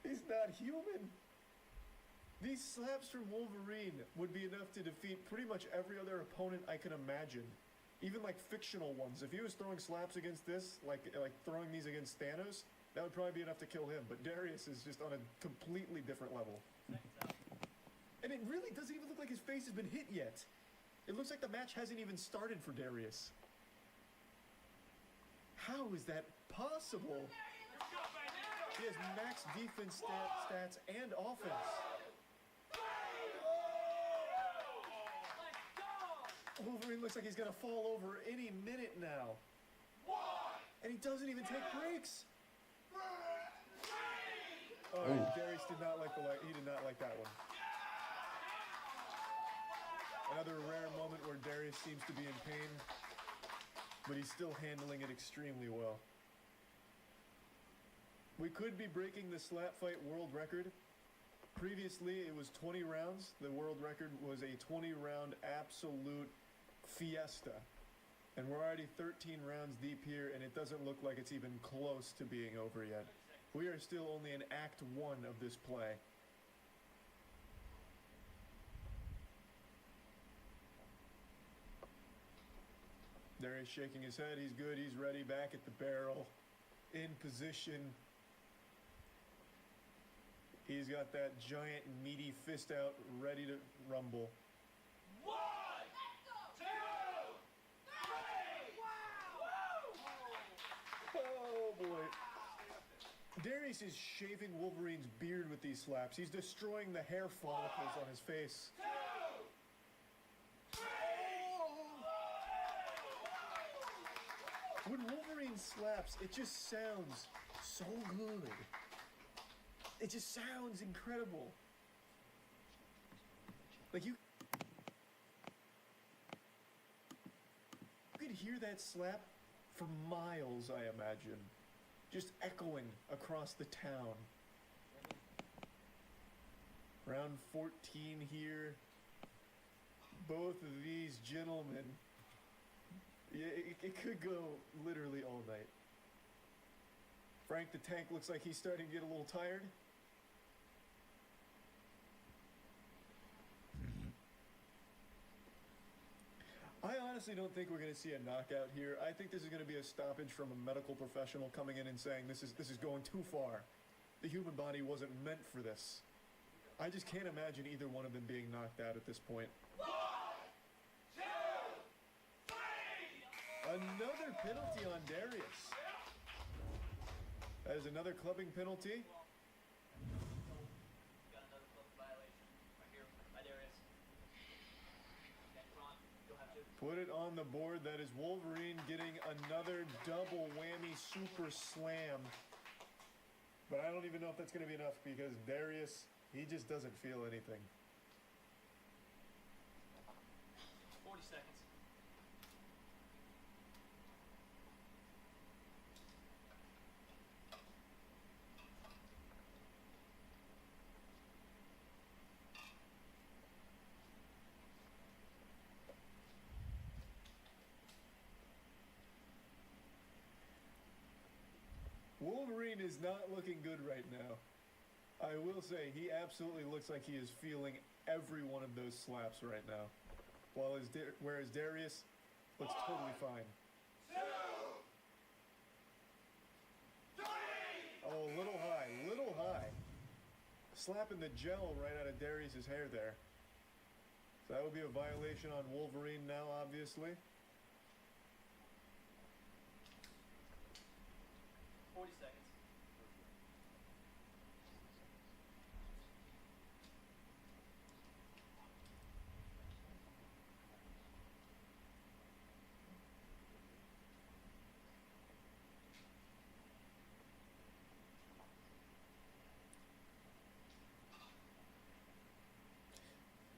he's not human. These slaps from Wolverine would be enough to defeat pretty much every other opponent I can imagine. Even like fictional ones. If he was throwing slaps against this, like throwing these against Thanos, that would probably be enough to kill him. But Darius is just on a completely different level. And it really doesn't even look like his face has been hit yet. It looks like the match hasn't even started for Darius. How is that possible? He has max defense stats and offense. Wolverine looks like he's gonna fall over any minute now. And he doesn't even take breaks. Oh, Darius did not like he did not like that one. Another rare moment where Darius seems to be in pain, but he's still handling it extremely well. We could be breaking the slap fight world record. Previously, it was 20 rounds. The world record was a 20-round absolute fiesta. And we're already 13 rounds deep here, and it doesn't look like it's even close to being over yet. We are still only in Act 1 of this play. Darius shaking his head. He's good. He's ready. Back at the barrel. In position. He's got that giant meaty fist out, ready to rumble.
1, 2,
Darius is shaving Wolverine's beard with these slaps. He's destroying the hair follicles on his face. When Wolverine slaps, it just sounds so good. It just sounds incredible. Like you could hear that slap for miles, I imagine. Just echoing across the town. Round 14 here. Both of these gentlemen. Yeah, it could go literally all night. Frank the Tank looks like he's starting to get a little tired. I honestly don't think we're going to see a knockout here. I think this is going to be a stoppage from a medical professional coming in and saying this is going too far. The human body wasn't meant for this. I just can't imagine either one of them being knocked out at this point. 1, 2, 3. Another penalty on Darius. That is another clubbing penalty. Put it on the board. That is Wolverine getting another double whammy super slam. But I don't even know if that's going to be enough because Darius, he just doesn't feel anything.
40 seconds.
Wolverine is not looking good right now. I will say, he absolutely looks like he is feeling every one of those slaps right now. Whereas Darius looks totally fine.
2, 3.
Oh, a little high. Slapping the gel right out of Darius's hair there. So that would be a violation on Wolverine now, obviously.
40 seconds.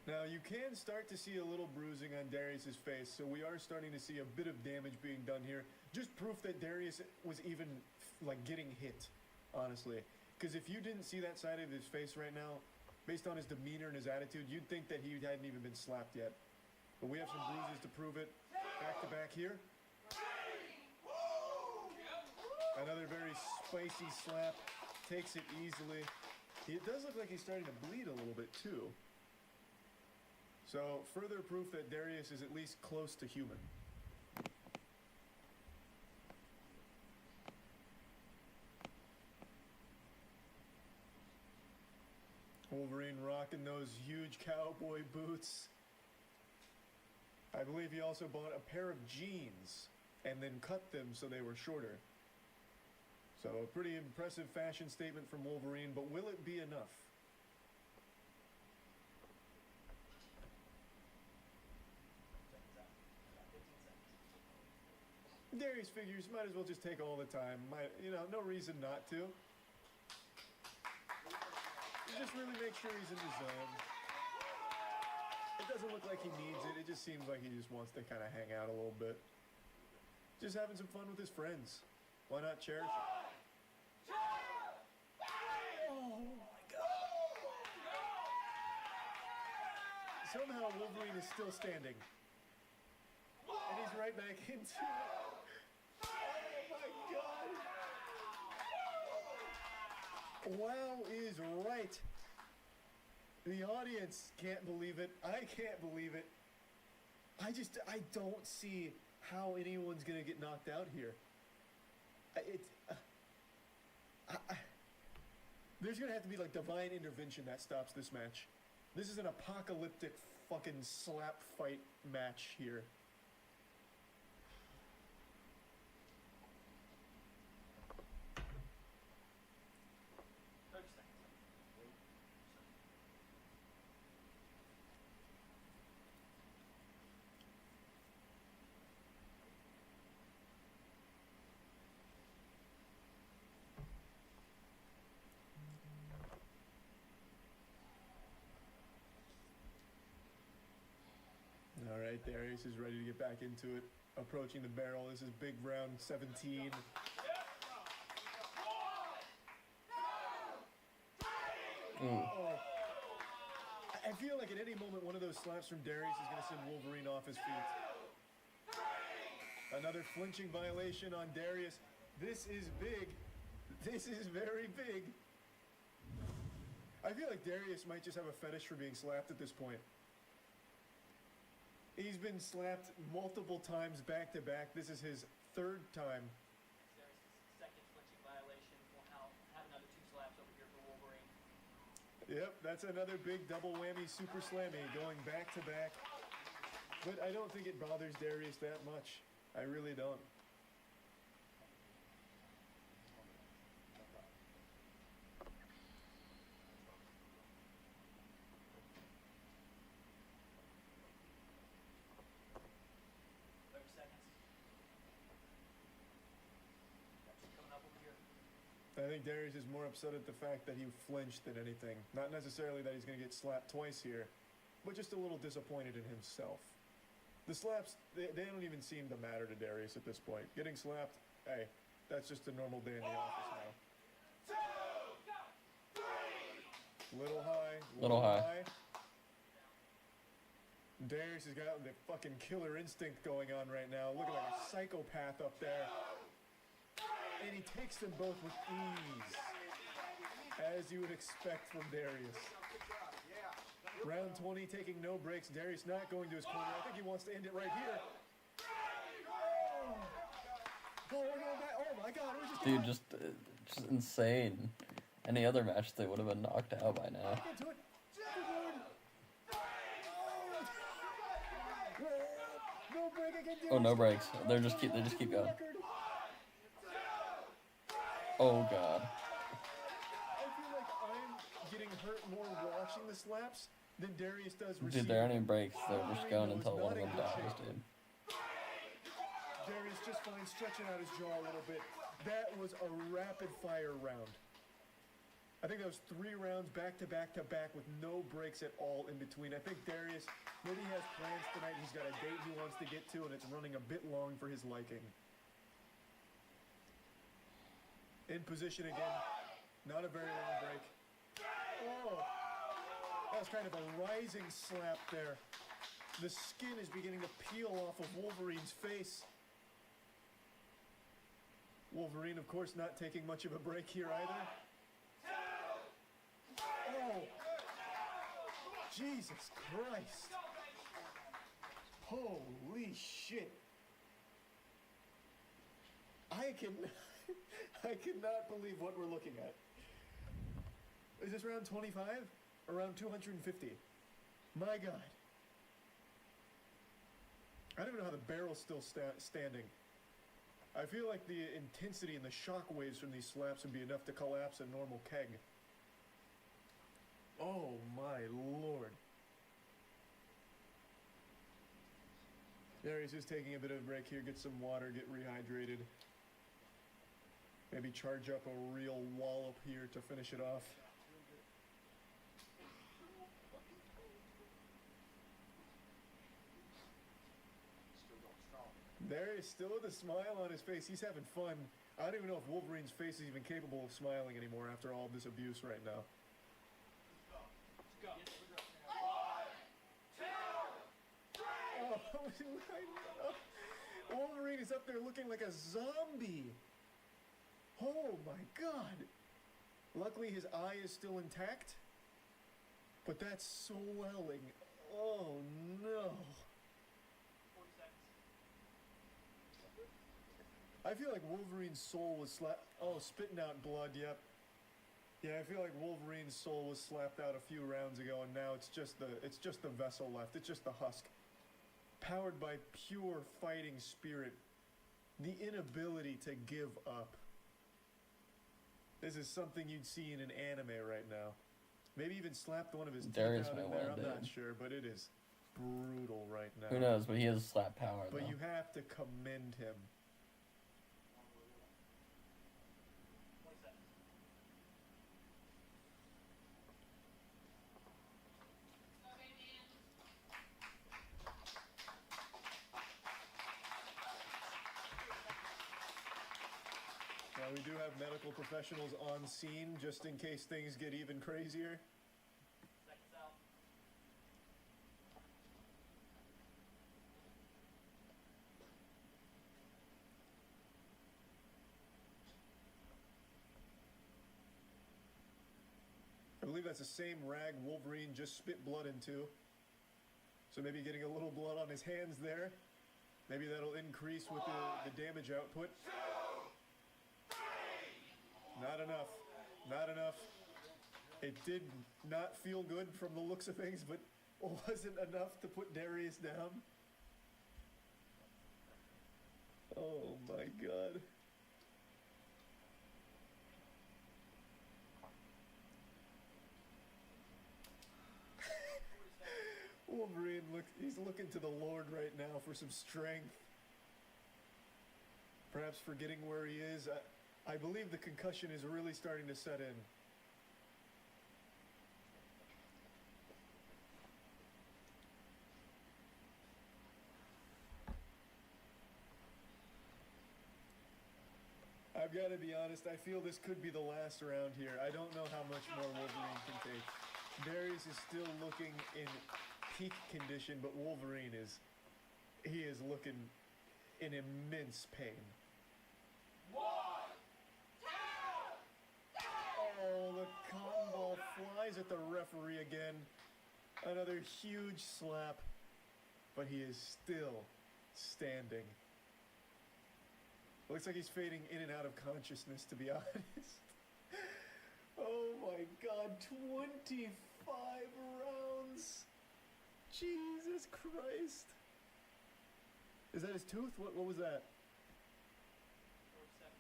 Now you can start to see a little bruising on Darius's face, so we are starting to see a bit of damage being done here. Just proof that Darius was even like getting hit, honestly. Because if you didn't see that side of his face right now, based on his demeanor and his attitude, you'd think that he hadn't even been slapped yet. But we have some bruises to prove it. Back to back here. Another very spicy slap. Takes it easily. It does look like he's starting to bleed a little bit too. So, further proof that Darius is at least close to human. Wolverine rocking those huge cowboy boots. I believe he also bought a pair of jeans and then cut them so they were shorter. So, a pretty impressive fashion statement from Wolverine, but will it be enough? Darius figures might as well just take all the time. No reason not to. Just really make sure he's in the zone. It doesn't look like he needs it. It just seems like he just wants to kind of hang out a little bit. Just having some fun with his friends. Why not cherish it? Oh my God. Somehow Wolverine is still standing. And he's right back into it. Wow is right. The audience can't believe it. I can't believe it. I don't see how anyone's gonna get knocked out here. There's gonna have to be like divine intervention that stops this match. This is an apocalyptic fucking slap fight match here. right, Darius is ready to get back into it. Approaching the barrel. This is big round 17. Oh. I feel like at any moment one of those slaps from Darius is going to send Wolverine off his feet. Another flinching violation on Darius. This is big. This is very big. I feel like Darius might just have a fetish for being slapped at this point. He's been slapped multiple times back to back. This is his third time.
Second flinching violation. We'll have another 2 slaps over here for Wolverine.
Yep, that's another big double whammy super slammy going back to back. But I don't think it bothers Darius that much. I really don't. I think Darius is more upset at the fact that he flinched than anything. Not necessarily that he's going to get slapped twice here, but just a little disappointed in himself. The slaps, they don't even seem to matter to Darius at this point. Getting slapped, hey, that's just a normal day in the office now. Little high.
Little high.
Darius has got the fucking killer instinct going on right now. Looking like a psychopath up there. And he takes them both with ease, as you would expect from Darius. Round 20, taking no breaks. Darius not going to his corner. I think he wants to end it right here. Oh, we're going back. Oh my God! It was
Dude, just insane. Any other match, they would have been knocked out by now.
No break again.
Oh, no breaks. They just keep going. Oh God.
I feel like I'm getting hurt more watching the slaps than Darius does receiving.
Dude, there aren't any breaks. They're just going until one of them dies, dude.
Darius just fine, stretching out his jaw a little bit. That was a rapid fire round. I think that was 3 rounds back to back to back with no breaks at all in between. I think Darius maybe has plans tonight. He's got a date he wants to get to, and it's running a bit long for his liking. In position again. Not a very long break. Oh, that was kind of a rising slap there. The skin is beginning to peel off of Wolverine's face. Wolverine, of course, not taking much of a break here either. Oh, Jesus Christ. Holy shit. I cannot believe what we're looking at. Is this round 25? Or round 250? My God. I don't even know how the barrel's still standing. I feel like the intensity and the shock waves from these slaps would be enough to collapse a normal keg. Oh my Lord. Darius is taking a bit of a break here, get some water, get rehydrated. Maybe charge up a real wallop here to finish it off. Darius still with a smile on his face. He's having fun. I don't even know if Wolverine's face is even capable of smiling anymore after all this abuse right now. Oh, Wolverine is up there looking like a zombie. Oh my God. Luckily his eye is still intact. But that's swelling. Oh no. I feel like Wolverine's soul was spitting out blood, yep. Yeah, I feel like Wolverine's soul was slapped out a few rounds ago, and now it's just the vessel left. It's just the husk. Powered by pure fighting spirit. The inability to give up. This is something you'd see in an anime right now. Maybe even slapped one of his teeth out in there, I'm not sure, but it is brutal right now.
Who knows, but he has slap power,
But
though.
you have to commend him. have medical professionals on scene just in case things get even crazier?
Seconds out.
I believe that's the same rag Wolverine just spit blood into. So maybe getting a little blood on his hands there. Maybe that'll increase with the damage output. Not enough. Not enough. It did not feel good from the looks of things, but wasn't enough to put Darius down. Oh my god. Wolverine, he's looking to the Lord right now for some strength. Perhaps forgetting where he is. I believe the concussion is really starting to set in. I've got to be honest, I feel this could be the last round here. I don't know how much more Wolverine can take. Darius is still looking in peak condition, but Wolverine he is looking in immense pain. Oh, the cotton ball flies at the referee again. Another huge slap, but he is still standing. Looks like he's fading in and out of consciousness, to be honest. Oh my god, 25 rounds! Jesus Christ! Is that his tooth? What was that?
4 seconds.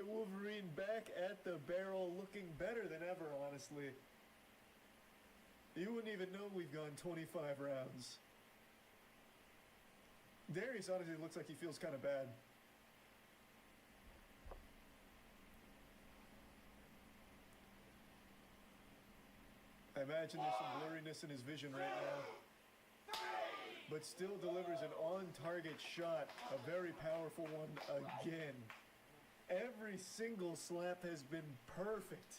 Wolverine back at the barrel, looking better than ever, honestly. You wouldn't even know we've gone 25 rounds. Darius honestly looks like he feels kind of bad. I imagine there's some blurriness in his vision right now. But still delivers an on-target shot, a very powerful one again. Every single slap has been perfect.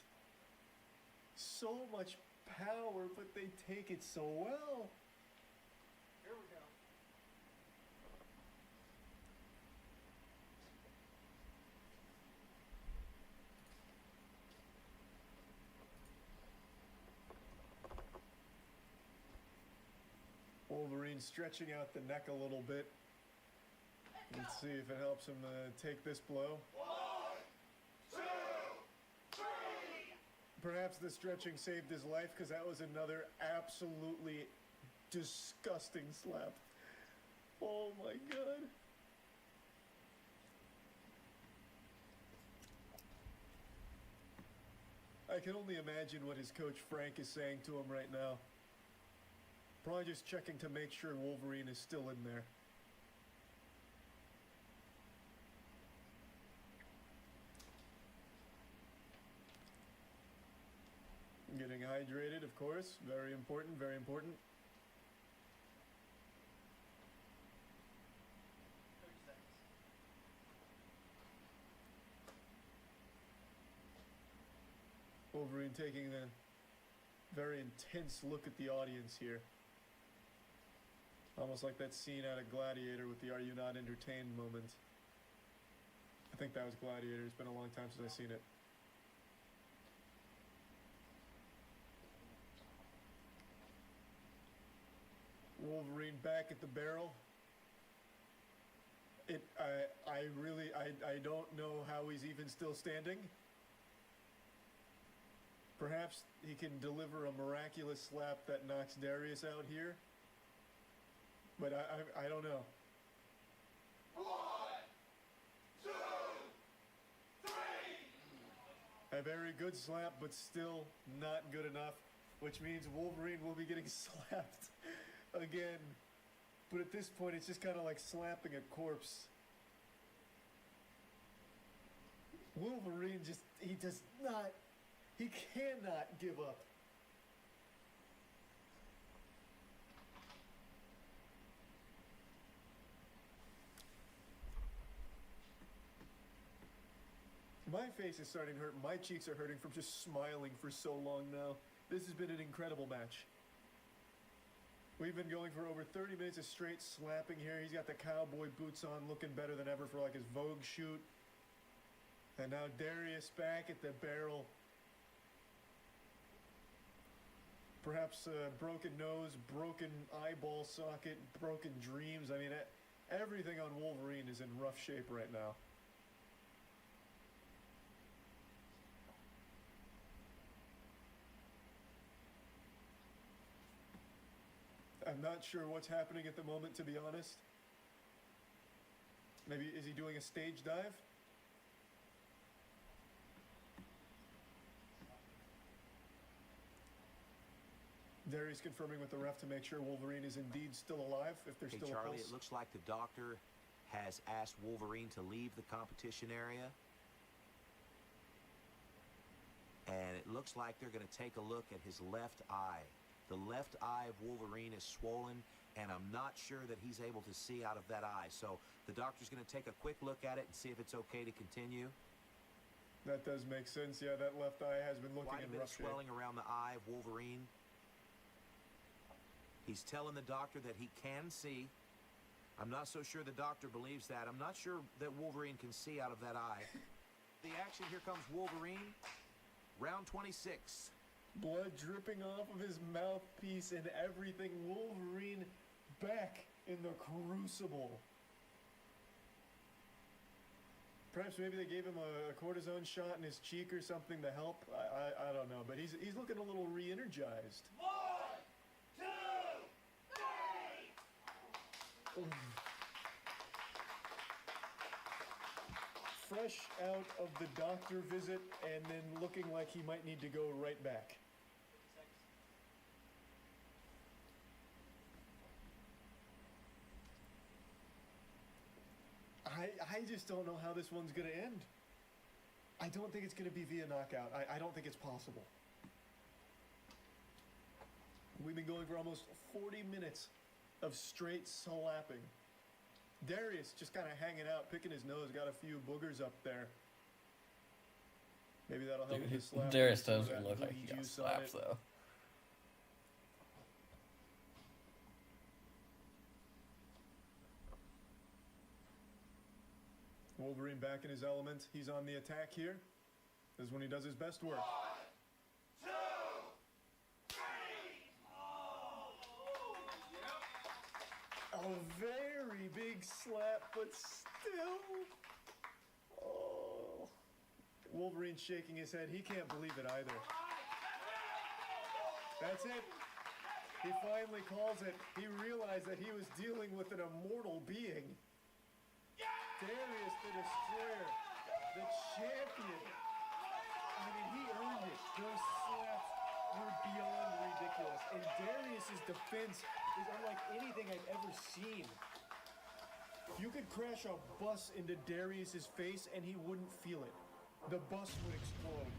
So much power, but they take it so well.
Here we go.
Wolverine stretching out the neck a little bit. Let's see if it helps him take this blow.
1, 2, 3.
Perhaps the stretching saved his life, because that was another absolutely disgusting slap. Oh my god. I can only imagine what his coach Frank is saying to him right now. Probably just checking to make sure Wolverine is still in there. Getting hydrated, of course. Very important, very important.
30 seconds.
Wolverine taking a very intense look at the audience here. Almost like that scene out of Gladiator with the "Are you not entertained" moment. I think that was Gladiator. It's been a long time since I've seen it. Wolverine back at the barrel. I don't know how he's even still standing. Perhaps he can deliver a miraculous slap that knocks Darius out here. But I don't know.
1, 2, 3.
A very good slap, but still not good enough. which means Wolverine will be getting slapped again. But at this point, it's just kind of like slapping a corpse. Wolverine he cannot give up. My face is starting to hurt. My cheeks are hurting from just smiling for so long now. This has been an incredible match. We've been going for over 30 minutes of straight slapping here. He's got the cowboy boots on, looking better than ever for like his Vogue shoot. And now Darius back at the barrel. Perhaps a broken nose, broken eyeball socket, broken dreams. I mean, everything on Wolverine is in rough shape right now. I'm not sure what's happening at the moment, to be honest. Maybe, is he doing a stage dive? Darius confirming with the ref to make sure Wolverine is indeed still alive, if there's still
Charlie,
a pulse.
it looks like the doctor has asked Wolverine to leave the competition area. And it looks like they're going to take a look at his left eye. The left eye of Wolverine is swollen, and I'm not sure that he's able to see out of that eye. So the doctor's going to take a quick look at it and see if it's okay to continue.
That does make sense. Yeah, that left eye has been looking
Quite a
in
bit of
rough shape.
swelling around the eye of Wolverine. He's telling the doctor that he can see. I'm not so sure the doctor believes that. I'm not sure that Wolverine can see out of that eye. The action, here comes Wolverine. Round 26.
Blood dripping off of his mouthpiece and everything. Wolverine back in the crucible. Perhaps maybe they gave him a cortisone shot in his cheek or something to help. I don't know, but he's looking a little re-energized.
1, 2, 3.
Fresh out of the doctor visit and then looking like he might need to go right back. I just don't know how this one's going to end. I don't think it's going to be via knockout. I don't think it's possible. We've been going for almost 40 minutes of straight slapping. Darius just kind of hanging out, picking his nose, got a few boogers up there. Maybe that'll help his slap.
Darius does look like he got slapped, though.
Wolverine back in his element. He's on the attack here. This is when he does his best work.
1, 2, 3.
A very big slap, but still. Oh. Wolverine's shaking his head. He can't believe it either. That's it. He finally calls it. He realized that he was dealing with an immortal being. Darius the Destroyer, the champion. I mean, he earned it. Those slaps were beyond ridiculous. And Darius's defense is unlike anything I've ever seen. You could crash a bus into Darius's face and he wouldn't feel it. The bus would explode.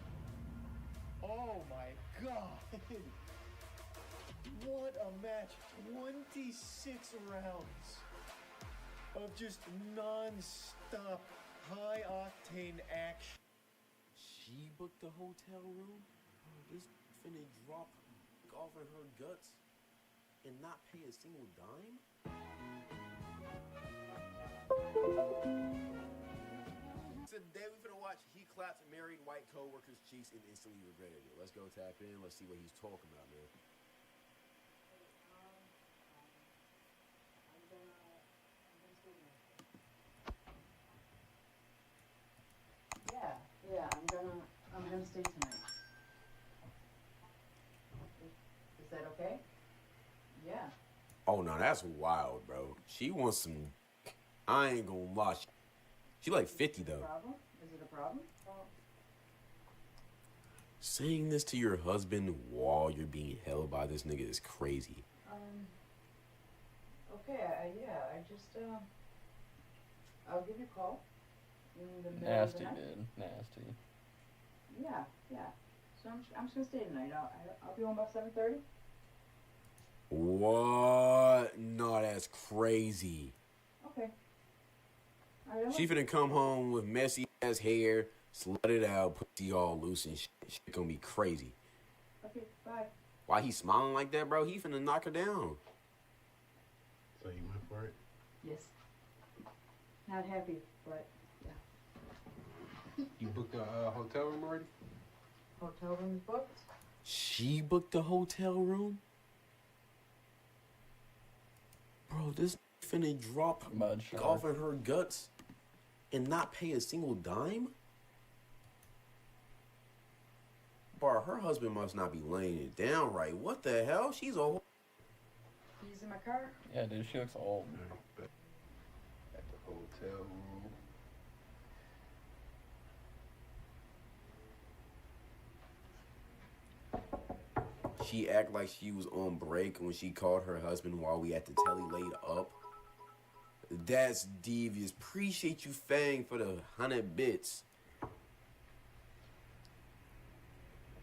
Oh my God. What a match. 26 rounds of just non-stop, high-octane action.
She booked the hotel room? This finna drop golf in her guts and not pay a single dime? Today we finna watch he clapped married white co-worker's cheeks and instantly regretted it. Let's go tap in. Let's see what he's talking about, man.
Yeah, I'm gonna stay tonight. Is that okay? Yeah.
Oh no, that's wild, bro. She wants some. I ain't gonna lie. She like 50 though.
Problem? Is it a problem?
Saying this to your husband while you're being held by this nigga is crazy.
Okay, yeah, I just, I'll give you a call in the middle
Nasty,
of the night.
dude. Nasty.
Yeah. So I'm just gonna stay tonight. I'll be home about 7:30.
What? No, that's crazy.
Okay. All right,
She finna come home with messy ass hair, slut it out, pussy all loose and shit. Shit gonna be crazy.
Okay, bye.
Why he smiling like that, bro? He finna knock her down.
So you went for it?
Yes. Not happy, but yeah.
You booked a hotel room already?
Hotel room is booked.
She booked the hotel room? Bro, this finna drop golf in her guts and not pay a single dime? Bro, her husband must not be laying it down right. What the hell? She's a...
Keys in my car.
Yeah, dude, she looks old.
At the hotel room.
She act like she was on break when she called her husband while we at the telly laid up. That's devious. Appreciate you, Fang, for the 100 bits.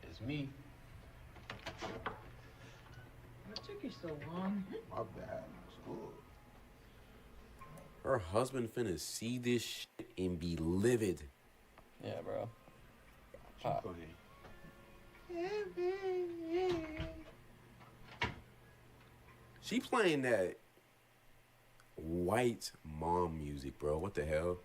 It's me.
What took you so long?
My bad. It's good.
Her husband finna see this shit and be livid.
Yeah, bro.
Pop.
She playing that white mom music, bro. What the hell?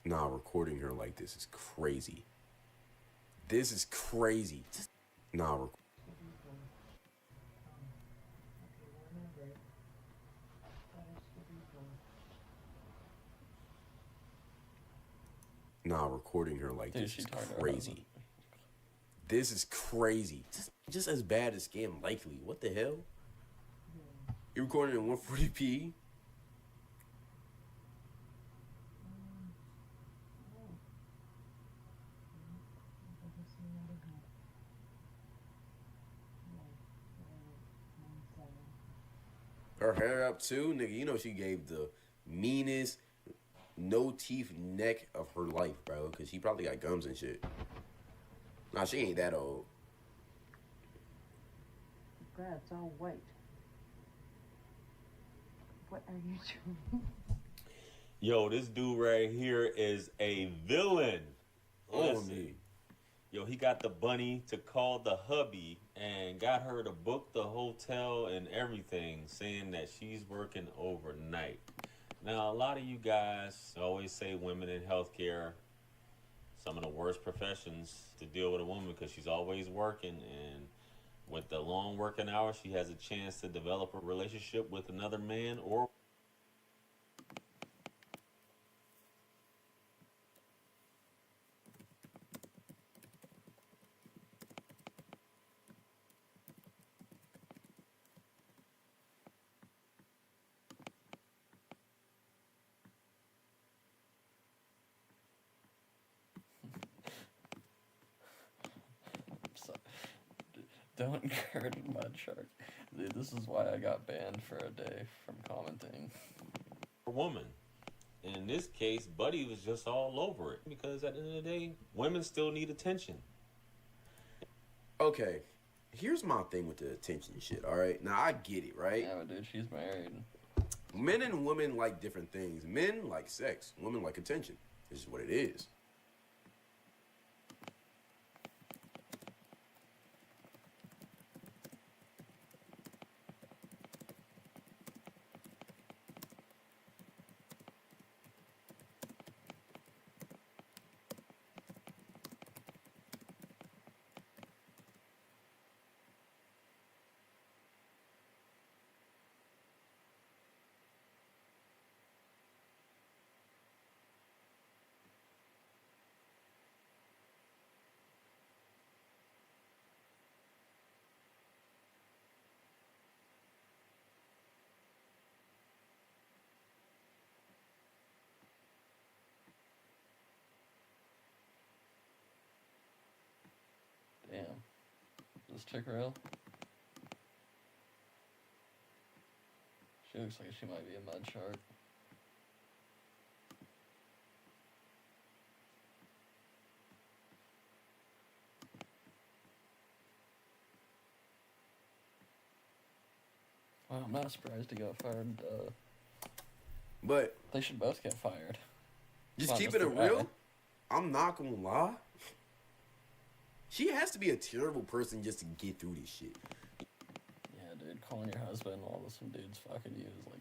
Nah, recording her like this is crazy. This is crazy. Nah, recording her like
Dude,
this
she
is
turned her
crazy. This is crazy. Just as bad as Scam Likely. What the hell? You recording in 140p? Her hair up too, nigga. You know she gave the meanest, no teeth neck of her life, bro. Cause she probably got gums and shit. Nah, she ain't that old.
God, it's all white. What are you doing?
Yo, this dude right here is a villain.
Oh,
Listen.
me.
Yo, he got the bunny to call the hubby and got her to book the hotel and everything, saying that she's working overnight. Now, a lot of you guys always say women in healthcare, some of the worst professions to deal with a woman because she's always working, and with the long working hours, she has a chance to develop a relationship with another man or
Don't curd mud shark. Dude, this is why I got banned for a day from commenting.
a woman. In this case, Buddy was just all over it because at the end of the day, women still need attention.
Okay, here's my thing with the attention shit, alright? Now, I get it, right?
Yeah, but dude, she's married.
Men and women like different things. Men like sex. Women like attention. This is what it is.
this chick real? She looks like she might be a mud shark. Well, I'm not surprised he got fired.
But
they should both get fired.
just
Not
keeping
the
it
guy.
real, I'm not gonna lie. She has to be a terrible person just to get through this shit.
Yeah, dude, calling your husband while some dude's fucking you is like